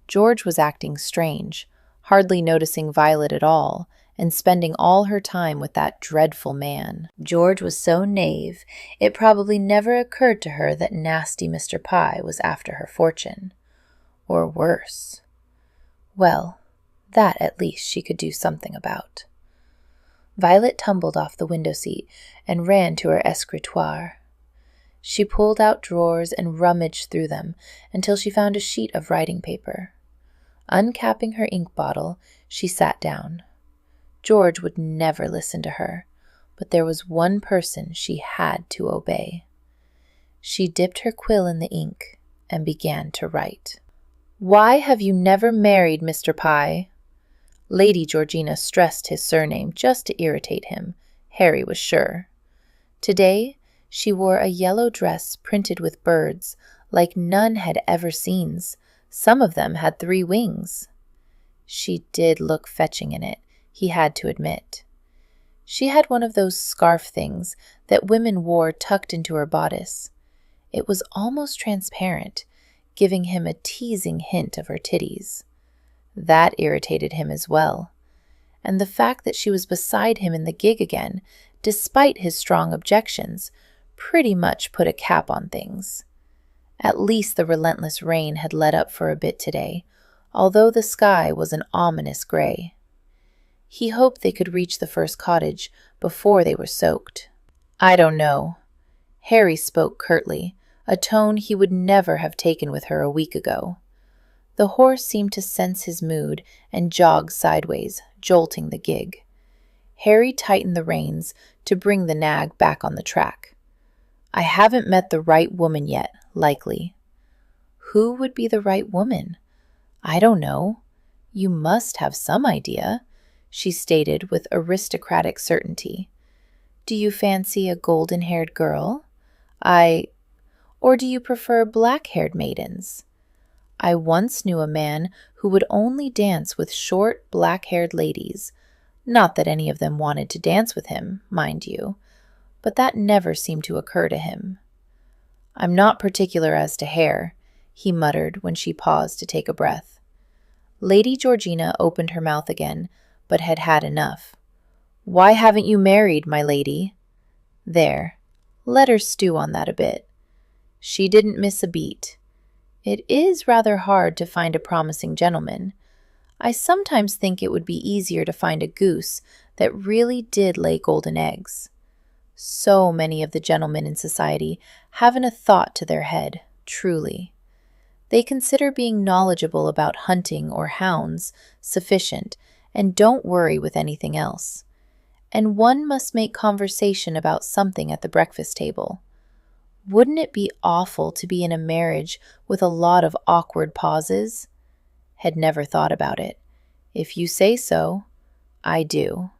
George was acting strange, hardly noticing Violet at all, and spending all her time with that dreadful man. George was so knave, it probably never occurred to her that nasty Mr. Pye was after her fortune. Or worse. Well, that at least she could do something about. Violet tumbled off the window seat and ran to her escritoire. She pulled out drawers and rummaged through them until she found a sheet of writing paper. Uncapping her ink bottle, she sat down. George would never listen to her, but there was one person she had to obey. She dipped her quill in the ink and began to write. "Why have you never married Mr. Pye?" Lady Georgina stressed his surname just to irritate him, Harry was sure. Today, she wore a yellow dress printed with birds, like none had ever seen. Some of them had 3 wings. She did look fetching in it, he had to admit. She had one of those scarf things that women wore tucked into her bodice. It was almost transparent, giving him a teasing hint of her titties. That irritated him as well. And the fact that she was beside him in the gig again, despite his strong objections, pretty much put a cap on things. At least the relentless rain had let up for a bit today, although the sky was an ominous gray. He hoped they could reach the first cottage before they were soaked. "I don't know." Harry spoke curtly, a tone he would never have taken with her a week ago. The horse seemed to sense his mood and jogged sideways, jolting the gig. Harry tightened the reins to bring the nag back on the track. "I haven't met the right woman yet, likely." "Who would be the right woman?" "I don't know." "You must have some idea," she stated with aristocratic certainty. "Do you fancy a golden-haired girl? Or do you prefer black-haired maidens? I once knew a man who would only dance with short, black-haired ladies. Not that any of them wanted to dance with him, mind you, but that never seemed to occur to him. "I'm not particular as to hair," he muttered when she paused to take a breath. Lady Georgina opened her mouth again, but had had enough. "Why haven't you married, my lady?" There, let her stew on that a bit. She didn't miss a beat. "It is rather hard to find a promising gentleman. I sometimes think it would be easier to find a goose that really did lay golden eggs. So many of the gentlemen in society haven't a thought to their head, truly. They consider being knowledgeable about hunting or hounds sufficient and don't worry with anything else. And one must make conversation about something at the breakfast table. Wouldn't it be awful to be in a marriage with a lot of awkward pauses? Had never thought about it. If you say so, I do.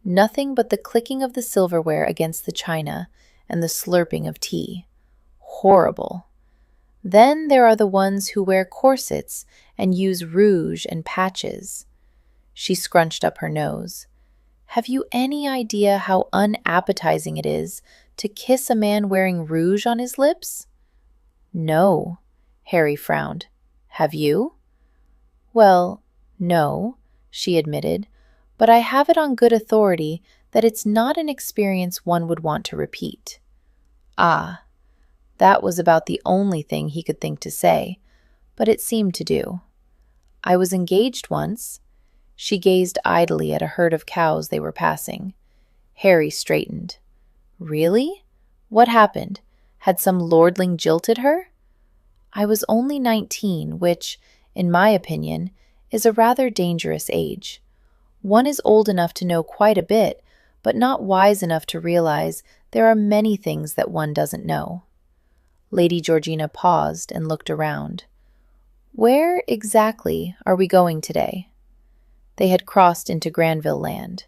Nothing but the clicking of the silverware against the china and the slurping of tea. Horrible. Then there are the ones who wear corsets and use rouge and patches. She scrunched up her nose. Have you any idea how unappetizing it is to kiss a man wearing rouge on his lips? No, Harry frowned. Have you? Well, no, she admitted, but I have it on good authority that it's not an experience one would want to repeat. Ah, that was about the only thing he could think to say, but it seemed to do. I was engaged once. She gazed idly at a herd of cows they were passing. Harry straightened. Really? What happened? Had some lordling jilted her? I was only 19, which, in my opinion, is a rather dangerous age. One is old enough to know quite a bit, but not wise enough to realize there are many things that one doesn't know. Lady Georgina paused and looked around. Where exactly are we going today? They had crossed into Granville Land.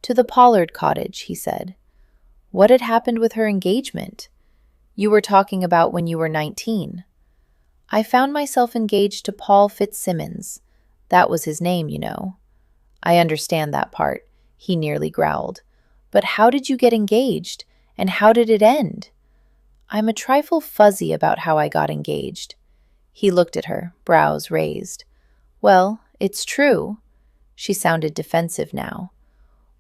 To the Pollard cottage, he said. What had happened with her engagement? You were talking about when you were 19. I found myself engaged to Paul Fitzsimmons. That was his name, you know. I understand that part, he nearly growled. But how did you get engaged, and how did it end? I'm a trifle fuzzy about how I got engaged. He looked at her, brows raised. Well, it's true. She sounded defensive now.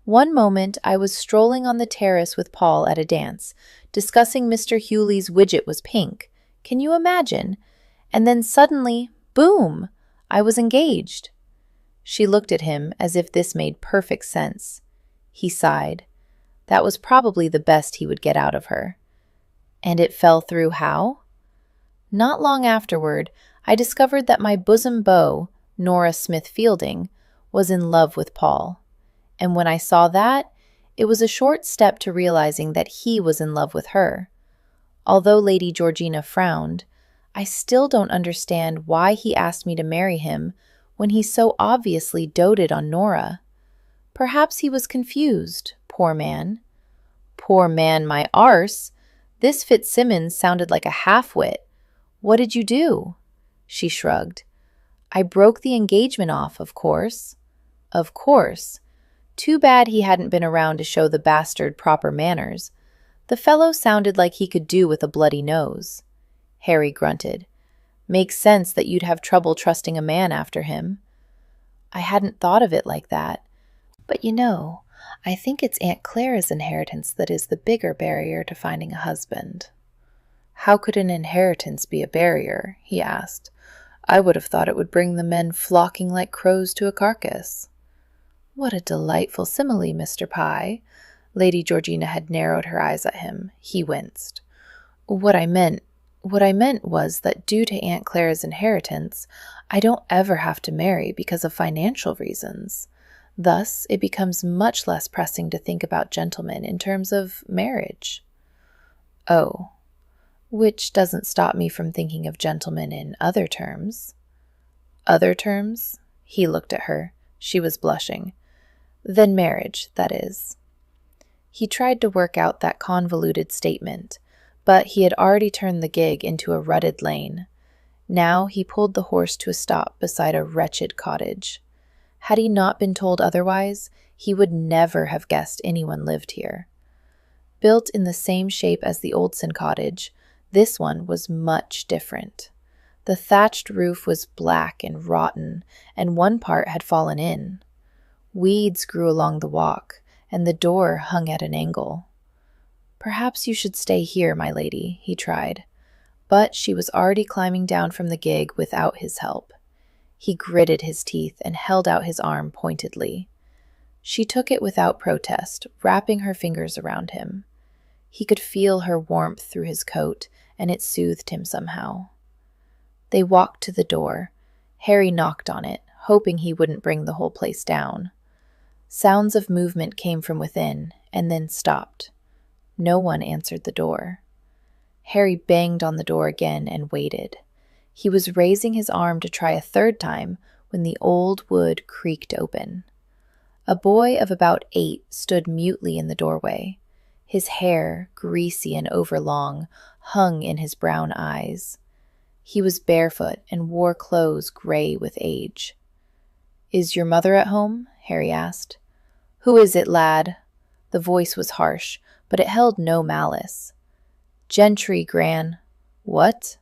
One moment I was strolling on the terrace with Paul at a dance, discussing Mr. Hewley's widget was pink. Can you imagine? And then suddenly, boom, I was engaged. She looked at him as if this made perfect sense. He sighed. That was probably the best he would get out of her. And it fell through how? Not long afterward, I discovered that my bosom beau, Nora Smith Fielding, was in love with Paul. And when I saw that, it was a short step to realizing that he was in love with her. Although Lady Georgina frowned, I still don't understand why he asked me to marry him when he so obviously doted on Nora. Perhaps he was confused, poor man. Poor man, my arse! This Fitzsimmons sounded like a half-wit. What did you do? She shrugged. I broke the engagement off, of course. Of course. Too bad he hadn't been around to show the bastard proper manners. The fellow sounded like he could do with a bloody nose. Harry grunted. Makes sense that you'd have trouble trusting a man after him. I hadn't thought of it like that. But you know, I think it's Aunt Clara's inheritance that is the bigger barrier to finding a husband. How could an inheritance be a barrier? He asked. I would have thought it would bring the men flocking like crows to a carcass. What a delightful simile, Mr. Pye. Lady Georgina had narrowed her eyes at him. He winced. What I meant was that due to Aunt Clara's inheritance, I don't ever have to marry because of financial reasons. Thus, it becomes much less pressing to think about gentlemen in terms of marriage. Oh, which doesn't stop me from thinking of gentlemen in other terms. Other terms? He looked at her. She was blushing. Then marriage, that is. He tried to work out that convoluted statement, but he had already turned the gig into a rutted lane. Now he pulled the horse to a stop beside a wretched cottage. Had he not been told otherwise, he would never have guessed anyone lived here. Built in the same shape as the Oldson cottage, this one was much different. The thatched roof was black and rotten, and one part had fallen in. Weeds grew along the walk, and the door hung at an angle. Perhaps you should stay here, my lady, he tried. But she was already climbing down from the gig without his help. He gritted his teeth and held out his arm pointedly. She took it without protest, wrapping her fingers around him. He could feel her warmth through his coat, and it soothed him somehow. They walked to the door. Harry knocked on it, hoping he wouldn't bring the whole place down. Sounds of movement came from within, and then stopped. No one answered the door. Harry banged on the door again and waited. He was raising his arm to try a third time when the old wood creaked open. A boy of about 8 stood mutely in the doorway. His hair, greasy and overlong, hung in his brown eyes. He was barefoot and wore clothes gray with age. "Is your mother at home?" Harry asked. "Who is it, lad?" The voice was harsh, but it held no malice. "Gentry, Gran." "What?"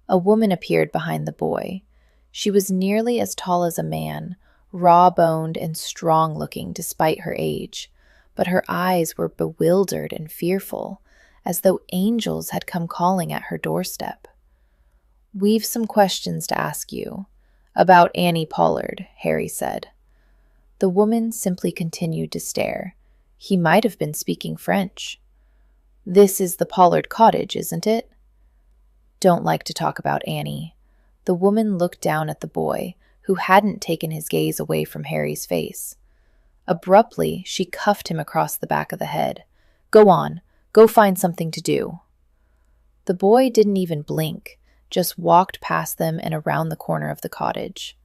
A woman appeared behind the boy. She was nearly as tall as a man, raw-boned and strong-looking despite her age, but her eyes were bewildered and fearful, as though angels had come calling at her doorstep. "We've some questions to ask you. About Annie Pollard," Harry said. The woman simply continued to stare. He might have been speaking French. "This is the Pollard cottage, isn't it?" "Don't like to talk about Annie." The woman looked down at the boy, who hadn't taken his gaze away from Harry's face. Abruptly, she cuffed him across the back of the head. "Go on. Go find something to do." The boy didn't even blink, just walked past them and around the corner of the cottage.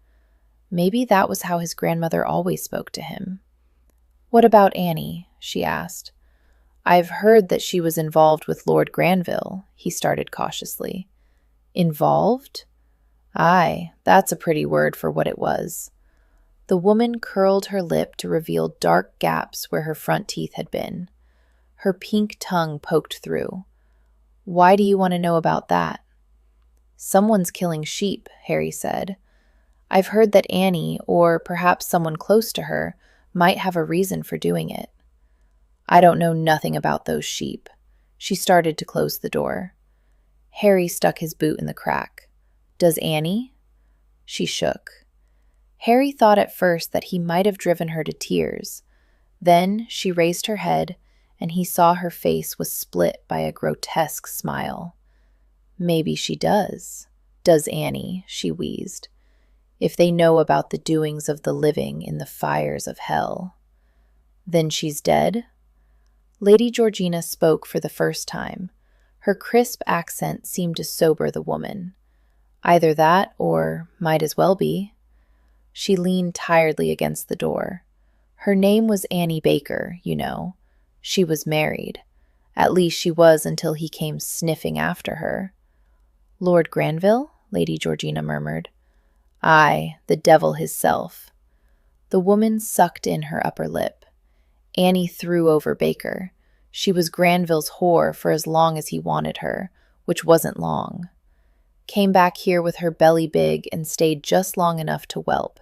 Maybe that was how his grandmother always spoke to him. "What about Annie?" she asked. "I've heard that she was involved with Lord Granville," he started cautiously. "Involved?" "Aye, that's a pretty word for what it was." The woman curled her lip to reveal dark gaps where her front teeth had been. Her pink tongue poked through. "Why do you want to know about that?" "Someone's killing sheep," Harry said. "I've heard that Annie, or perhaps someone close to her, might have a reason for doing it." "I don't know nothing about those sheep." She started to close the door. Harry stuck his boot in the crack. "Does Annie?" She shook. Harry thought at first that he might have driven her to tears. Then she raised her head, and he saw her face was split by a grotesque smile. "Maybe she does. Does Annie," she wheezed. "If they know about the doings of the living in the fires of hell." "Then she's dead?" Lady Georgina spoke for the first time. Her crisp accent seemed to sober the woman. "Either that, or might as well be." She leaned tiredly against the door. "Her name was Annie Baker, you know. She was married. At least she was until he came sniffing after her." "Lord Granville?" Lady Georgina murmured. "Aye, the devil hisself." The woman sucked in her upper lip. "Annie threw over Baker. She was Granville's whore for as long as he wanted her, which wasn't long. Came back here with her belly big and stayed just long enough to whelp.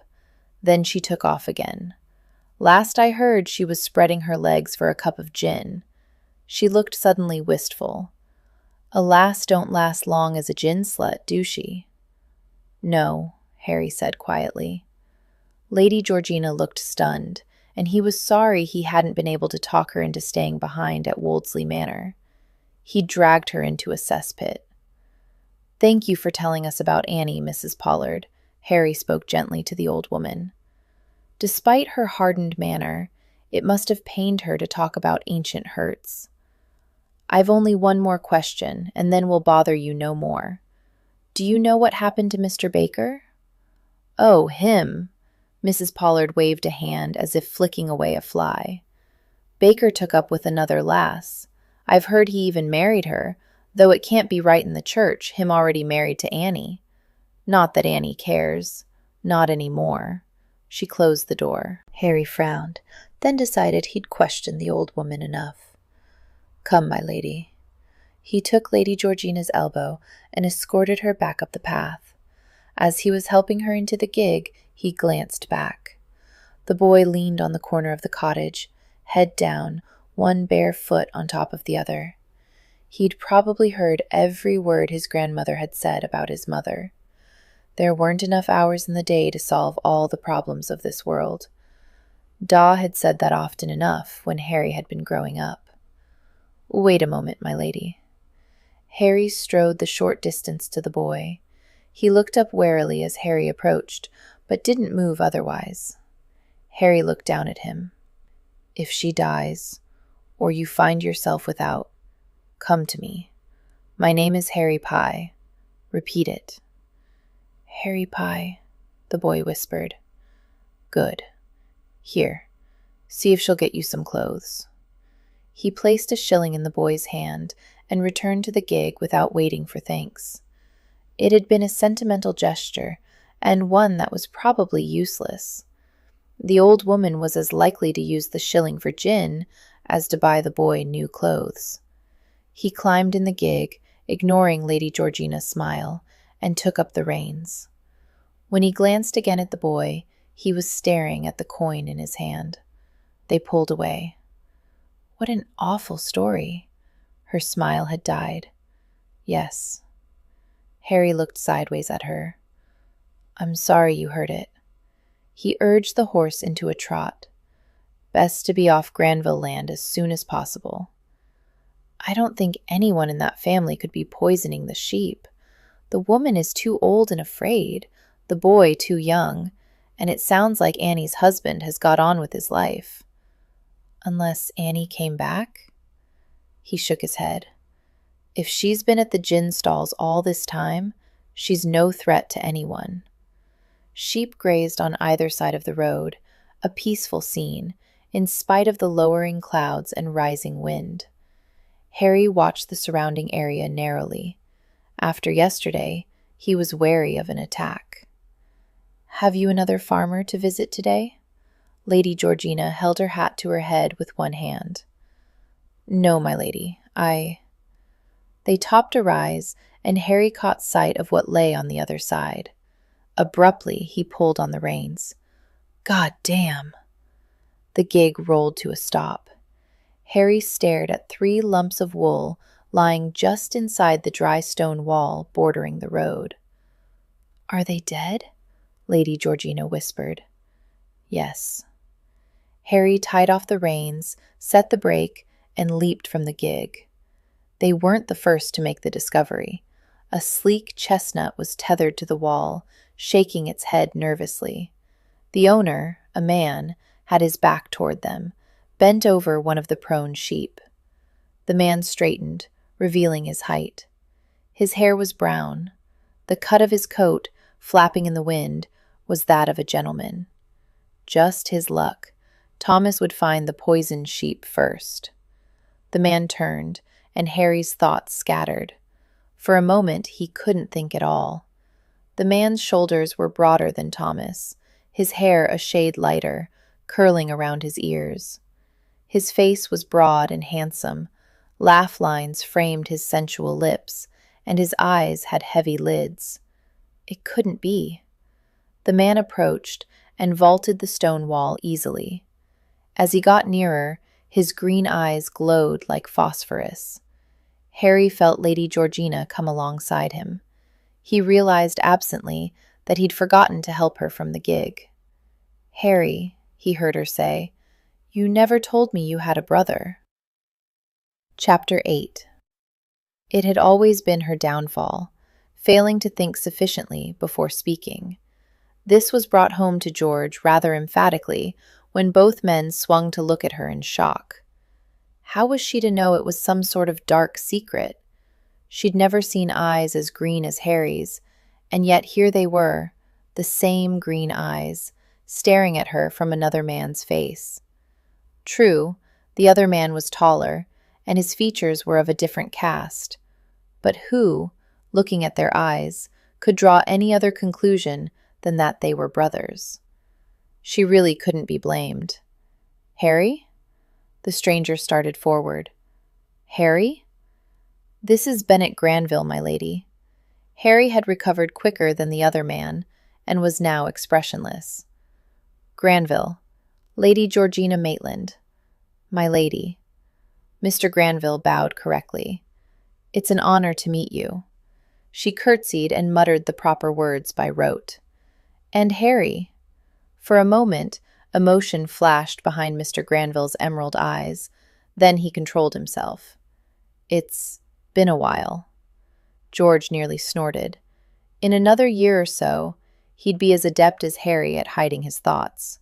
Then she took off again. Last I heard, she was spreading her legs for a cup of gin." She looked suddenly wistful. "A lass don't last long as a gin slut, do she?" "No," Harry said quietly. Lady Georgina looked stunned, and he was sorry he hadn't been able to talk her into staying behind at Woldsey Manor. He dragged her into a cesspit. "Thank you for telling us about Annie, Mrs. Pollard," Harry spoke gently to the old woman. Despite her hardened manner, it must have pained her to talk about ancient hurts. "I've only one more question, and then we'll bother you no more. Do you know what happened to Mr. Baker?" "Oh, him!" Mrs. Pollard waved a hand as if flicking away a fly. "Baker took up with another lass. I've heard he even married her, though it can't be right in the church, him already married to Annie. Not that Annie cares. Not any more." She closed the door. Harry frowned, then decided he'd questioned the old woman enough. "Come, my lady." He took Lady Georgina's elbow and escorted her back up the path. As he was helping her into the gig, he glanced back. The boy leaned on the corner of the cottage, head down, one bare foot on top of the other. He'd probably heard every word his grandmother had said about his mother. There weren't enough hours in the day to solve all the problems of this world. Daw had said that often enough when Harry had been growing up. Wait a moment, my lady. Harry strode the short distance to the boy. He looked up warily as Harry approached, but didn't move otherwise. Harry looked down at him. If she dies, or you find yourself without, come to me. My name is Harry Pye. Repeat it. Harry Pye, the boy whispered. Good. Here, see if she'll get you some clothes. He placed a shilling in the boy's hand and returned to the gig without waiting for thanks. It had been a sentimental gesture, and one that was probably useless. The old woman was as likely to use the shilling for gin as to buy the boy new clothes. He climbed in the gig, ignoring Lady Georgina's smile, and took up the reins. When he glanced again at the boy, he was staring at the coin in his hand. They pulled away. What an awful story. Her smile had died. Yes. Harry looked sideways at her. I'm sorry you heard it. He urged the horse into a trot. Best to be off Granville Land as soon as possible. I don't think anyone in that family could be poisoning the sheep. The woman is too old and afraid, the boy too young, and it sounds like Annie's husband has got on with his life. Unless Annie came back? He shook his head. If she's been at the gin stalls all this time, she's no threat to anyone. Sheep grazed on either side of the road, a peaceful scene, in spite of the lowering clouds and rising wind. Harry watched the surrounding area narrowly. After yesterday, he was wary of an attack. Have you another farmer to visit today? Lady Georgina held her hat to her head with one hand. No, my lady, They topped a rise, and Harry caught sight of what lay on the other side. Abruptly, he pulled on the reins. God damn! The gig rolled to a stop. Harry stared at 3 lumps of wool lying just inside the dry stone wall bordering the road. Are they dead? Lady Georgina whispered. Yes. Harry tied off the reins, set the brake, and leaped from the gig. They weren't the first to make the discovery. A sleek chestnut was tethered to the wall, shaking its head nervously. The owner, a man, had his back toward them, bent over one of the prone sheep. The man straightened, revealing his height. His hair was brown. The cut of his coat, flapping in the wind, was that of a gentleman. Just his luck. Thomas would find the poisoned sheep first. The man turned, and Harry's thoughts scattered. For a moment, he couldn't think at all. The man's shoulders were broader than Thomas, his hair a shade lighter, curling around his ears. His face was broad and handsome. Laugh lines framed his sensual lips, and his eyes had heavy lids. It couldn't be. The man approached and vaulted the stone wall easily. As he got nearer, his green eyes glowed like phosphorus. Harry felt Lady Georgina come alongside him. He realized absently that he'd forgotten to help her from the gig. Harry, he heard her say, you never told me you had a brother. Chapter 8. It had always been her downfall, failing to think sufficiently before speaking. This was brought home to George rather emphatically when both men swung to look at her in shock. How was she to know it was some sort of dark secret? She'd never seen eyes as green as Harry's, and yet here they were, the same green eyes, staring at her from another man's face. True, the other man was taller, and his features were of a different cast. But who, looking at their eyes, could draw any other conclusion than that they were brothers? She really couldn't be blamed. Harry? The stranger started forward. Harry? This is Bennet Granville, my lady. Harry had recovered quicker than the other man, and was now expressionless. Granville, Lady Georgina Maitland. My lady. Mr. Granville bowed correctly. It's an honor to meet you. She curtsied and muttered the proper words by rote. And Harry. For a moment, emotion flashed behind Mr. Granville's emerald eyes. Then he controlled himself. It's been a while. George nearly snorted. In another year or so, he'd be as adept as Harry at hiding his thoughts.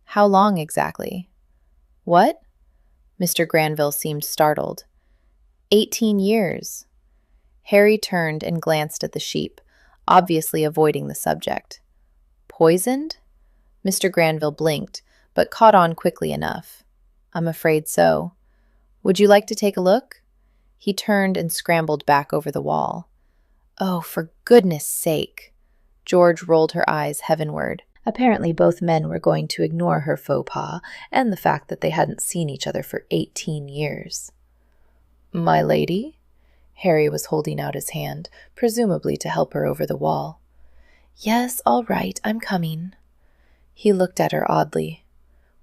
How long exactly? What? Mr. Granville seemed startled. 18 years. Harry turned and glanced at the sheep, obviously avoiding the subject. Poisoned? Mr. Granville blinked, but caught on quickly enough. I'm afraid so. Would you like to take a look? He turned and scrambled back over the wall. Oh, for goodness sake! George rolled her eyes heavenward. Apparently both men were going to ignore her faux pas and the fact that they hadn't seen each other for 18 years. My lady? Harry was holding out his hand, presumably to help her over the wall. Yes, all right, I'm coming. He looked at her oddly.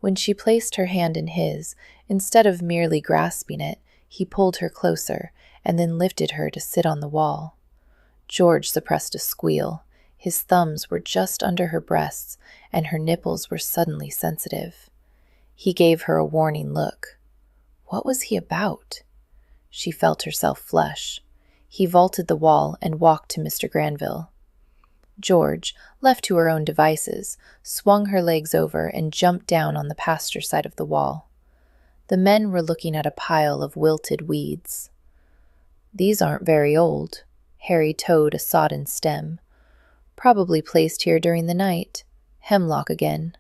When she placed her hand in his, instead of merely grasping it, he pulled her closer and then lifted her to sit on the wall. George suppressed a squeal. His thumbs were just under her breasts, and her nipples were suddenly sensitive. He gave her a warning look. What was he about? She felt herself flush. He vaulted the wall and walked to Mr. Granville. George, left to her own devices, swung her legs over and jumped down on the pasture side of the wall. The men were looking at a pile of wilted weeds. These aren't very old. Harry towed a sodden stem. Probably placed here during the night. Hemlock again.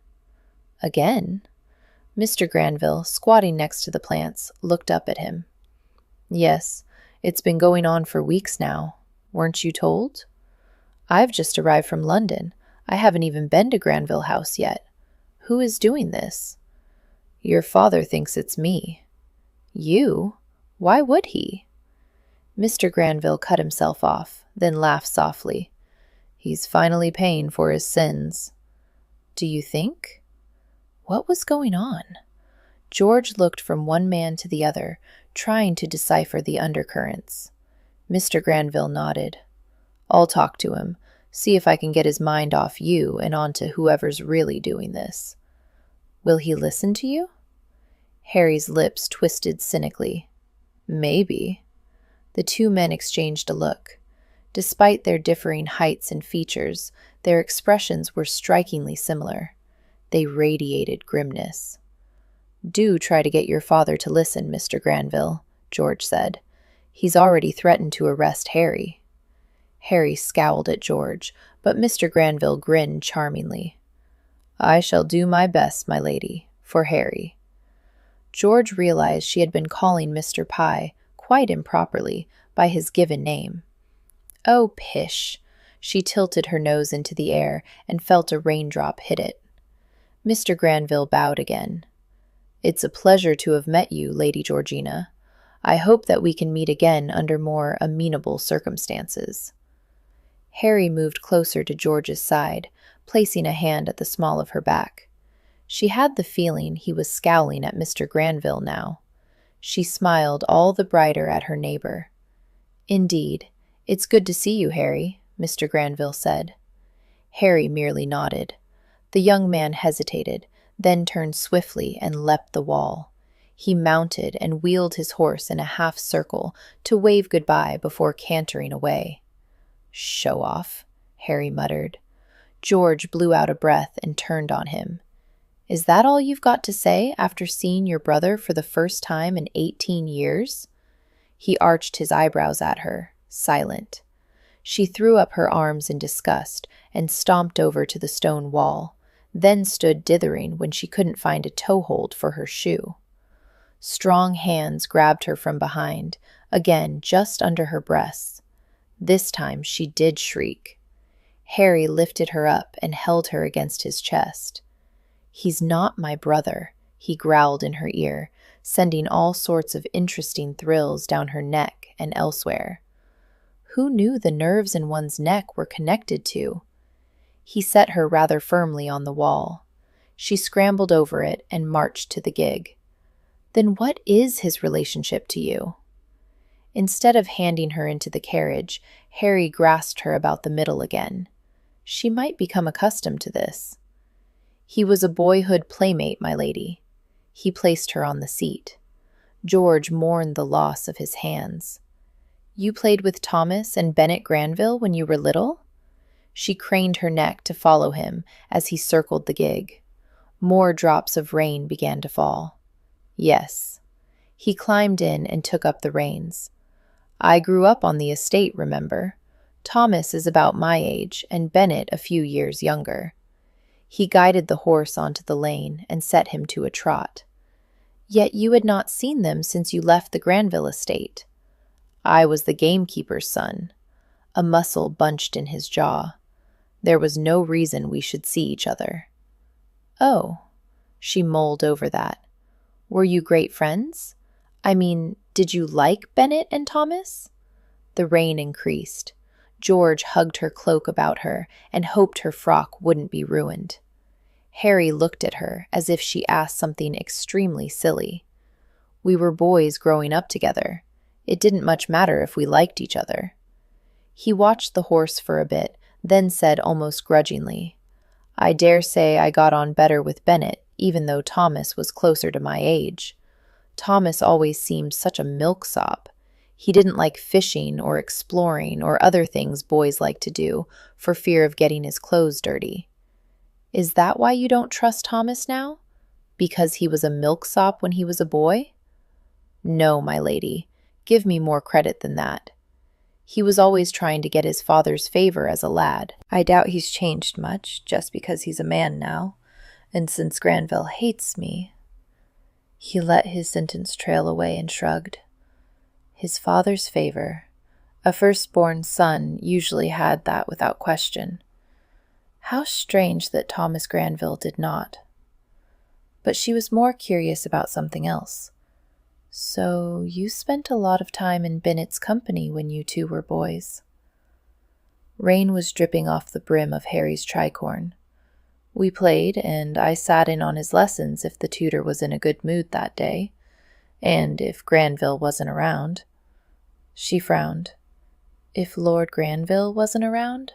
Again? Mr. Granville, squatting next to the plants, looked up at him. Yes, it's been going on for weeks now. Weren't you told? I've just arrived from London. I haven't even been to Granville House yet. Who is doing this? Your father thinks it's me. You? Why would he? Mr. Granville cut himself off, then laughed softly. He's finally paying for his sins. Do you think? What was going on? George looked from one man to the other, trying to decipher the undercurrents. Mr. Granville nodded. I'll talk to him, see if I can get his mind off you and onto whoever's really doing this. Will he listen to you? Harry's lips twisted cynically. Maybe. The two men exchanged a look. Despite their differing heights and features, their expressions were strikingly similar. They radiated grimness. Do try to get your father to listen, Mr. Granville, George said. He's already threatened to arrest Harry. Harry scowled at George, but Mr. Granville grinned charmingly. I shall do my best, my lady, for Harry. George realized she had been calling Mr. Pye, quite improperly, by his given name. Oh, pish! She tilted her nose into the air and felt a raindrop hit it. Mr. Granville bowed again. It's a pleasure to have met you, Lady Georgina. I hope that we can meet again under more amenable circumstances. Harry moved closer to George's side, placing a hand at the small of her back. She had the feeling he was scowling at Mr. Granville now. She smiled all the brighter at her neighbor. Indeed, it's good to see you, Harry, Mr. Granville said. Harry merely nodded. The young man hesitated, then turned swiftly and leapt the wall. He mounted and wheeled his horse in a half circle to wave goodbye before cantering away. Show off, Harry muttered. George blew out a breath and turned on him. Is that all you've got to say after seeing your brother for the first time in 18 years? He arched his eyebrows at her, silent. She threw up her arms in disgust and stomped over to the stone wall, then stood dithering when she couldn't find a toe-hold for her shoe. Strong hands grabbed her from behind, again just under her breasts. This time she did shriek. Harry lifted her up and held her against his chest. He's not my brother, he growled in her ear, sending all sorts of interesting thrills down her neck and elsewhere. Who knew the nerves in one's neck were connected to? He set her rather firmly on the wall. She scrambled over it and marched to the gig. Then what is his relationship to you? Instead of handing her into the carriage, Harry grasped her about the middle again. She might become accustomed to this. He was a boyhood playmate, my lady. He placed her on the seat. George mourned the loss of his hands. "You played with Thomas and Bennet Granville when you were little?" She craned her neck to follow him as he circled the gig. More drops of rain began to fall. "Yes." He climbed in and took up the reins. "I grew up on the estate, remember? Thomas is about my age, and Bennet a few years younger." He guided the horse onto the lane and set him to a trot. "Yet you had not seen them since you left the Granville estate." "I was the gamekeeper's son." A muscle bunched in his jaw. "There was no reason we should see each other." "Oh." She mulled over that. "Were you great friends? I mean, did you like Bennet and Thomas?" The rain increased. George hugged her cloak about her and hoped her frock wouldn't be ruined. Harry looked at her as if she asked something extremely silly. "We were boys growing up together. It didn't much matter if we liked each other." He watched the horse for a bit, then said almost grudgingly, "I dare say I got on better with Bennet, even though Thomas was closer to my age. Thomas always seemed such a milksop. He didn't like fishing or exploring or other things boys like to do for fear of getting his clothes dirty." "Is that why you don't trust Thomas now? Because he was a milksop when he was a boy?" "No, my lady. Give me more credit than that. He was always trying to get his father's favor as a lad. I doubt he's changed much, just because he's a man now. And since Granville hates me—" He let his sentence trail away and shrugged. His father's favor. A firstborn son usually had that without question. How strange that Thomas Granville did not. But she was more curious about something else. "So you spent a lot of time in Bennet's company when you two were boys." Rain was dripping off the brim of Harry's tricorn. "We played, and I sat in on his lessons if the tutor was in a good mood that day, and if Granville wasn't around." She frowned. "If Lord Granville wasn't around?"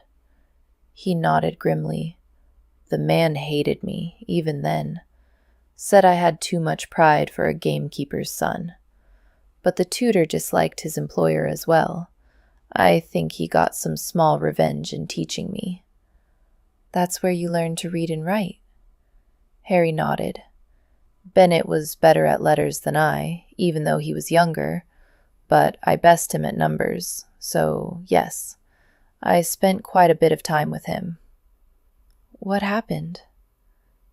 He nodded grimly. "The man hated me, even then. Said I had too much pride for a gamekeeper's son. But the tutor disliked his employer as well. I think he got some small revenge in teaching me." "That's where you learned to read and write?" Harry nodded. "Bennet was better at letters than I, even though he was younger, but I best him at numbers, so yes, I spent quite a bit of time with him." "What happened?"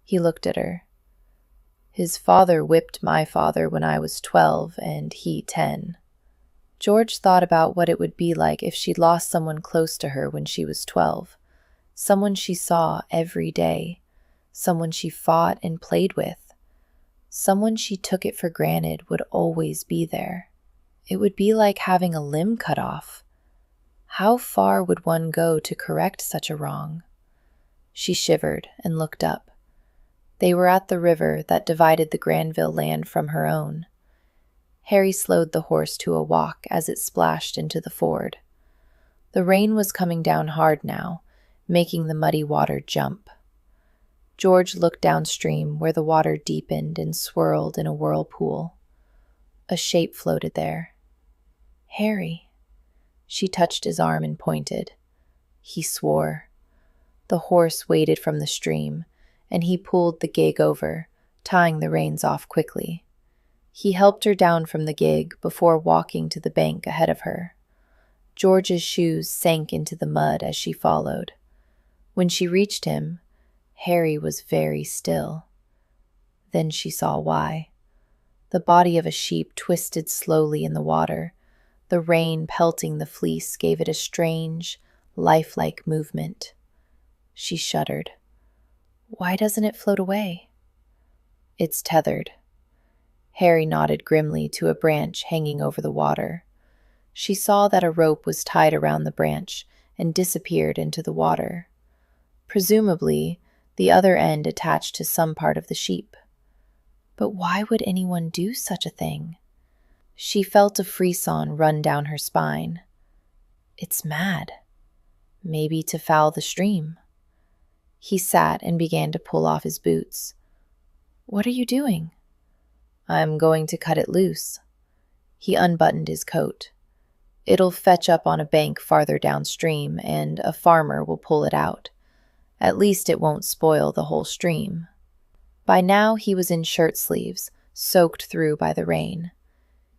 He looked at her. "His father whipped my father when I was 12 and he 10. George thought about what it would be like if she'd lost someone close to her when she was 12, someone she saw every day, someone she fought and played with, someone she took it for granted would always be there. It would be like having a limb cut off. How far would one go to correct such a wrong?" She shivered and looked up. They were at the river that divided the Granville land from her own. Harry slowed the horse to a walk as it splashed into the ford. The rain was coming down hard now, making the muddy water jump. George looked downstream where the water deepened and swirled in a whirlpool. A shape floated there. "Harry." She touched his arm and pointed. He swore. The horse waded from the stream, and he pulled the gig over, tying the reins off quickly. He helped her down from the gig before walking to the bank ahead of her. George's shoes sank into the mud as she followed. When she reached him, Harry was very still. Then she saw why. The body of a sheep twisted slowly in the water. The rain pelting the fleece gave it a strange, lifelike movement. She shuddered. "Why doesn't it float away?" "It's tethered." Harry nodded grimly to a branch hanging over the water. She saw that a rope was tied around the branch and disappeared into the water. Presumably, the other end attached to some part of the sheep. But why would anyone do such a thing? She felt a frisson run down her spine. It's mad. Maybe to foul the stream. He sat and began to pull off his boots. "What are you doing?" "I'm going to cut it loose." He unbuttoned his coat. "It'll fetch up on a bank farther downstream, and a farmer will pull it out. At least it won't spoil the whole stream." By now he was in shirt sleeves, soaked through by the rain.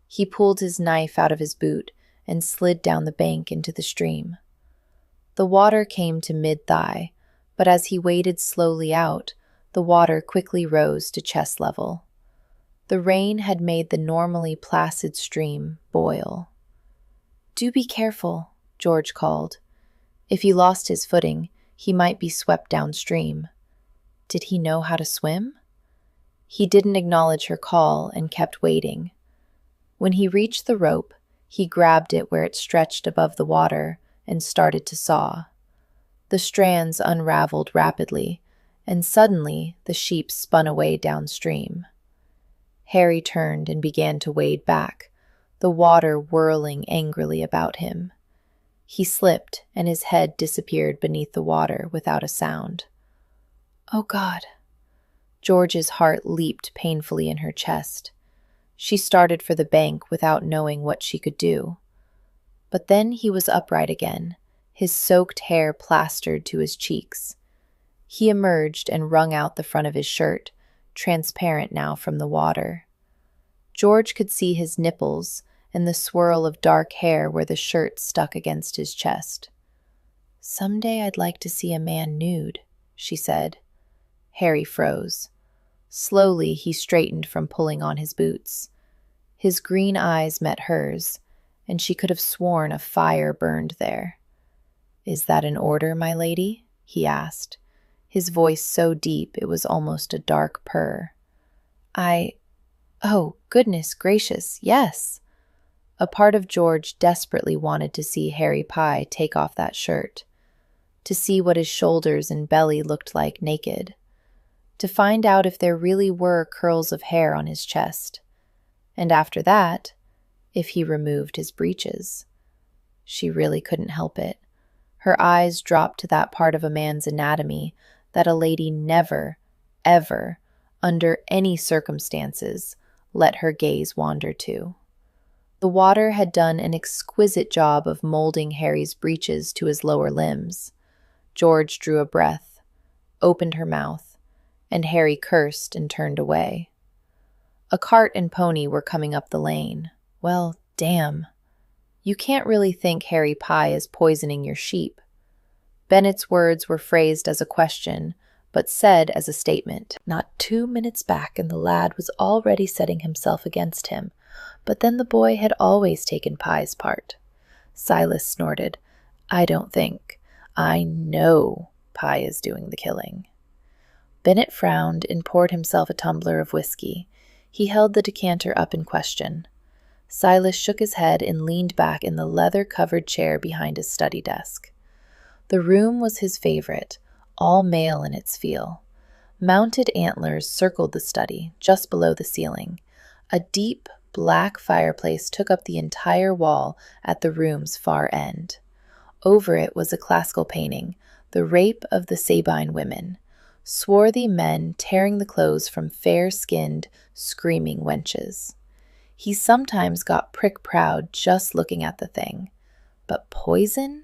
He pulled his knife out of his boot and slid down the bank into the stream. The water came to mid-thigh, but as he waded slowly out, the water quickly rose to chest level. The rain had made the normally placid stream boil. "Do be careful," George called. If he lost his footing, he might be swept downstream. Did he know how to swim? He didn't acknowledge her call and kept wading. When he reached the rope, he grabbed it where it stretched above the water and started to saw. The strands unraveled rapidly, and suddenly the sheep spun away downstream. Harry turned and began to wade back, the water whirling angrily about him. He slipped, and his head disappeared beneath the water without a sound. "Oh, God!" George's heart leaped painfully in her chest. She started for the bank without knowing what she could do. But then he was upright again, his soaked hair plastered to his cheeks. He emerged and wrung out the front of his shirt, transparent now from the water. George could see his nipples and the swirl of dark hair where the shirt stuck against his chest. "Someday I'd like to see a man nude," she said. Harry froze. Slowly he straightened from pulling on his boots. His green eyes met hers, and she could have sworn a fire burned there. "Is that an order, my lady?" he asked, his voice so deep it was almost a dark purr. Oh, goodness gracious, yes!" A part of George desperately wanted to see Harry Pye take off that shirt, to see what his shoulders and belly looked like naked, to find out if there really were curls of hair on his chest, and after that, if he removed his breeches. She really couldn't help it. Her eyes dropped to that part of a man's anatomy that a lady never, ever, under any circumstances, let her gaze wander to. The water had done an exquisite job of molding Harry's breeches to his lower limbs. George drew a breath, opened her mouth, and Harry cursed and turned away. A cart and pony were coming up the lane. Well, damn. You can't really think Harry Pye is poisoning your sheep. Bennet's words were phrased as a question, but said as a statement. Not 2 minutes back and the lad was already setting himself against him, but then the boy had always taken Pye's part. Silas snorted. I know Pye is doing the killing. Bennet frowned and poured himself a tumbler of whiskey. He held the decanter up in question. Silas shook his head and leaned back in the leather-covered chair behind his study desk. The room was his favorite, all male in its feel. Mounted antlers circled the study, just below the ceiling. A deep, black fireplace took up the entire wall at the room's far end. Over it was a classical painting, The Rape of the Sabine Women, swarthy men tearing the clothes from fair-skinned, screaming wenches. He sometimes got prick-proud just looking at the thing. But poison?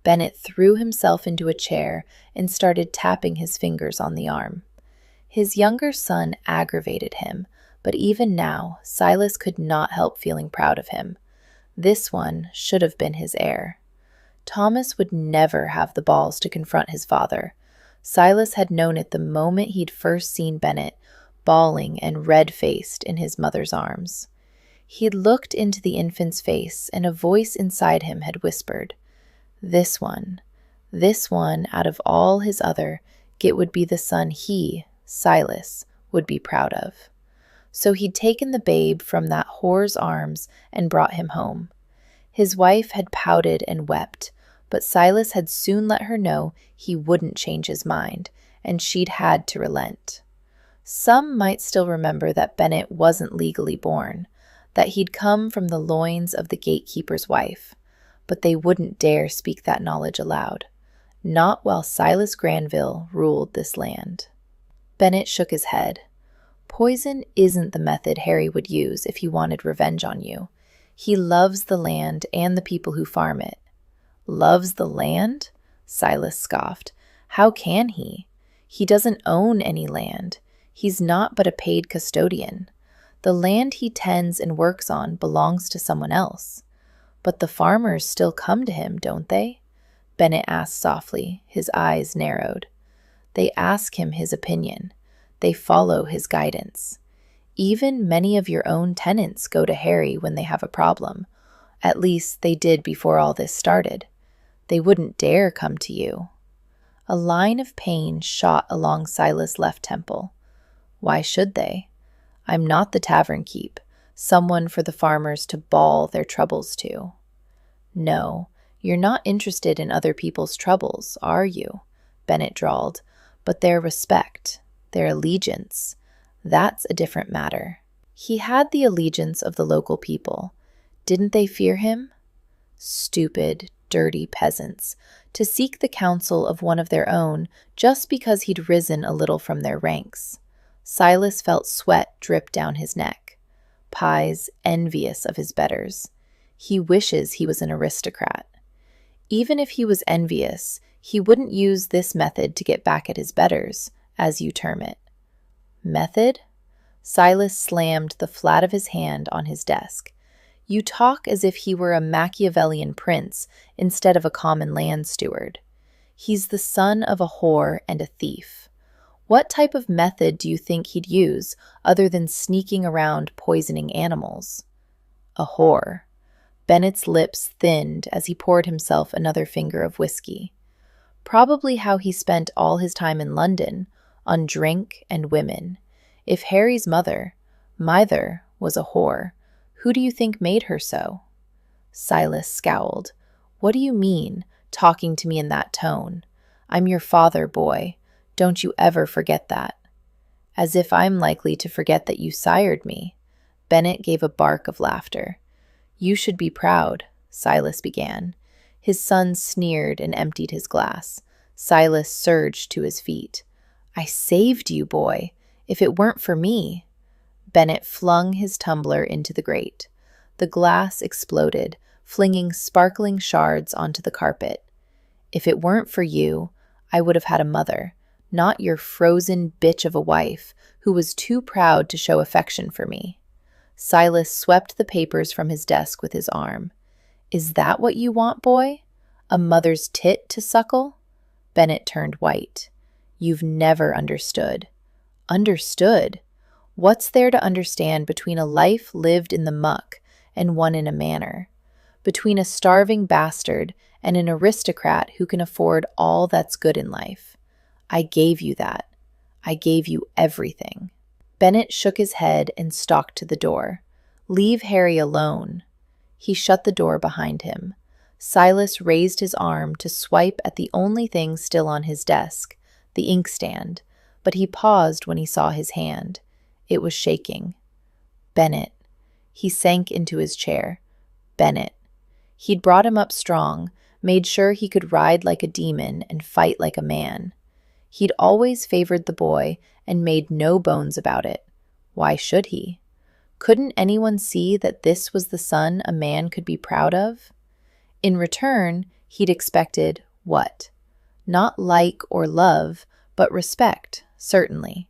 Bennet threw himself into a chair and started tapping his fingers on the arm. His younger son aggravated him, but even now, Silas could not help feeling proud of him. This one should have been his heir. Thomas would never have the balls to confront his father. Silas had known it the moment he'd first seen Bennet, bawling and red-faced in his mother's arms. He'd looked into the infant's face, and a voice inside him had whispered, this one, out of all his other, it would be the son he, Silas, would be proud of. So he'd taken the babe from that whore's arms and brought him home. His wife had pouted and wept, but Silas had soon let her know he wouldn't change his mind, and she'd had to relent. Some might still remember that Bennet wasn't legally born, that he'd come from the loins of the gatekeeper's wife, but they wouldn't dare speak that knowledge aloud, not while Silas Granville ruled this land. Bennet shook his head. Poison isn't the method Harry would use if he wanted revenge on you. He loves the land and the people who farm it. Loves the land? Silas scoffed. How can he? He doesn't own any land. He's not but a paid custodian. The land he tends and works on belongs to someone else. But the farmers still come to him, don't they? Bennett asked softly, his eyes narrowed. They ask him his opinion. They follow his guidance. Even many of your own tenants go to Harry when they have a problem. At least they did before all this started. They wouldn't dare come to you. A line of pain shot along Silas' left temple. Why should they? I'm not the tavern keep, someone for the farmers to bawl their troubles to. No, you're not interested in other people's troubles, are you? Bennett drawled. But their respect, their allegiance, that's a different matter. He had the allegiance of the local people. Didn't they fear him? Stupid, dirty peasants, to seek the counsel of one of their own just because he'd risen a little from their ranks. Silas felt sweat drip down his neck. Pye's envious of his betters. He wishes he was an aristocrat. Even if he was envious, he wouldn't use this method to get back at his betters, as you term it. Method? Silas slammed the flat of his hand on his desk. You talk as if he were a Machiavellian prince instead of a common land steward. He's the son of a whore and a thief. What type of method do you think he'd use other than sneaking around poisoning animals? A whore. Bennett's lips thinned as he poured himself another finger of whiskey. Probably how he spent all his time in London, on drink and women. If Harry's mother, Mither, was a whore, who do you think made her so? Silas scowled. What do you mean, talking to me in that tone? I'm your father, boy. Don't you ever forget that. As if I'm likely to forget that you sired me. Bennett gave a bark of laughter. You should be proud, Silas began. His son sneered and emptied his glass. Silas surged to his feet. I saved you, boy. If it weren't for me. Bennett flung his tumbler into the grate. The glass exploded, flinging sparkling shards onto the carpet. If it weren't for you, I would have had a mother, not your frozen bitch of a wife who was too proud to show affection for me. Silas swept the papers from his desk with his arm. Is that what you want, boy? A mother's tit to suckle? Bennett turned white. You've never understood. Understood? What's there to understand between a life lived in the muck and one in a manor? Between a starving bastard and an aristocrat who can afford all that's good in life? I gave you that. I gave you everything. Bennett shook his head and stalked to the door. Leave Harry alone. He shut the door behind him. Silas raised his arm to swipe at the only thing still on his desk, the inkstand, but he paused when he saw his hand. It was shaking. Bennett. He sank into his chair. Bennett. He'd brought him up strong, made sure he could ride like a demon and fight like a man. He'd always favored the boy and made no bones about it. Why should he? Couldn't anyone see that this was the son a man could be proud of? In return, he'd expected what? Not like or love, but respect, certainly.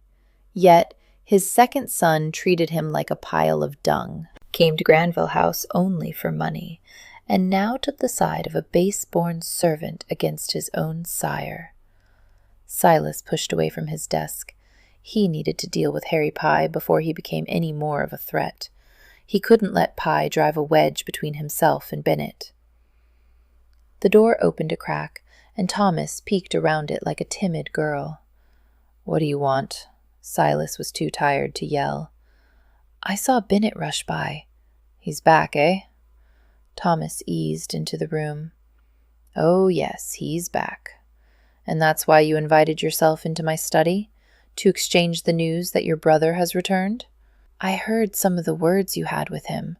Yet, his second son treated him like a pile of dung, came to Granville House only for money, and now took the side of a base-born servant against his own sire. Silas pushed away from his desk. He needed to deal with Harry Pye before he became any more of a threat. He couldn't let Pye drive a wedge between himself and Bennett. The door opened a crack, and Thomas peeked around it like a timid girl. What do you want? Silas was too tired to yell. I saw Bennett rush by. He's back, eh? Thomas eased into the room. Oh, yes, he's back. And that's why you invited yourself into my study? To exchange the news that your brother has returned? I heard some of the words you had with him.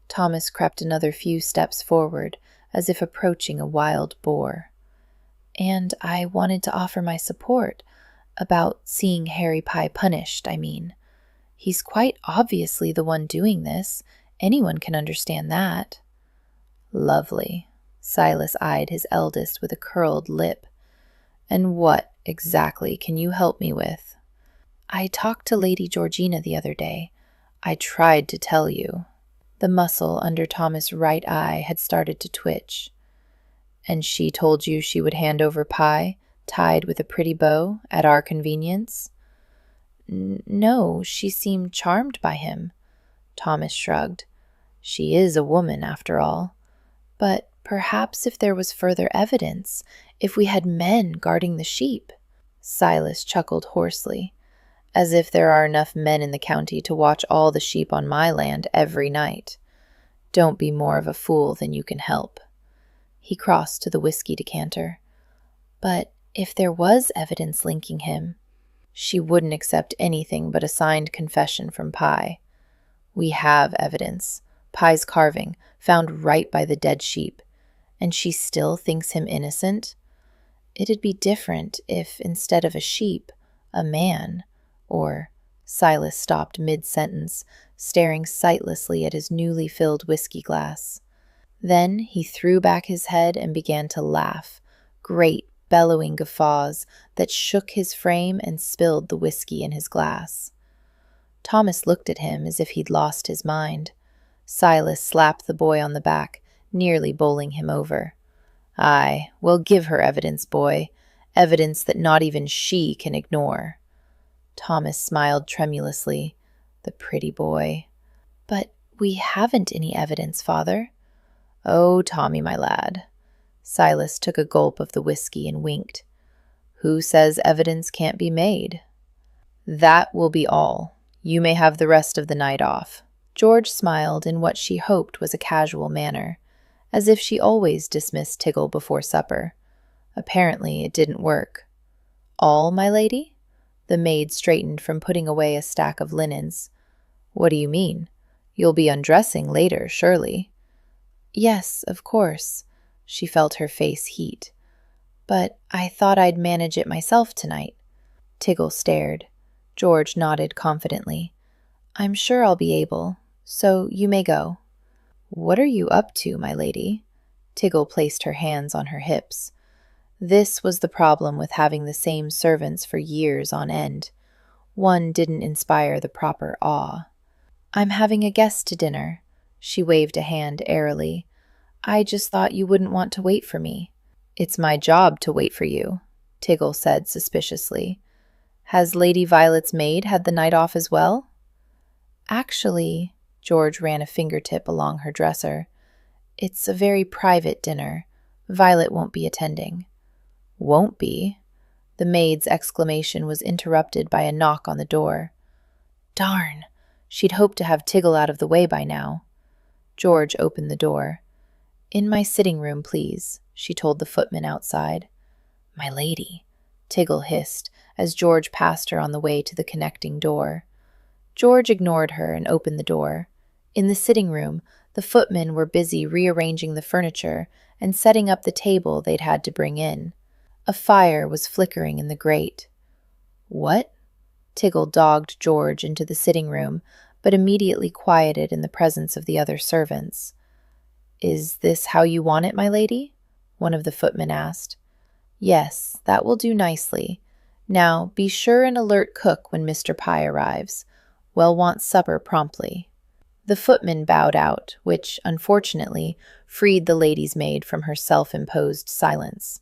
Thomas crept another few steps forward, as if approaching a wild boar. And I wanted to offer my support, about seeing Harry Pye punished, I mean. He's quite obviously the one doing this, Anyone can understand that." "Lovely." Silas eyed his eldest with a curled lip. "And what, exactly, can you help me with?" "I talked to Lady Georgina the other day. I tried to tell you." The muscle under Thomas' right eye had started to twitch. "And she told you she would hand over Pye, tied with a pretty bow, at our convenience?" No, she seemed charmed by him." Thomas shrugged. "She is a woman, after all. But perhaps if there was further evidence, if we had men guarding the sheep." Silas chuckled hoarsely. "As if there are enough men in the county to watch all the sheep on my land every night. Don't be more of a fool than you can help." He crossed to the whiskey decanter. "But if there was evidence linking him—" "She wouldn't accept anything but a signed confession from Pye. We have evidence. Pye's carving, found right by the dead sheep. And she still thinks him innocent? It'd be different if, instead of a sheep, a man, or—" Silas stopped mid-sentence, staring sightlessly at his newly filled whiskey glass. Then he threw back his head and began to laugh, great bellowing guffaws that shook his frame and spilled the whiskey in his glass. Thomas looked at him as if he'd lost his mind. Silas slapped the boy on the back, nearly bowling him over. "Aye, we'll give her evidence, boy. Evidence that not even she can ignore." Thomas smiled tremulously. The pretty boy. "But we haven't any evidence, Father." "Oh, Tommy, my lad." Silas took a gulp of the whiskey and winked. "Who says evidence can't be made?" "That will be all. You may have the rest of the night off." George smiled in what she hoped was a casual manner, as if she always dismissed Tiggle before supper. Apparently it didn't work. "All, my lady?" The maid straightened from putting away a stack of linens. "What do you mean? You'll be undressing later, surely." "Yes, of course." She felt her face heat. "But I thought I'd manage it myself tonight." Tiggle stared. George nodded confidently. "I'm sure I'll be able, so you may go." "What are you up to, my lady?" Tiggle placed her hands on her hips. This was the problem with having the same servants for years on end. One didn't inspire the proper awe. "I'm having a guest to dinner." She waved a hand airily. "I just thought you wouldn't want to wait for me." "It's my job to wait for you," Tiggle said suspiciously. "Has Lady Violet's maid had the night off as well?" "Actually," George ran a fingertip along her dresser, "it's a very private dinner. Violet won't be attending." "Won't be?" The maid's exclamation was interrupted by a knock on the door. Darn! She'd hoped to have Tiggle out of the way by now. George opened the door. "In my sitting room, please," she told the footman outside. "My lady," Tiggle hissed as George passed her on the way to the connecting door. George ignored her and opened the door. In the sitting room, the footmen were busy rearranging the furniture and setting up the table they'd had to bring in. A fire was flickering in the grate. "What?" Tiggle dogged George into the sitting room, but immediately quieted in the presence of the other servants. "Is this how you want it, my lady?" one of the footmen asked. "Yes, that will do nicely. Now, be sure and alert cook when Mr. Pye arrives. We'll want supper promptly." The footman bowed out, which, unfortunately, freed the lady's maid from her self-imposed silence.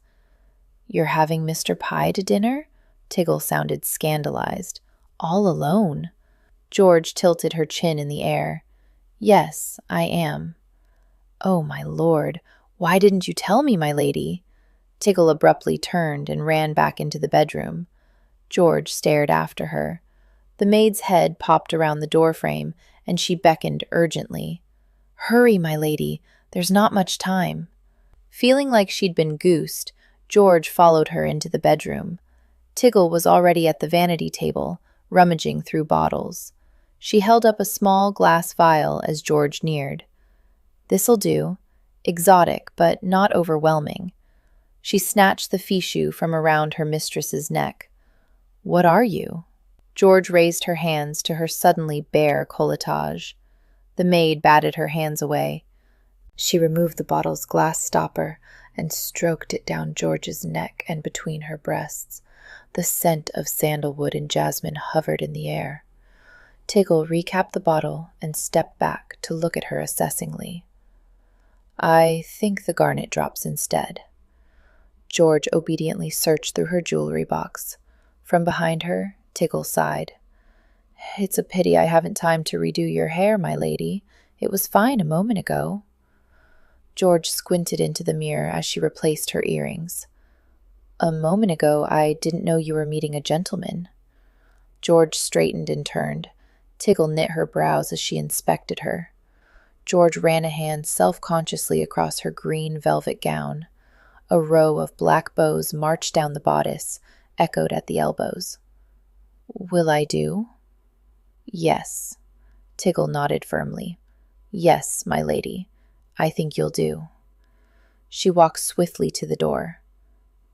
"You're having Mr. Pye to dinner?" Tiggle sounded scandalized. "All alone?" George tilted her chin in the air. "Yes, I am." "Oh, my lord, why didn't you tell me, my lady?" Tiggle abruptly turned and ran back into the bedroom. George stared after her. The maid's head popped around the doorframe, and she beckoned urgently. "Hurry, my lady, there's not much time." Feeling like she'd been goosed, George followed her into the bedroom. Tiggle was already at the vanity table, rummaging through bottles. She held up a small glass vial as George neared. "This'll do. Exotic, but not overwhelming." She snatched the fichu from around her mistress's neck. "What are you?" George raised her hands to her suddenly bare colletage. The maid batted her hands away. She removed the bottle's glass stopper and stroked it down George's neck and between her breasts. The scent of sandalwood and jasmine hovered in the air. Tiggle recapped the bottle and stepped back to look at her assessingly. I think the garnet drops instead. George obediently searched through her jewelry box. From behind her, Tiggle sighed. It's a pity I haven't time to redo your hair, my lady. It was fine a moment ago. George squinted into the mirror as she replaced her earrings. A moment ago, I didn't know you were meeting a gentleman. George straightened and turned. Tiggle knit her brows as she inspected her. George ran a hand self-consciously across her green velvet gown. A row of black bows marched down the bodice, echoed at the elbows. Will I do? Yes. Tiggle nodded firmly. Yes, my lady. I think you'll do. She walked swiftly to the door.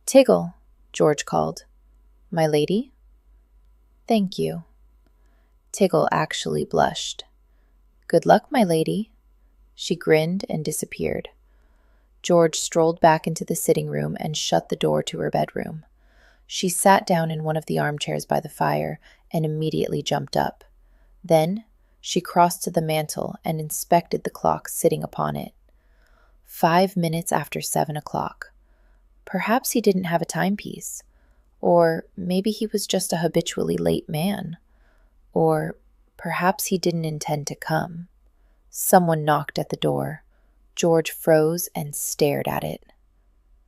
Tiggle, George called. My lady? Thank you. Tiggle actually blushed. Good luck, my lady. She grinned and disappeared. George strolled back into the sitting room and shut the door to her bedroom. She sat down in one of the armchairs by the fire and immediately jumped up. Then she crossed to the mantel and inspected the clock sitting upon it. 5 minutes after 7 o'clock. Perhaps he didn't have a timepiece. Or maybe he was just a habitually late man. Or perhaps he didn't intend to come. Someone knocked at the door. George froze and stared at it.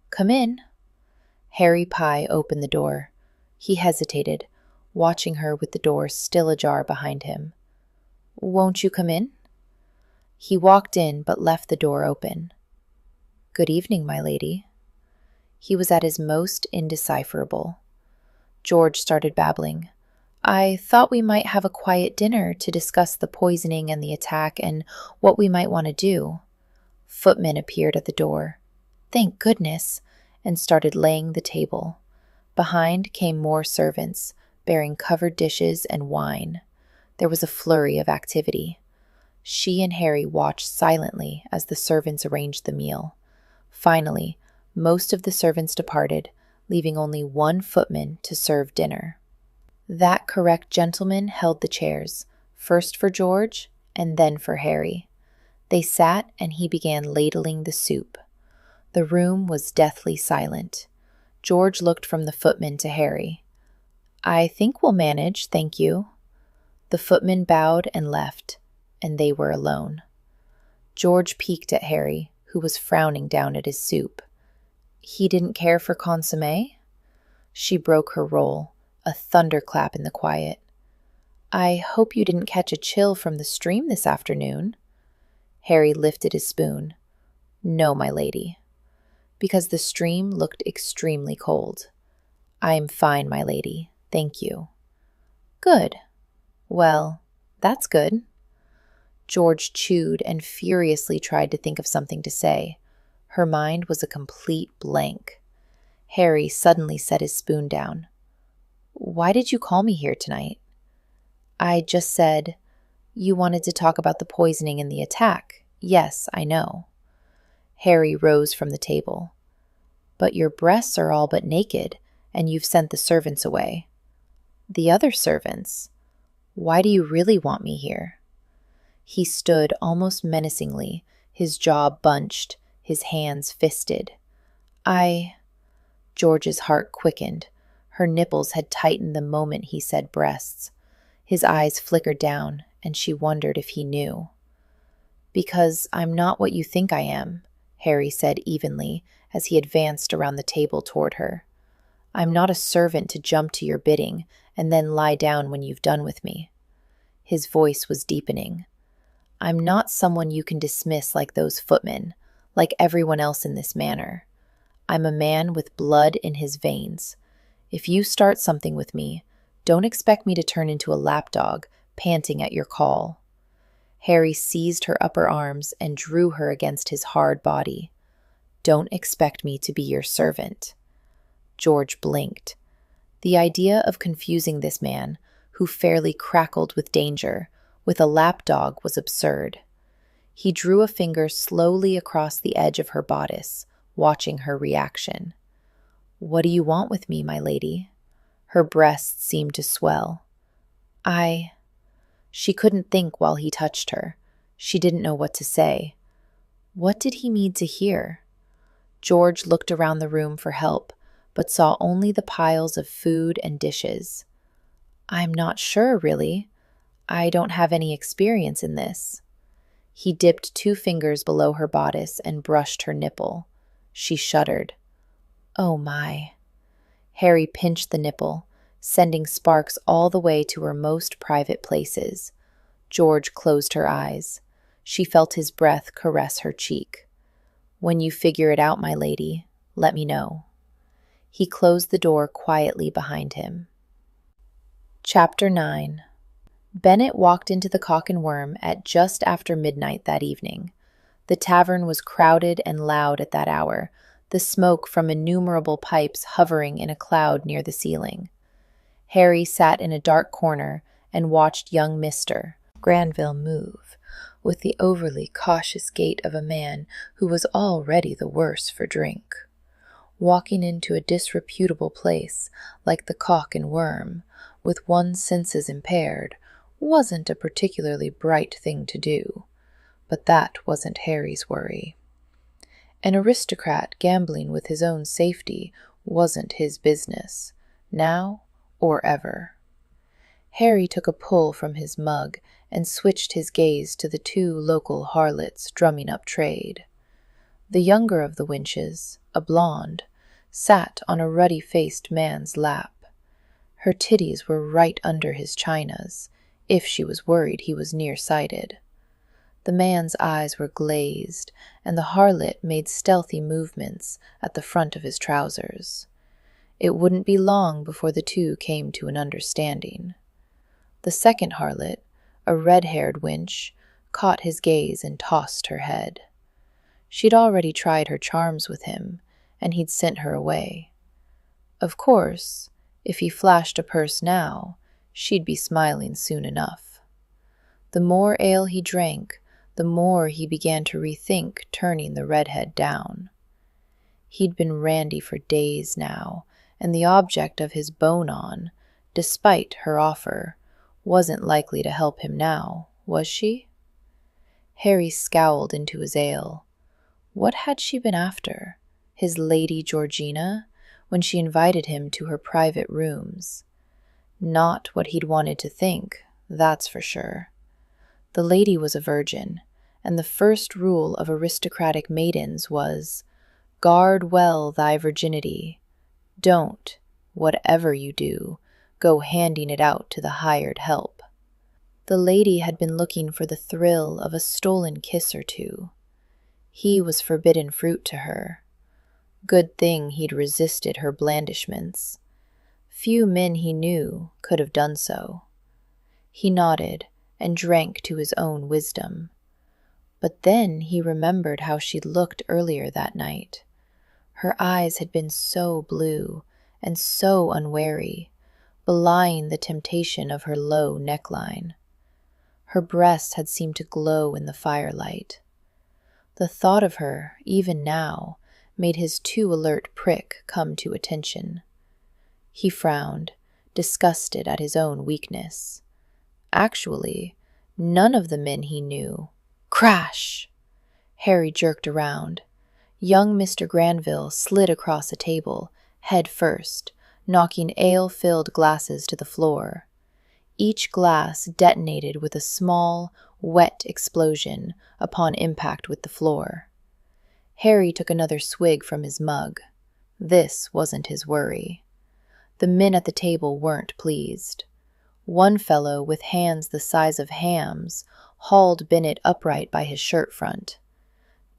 Come in. Harry Pye opened the door. He hesitated, watching her with the door still ajar behind him. Won't you come in? He walked in but left the door open. Good evening, my lady. He was at his most indecipherable. George started babbling. I thought we might have a quiet dinner to discuss the poisoning and the attack and what we might want to do. Footmen appeared at the door. Thank goodness, and started laying the table. Behind came more servants, bearing covered dishes and wine. There was a flurry of activity. She and Harry watched silently as the servants arranged the meal. Finally, most of the servants departed, leaving only one footman to serve dinner. That correct gentleman held the chairs, first for George and then for Harry. They sat and he began ladling the soup. The room was deathly silent. George looked from the footman to Harry. I think we'll manage, thank you. The footman bowed and left, and they were alone. George peeked at Harry, who was frowning down at his soup. He didn't care for consommé? She broke her roll, a thunderclap in the quiet. I hope you didn't catch a chill from the stream this afternoon. Harry lifted his spoon. No, my lady. Because the stream looked extremely cold. I am fine, my lady. Thank you. Good. Well, that's good. George chewed and furiously tried to think of something to say. Her mind was a complete blank. Harry suddenly set his spoon down. Why did you call me here tonight? I just said, you wanted to talk about the poisoning and the attack. Yes, I know. Harry rose from the table. But your breasts are all but naked, and you've sent the servants away. The other servants? Why do you really want me here? He stood almost menacingly, his jaw bunched, his hands fisted. George's heart quickened. Her nipples had tightened the moment he said breasts. His eyes flickered down, and she wondered if he knew. Because I'm not what you think I am, Harry said evenly as he advanced around the table toward her. I'm not a servant to jump to your bidding and then lie down when you've done with me. His voice was deepening. I'm not someone you can dismiss like those footmen, like everyone else in this manor. I'm a man with blood in his veins. If you start something with me, don't expect me to turn into a lapdog, panting at your call. Harry seized her upper arms and drew her against his hard body. Don't expect me to be your servant. George blinked. The idea of confusing this man, who fairly crackled with danger, with a lapdog was absurd. He drew a finger slowly across the edge of her bodice, watching her reaction. "What do you want with me, my lady?" Her breasts seemed to swell. She couldn't think while he touched her. She didn't know what to say. What did he need to hear? George looked around the room for help, but saw only the piles of food and dishes. "I'm not sure, really. I don't have any experience in this." He dipped 2 fingers below her bodice and brushed her nipple. She shuddered. "Oh my." Harry pinched the nipple, sending sparks all the way to her most private places. George closed her eyes. She felt his breath caress her cheek. "When you figure it out, my lady, let me know." He closed the door quietly behind him. Chapter 9. Bennet walked into the Cock and Worm at just after midnight that evening. The tavern was crowded and loud at that hour, the smoke from innumerable pipes hovering in a cloud near the ceiling. Harry sat in a dark corner and watched young Mr. Granville move, with the overly cautious gait of a man who was already the worse for drink. Walking into a disreputable place like the Cock and Worm, with one's senses impaired, wasn't a particularly bright thing to do. But that wasn't Harry's worry. An aristocrat gambling with his own safety wasn't his business, now or ever. Harry took a pull from his mug and switched his gaze to the 2 local harlots drumming up trade. The younger of the wenches, a blonde, sat on a ruddy-faced man's lap. Her titties were right under his chinas, if she was worried he was nearsighted. The man's eyes were glazed, and the harlot made stealthy movements at the front of his trousers. It wouldn't be long before the 2 came to an understanding. The second harlot, a red-haired wench, caught his gaze and tossed her head. She'd already tried her charms with him, and he'd sent her away. Of course, if he flashed a purse now, she'd be smiling soon enough. The more ale he drank, the more he began to rethink turning the redhead down. He'd been randy for days now, and the object of his bone-on, despite her offer, wasn't likely to help him now, was she? Harry scowled into his ale. What had she been after? His Lady Georgina, when she invited him to her private rooms? Not what he'd wanted to think, that's for sure. The lady was a virgin, and the first rule of aristocratic maidens was, "Guard well thy virginity. Don't, whatever you do, go handing it out to the hired help." The lady had been looking for the thrill of a stolen kiss or 2. He was forbidden fruit to her. Good thing he'd resisted her blandishments. Few men he knew could have done so. He nodded and drank to his own wisdom. But then he remembered how she'd looked earlier that night. Her eyes had been so blue and so unwary, belying the temptation of her low neckline. Her breasts had seemed to glow in the firelight. The thought of her, even now, made his too alert prick come to attention. He frowned, disgusted at his own weakness. Actually, none of the men he knew. Crash! Harry jerked around. Young Mr. Granville slid across a table, head first, knocking ale-filled glasses to the floor. Each glass detonated with a small, wet explosion upon impact with the floor. Harry took another swig from his mug. This wasn't his worry. The men at the table weren't pleased. One fellow, with hands the size of hams, hauled Bennet upright by his shirt front.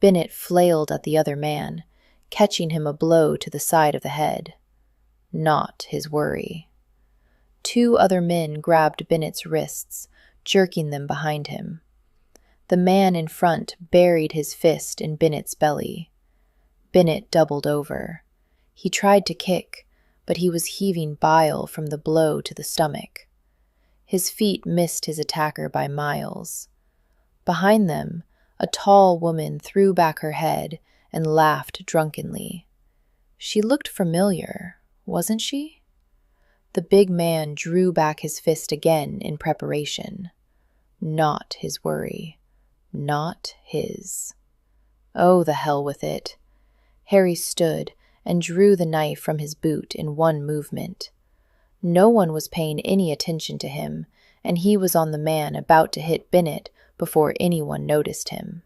Bennet flailed at the other man, catching him a blow to the side of the head. Not his worry. 2 other men grabbed Bennet's wrists, jerking them behind him. The man in front buried his fist in Bennet's belly. Bennet doubled over. He tried to kick, but he was heaving bile from the blow to the stomach. His feet missed his attacker by miles. Behind them, A tall woman threw back her head and laughed drunkenly. She looked familiar, wasn't she? The big man drew back his fist again in preparation. Not his worry. Not his. Oh, the hell with it. Harry stood and drew the knife from his boot in one movement. No one was paying any attention to him, and he was on the man about to hit Bennett before anyone noticed him.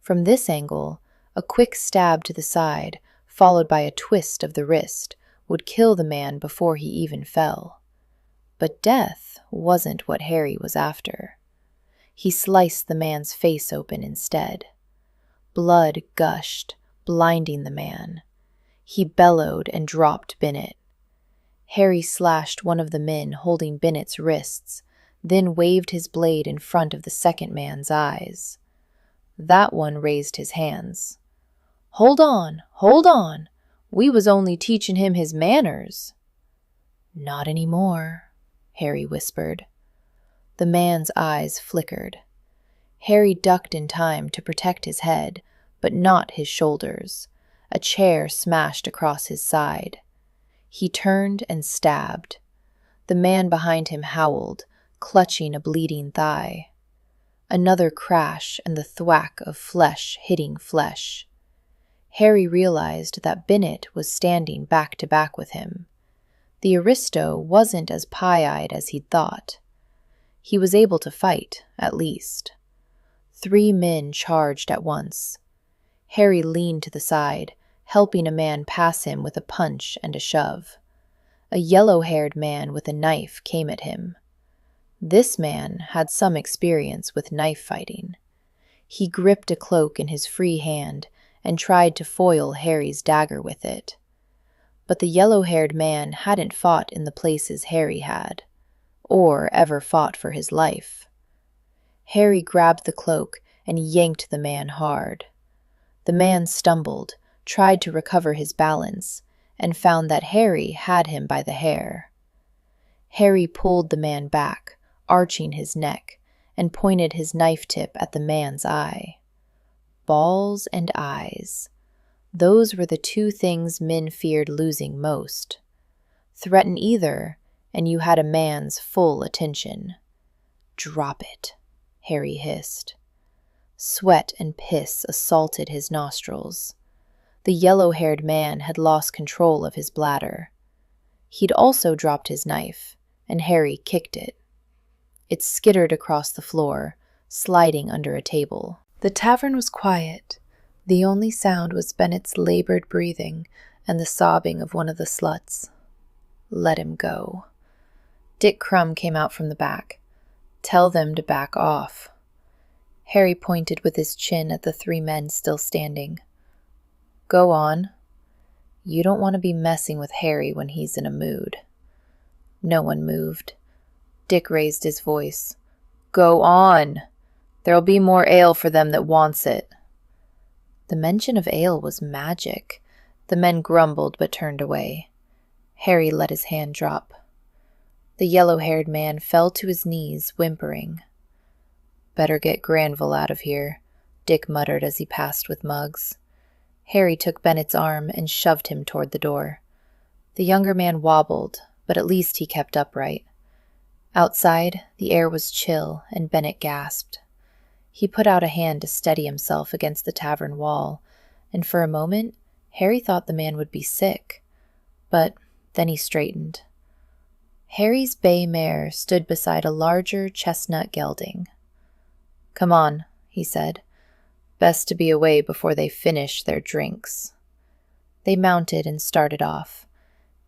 From this angle, a quick stab to the side, followed by a twist of the wrist, would kill the man before he even fell. But death wasn't what Harry was after. He sliced the man's face open instead. Blood gushed, blinding the man. He bellowed and dropped Bennett. Harry slashed one of the men holding Bennett's wrists, then waved his blade in front of the second man's eyes. That one raised his hands. "Hold on, hold on! We was only teaching him his manners." "Not any more," Harry whispered. The man's eyes flickered. Harry ducked in time to protect his head, but not his shoulders. A chair smashed across his side. He turned and stabbed. The man behind him howled, clutching a bleeding thigh. Another crash and the thwack of flesh hitting flesh. Harry realized that Bennett was standing back to back with him. The aristo wasn't as pie-eyed as he'd thought. He was able to fight, at least. 3 men charged at once. Harry leaned to the side, helping a man pass him with a punch and a shove. A yellow-haired man with a knife came at him. This man had some experience with knife fighting. He gripped a cloak in his free hand and tried to foil Harry's dagger with it. But the yellow-haired man hadn't fought in the places Harry had, or ever fought for his life. Harry grabbed the cloak and yanked the man hard. The man stumbled, tried to recover his balance, and found that Harry had him by the hair. Harry pulled the man back, arching his neck, and pointed his knife tip at the man's eye. Balls and eyes. Those were the 2 things men feared losing most. Threaten either, and you had a man's full attention. "Drop it," Harry hissed. Sweat and piss assaulted his nostrils. The yellow-haired man had lost control of his bladder. He'd also dropped his knife, and Harry kicked it. It skittered across the floor, sliding under a table. The tavern was quiet. The only sound was Bennett's labored breathing and the sobbing of one of the sluts. Let him go. Dick Crumb came out from the back. "Tell them to back off." Harry pointed with his chin at the 3 men still standing. "Go on. You don't want to be messing with Harry when he's in a mood." No one moved. Dick raised his voice. "Go on! There'll be more ale for them that wants it." The mention of ale was magic. The men grumbled but turned away. Harry let his hand drop. The yellow-haired man fell to his knees, whimpering. "Better get Granville out of here," Dick muttered as he passed with mugs. Harry took Bennett's arm and shoved him toward the door. The younger man wobbled, but at least he kept upright. Outside, the air was chill, and Bennett gasped. He put out a hand to steady himself against the tavern wall, and for a moment, Harry thought the man would be sick. But then he straightened. Harry's bay mare stood beside a larger chestnut gelding. "Come on," he said. "Best to be away before they finish their drinks." They mounted and started off.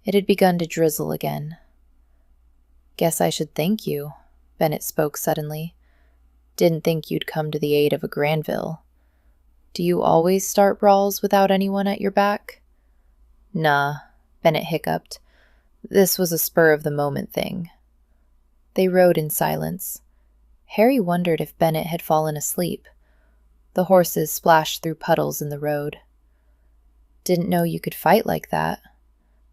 It had begun to drizzle again. "Guess I should thank you," Bennett spoke suddenly. "Didn't think you'd come to the aid of a Granville. Do you always start brawls without anyone at your back?" "Nah," Bennett hiccuped. "This was a spur-of-the-moment thing." They rode in silence. Harry wondered if Bennett had fallen asleep. The horses splashed through puddles in the road. "Didn't know you could fight like that."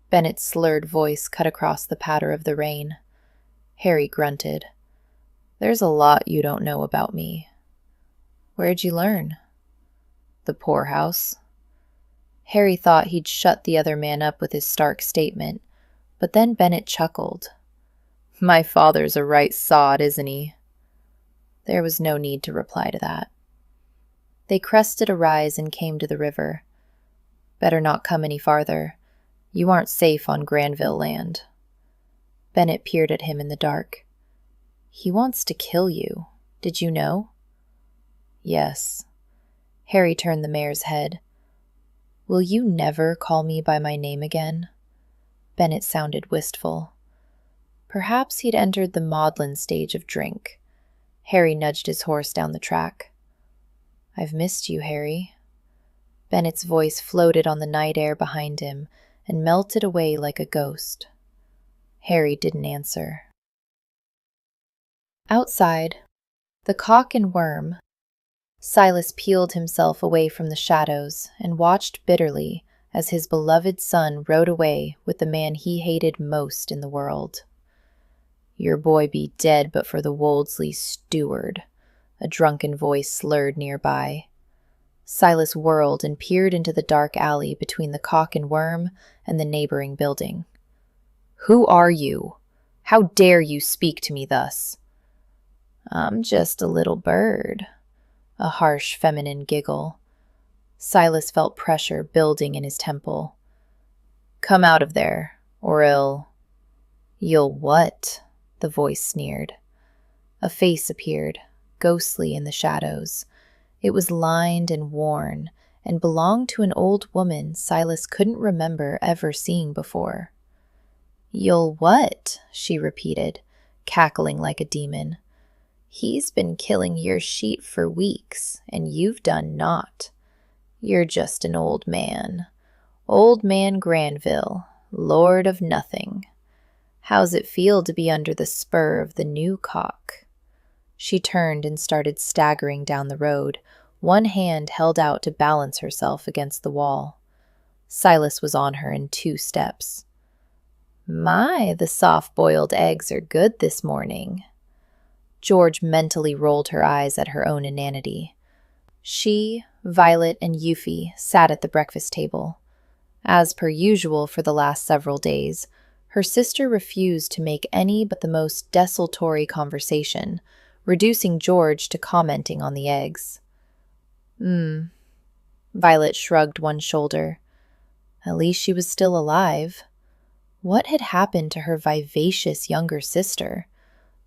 Bennett's slurred voice cut across the patter of the rain. Harry grunted. "There's a lot you don't know about me." Where'd you learn? The poorhouse. Harry thought he'd shut the other man up with his stark statement, but then Bennett chuckled. My father's a right sod, isn't he? There was no need to reply to that. They crested a rise and came to the river. Better not come any farther. You aren't safe on Granville land. Bennett peered at him in the dark. He wants to kill you. Did you know? Yes. Harry turned the mare's head. Will you never call me by my name again? Bennett sounded wistful. Perhaps he'd entered the maudlin stage of drink. Harry nudged his horse down the track. I've missed you, Harry. Bennett's voice floated on the night air behind him and melted away like a ghost. Harry didn't answer. Outside, the Cock and Worm. Silas peeled himself away from the shadows and watched bitterly as his beloved son rode away with the man he hated most in the world. Your boy be dead but for the Wolseley steward, a drunken voice slurred nearby. Silas whirled and peered into the dark alley between the Cock and Worm and the neighboring building. Who are you? How dare you speak to me thus? I'm just a little bird. A harsh feminine giggle. Silas felt pressure building in his temple. Come out of there, or You'll what? The voice sneered. A face appeared, ghostly in the shadows. It was lined and worn, and belonged to an old woman Silas couldn't remember ever seeing before. You'll what? She repeated, cackling like a demon. He's been killing your sheep for weeks, and you've done naught. You're just an old man. Old man Granville, lord of nothing. How's it feel to be under the spur of the new cock? She turned and started staggering down the road, one hand held out to balance herself against the wall. Silas was on her in 2 steps. My, the soft-boiled eggs are good this morning. George mentally rolled her eyes at her own inanity. She, Violet, and Yuffie sat at the breakfast table. As per usual for the last several days, her sister refused to make any but the most desultory conversation, reducing George to commenting on the eggs. Violet shrugged one shoulder. At least she was still alive. What had happened to her vivacious younger sister?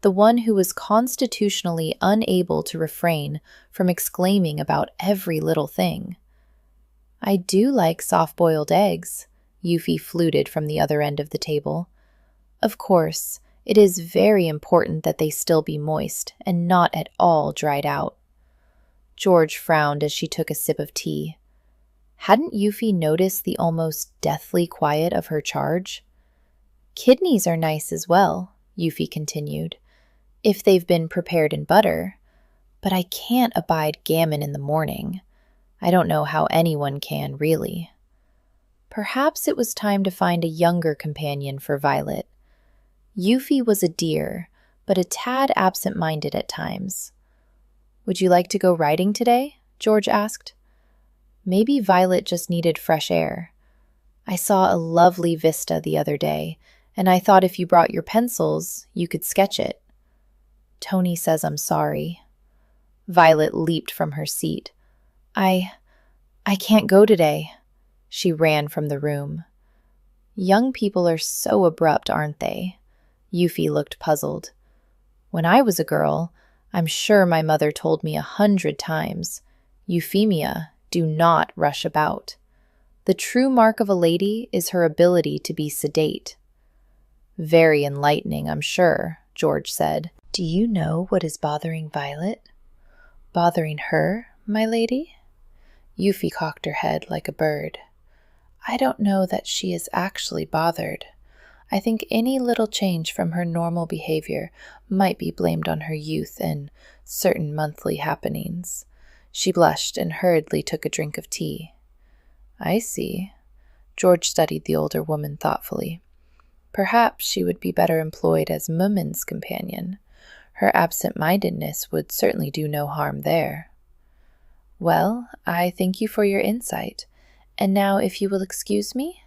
The one who was constitutionally unable to refrain from exclaiming about every little thing. I do like soft-boiled eggs, Yuffie fluted from the other end of the table. Of course, it is very important that they still be moist and not at all dried out. George frowned as she took a sip of tea. Hadn't Yuffie noticed the almost deathly quiet of her charge? Kidneys are nice as well, Yuffie continued, if they've been prepared in butter. But I can't abide gammon in the morning. I don't know how anyone can, really. Perhaps it was time to find a younger companion for Violet. Yuffie was a dear, but a tad absent-minded at times. Would you like to go riding today? George asked. Maybe Violet just needed fresh air. I saw a lovely vista the other day, and I thought if you brought your pencils, you could sketch it. Tony says I'm sorry. Violet leaped from her seat. I can't go today. She ran from the room. Young people are so abrupt, aren't they? Yuffie looked puzzled. When I was a girl, I'm sure my mother told me 100 times, Euphemia, do not rush about. The true mark of a lady is her ability to be sedate. Very enlightening, I'm sure, George said. Do you know what is bothering Violet? Bothering her, my lady? Yuffie cocked her head like a bird. I don't know that she is actually bothered. I think any little change from her normal behavior might be blamed on her youth and certain monthly happenings. She blushed and hurriedly took a drink of tea. I see. George studied the older woman thoughtfully. Perhaps she would be better employed as Mummen's companion. Her absent-mindedness would certainly do no harm there. Well, I thank you for your insight. And now, if you will excuse me?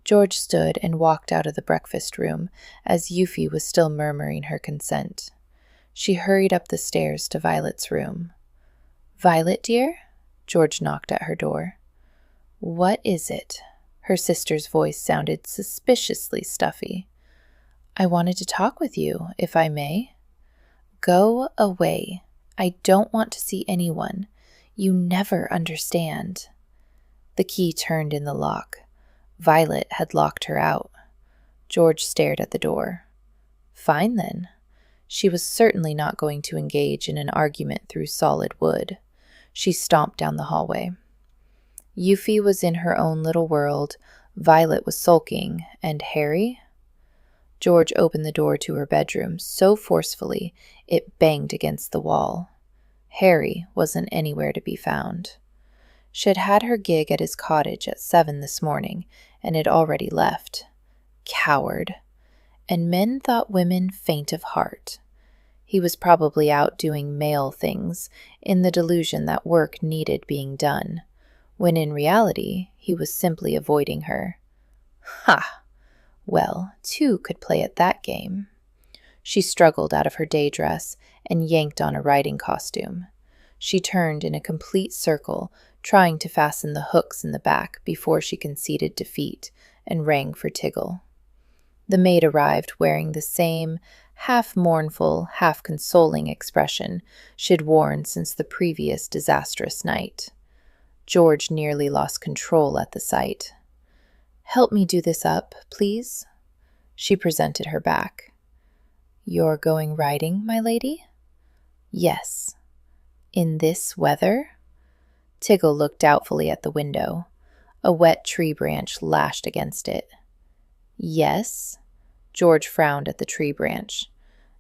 George stood and walked out of the breakfast room as Yuffie was still murmuring her consent. She hurried up the stairs to Violet's room. Violet, dear? George knocked at her door. What is it? Her sister's voice sounded suspiciously stuffy. I wanted to talk with you, if I may. Go away. I don't want to see anyone. You never understand. The key turned in the lock. Violet had locked her out. George stared at the door. Fine, then. She was certainly not going to engage in an argument through solid wood. She stomped down the hallway. Yuffie was in her own little world, Violet was sulking, and Harry? George opened the door to her bedroom so forcefully it banged against the wall. Harry wasn't anywhere to be found. She had had her gig at his cottage at 7 this morning and had already left. Coward. And men thought women faint of heart. He was probably out doing male things in the delusion that work needed being done, when in reality he was simply avoiding her. Ha! Well, two could play at that game. She struggled out of her day dress and yanked on a riding costume. She turned in a complete circle, trying to fasten the hooks in the back before she conceded defeat and rang for Tiggle. The maid arrived wearing the same half-mournful, half-consoling expression she'd worn since the previous disastrous night. George nearly lost control at the sight. Help me do this up, please. She presented her back. You're going riding, my lady? Yes. In this weather? Tiggle looked doubtfully at the window. A wet tree branch lashed against it. Yes. George frowned at the tree branch.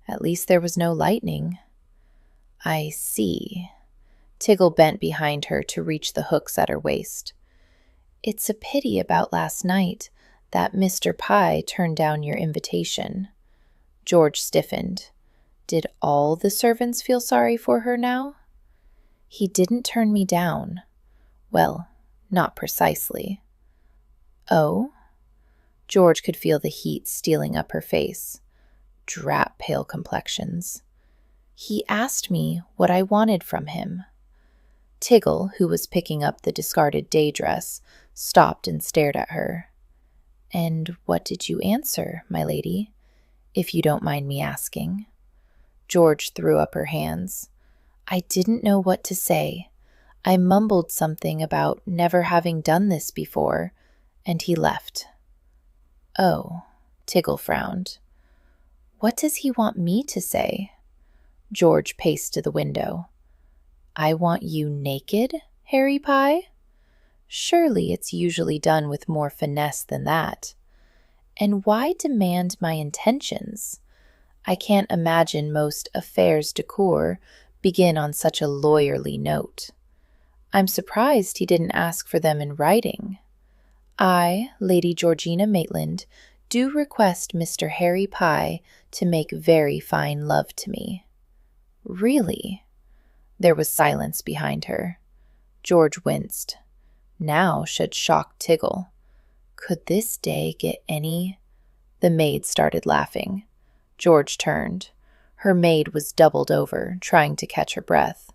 At least there was no lightning. I see. Tiggle bent behind her to reach the hooks at her waist. It's a pity about last night that Mr. Pye turned down your invitation. George stiffened. Did all the servants feel sorry for her now? He didn't turn me down. Well, not precisely. Oh? George could feel the heat stealing up her face. Drat pale complexions. He asked me what I wanted from him. Tiggle, who was picking up the discarded day dress, stopped and stared at her. And what did you answer, my lady, if you don't mind me asking? George threw up her hands. I didn't know what to say. I mumbled something about never having done this before, and he left. Oh, Tiggle frowned. What does he want me to say? George paced to the window. I want you naked, Harry Pye? Surely it's usually done with more finesse than that. And why demand my intentions? I can't imagine most affairs de cour begin on such a lawyerly note. I'm surprised he didn't ask for them in writing. I, Lady Georgina Maitland, do request Mr. Harry Pye to make very fine love to me. Really? There was silence behind her. George winced. Now should shock Tiggle. Could this day get any? The maid started laughing. George turned. Her maid was doubled over, trying to catch her breath.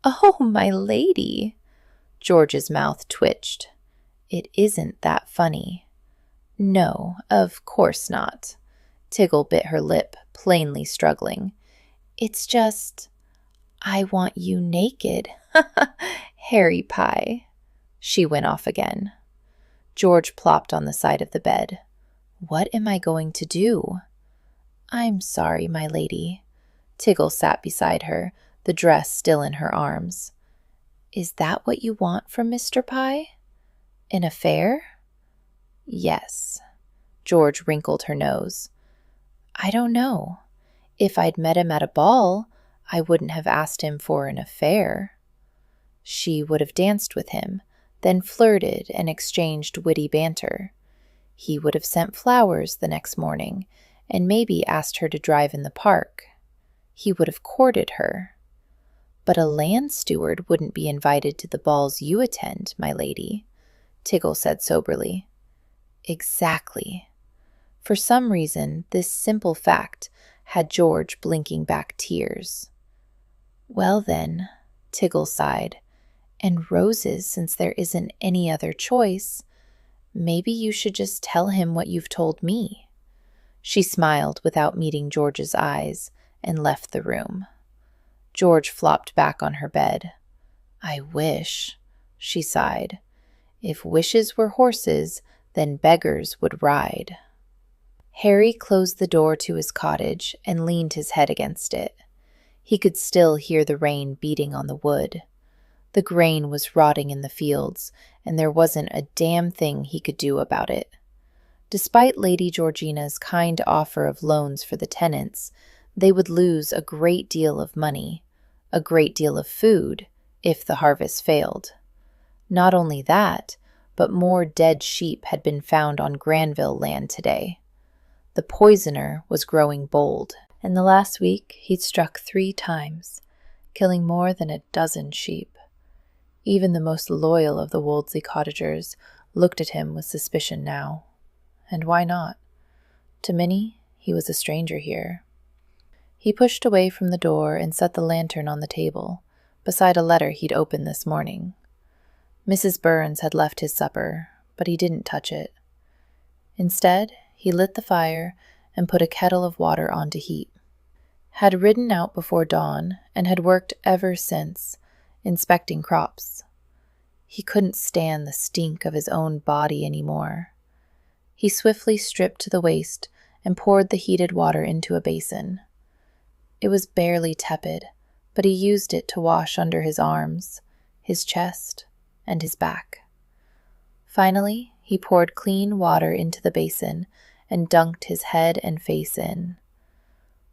Oh, my lady! George's mouth twitched. It isn't that funny. No, of course not. Tiggle bit her lip, plainly struggling. It's just, I want you naked. Harry Pye. She went off again. George plopped on the side of the bed. What am I going to do? I'm sorry, my lady. Tiggle sat beside her, the dress still in her arms. Is that what you want from Mr. Pye? An affair? Yes. George wrinkled her nose. I don't know. If I'd met him at a ball, I wouldn't have asked him for an affair. She would have danced with him, then flirted and exchanged witty banter. He would have sent flowers the next morning, and maybe asked her to drive in the park. He would have courted her. But a land steward wouldn't be invited to the balls you attend, my lady, Tiggle said soberly. Exactly. For some reason, this simple fact had George blinking back tears. Well then, Tiggle sighed, and roses since there isn't any other choice. Maybe you should just tell him what you've told me. She smiled without meeting George's eyes and left the room. George flopped back on her bed. I wish, she sighed. If wishes were horses, then beggars would ride. Harry closed the door to his cottage and leaned his head against it. He could still hear the rain beating on the wood. The grain was rotting in the fields, and there wasn't a damn thing he could do about it. Despite Lady Georgina's kind offer of loans for the tenants, they would lose a great deal of money, a great deal of food, if the harvest failed. Not only that, but more dead sheep had been found on Granville land today. The poisoner was growing bold. In the last week, he'd struck 3 times, killing more than a dozen sheep. Even the most loyal of the Wolseley cottagers looked at him with suspicion now. And why not? To many, he was a stranger here. He pushed away from the door and set the lantern on the table, beside a letter he'd opened this morning. Mrs. Burns had left his supper, but he didn't touch it. Instead, he lit the fire and put a kettle of water on to heat. Had ridden out before dawn and had worked ever since, inspecting crops. He couldn't stand the stink of his own body anymore. He swiftly stripped to the waist and poured the heated water into a basin. It was barely tepid, but he used it to wash under his arms, his chest, and his back. Finally, he poured clean water into the basin and dunked his head and face in.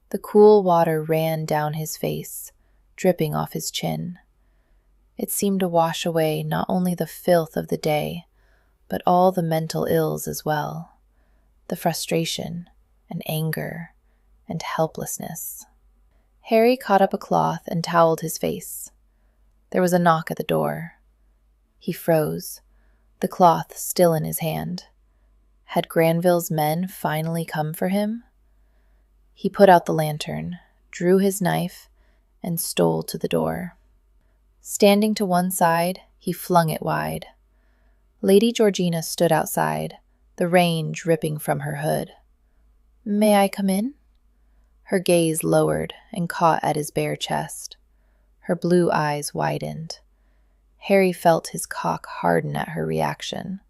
The cool water ran down his face, dripping off his chin. It seemed to wash away not only the filth of the day, but all the mental ills as well, the frustration and anger and helplessness. Harry caught up a cloth and toweled his face. There was a knock at the door. He froze, the cloth still in his hand. Had Granville's men finally come for him? He put out the lantern, drew his knife, and stole to the door. Standing to one side, he flung it wide. Lady Georgina stood outside, the rain dripping from her hood. "May I come in?" Her gaze lowered and caught at his bare chest. Her blue eyes widened. Harry felt his cock harden at her reaction.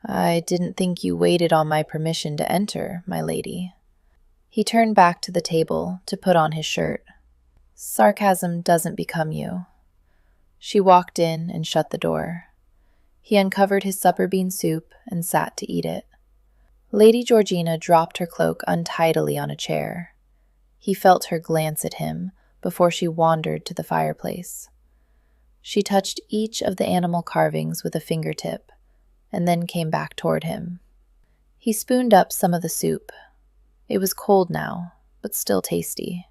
"I didn't think you waited on my permission to enter, my lady." He turned back to the table to put on his shirt. "Sarcasm doesn't become you." She walked in and shut the door. He uncovered his supper bean soup and sat to eat it. Lady Georgina dropped her cloak untidily on a chair. He felt her glance at him before she wandered to the fireplace. She touched each of the animal carvings with a fingertip, and then came back toward him. He spooned up some of the soup. It was cold now, but still tasty.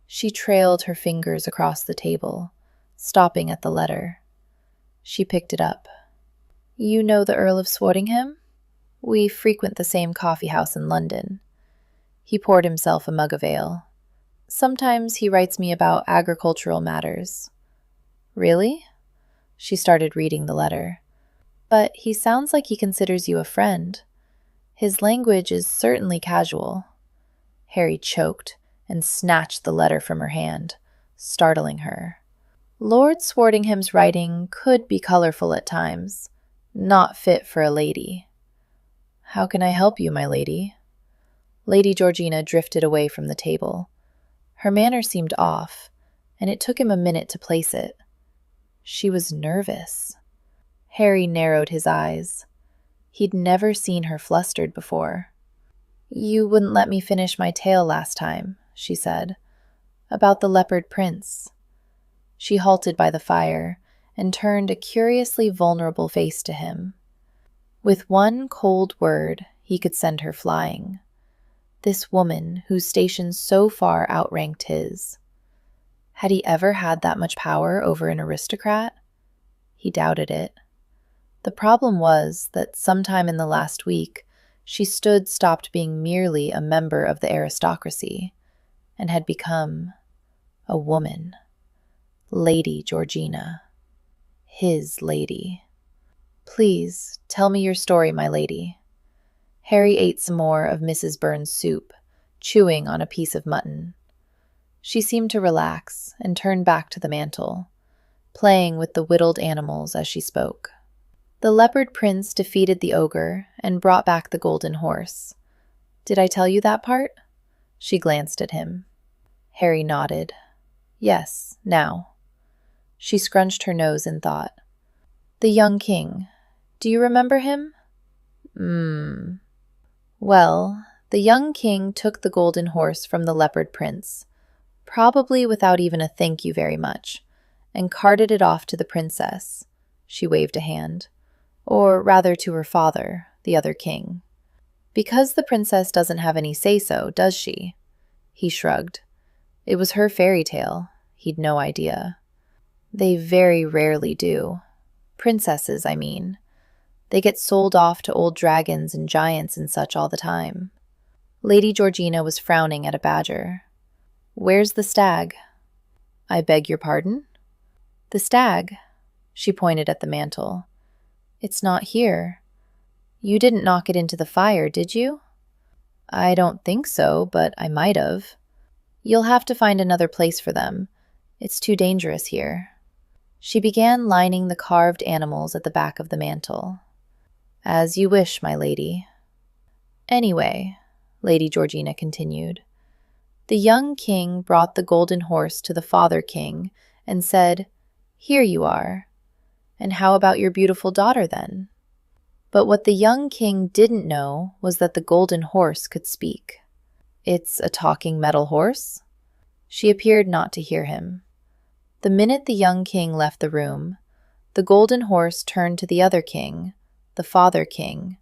She trailed her fingers across the table, stopping at the letter. She picked it up. "You know the Earl of Swardingham? We frequent the same coffee house in London." He poured himself a mug of ale. "Sometimes he writes me about agricultural matters." "Really?" She started reading the letter. "But he sounds like he considers you a friend. His language is certainly casual." Harry choked and snatched the letter from her hand, startling her. Lord Swardingham's writing could be colorful at times, not fit for a lady. "How can I help you, my lady?" Lady Georgina drifted away from the table. Her manner seemed off, and it took him a minute to place it. She was nervous. Harry narrowed his eyes. He'd never seen her flustered before. "You wouldn't let me finish my tale last time," she said, "about the Leopard Prince." She halted by the fire and turned a curiously vulnerable face to him. With one cold word, he could send her flying. This woman whose station so far outranked his. Had he ever had that much power over an aristocrat? He doubted it. The problem was that sometime in the last week, she stopped being merely a member of the aristocracy and had become a woman. Lady Georgina. His lady. Please, tell me your story, my lady. Harry ate some more of Mrs. Burns' soup, chewing on a piece of mutton. She seemed to relax and turn back to the mantel, playing with the whittled animals as she spoke. The Leopard Prince defeated the ogre and brought back the golden horse. Did I tell you that part? She glanced at him. Harry nodded. Yes, now. She scrunched her nose in thought. The young king. Do you remember him? Well, the young king took the golden horse from the Leopard Prince, probably without even a thank you very much, and carted it off to the princess. She waved a hand. Or rather to her father, the other king. Because the princess doesn't have any say-so, does she? He shrugged. It was her fairy tale. He'd no idea. They very rarely do. Princesses, I mean. They get sold off to old dragons and giants and such all the time. Lady Georgina was frowning at a badger. Where's the stag? I beg your pardon? The stag. She pointed at the mantel. It's not here. You didn't knock it into the fire, did you? I don't think so, but I might have. You'll have to find another place for them. It's too dangerous here. She began lining the carved animals at the back of the mantel. As you wish, my lady. Anyway, Lady Georgina continued, the young king brought the golden horse to the father king and said, Here you are. And how about your beautiful daughter, then? But what the young king didn't know was that the golden horse could speak. It's a talking metal horse? She appeared not to hear him. The minute the young king left the room, the golden horse turned to the other king, the father king.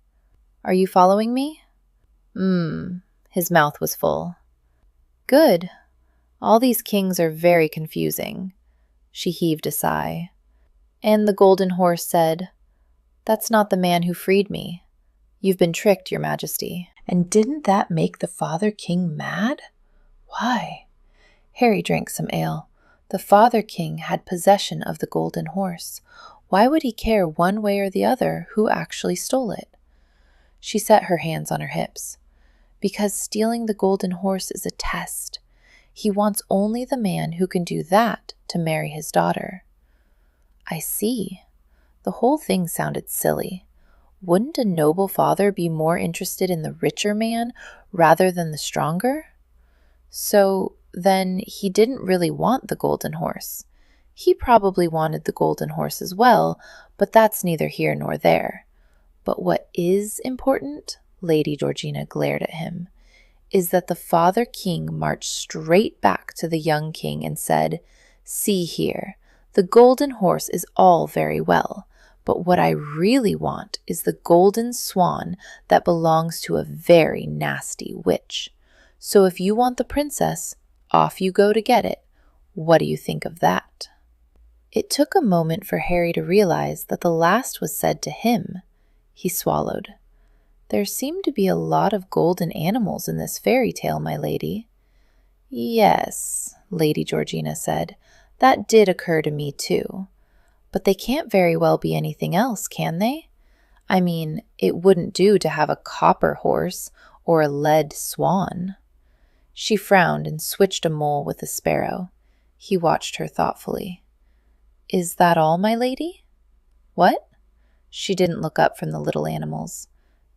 Are you following me? His mouth was full. Good. All these kings are very confusing. She heaved a sigh. And the golden horse said, That's not the man who freed me. You've been tricked, your majesty. And didn't that make the father king mad? Why? Harry drank some ale. The father king had possession of the golden horse. Why would he care one way or the other who actually stole it? She set her hands on her hips. Because stealing the golden horse is a test. He wants only the man who can do that to marry his daughter. I see. The whole thing sounded silly. Wouldn't a noble father be more interested in the richer man rather than the stronger? So then he didn't really want the golden horse. He probably wanted the golden horse as well, but that's neither here nor there. But what is important, Lady Georgina glared at him, is that the father king marched straight back to the young king and said, See here. The golden horse is all very well, but what I really want is the golden swan that belongs to a very nasty witch. So if you want the princess, off you go to get it. What do you think of that? It took a moment for Harry to realize that the last was said to him. He swallowed. There seemed to be a lot of golden animals in this fairy tale, my lady. Yes, Lady Georgina said. That did occur to me, too. But they can't very well be anything else, can they? I mean, it wouldn't do to have a copper horse or a lead swan. She frowned and switched a mole with a sparrow. He watched her thoughtfully. Is that all, my lady? What? She didn't look up from the little animals.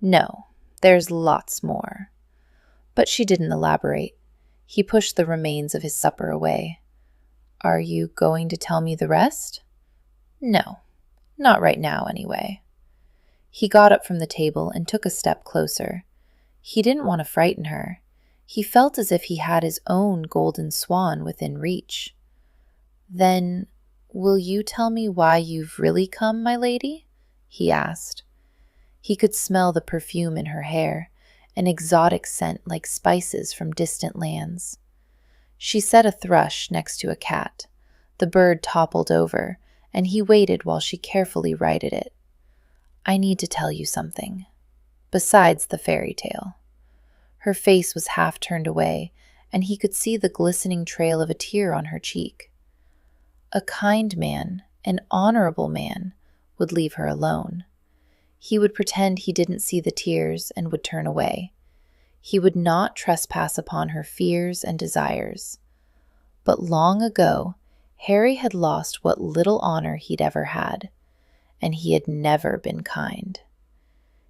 No, there's lots more. But she didn't elaborate. He pushed the remains of his supper away. Are you going to tell me the rest? No, not right now anyway. He got up from the table and took a step closer. He didn't want to frighten her. He felt as if he had his own golden swan within reach. Then, will you tell me why you've really come, my lady? He asked. He could smell the perfume in her hair, an exotic scent like spices from distant lands. She set a thrush next to a cat. The bird toppled over, and he waited while she carefully righted it. "I need to tell you something. Besides the fairy tale." Her face was half turned away, and he could see the glistening trail of a tear on her cheek. A kind man, an honorable man, would leave her alone. He would pretend he didn't see the tears and would turn away. He would not trespass upon her fears and desires. But long ago, Harry had lost what little honor he'd ever had, and he had never been kind.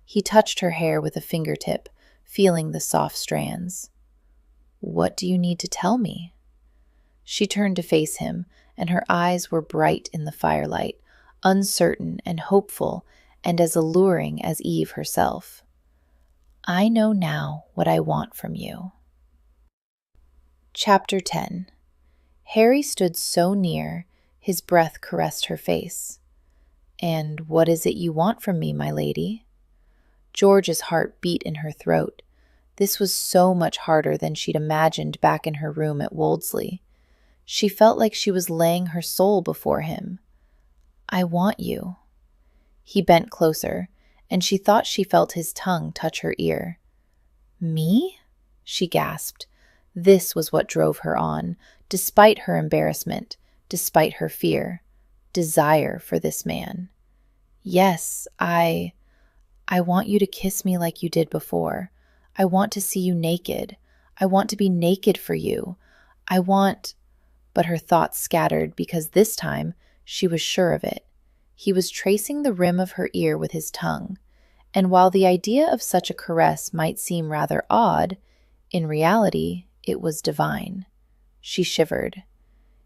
He touched her hair with a fingertip, feeling the soft strands. "What do you need to tell me?" She turned to face him, and her eyes were bright in the firelight, uncertain and hopeful, and as alluring as Eve herself. "I know now what I want from you." Chapter 10. Harry stood so near, his breath caressed her face. "And what is it you want from me, my lady?" George's heart beat in her throat. This was so much harder than she'd imagined back in her room at Woldsey. She felt like she was laying her soul before him. "I want you." He bent closer, and she thought she felt his tongue touch her ear. "Me?" she gasped. This was what drove her on, despite her embarrassment, despite her fear. Desire for this man. "Yes, I want you to kiss me like you did before. I want to see you naked. I want to be naked for you. I want—" But her thoughts scattered because this time she was sure of it. He was tracing the rim of her ear with his tongue, and while the idea of such a caress might seem rather odd, in reality it was divine. She shivered.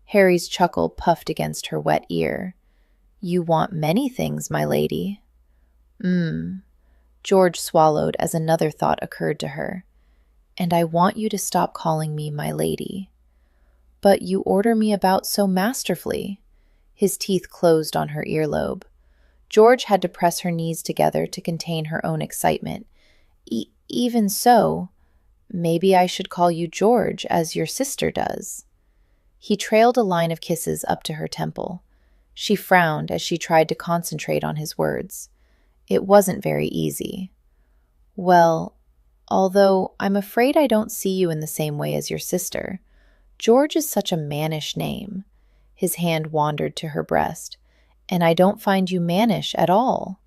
Harry's chuckle puffed against her wet ear. "You want many things, my lady." George swallowed as another thought occurred to her. "And I want you to stop calling me my lady." "But you order me about so masterfully." His teeth closed on her earlobe. George had to press her knees together to contain her own excitement. Even so, maybe I should call you George, as your sister does." He trailed a line of kisses up to her temple. She frowned as she tried to concentrate on his words. It wasn't very easy. "Well, although I'm afraid I don't see you in the same way as your sister. George is such a mannish name." His hand wandered to her breast. "And I don't find you mannish at all."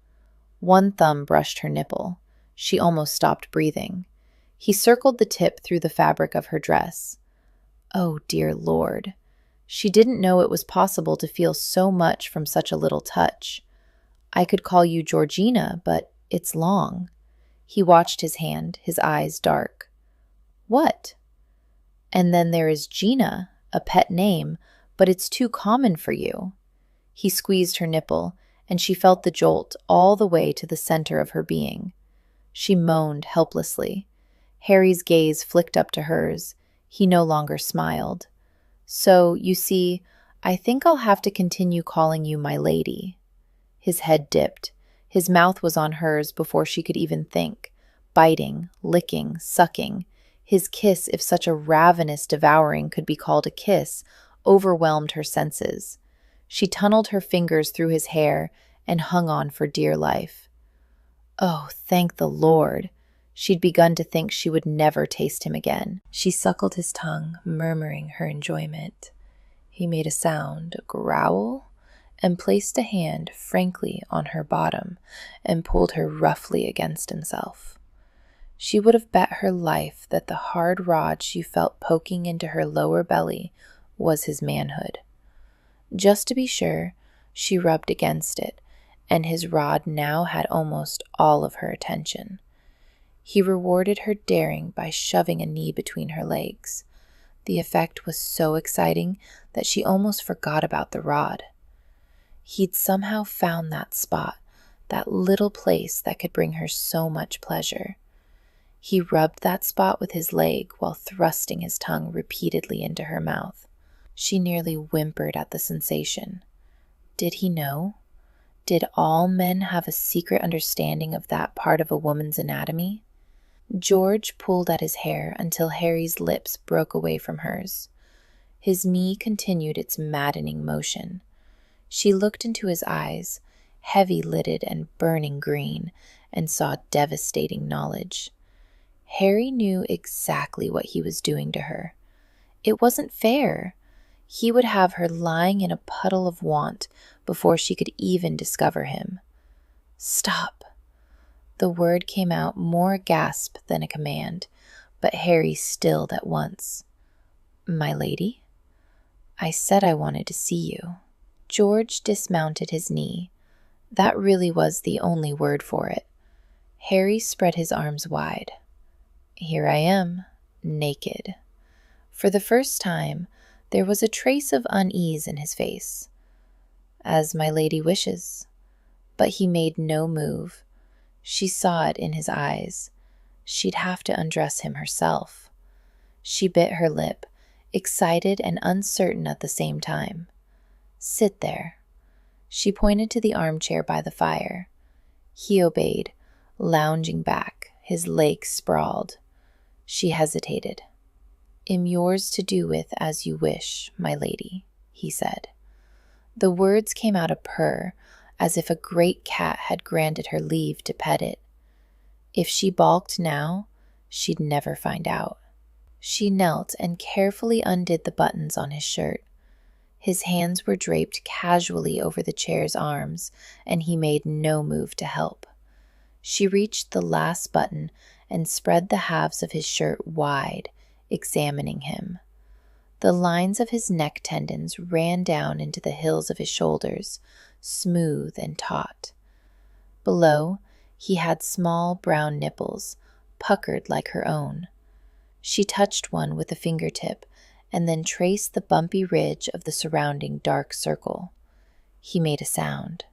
One thumb brushed her nipple. She almost stopped breathing. He circled the tip through the fabric of her dress. Oh, dear Lord. She didn't know it was possible to feel so much from such a little touch. "I could call you Georgina, but it's long." He watched his hand, his eyes dark. "What?" "And then there is Gina, a pet name, but it's too common for you." He squeezed her nipple, and she felt the jolt all the way to the center of her being. She moaned helplessly. Harry's gaze flicked up to hers. He no longer smiled. "So, you see, I think I'll have to continue calling you my lady." His head dipped. His mouth was on hers before she could even think, biting, licking, sucking. His kiss, if such a ravenous devouring could be called a kiss, overwhelmed her senses. She tunneled her fingers through his hair and hung on for dear life. Oh, thank the Lord! She'd begun to think she would never taste him again. She suckled his tongue, murmuring her enjoyment. He made a sound, a growl, and placed a hand frankly on her bottom and pulled her roughly against himself. She would have bet her life that the hard rod she felt poking into her lower belly was his manhood. Just to be sure, she rubbed against it, and his rod now had almost all of her attention. He rewarded her daring by shoving a knee between her legs. The effect was so exciting that she almost forgot about the rod. He'd somehow found that spot, that little place that could bring her so much pleasure. He rubbed that spot with his leg while thrusting his tongue repeatedly into her mouth. She nearly whimpered at the sensation. Did he know? Did all men have a secret understanding of that part of a woman's anatomy? George pulled at his hair until Harry's lips broke away from hers. His knee continued its maddening motion. She looked into his eyes, heavy-lidded and burning green, and saw devastating knowledge. Harry knew exactly what he was doing to her. It wasn't fair. He would have her lying in a puddle of want before she could even discover him. "Stop." The word came out more a gasp than a command, but Harry stilled at once. "My lady?" "I said I wanted to see you." George dismounted his knee. That really was the only word for it. Harry spread his arms wide. "Here I am, naked." For the first time, there was a trace of unease in his face. "As my lady wishes." But he made no move. She saw it in his eyes. She'd have to undress him herself. She bit her lip, excited and uncertain at the same time. "Sit there." She pointed to the armchair by the fire. He obeyed, lounging back, his legs sprawled. She hesitated. "Am yours to do with as you wish, my lady," he said. The words came out a purr, as if a great cat had granted her leave to pet it. If she balked now, she'd never find out. She knelt and carefully undid the buttons on his shirt. His hands were draped casually over the chair's arms, and he made no move to help. She reached the last button and spread the halves of his shirt wide, examining him. The lines of his neck tendons ran down into the hills of his shoulders, smooth and taut. Below, he had small brown nipples, puckered like her own. She touched one with a fingertip and then traced the bumpy ridge of the surrounding dark circle. He made a sound.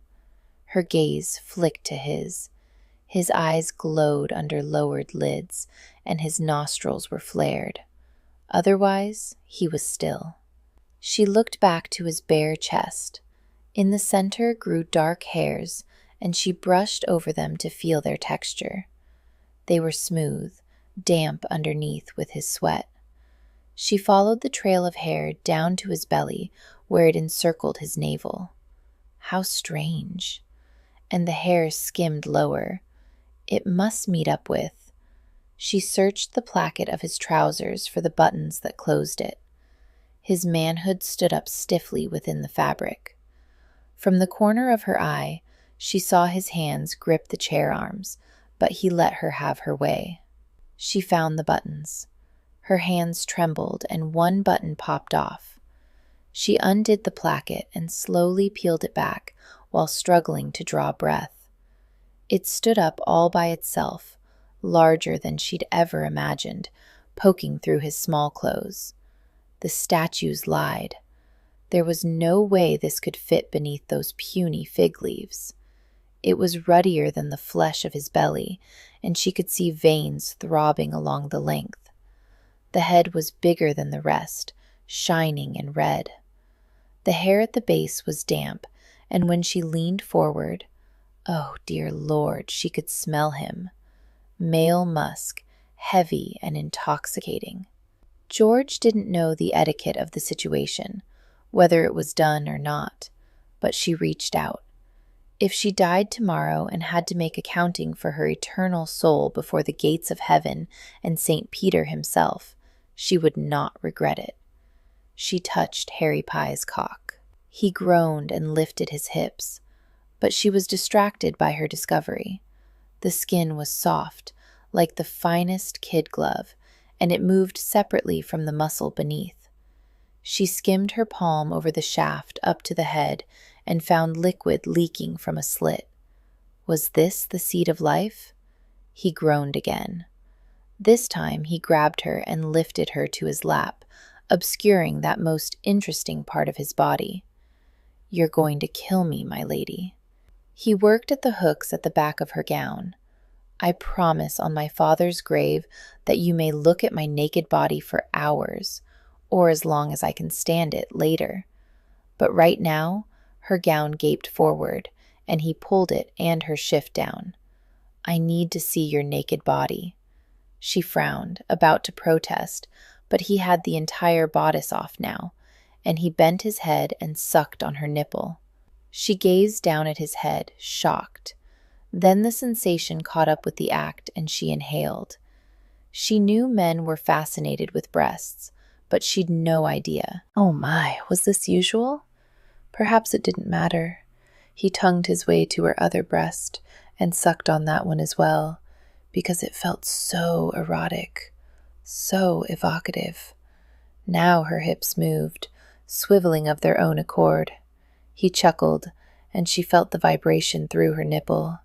Her gaze flicked to his. His eyes glowed under lowered lids, and his nostrils were flared. Otherwise, he was still. She looked back to his bare chest. In the center grew dark hairs, and she brushed over them to feel their texture. They were smooth, damp underneath with his sweat. She followed the trail of hair down to his belly, where it encircled his navel. How strange. And the hair skimmed lower. It must meet up with. She searched the placket of his trousers for the buttons that closed it. His manhood stood up stiffly within the fabric. From the corner of her eye, she saw his hands grip the chair arms, but he let her have her way. She found the buttons. Her hands trembled, and one button popped off. She undid the placket and slowly peeled it back while struggling to draw breath. It stood up all by itself, larger than she'd ever imagined, poking through his small clothes. The statues lied. There was no way this could fit beneath those puny fig leaves. It was ruddier than the flesh of his belly, and she could see veins throbbing along the length. The head was bigger than the rest, shining and red. The hair at the base was damp, and when she leaned forward, oh dear Lord, she could smell him. Male musk, heavy and intoxicating. George didn't know the etiquette of the situation, whether it was done or not, but she reached out. If she died tomorrow and had to make accounting for her eternal soul before the gates of heaven and St. Peter himself, she would not regret it. She touched Harry Pye's cock. He groaned and lifted his hips, but she was distracted by her discovery. The skin was soft, like the finest kid glove, and it moved separately from the muscle beneath. She skimmed her palm over the shaft up to the head and found liquid leaking from a slit. Was this the seed of life? He groaned again. This time he grabbed her and lifted her to his lap, obscuring that most interesting part of his body. "You're going to kill me, my lady." He worked at the hooks at the back of her gown. "I promise on my father's grave that you may look at my naked body for hours, or as long as I can stand it later." But right now, her gown gaped forward, and he pulled it and her shift down. "I need to see your naked body." She frowned, about to protest, but he had the entire bodice off now, and he bent his head and sucked on her nipple. She gazed down at his head, shocked. Then the sensation caught up with the act, and she inhaled. She knew men were fascinated with breasts, but she'd no idea. Oh my, was this usual? Perhaps it didn't matter. He tongued his way to her other breast and sucked on that one as well, because it felt so erotic, so evocative. Now her hips moved, swiveling of their own accord. He chuckled, and she felt the vibration through her nipple,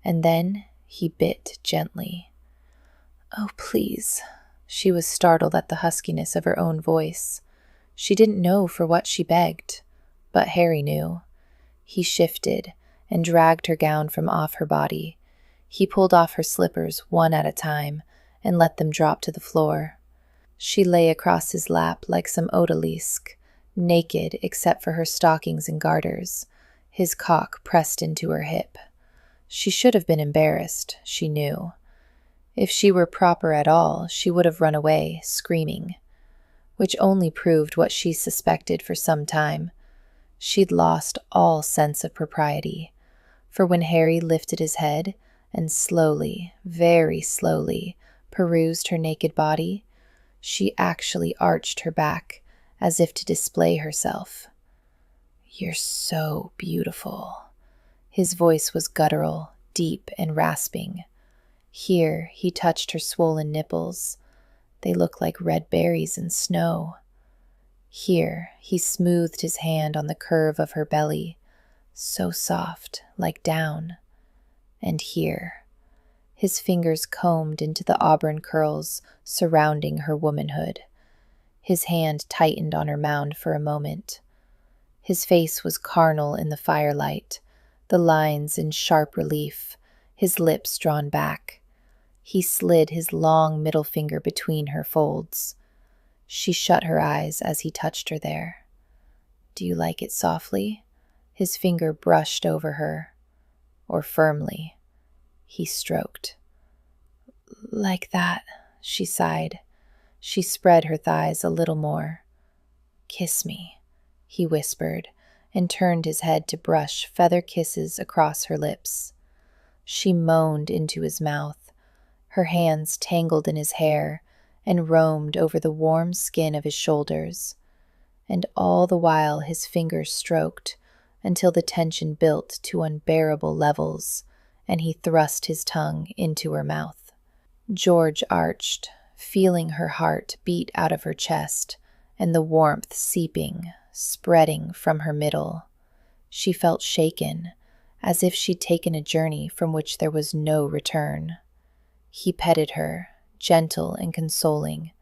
and then he bit gently. Oh, please. She was startled at the huskiness of her own voice. She didn't know for what she begged, but Harry knew. He shifted and dragged her gown from off her body. He pulled off her slippers one at a time and let them drop to the floor. She lay across his lap like some odalisque, naked except for her stockings and garters, his cock pressed into her hip. She should have been embarrassed, she knew. If she were proper at all, she would have run away, screaming, which only proved what she suspected for some time. She'd lost all sense of propriety, for when Harry lifted his head and slowly, very slowly, perused her naked body, she actually arched her back as if to display herself. You're so beautiful. His voice was guttural, deep and rasping. Here he touched her swollen nipples. They looked like red berries in snow. Here he smoothed his hand on the curve of her belly, so soft, like down. And here, his fingers combed into the auburn curls surrounding her womanhood. His hand tightened on her mound for a moment. His face was carnal in the firelight, the lines in sharp relief, his lips drawn back. He slid his long middle finger between her folds. She shut her eyes as he touched her there. Do you like it softly? His finger brushed over her. Or firmly. He stroked. Like that, she sighed. She spread her thighs a little more. Kiss me, he whispered, and turned his head to brush feather kisses across her lips. She moaned into his mouth. Her hands tangled in his hair and roamed over the warm skin of his shoulders. And all the while his fingers stroked until the tension built to unbearable levels, and he thrust his tongue into her mouth. George arched, feeling her heart beat out of her chest and the warmth seeping, spreading from her middle. She felt shaken, as if she'd taken a journey from which there was no return. He petted her, gentle and consoling.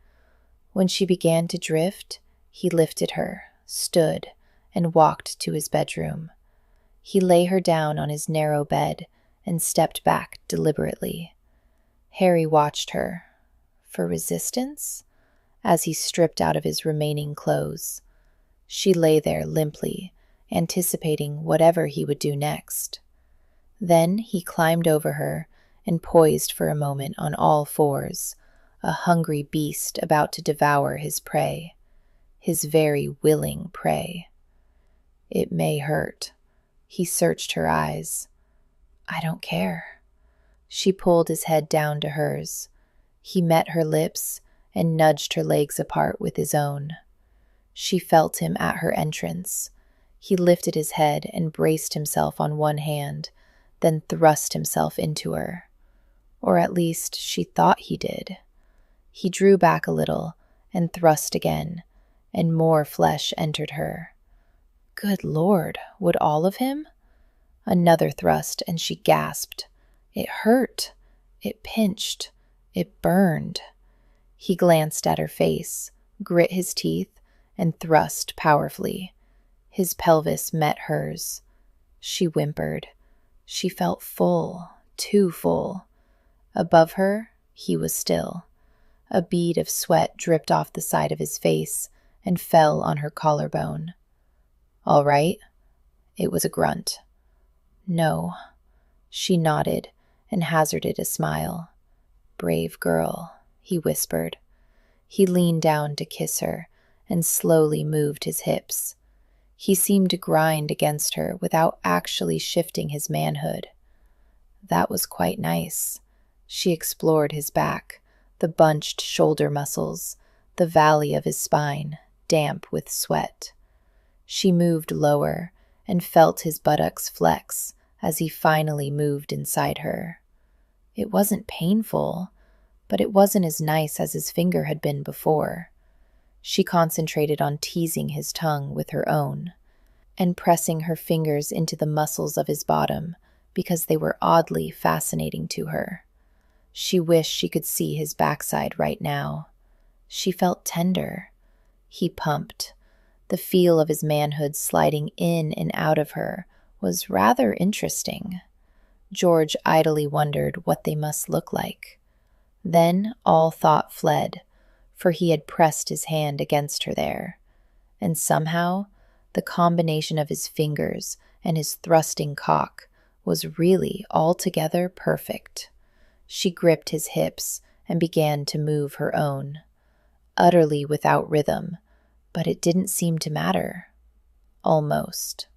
When she began to drift, he lifted her, stood, and walked to his bedroom. He lay her down on his narrow bed and stepped back deliberately. Harry watched her. For resistance? As he stripped out of his remaining clothes. She lay there limply, anticipating whatever he would do next. Then he climbed over her and poised for a moment on all fours, a hungry beast about to devour his prey, his very willing prey. It may hurt. He searched her eyes. I don't care. She pulled his head down to hers. He met her lips and nudged her legs apart with his own. She felt him at her entrance. He lifted his head and braced himself on one hand, then thrust himself into her. Or at least she thought he did. He drew back a little and thrust again, and more flesh entered her. Good Lord, would all of him? Another thrust, and she gasped. It hurt. It pinched. It burned. He glanced at her face, grit his teeth, and thrust powerfully. His pelvis met hers. She whimpered. She felt full, too full. Above her, he was still. A bead of sweat dripped off the side of his face and fell on her collarbone. All right? It was a grunt. No. She nodded and hazarded a smile. Brave girl, he whispered. He leaned down to kiss her, and slowly moved his hips. He seemed to grind against her without actually shifting his manhood. That was quite nice. She explored his back, the bunched shoulder muscles, the valley of his spine, damp with sweat. She moved lower and felt his buttocks flex as he finally moved inside her. It wasn't painful, but it wasn't as nice as his finger had been before. She concentrated on teasing his tongue with her own, and pressing her fingers into the muscles of his bottom because they were oddly fascinating to her. She wished she could see his backside right now. She felt tender. He pumped. The feel of his manhood sliding in and out of her was rather interesting. George idly wondered what they must look like. Then all thought fled, for he had pressed his hand against her there, and somehow the combination of his fingers and his thrusting cock was really altogether perfect. She gripped his hips and began to move her own, utterly without rhythm, but it didn't seem to matter. Almost.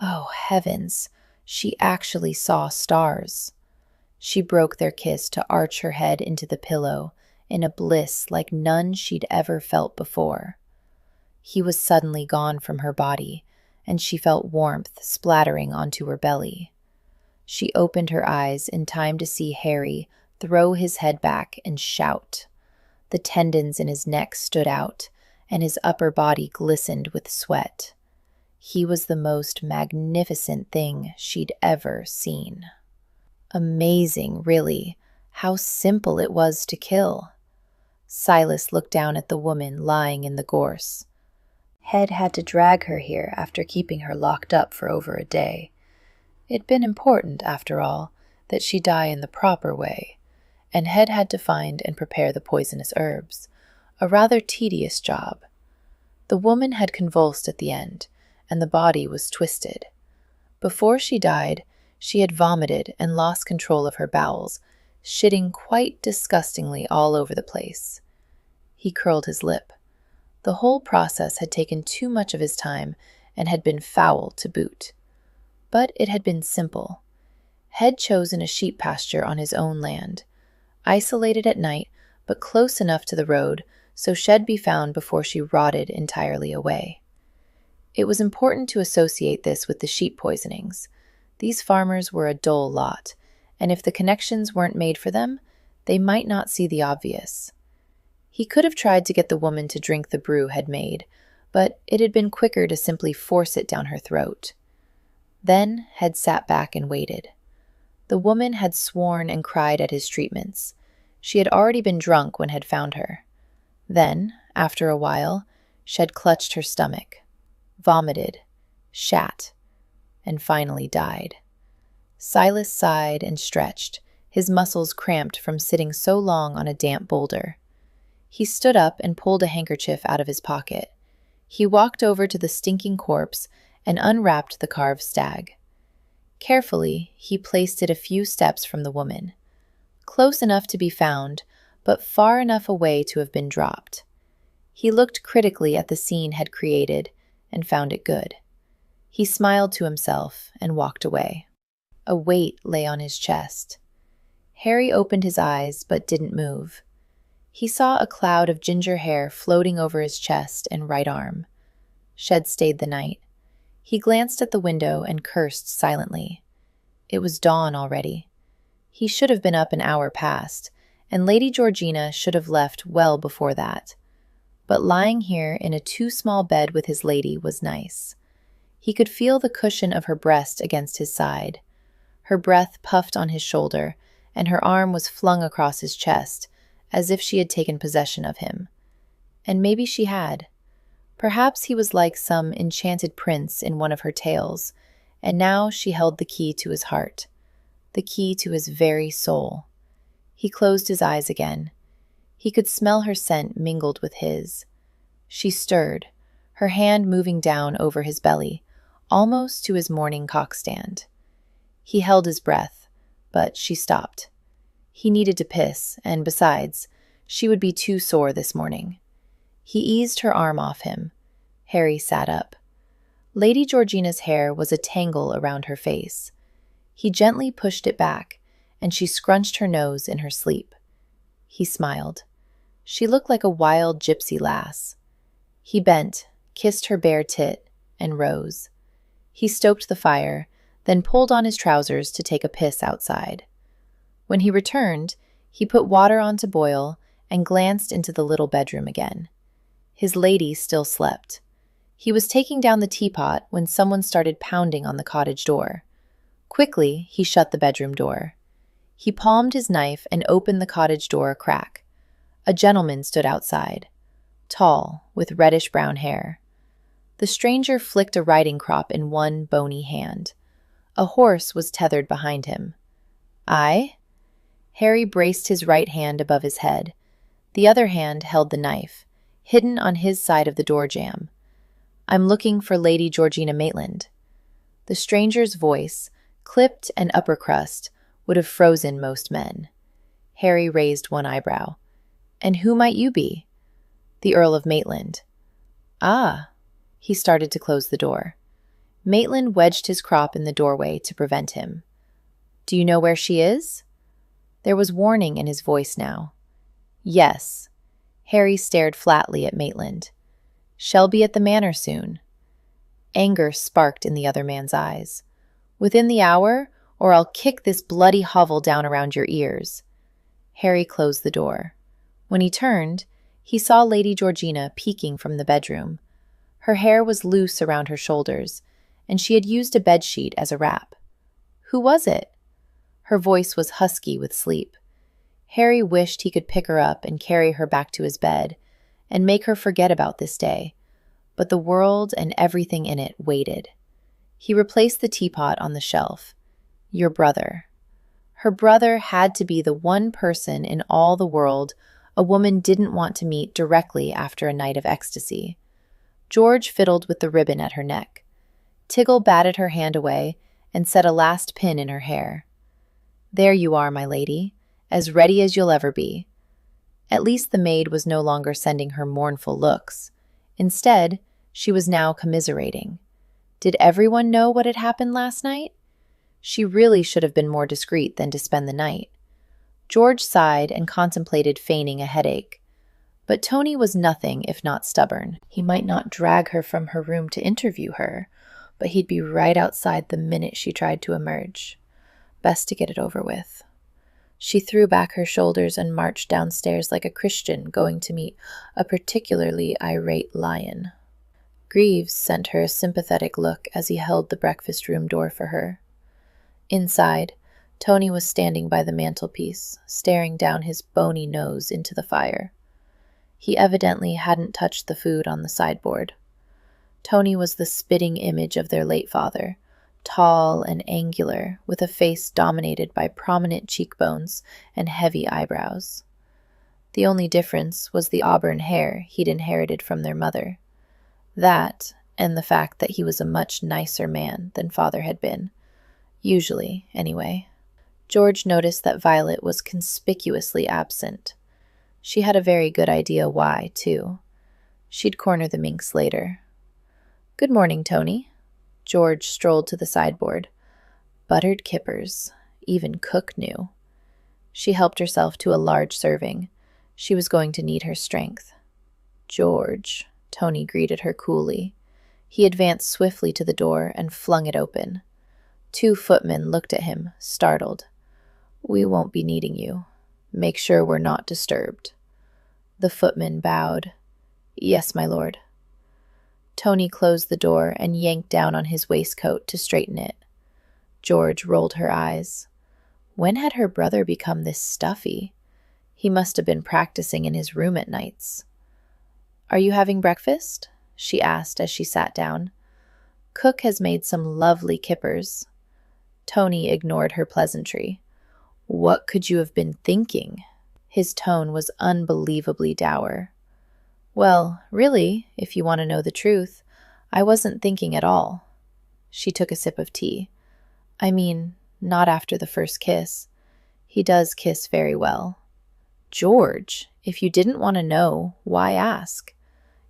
Oh, heavens, she actually saw stars. She broke their kiss to arch her head into the pillow in a bliss like none she'd ever felt before. He was suddenly gone from her body, and she felt warmth splattering onto her belly. She opened her eyes in time to see Harry throw his head back and shout. The tendons in his neck stood out, and his upper body glistened with sweat. He was the most magnificent thing she'd ever seen. Amazing, really, how simple it was to kill. Silas looked down at the woman lying in the gorse. Head had to drag her here after keeping her locked up for over a day. It'd been important, after all, that she die in the proper way, and Head had to find and prepare the poisonous herbs, a rather tedious job. The woman had convulsed at the end, and the body was twisted. Before she died, she had vomited and lost control of her bowels, shitting quite disgustingly all over the place. He curled his lip. The whole process had taken too much of his time and had been foul to boot. But it had been simple. Head chosen a sheep pasture on his own land, isolated at night but close enough to the road so she'd be found before she rotted entirely away. It was important to associate this with the sheep poisonings. These farmers were a dull lot, and if the connections weren't made for them, they might not see the obvious. He could have tried to get the woman to drink the brew Head made, but it had been quicker to simply force it down her throat. Then Head sat back and waited. The woman had sworn and cried at his treatments. She had already been drunk when Head found her. Then, after a while, Shed clutched her stomach, vomited, shat, and finally died. Silas sighed and stretched, his muscles cramped from sitting so long on a damp boulder. He stood up and pulled a handkerchief out of his pocket. He walked over to the stinking corpse and unwrapped the carved stag. Carefully, he placed it a few steps from the woman, close enough to be found, but far enough away to have been dropped. He looked critically at the scene Head created and found it good. He smiled to himself and walked away. A weight lay on his chest. Harry opened his eyes but didn't move. He saw a cloud of ginger hair floating over his chest and right arm. Shed stayed the night. He glanced at the window and cursed silently. It was dawn already. He should have been up an hour past, and Lady Georgina should have left well before that. But lying here in a too-small bed with his lady was nice. He could feel the cushion of her breast against his side. Her breath puffed on his shoulder, and her arm was flung across his chest, as if she had taken possession of him. And maybe she had. Perhaps he was like some enchanted prince in one of her tales, and now she held the key to his heart, the key to his very soul. He closed his eyes again. He could smell her scent mingled with his. She stirred, her hand moving down over his belly, almost to his morning cockstand. He held his breath, but she stopped. He needed to piss, and besides, she would be too sore this morning. He eased her arm off him. Harry sat up. Lady Georgina's hair was a tangle around her face. He gently pushed it back, and she scrunched her nose in her sleep. He smiled. She looked like a wild gypsy lass. He bent, kissed her bare tit, and rose. He stoked the fire, then pulled on his trousers to take a piss outside. When he returned, he put water on to boil and glanced into the little bedroom again. His lady still slept. He was taking down the teapot when someone started pounding on the cottage door. Quickly, he shut the bedroom door. He palmed his knife and opened the cottage door a crack. A gentleman stood outside, tall, with reddish-brown hair. The stranger flicked a riding crop in one bony hand. A horse was tethered behind him. "Aye?" Harry braced his right hand above his head. The other hand held the knife, hidden on his side of the door jamb. "I'm looking for Lady Georgina Maitland." The stranger's voice, clipped and upper crust, would have frozen most men. Harry raised one eyebrow. "And who might you be?" "The Earl of Maitland." "Ah." He started to close the door. Maitland wedged his crop in the doorway to prevent him. "Do you know where she is?" There was warning in his voice now. "Yes." Harry stared flatly at Maitland. "Shall be at the manor soon." Anger sparked in the other man's eyes. "Within the hour, or I'll kick this bloody hovel down around your ears." Harry closed the door. When he turned, he saw Lady Georgina peeking from the bedroom. Her hair was loose around her shoulders, and she had used a bedsheet as a wrap. "Who was it?" Her voice was husky with sleep. Harry wished he could pick her up and carry her back to his bed, and make her forget about this day, but the world and everything in it waited. He replaced the teapot on the shelf. "Your brother." Her brother had to be the one person in all the world a woman didn't want to meet directly after a night of ecstasy. George fiddled with the ribbon at her neck. Tiggle batted her hand away and set a last pin in her hair. "There you are, my lady, as ready as you'll ever be." At least the maid was no longer sending her mournful looks. Instead, she was now commiserating. Did everyone know what had happened last night? She really should have been more discreet than to spend the night. George sighed and contemplated feigning a headache. But Tony was nothing if not stubborn. He might not drag her from her room to interview her, but he'd be right outside the minute she tried to emerge. Best to get it over with. She threw back her shoulders and marched downstairs like a Christian going to meet a particularly irate lion. Greaves sent her a sympathetic look as he held the breakfast room door for her. Inside, Tony was standing by the mantelpiece, staring down his bony nose into the fire. He evidently hadn't touched the food on the sideboard. Tony was the spitting image of their late father, tall and angular, with a face dominated by prominent cheekbones and heavy eyebrows. The only difference was the auburn hair he'd inherited from their mother. That, and the fact that he was a much nicer man than father had been. Usually, anyway. George noticed that Violet was conspicuously absent. She had a very good idea why, too. She'd corner the minx later. "Good morning, Tony." George strolled to the sideboard. Buttered kippers. Even Cook knew. She helped herself to a large serving. She was going to need her strength. "George," Tony greeted her coolly. He advanced swiftly to the door and flung it open. 2 footmen looked at him, startled. "We won't be needing you. Make sure we're not disturbed." The footman bowed. "Yes, my lord." Tony closed the door and yanked down on his waistcoat to straighten it. George rolled her eyes. When had her brother become this stuffy? He must have been practicing in his room at nights. "Are you having breakfast?" she asked as she sat down. "Cook has made some lovely kippers." Tony ignored her pleasantry. "What could you have been thinking?" His tone was unbelievably dour. "Well, really, if you want to know the truth, I wasn't thinking at all." She took a sip of tea. "I mean, not after the first kiss. He does kiss very well." "George, if you didn't want to know, why ask?"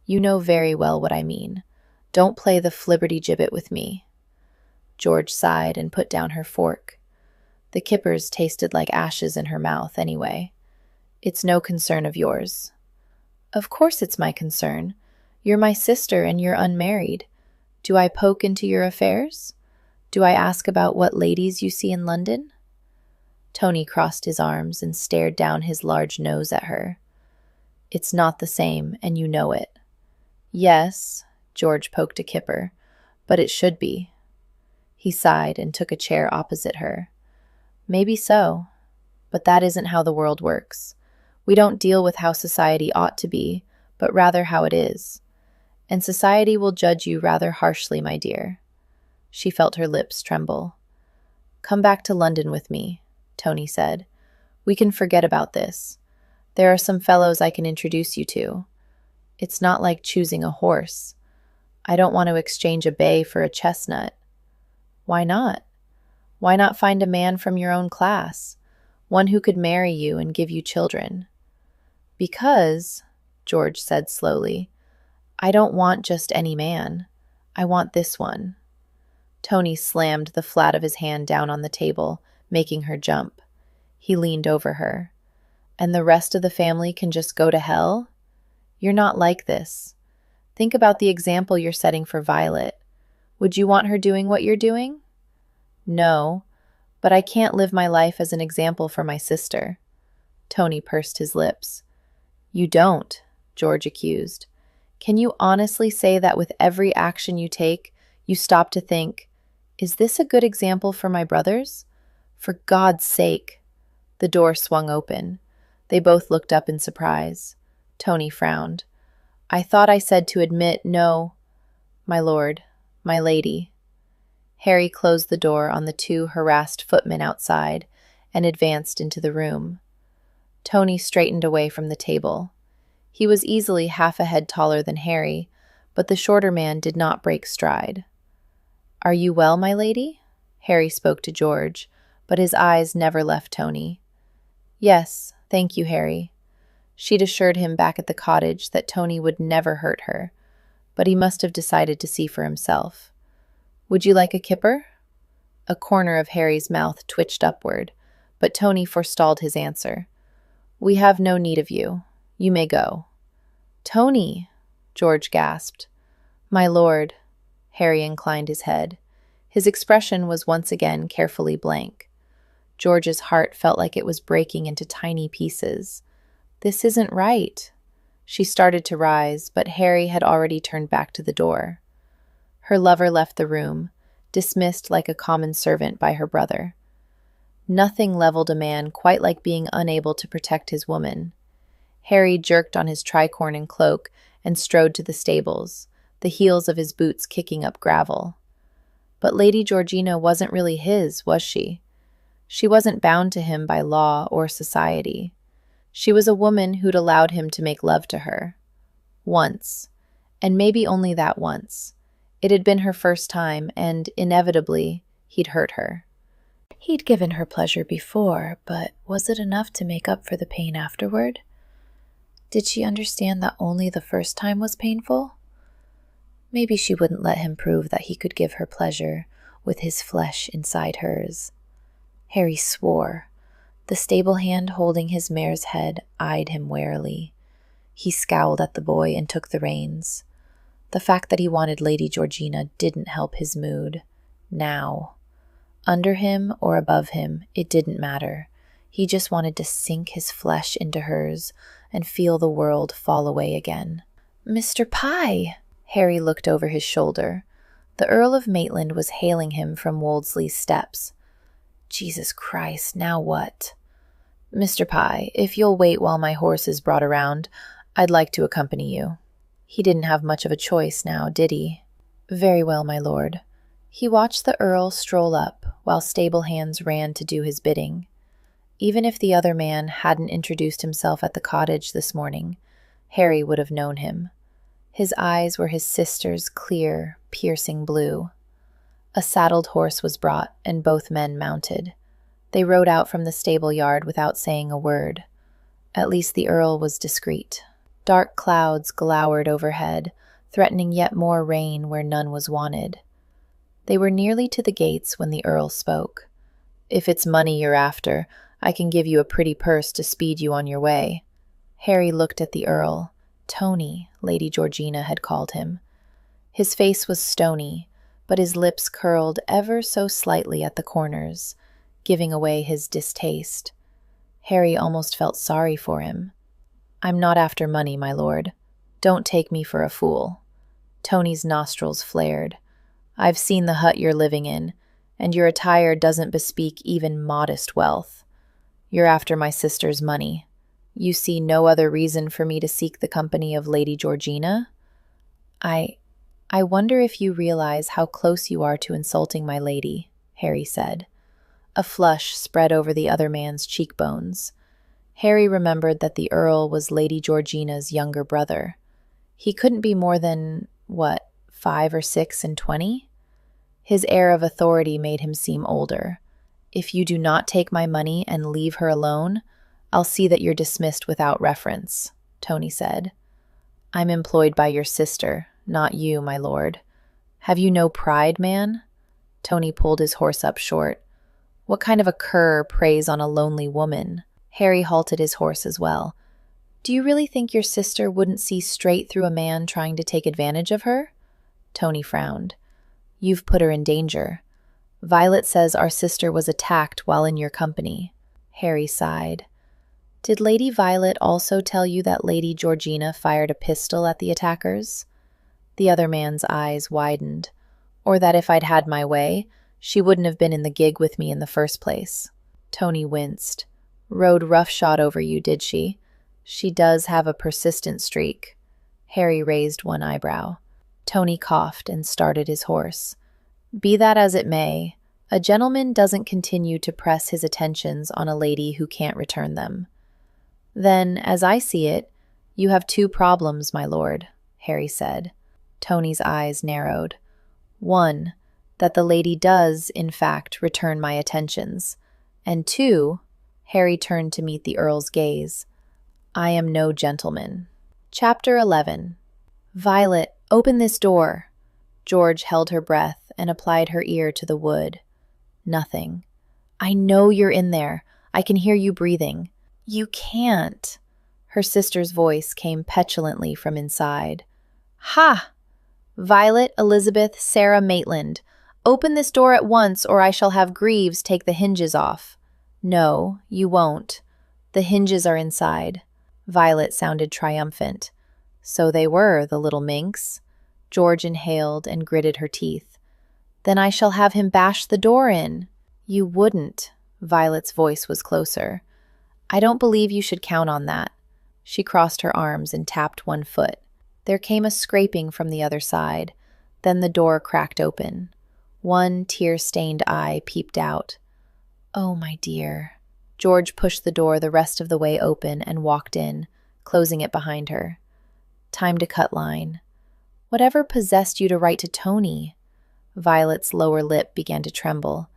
You know very well what I mean. Don't play the flibberty-gibbet with me." George sighed and put down her fork. The kippers tasted like ashes in her mouth anyway. "It's no concern of yours." "Of course it's my concern. You're my sister and you're unmarried. Do I poke into your affairs? Do I ask about what ladies you see in London?" Tony crossed his arms and stared down his large nose at her. "It's not the same, and you know it." "Yes," George poked a kipper, "but it should be." He sighed and took a chair opposite her. "Maybe so, but that isn't how the world works. We don't deal with how society ought to be, but rather how it is. And society will judge you rather harshly, my dear." She felt her lips tremble. "Come back to London with me," Tony said. "We can forget about this. There are some fellows I can introduce you to. It's not like choosing a horse. I don't want to exchange a bay for a chestnut." "Why not? Why not find a man from your own class, one who could marry you and give you children?" "Because," George said slowly, "I don't want just any man. I want this one." Tony slammed the flat of his hand down on the table, making her jump. He leaned over her. "And the rest of the family can just go to hell? You're not like this. Think about the example you're setting for Violet. Would you want her doing what you're doing?" "No, but I can't live my life as an example for my sister." Tony pursed his lips. "You don't," George accused. "Can you honestly say that with every action you take, you stop to think, is this a good example for my brothers? For God's sake." The door swung open. They both looked up in surprise. Tony frowned. "I thought I said to admit no, my lord, my lady." Harry closed the door on the two harassed footmen outside and advanced into the room. Tony straightened away from the table. He was easily half a head taller than Harry, but the shorter man did not break stride. "Are you well, my lady?" Harry spoke to George, but his eyes never left Tony. "Yes, thank you, Harry." She'd assured him back at the cottage that Tony would never hurt her, but he must have decided to see for himself. "Would you like a kipper?" A corner of Harry's mouth twitched upward, but Tony forestalled his answer. "We have no need of you. You may go." "Tony!" George gasped. "My lord." Harry inclined his head. His expression was once again carefully blank. George's heart felt like it was breaking into tiny pieces. "This isn't right." She started to rise, but Harry had already turned back to the door. Her lover left the room, dismissed like a common servant by her brother. Nothing leveled a man quite like being unable to protect his woman. Harry jerked on his tricorn and cloak and strode to the stables, the heels of his boots kicking up gravel. But Lady Georgina wasn't really his, was she? She wasn't bound to him by law or society. She was a woman who'd allowed him to make love to her. Once, and maybe only that once. It had been her first time, and inevitably, he'd hurt her. He'd given her pleasure before, but was it enough to make up for the pain afterward? Did she understand that only the first time was painful? Maybe she wouldn't let him prove that he could give her pleasure with his flesh inside hers. Harry swore. The stable hand holding his mare's head eyed him warily. He scowled at the boy and took the reins. The fact that he wanted Lady Georgina didn't help his mood. Now. Under him or above him, it didn't matter. He just wanted to sink his flesh into hers and feel the world fall away again. "Mr. Pye!" Harry looked over his shoulder. The Earl of Maitland was hailing him from Wolseley's steps. Jesus Christ, now what? "Mr. Pye, if you'll wait while my horse is brought around, I'd like to accompany you." He didn't have much of a choice now, did he? "Very well, my lord." He watched the Earl stroll up, while stable hands ran to do his bidding. Even if the other man hadn't introduced himself at the cottage this morning, Harry would have known him. His eyes were his sister's clear, piercing blue. A saddled horse was brought, and both men mounted. They rode out from the stable yard without saying a word. At least the Earl was discreet. Dark clouds glowered overhead, threatening yet more rain where none was wanted. They were nearly to the gates when the Earl spoke. "If it's money you're after, I can give you a pretty purse to speed you on your way." Harry looked at the Earl. Tony, Lady Georgina had called him. His face was stony, but his lips curled ever so slightly at the corners, giving away his distaste. Harry almost felt sorry for him. "I'm not after money, my lord. Don't take me for a fool." Tony's nostrils flared. "I've seen the hut you're living in, and your attire doesn't bespeak even modest wealth. You're after my sister's money. You see no other reason for me to seek the company of Lady Georgina? I wonder if you realize how close you are to insulting my lady," Harry said. A flush spread over the other man's cheekbones. Harry remembered that the Earl was Lady Georgina's younger brother. He couldn't be more than, 5 or 6 and 20? His air of authority made him seem older. "If you do not take my money and leave her alone, I'll see that you're dismissed without reference," Tony said. "I'm employed by your sister, not you, my lord. Have you no pride, man?" Tony pulled his horse up short. "What kind of a cur preys on a lonely woman?" Harry halted his horse as well. "Do you really think your sister wouldn't see straight through a man trying to take advantage of her?" Tony frowned. "You've put her in danger. Violet says our sister was attacked while in your company." Harry sighed. "Did Lady Violet also tell you that Lady Georgina fired a pistol at the attackers?" The other man's eyes widened. "Or that if I'd had my way, she wouldn't have been in the gig with me in the first place." Tony winced. "Rode roughshod over you, did she? She does have a persistent streak." Harry raised one eyebrow. Tony coughed and started his horse. "Be that as it may, a gentleman doesn't continue to press his attentions on a lady who can't return them." "Then, as I see it, you have 2 problems, my lord," Harry said. Tony's eyes narrowed. "1, that the lady does, in fact, return my attentions. And 2, Harry turned to meet the Earl's gaze, "I am no gentleman." Chapter 11. "Violet, open this door." George held her breath and applied her ear to the wood. Nothing. "I know you're in there. I can hear you breathing." "You can't." Her sister's voice came petulantly from inside. "Ha! Violet, Elizabeth, Sarah Maitland, open this door at once or I shall have Greaves take the hinges off." "No, you won't. The hinges are inside." Violet sounded triumphant. "So they were, the little minx." George inhaled and gritted her teeth. "Then I shall have him bash the door in." "You wouldn't." Violet's voice was closer. "I don't believe you should count on that." She crossed her arms and tapped one foot. There came a scraping from the other side. Then the door cracked open. One tear-stained eye peeped out. "Oh, my dear." George pushed the door the rest of the way open and walked in, closing it behind her. "Time to cut line." "Whatever possessed you to write to Tony?" Violet's lower lip began to tremble.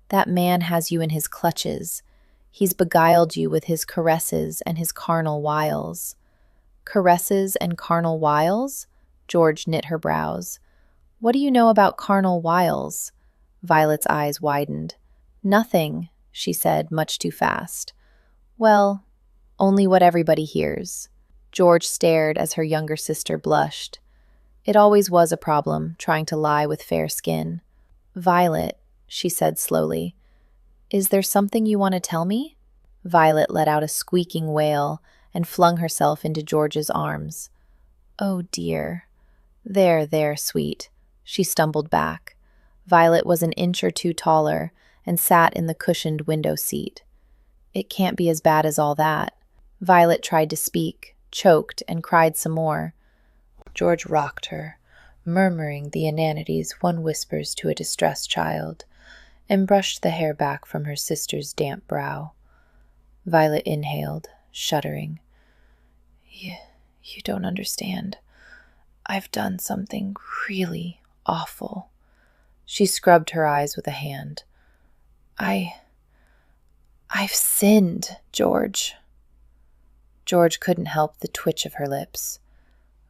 "That man has you in his clutches. He's beguiled you with his caresses and his carnal wiles." "Caresses and carnal wiles?" George knit her brows. "What do you know about carnal wiles?" Violet's eyes widened. "Nothing," she said, much too fast. "Well, only what everybody hears." George stared as her younger sister blushed. It always was a problem, trying to lie with fair skin. "Violet," she said slowly, "is there something you want to tell me?" Violet let out a squeaking wail and flung herself into George's arms. "Oh, dear." There, sweet." She stumbled back. Violet was an inch or 2 taller and sat in the cushioned window seat. "It can't be as bad as all that." Violet tried to speak, choked, and cried some more. George rocked her, murmuring the inanities one whispers to a distressed child, and brushed the hair back from her sister's damp brow. Violet inhaled, shuddering. You don't understand. I've done something really awful." She scrubbed her eyes with a hand. I've sinned, George." George couldn't help the twitch of her lips.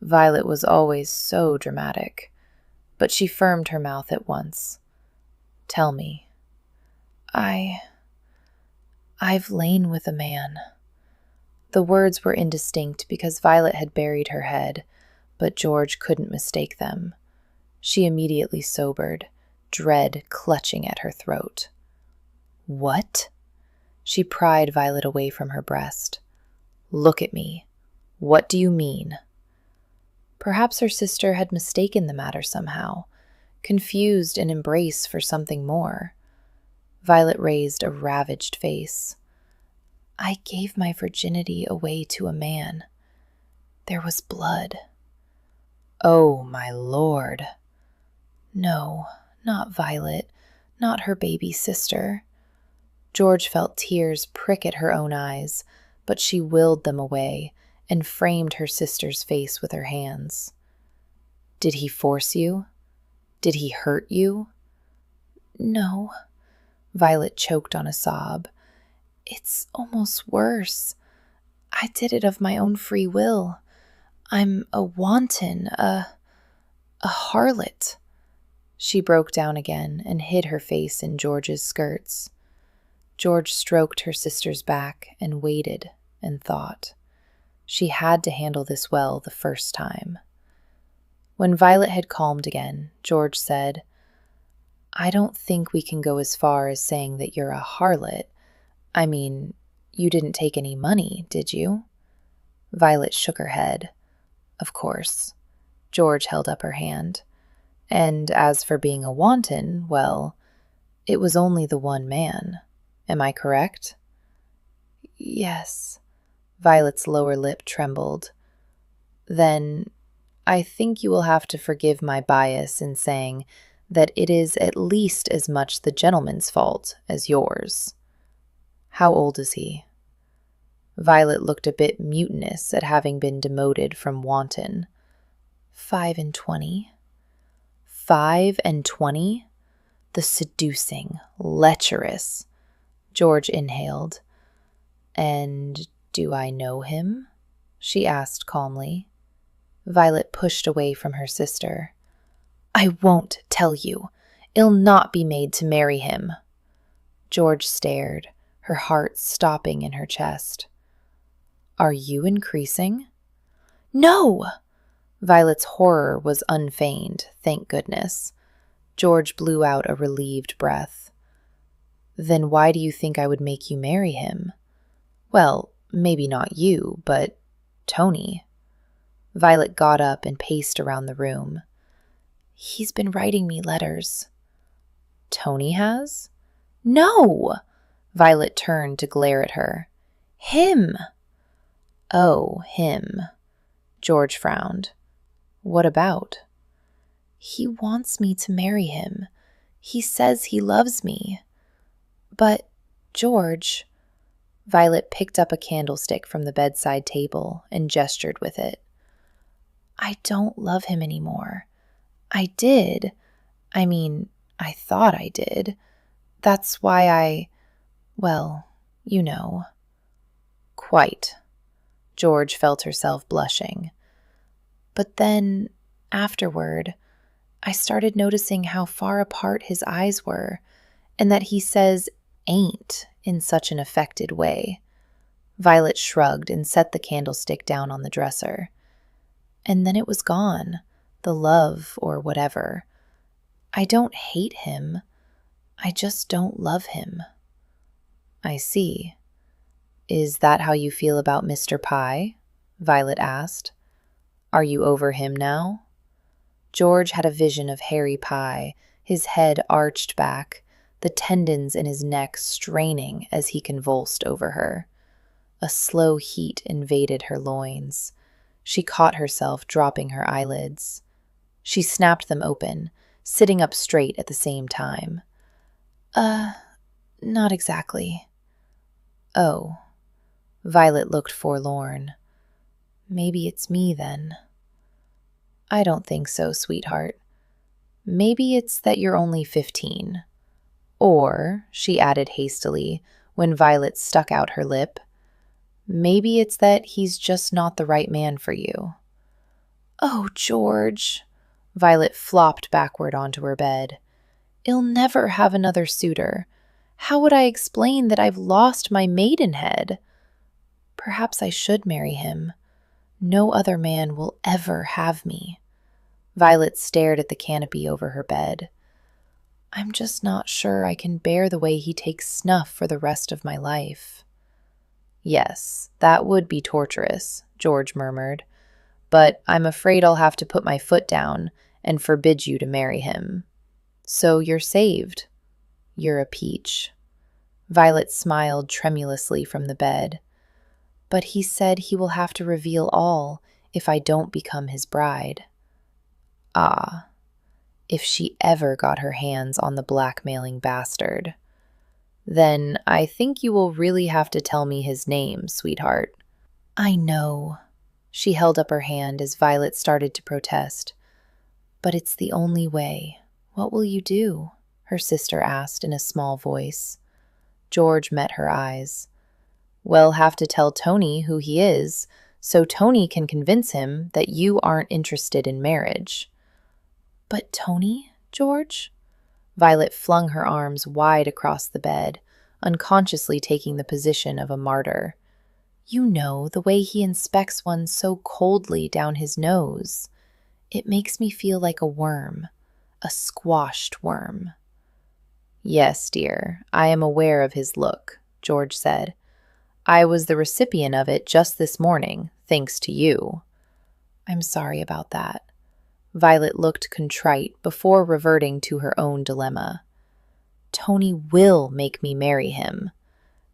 Violet was always so dramatic, but she firmed her mouth at once. Tell me. I've lain with a man. The words were indistinct because Violet had buried her head, but George couldn't mistake them. She immediately sobered, dread clutching at her throat. What? She pried Violet away from her breast. Look at me. What do you mean? Perhaps her sister had mistaken the matter somehow, confused an embrace for something more. Violet raised a ravaged face. I gave my virginity away to a man. There was blood. Oh, my lord. No, not Violet, not her baby sister. George felt tears prick at her own eyes, but she willed them away and framed her sister's face with her hands. Did he force you? Did he hurt you? No. Violet choked on a sob. It's almost worse. I did it of my own free will. I'm a wanton, a harlot. She broke down again and hid her face in George's skirts. George stroked her sister's back and waited and thought. She had to handle this well the first time. When Violet had calmed again, George said, I don't think we can go as far as saying that you're a harlot. I mean, you didn't take any money, did you? Violet shook her head. Of course. George held up her hand. And as for being a wanton, well, it was only the one man. Am I correct? Yes. Violet's lower lip trembled. Then I think you will have to forgive my bias in saying that it is at least as much the gentleman's fault as yours. How old is he? Violet looked a bit mutinous at having been demoted from wanton. 25. 25? The seducing, lecherous. George inhaled. And do I know him? She asked calmly. Violet pushed away from her sister. I won't tell you. I'll not be made to marry him. George stared, her heart stopping in her chest. Are you increasing? No! Violet's horror was unfeigned, thank goodness. George blew out a relieved breath. Then why do you think I would make you marry him? Well, maybe not you, but Tony. Violet got up and paced around the room. He's been writing me letters. Tony has? No! Violet turned to glare at her. Him! Oh, him. George frowned. What about? He wants me to marry him. He says he loves me. But, George... Violet picked up a candlestick from the bedside table and gestured with it. I don't love him anymore. I did. I mean, I thought I did. That's why well, you know. Quite. George felt herself blushing. But then, afterward, I started noticing how far apart his eyes were, and that he says ain't in such an affected way. Violet shrugged and set the candlestick down on the dresser. And then it was gone, the love or whatever. I don't hate him. I just don't love him. I see. Is that how you feel about Mr. Pye? Violet asked. Are you over him now? George had a vision of Harry Pye, his head arched back, the tendons in his neck straining as he convulsed over her. A slow heat invaded her loins. She caught herself dropping her eyelids. She snapped them open, sitting up straight at the same time. Not exactly. Oh. Violet looked forlorn. Maybe it's me, then. I don't think so, sweetheart. Maybe it's that you're only 15. Or, she added hastily, when Violet stuck out her lip, Maybe it's that he's just not the right man for you." "Oh, George." Violet flopped backward onto her bed. "I'll never have another suitor. How would I explain that I've lost my maidenhead? Perhaps I should marry him. No other man will ever have me." Violet stared at the canopy over her bed. "I'm just not sure I can bear the way he takes snuff for the rest of my life." "Yes, that would be torturous," George murmured. "But I'm afraid I'll have to put my foot down and forbid you to marry him. So you're saved. You're a peach." Violet smiled tremulously from the bed. "But he said he will have to reveal all if I don't become his bride." Ah, if she ever got her hands on the blackmailing bastard. "Then I think you will really have to tell me his name, sweetheart." "I know." She held up her hand as Violet started to protest. "But it's the only way. What will you do?" her sister asked in a small voice. George met her eyes. "We'll have to tell Tony who he is, so Tony can convince him that you aren't interested in marriage." "But Tony, George?" Violet flung her arms wide across the bed, unconsciously taking the position of a martyr. "You know, the way he inspects one so coldly down his nose. It makes me feel like a worm, a squashed worm." "Yes, dear, I am aware of his look," George said. "I was the recipient of it just this morning, thanks to you." "I'm sorry about that." Violet looked contrite before reverting to her own dilemma. "Tony will make me marry him."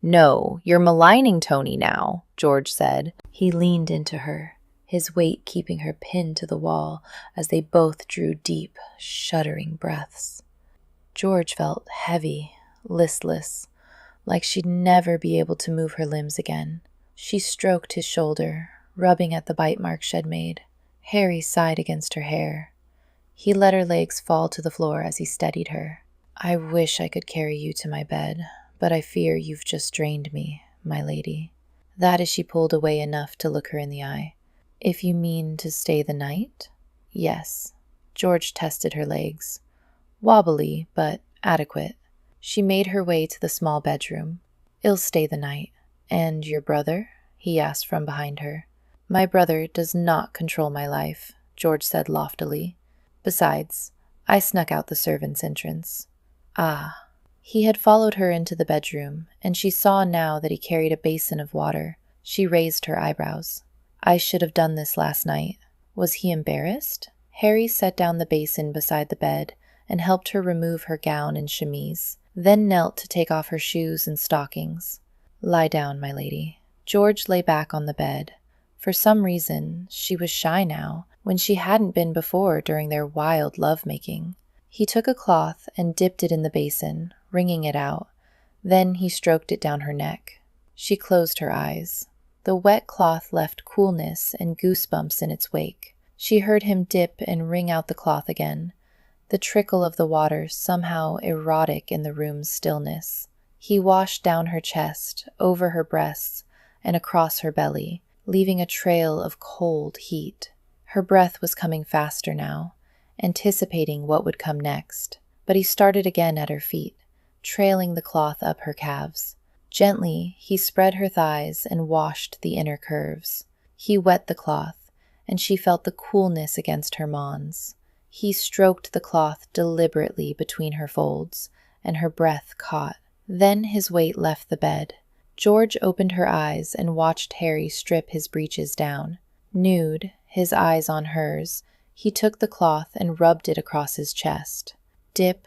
"No, you're maligning Tony now," George said. He leaned into her, his weight keeping her pinned to the wall as they both drew deep, shuddering breaths. George felt heavy, listless, like she'd never be able to move her limbs again. She stroked his shoulder, rubbing at the bite marks she'd made. Harry sighed against her hair. He let her legs fall to the floor as he steadied her. "I wish I could carry you to my bed, but I fear you've just drained me, my lady." That as she pulled away enough to look her in the eye. "If you mean to stay the night?" "Yes." George tested her legs. Wobbly, but adequate. She made her way to the small bedroom. "I'll stay the night." "And your brother?" he asked from behind her. "My brother does not control my life," George said loftily. "Besides, I snuck out the servants' entrance." "Ah." He had followed her into the bedroom, and she saw now that he carried a basin of water. She raised her eyebrows. "I should have done this last night." Was he embarrassed? Harry set down the basin beside the bed and helped her remove her gown and chemise, then knelt to take off her shoes and stockings. "Lie down, my lady." George lay back on the bed. For some reason, she was shy now, when she hadn't been before during their wild lovemaking. He took a cloth and dipped it in the basin, wringing it out. Then he stroked it down her neck. She closed her eyes. The wet cloth left coolness and goosebumps in its wake. She heard him dip and wring out the cloth again, the trickle of the water somehow erotic in the room's stillness. He washed down her chest, over her breasts, and across her belly, leaving a trail of cold heat. Her breath was coming faster now, anticipating what would come next, but he started again at her feet, trailing the cloth up her calves. Gently, he spread her thighs and washed the inner curves. He wet the cloth, and she felt the coolness against her mons. He stroked the cloth deliberately between her folds, and her breath caught. Then his weight left the bed. George opened her eyes and watched Harry strip his breeches down. Nude, his eyes on hers, he took the cloth and rubbed it across his chest. Dip,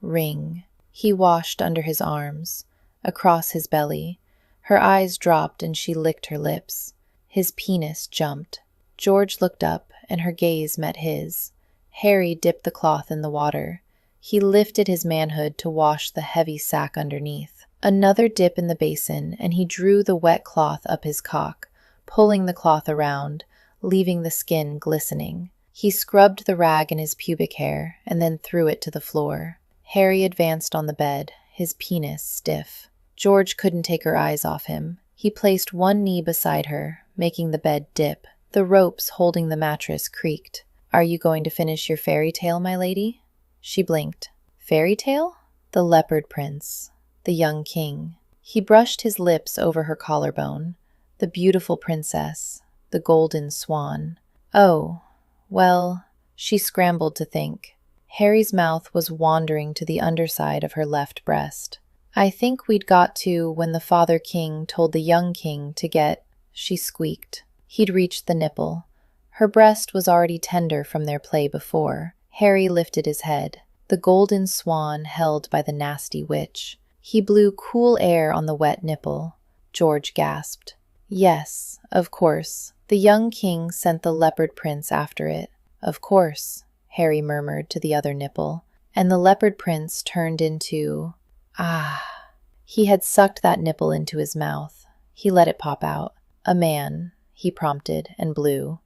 wring. He washed under his arms, across his belly. Her eyes dropped and she licked her lips. His penis jumped. George looked up and her gaze met his. Harry dipped the cloth in the water. He lifted his manhood to wash the heavy sack underneath. Another dip in the basin, and he drew the wet cloth up his cock, pulling the cloth around, leaving the skin glistening. He scrubbed the rag in his pubic hair and then threw it to the floor. Harry advanced on the bed, his penis stiff. George couldn't take her eyes off him. He placed one knee beside her, making the bed dip. The ropes holding the mattress creaked. "Are you going to finish your fairy tale, my lady?" She blinked. "Fairy tale?" "The Leopard Prince. The young king." He brushed his lips over her collarbone. "The beautiful princess. The golden swan." "Oh, well," she scrambled to think. Harry's mouth was wandering to the underside of her left breast. "I think we'd got to when the father king told the young king to get," she squeaked. He'd reached the nipple. Her breast was already tender from their play before. Harry lifted his head. The golden swan held by the nasty witch. He blew cool air on the wet nipple. George gasped. "Yes, of course. The young king sent the Leopard Prince after it." "Of course," Harry murmured to the other nipple. "And the Leopard Prince turned into—" Ah! He had sucked that nipple into his mouth. He let it pop out. "A man," he prompted, and blew.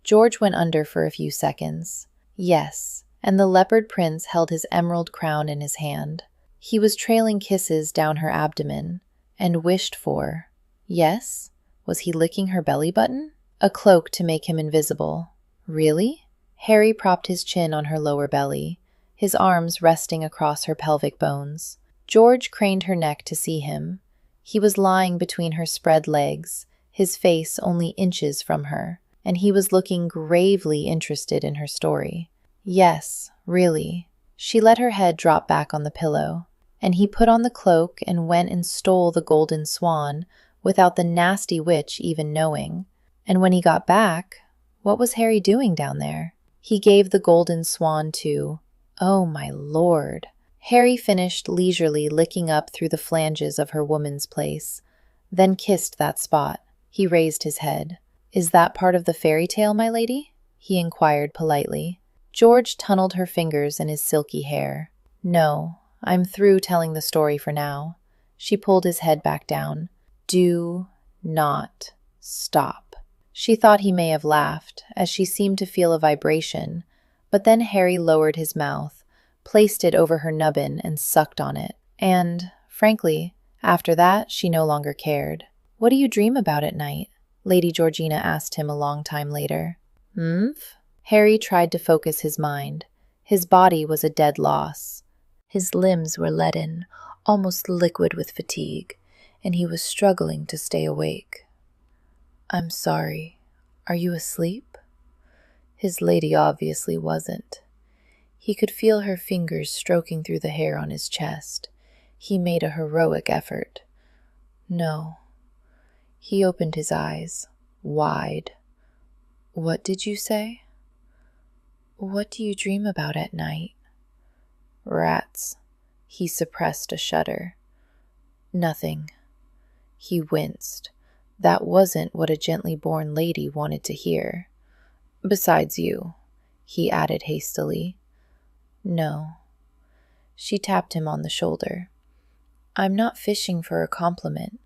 George went under for a few seconds. "Yes." And the Leopard Prince held his emerald crown in his hand. He was trailing kisses down her abdomen, and wished for— Yes? Was he licking her belly button? A cloak to make him invisible. Really? Harry propped his chin on her lower belly, his arms resting across her pelvic bones. George craned her neck to see him. He was lying between her spread legs, his face only inches from her, and he was looking gravely interested in her story. "Yes, really." She let her head drop back on the pillow, and he put on the cloak and went and stole the golden swan without the nasty witch even knowing. And when he got back, what was Harry doing down there? He gave the golden swan to— Oh, my lord. Harry finished leisurely licking up through the flanges of her woman's place, then kissed that spot. He raised his head. "Is that part of the fairy tale, my lady?" he inquired politely. George tunneled her fingers in his silky hair. "No, I'm through telling the story for now." She pulled his head back down. "Do not stop." She thought he may have laughed, as she seemed to feel a vibration, but then Harry lowered his mouth, placed it over her nubbin, and sucked on it. And, frankly, after that, she no longer cared. "What do you dream about at night?" Lady Georgina asked him a long time later. Harry tried to focus his mind. His body was a dead loss. His limbs were leaden, almost liquid with fatigue, and he was struggling to stay awake. "I'm sorry. Are you asleep?" His lady obviously wasn't. He could feel her fingers stroking through the hair on his chest. He made a heroic effort. "No." He opened his eyes, wide. "What did you say?" "What do you dream about at night?" "Rats." He suppressed a shudder. "Nothing." He winced. That wasn't what a gently born lady wanted to hear. "Besides you," he added hastily. "No." She tapped him on the shoulder. "I'm not fishing for a compliment.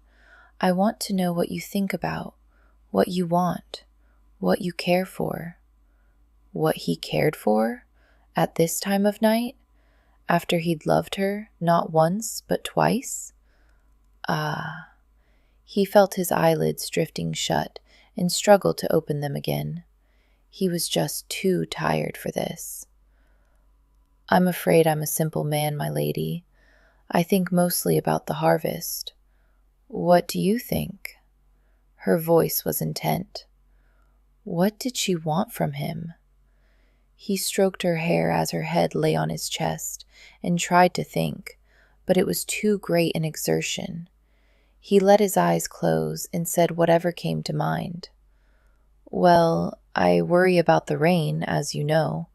I want to know what you think about, what you want, what you care for." What he cared for? At this time of night? After he'd loved her, not once, but twice? Ah. He felt his eyelids drifting shut and struggled to open them again. He was just too tired for this. "I'm afraid I'm a simple man, my lady. I think mostly about the harvest. What do you think?" Her voice was intent. What did she want from him? He stroked her hair as her head lay on his chest and tried to think, but it was too great an exertion. He let his eyes close and said whatever came to mind. "Well, I worry about the rain, as you know,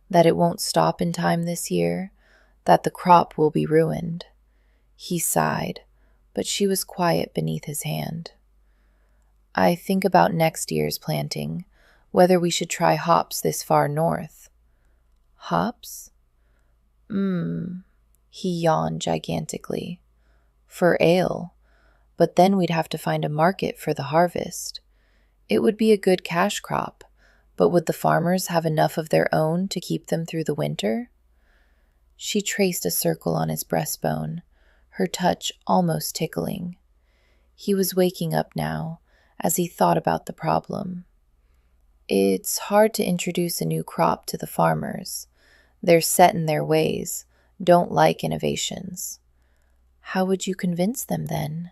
that it won't stop in time this year, that the crop will be ruined." He sighed, but she was quiet beneath his hand. "I think about next year's planting, whether we should try hops this far north." "Hops?" He yawned gigantically. "For ale. But then we'd have to find a market for the harvest. It would be a good cash crop, but would the farmers have enough of their own to keep them through the winter?" She traced a circle on his breastbone, her touch almost tickling. He was waking up now as he thought about the problem. It's hard to introduce a new crop to the farmers. They're set in their ways, don't like innovations. How would you convince them then?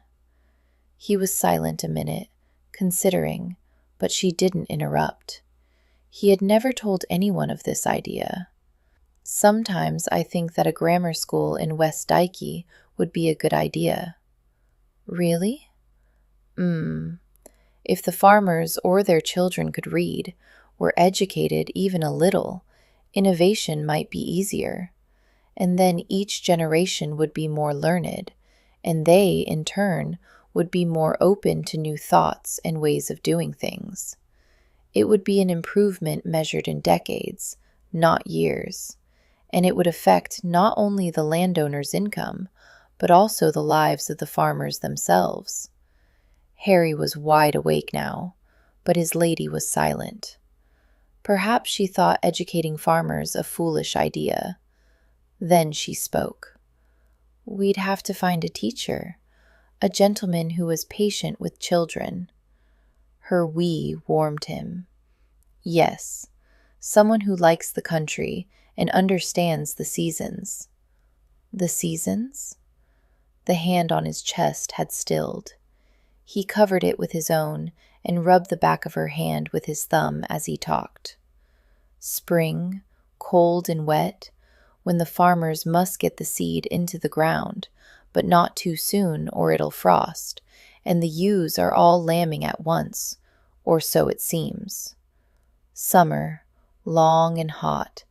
He was silent a minute, considering, but she didn't interrupt. He had never told anyone of this idea. Sometimes I think that a grammar school in West Dikey would be a good idea. Really? If the farmers or their children could read, were educated even a little, innovation might be easier. And then each generation would be more learned, and they, in turn, would be more open to new thoughts and ways of doing things. It would be an improvement measured in decades, not years, and it would affect not only the landowner's income, but also the lives of the farmers themselves. Harry was wide awake now, but his lady was silent. Perhaps she thought educating farmers a foolish idea. Then she spoke. We'd have to find a teacher, a gentleman who was patient with children. Her "we" warmed him. Yes, someone who likes the country and understands the seasons. The seasons? The hand on his chest had stilled. He covered it with his own and rubbed the back of her hand with his thumb as he talked. Spring, cold and wet, when the farmers must get the seed into the ground, but not too soon or it'll frost, and the ewes are all lambing at once, or so it seems. Summer, long and hot,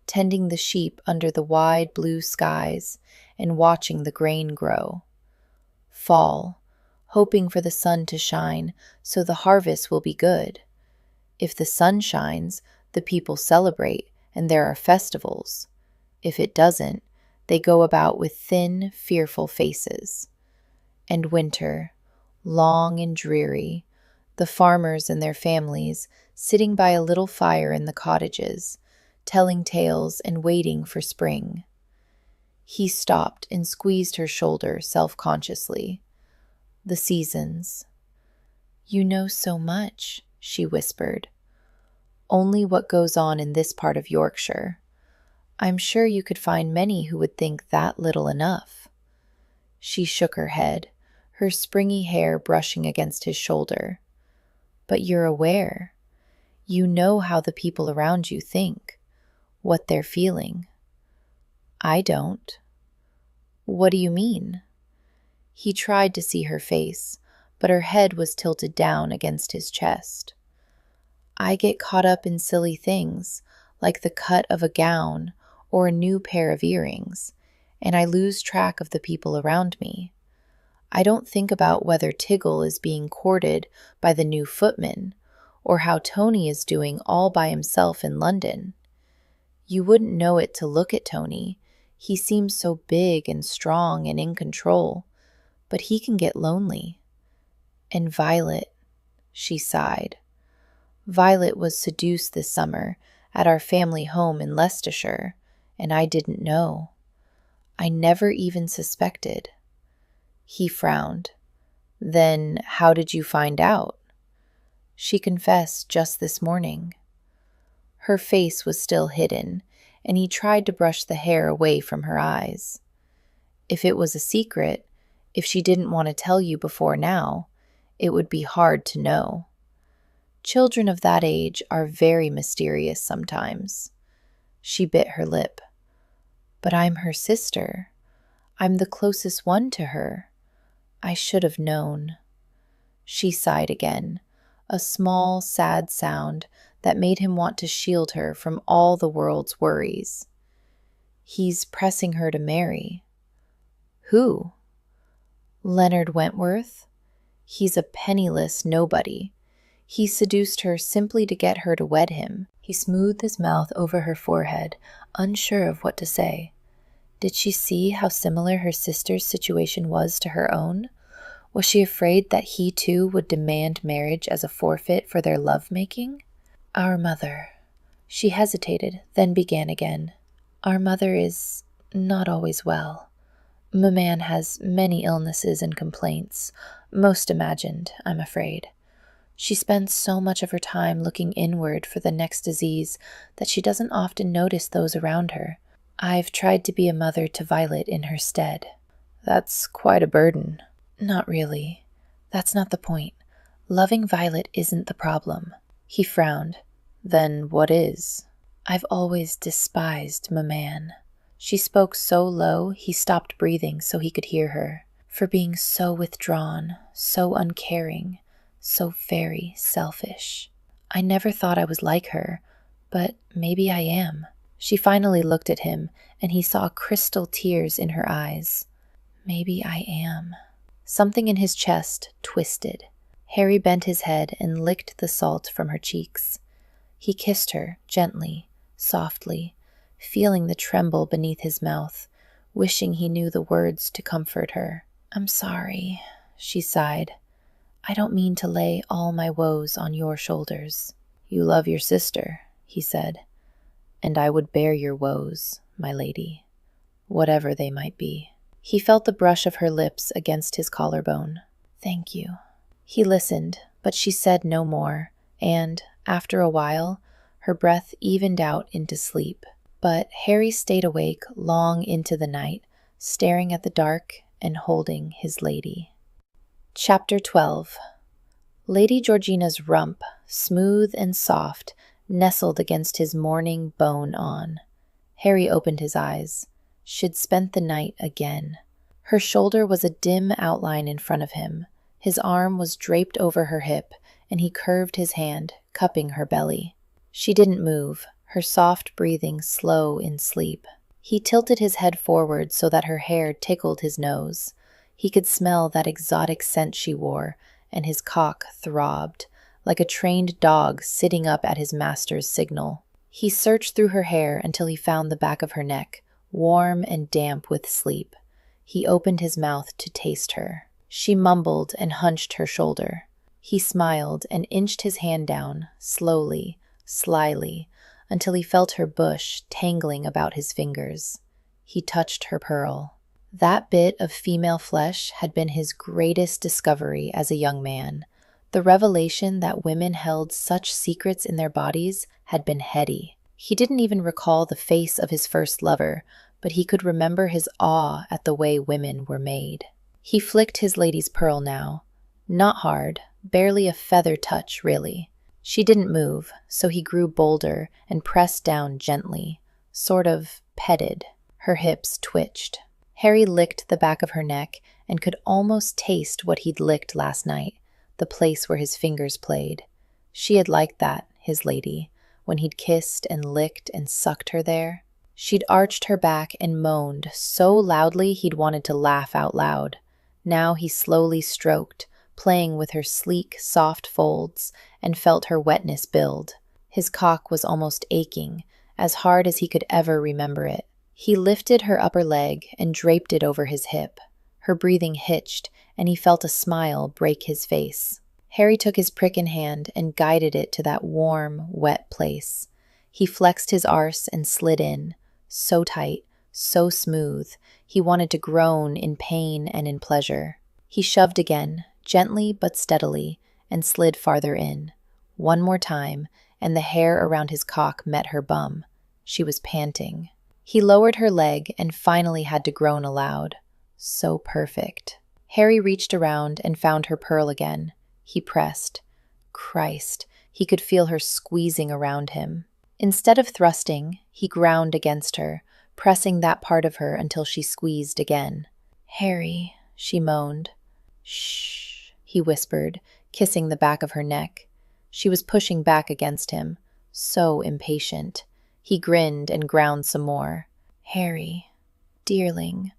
tending the sheep under the wide blue skies and watching the grain grow. Fall, hoping for the sun to shine so the harvest will be good. If the sun shines, the people celebrate and there are festivals. If it doesn't, they go about with thin, fearful faces. And winter, long and dreary, the farmers and their families sitting by a little fire in the cottages, telling tales and waiting for spring. He stopped and squeezed her shoulder self-consciously. The seasons. You know so much, she whispered. Only what goes on in this part of Yorkshire. I'm sure you could find many who would think that little enough. She shook her head, her springy hair brushing against his shoulder. But you're aware. You know how the people around you think, what they're feeling. I don't. What do you mean? He tried to see her face, but her head was tilted down against his chest. I get caught up in silly things, like the cut of a gown or a new pair of earrings, and I lose track of the people around me. I don't think about whether Tiggle is being courted by the new footman, or how Tony is doing all by himself in London. You wouldn't know it to look at Tony. He seems so big and strong and in control, but he can get lonely. And Violet, she sighed. Violet was seduced this summer at our family home in Leicestershire, and I didn't know. I never even suspected. He frowned. Then how did you find out? She confessed just this morning. Her face was still hidden, and he tried to brush the hair away from her eyes. If it was a secret, if she didn't want to tell you before now, it would be hard to know. Children of that age are very mysterious sometimes. She bit her lip. But I'm her sister. I'm the closest one to her. I should have known. She sighed again, a small, sad sound that made him want to shield her from all the world's worries. He's pressing her to marry. Who? Leonard Wentworth? He's a penniless nobody. He seduced her simply to get her to wed him. He smoothed his mouth over her forehead, unsure of what to say. Did she see how similar her sister's situation was to her own? Was she afraid that he too would demand marriage as a forfeit for their love-making? Our mother. She hesitated, then began again. Our mother is not always well. Maman has many illnesses and complaints. Most imagined, I'm afraid. She spends so much of her time looking inward for the next disease that she doesn't often notice those around her. I've tried to be a mother to Violet in her stead. That's quite a burden. Not really. That's not the point. Loving Violet isn't the problem. He frowned. Then what is? I've always despised Maman. She spoke so low he stopped breathing so he could hear her. For being so withdrawn, so uncaring, so very selfish. I never thought I was like her, but maybe I am. She finally looked at him, and he saw crystal tears in her eyes. Maybe I am. Something in his chest twisted. Harry bent his head and licked the salt from her cheeks. He kissed her, gently, softly, feeling the tremble beneath his mouth, wishing he knew the words to comfort her. I'm sorry, she sighed. I don't mean to lay all my woes on your shoulders. You love your sister, he said, and I would bear your woes, my lady, whatever they might be. He felt the brush of her lips against his collarbone. Thank you. He listened, but she said no more, and, after a while, her breath evened out into sleep. But Harry stayed awake long into the night, staring at the dark and holding his lady. Chapter 12. Lady Georgina's rump, smooth and soft, nestled against his morning bone-on. Harry opened his eyes. She'd spent the night again. Her shoulder was a dim outline in front of him. His arm was draped over her hip, and he curved his hand, cupping her belly. She didn't move, her soft breathing slow in sleep. He tilted his head forward so that her hair tickled his nose. He could smell that exotic scent she wore, and his cock throbbed, like a trained dog sitting up at his master's signal. He searched through her hair until he found the back of her neck, warm and damp with sleep. He opened his mouth to taste her. She mumbled and hunched her shoulder. He smiled and inched his hand down, slowly, slyly, until he felt her bush tangling about his fingers. He touched her pearl. That bit of female flesh had been his greatest discovery as a young man. The revelation that women held such secrets in their bodies had been heady. He didn't even recall the face of his first lover, but he could remember his awe at the way women were made. He flicked his lady's pearl now. Not hard, barely a feather touch, really. She didn't move, so he grew bolder and pressed down gently, sort of petted. Her hips twitched. Harry licked the back of her neck and could almost taste what he'd licked last night, the place where his fingers played. She had liked that, his lady, when he'd kissed and licked and sucked her there. She'd arched her back and moaned so loudly he'd wanted to laugh out loud. Now he slowly stroked, playing with her sleek, soft folds, and felt her wetness build. His cock was almost aching, as hard as he could ever remember it. He lifted her upper leg and draped it over his hip. Her breathing hitched, and he felt a smile break his face. Harry took his prick in hand and guided it to that warm, wet place. He flexed his arse and slid in, so tight, so smooth, he wanted to groan in pain and in pleasure. He shoved again, gently but steadily, and slid farther in. One more time, and the hair around his cock met her bum. She was panting. He lowered her leg and finally had to groan aloud. So perfect. Harry reached around and found her pearl again. He pressed. Christ, he could feel her squeezing around him. Instead of thrusting, he ground against her, pressing that part of her until she squeezed again. Harry, she moaned. Shh, he whispered, kissing the back of her neck. She was pushing back against him, so impatient. He grinned and ground some more. Harry, dearling,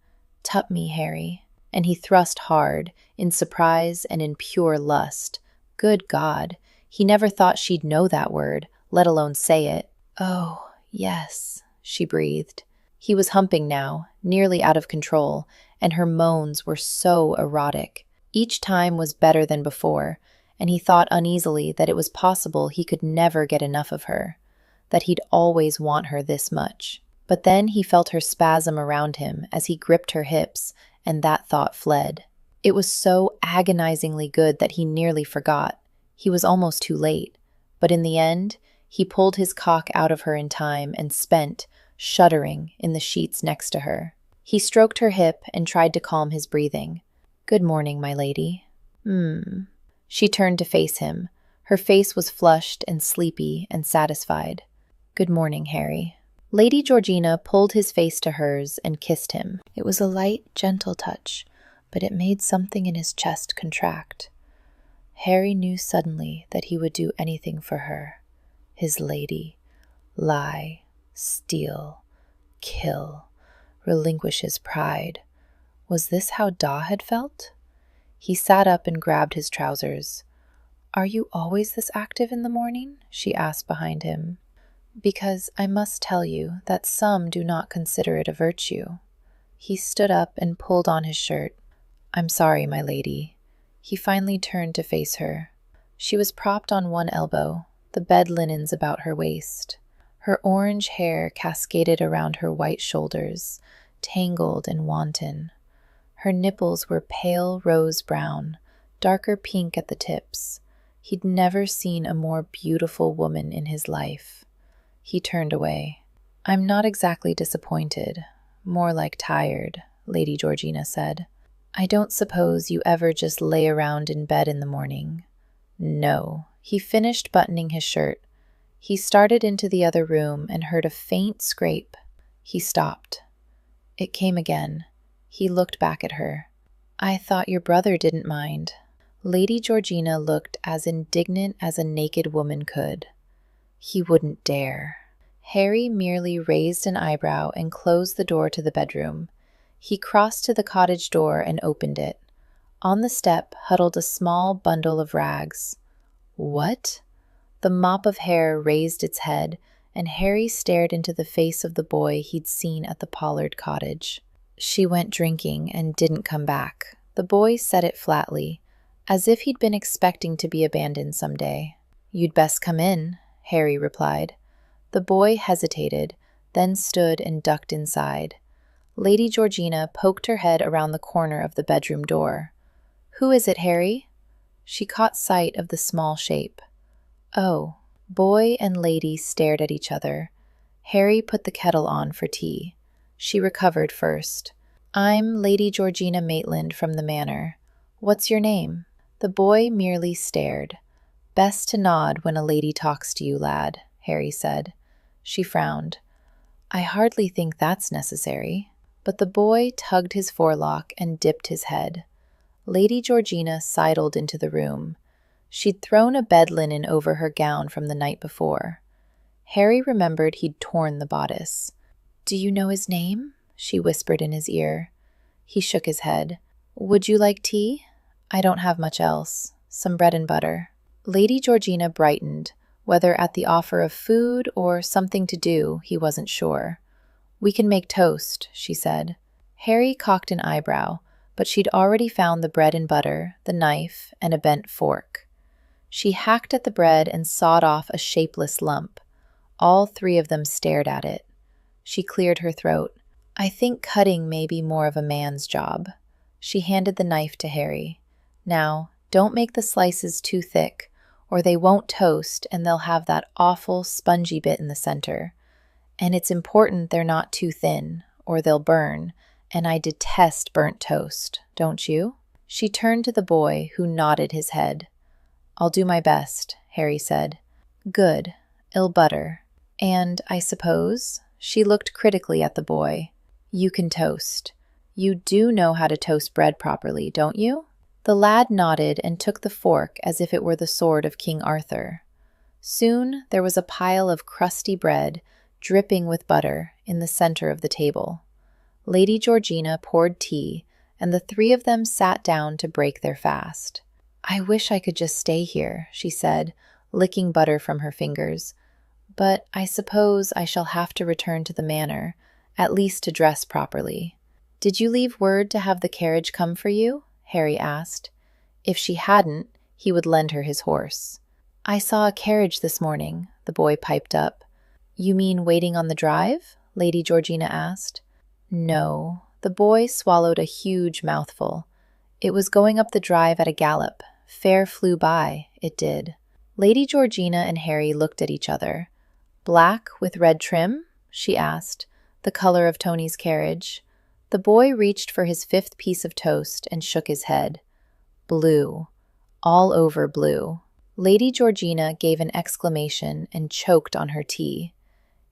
tup me, Harry. And he thrust hard, in surprise and in pure lust. Good God, he never thought she'd know that word, let alone say it. Oh, yes, she breathed. He was humping now, nearly out of control, and her moans were so erotic. Each time was better than before, and he thought uneasily that it was possible he could never get enough of her, that he'd always want her this much. But then he felt her spasm around him as he gripped her hips, and that thought fled. It was so agonizingly good that he nearly forgot. He was almost too late, but in the end, he pulled his cock out of her in time and spent, shuddering, in the sheets next to her. He stroked her hip and tried to calm his breathing. "Good morning, my lady." She turned to face him. Her face was flushed and sleepy and satisfied. "Good morning, Harry." Lady Georgina pulled his face to hers and kissed him. It was a light, gentle touch, but it made something in his chest contract. Harry knew suddenly that he would do anything for her. His lady. Lie, steal, kill, relinquish his pride. Was this how Daw had felt? He sat up and grabbed his trousers. "Are you always this active in the morning?" she asked behind him. "Because I must tell you that some do not consider it a virtue." He stood up and pulled on his shirt. "I'm sorry, my lady." He finally turned to face her. She was propped on one elbow, the bed linens about her waist. Her orange hair cascaded around her white shoulders, tangled and wanton. Her nipples were pale rose brown, darker pink at the tips. He'd never seen a more beautiful woman in his life. He turned away. "I'm not exactly disappointed, more like tired," Lady Georgina said. "I don't suppose you ever just lay around in bed in the morning." "No." He finished buttoning his shirt. He started into the other room and heard a faint scrape. He stopped. It came again. He looked back at her. "I thought your brother didn't mind." Lady Georgina looked as indignant as a naked woman could. "He wouldn't dare." Harry merely raised an eyebrow and closed the door to the bedroom. He crossed to the cottage door and opened it. On the step huddled a small bundle of rags. "What?" The mop of hair raised its head, and Harry stared into the face of the boy he'd seen at the Pollard cottage. "She went drinking and didn't come back." The boy said it flatly, as if he'd been expecting to be abandoned someday. "You'd best come in," Harry replied. The boy hesitated, then stood and ducked inside. Lady Georgina poked her head around the corner of the bedroom door. "Who is it, Harry?" She caught sight of the small shape. "Oh." Boy and lady stared at each other. Harry put the kettle on for tea. She recovered first. "I'm Lady Georgina Maitland from the manor. What's your name?" The boy merely stared. "Best to nod when a lady talks to you, lad," Harry said. She frowned. "I hardly think that's necessary." But the boy tugged his forelock and dipped his head. Lady Georgina sidled into the room. She'd thrown a bed linen over her gown from the night before. Harry remembered he'd torn the bodice. "Do you know his name?" she whispered in his ear. He shook his head. "Would you like tea?" "I don't have much else. Some bread and butter." Lady Georgina brightened, whether at the offer of food or something to do, he wasn't sure. "We can make toast," she said. Harry cocked an eyebrow, but she'd already found the bread and butter, the knife, and a bent fork. She hacked at the bread and sawed off a shapeless lump. All three of them stared at it. She cleared her throat. "I think cutting may be more of a man's job." She handed the knife to Harry. "Now, don't make the slices too thick, or they won't toast and they'll have that awful spongy bit in the center. And it's important they're not too thin, or they'll burn, and I detest burnt toast, don't you?" She turned to the boy, who nodded his head. "I'll do my best," Harry said. "Good. I'll butter. And, I suppose," she looked critically at the boy, "you can toast. You do know how to toast bread properly, don't you?" The lad nodded and took the fork as if it were the sword of King Arthur. Soon there was a pile of crusty bread, dripping with butter, in the center of the table. Lady Georgina poured tea, and the three of them sat down to break their fast. "I wish I could just stay here," she said, licking butter from her fingers. "But I suppose I shall have to return to the manor, at least to dress properly." "Did you leave word to have the carriage come for you?" Harry asked. If she hadn't, he would lend her his horse. "I saw a carriage this morning," the boy piped up. "You mean waiting on the drive?" Lady Georgina asked. "No." The boy swallowed a huge mouthful. It was going up the drive at a gallop. Fair flew by, it did. Lady Georgina and Harry looked at each other. "Black with red trim?" she asked, the color of Tony's carriage. The boy reached for his fifth piece of toast and shook his head. "Blue. All over blue." Lady Georgina gave an exclamation and choked on her tea.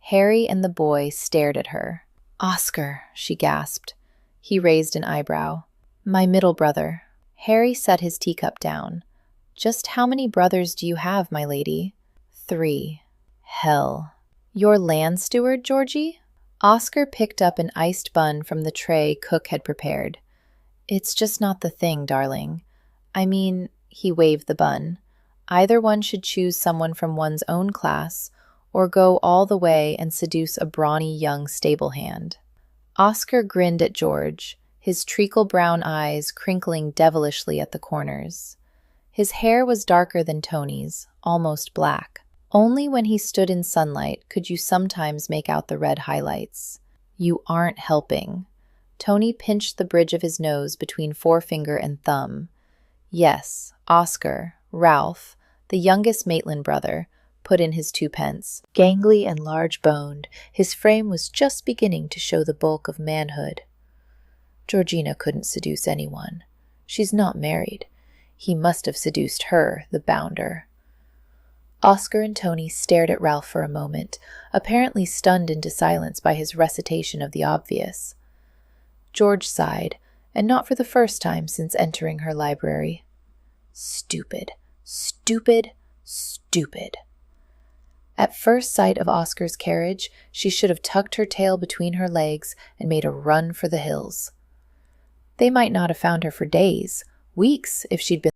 Harry and the boy stared at her. "Oscar," she gasped. He raised an eyebrow. "My middle brother." Harry set his teacup down. "Just how many brothers do you have, my lady?" "3. Hell. Your land steward, Georgie?" Oscar picked up an iced bun from the tray cook had prepared. "It's just not the thing, darling. I mean," he waved the bun, "either one should choose someone from one's own class, or go all the way and seduce a brawny young stable hand." Oscar grinned at George, his treacle-brown eyes crinkling devilishly at the corners. His hair was darker than Tony's, almost black. Only when he stood in sunlight could you sometimes make out the red highlights. "You aren't helping." Tony pinched the bridge of his nose between forefinger and thumb. Yes, Oscar, Ralph, the youngest Maitland brother, put in his 2 pence. Gangly and large-boned, his frame was just beginning to show the bulk of manhood. "Georgina couldn't seduce anyone. She's not married. He must have seduced her, the bounder." Oscar and Tony stared at Ralph for a moment, apparently stunned into silence by his recitation of the obvious. George sighed, and not for the first time since entering her library. Stupid, stupid, stupid. At first sight of Oscar's carriage, she should have tucked her tail between her legs and made a run for the hills. They might not have found her for days, weeks, if she'd been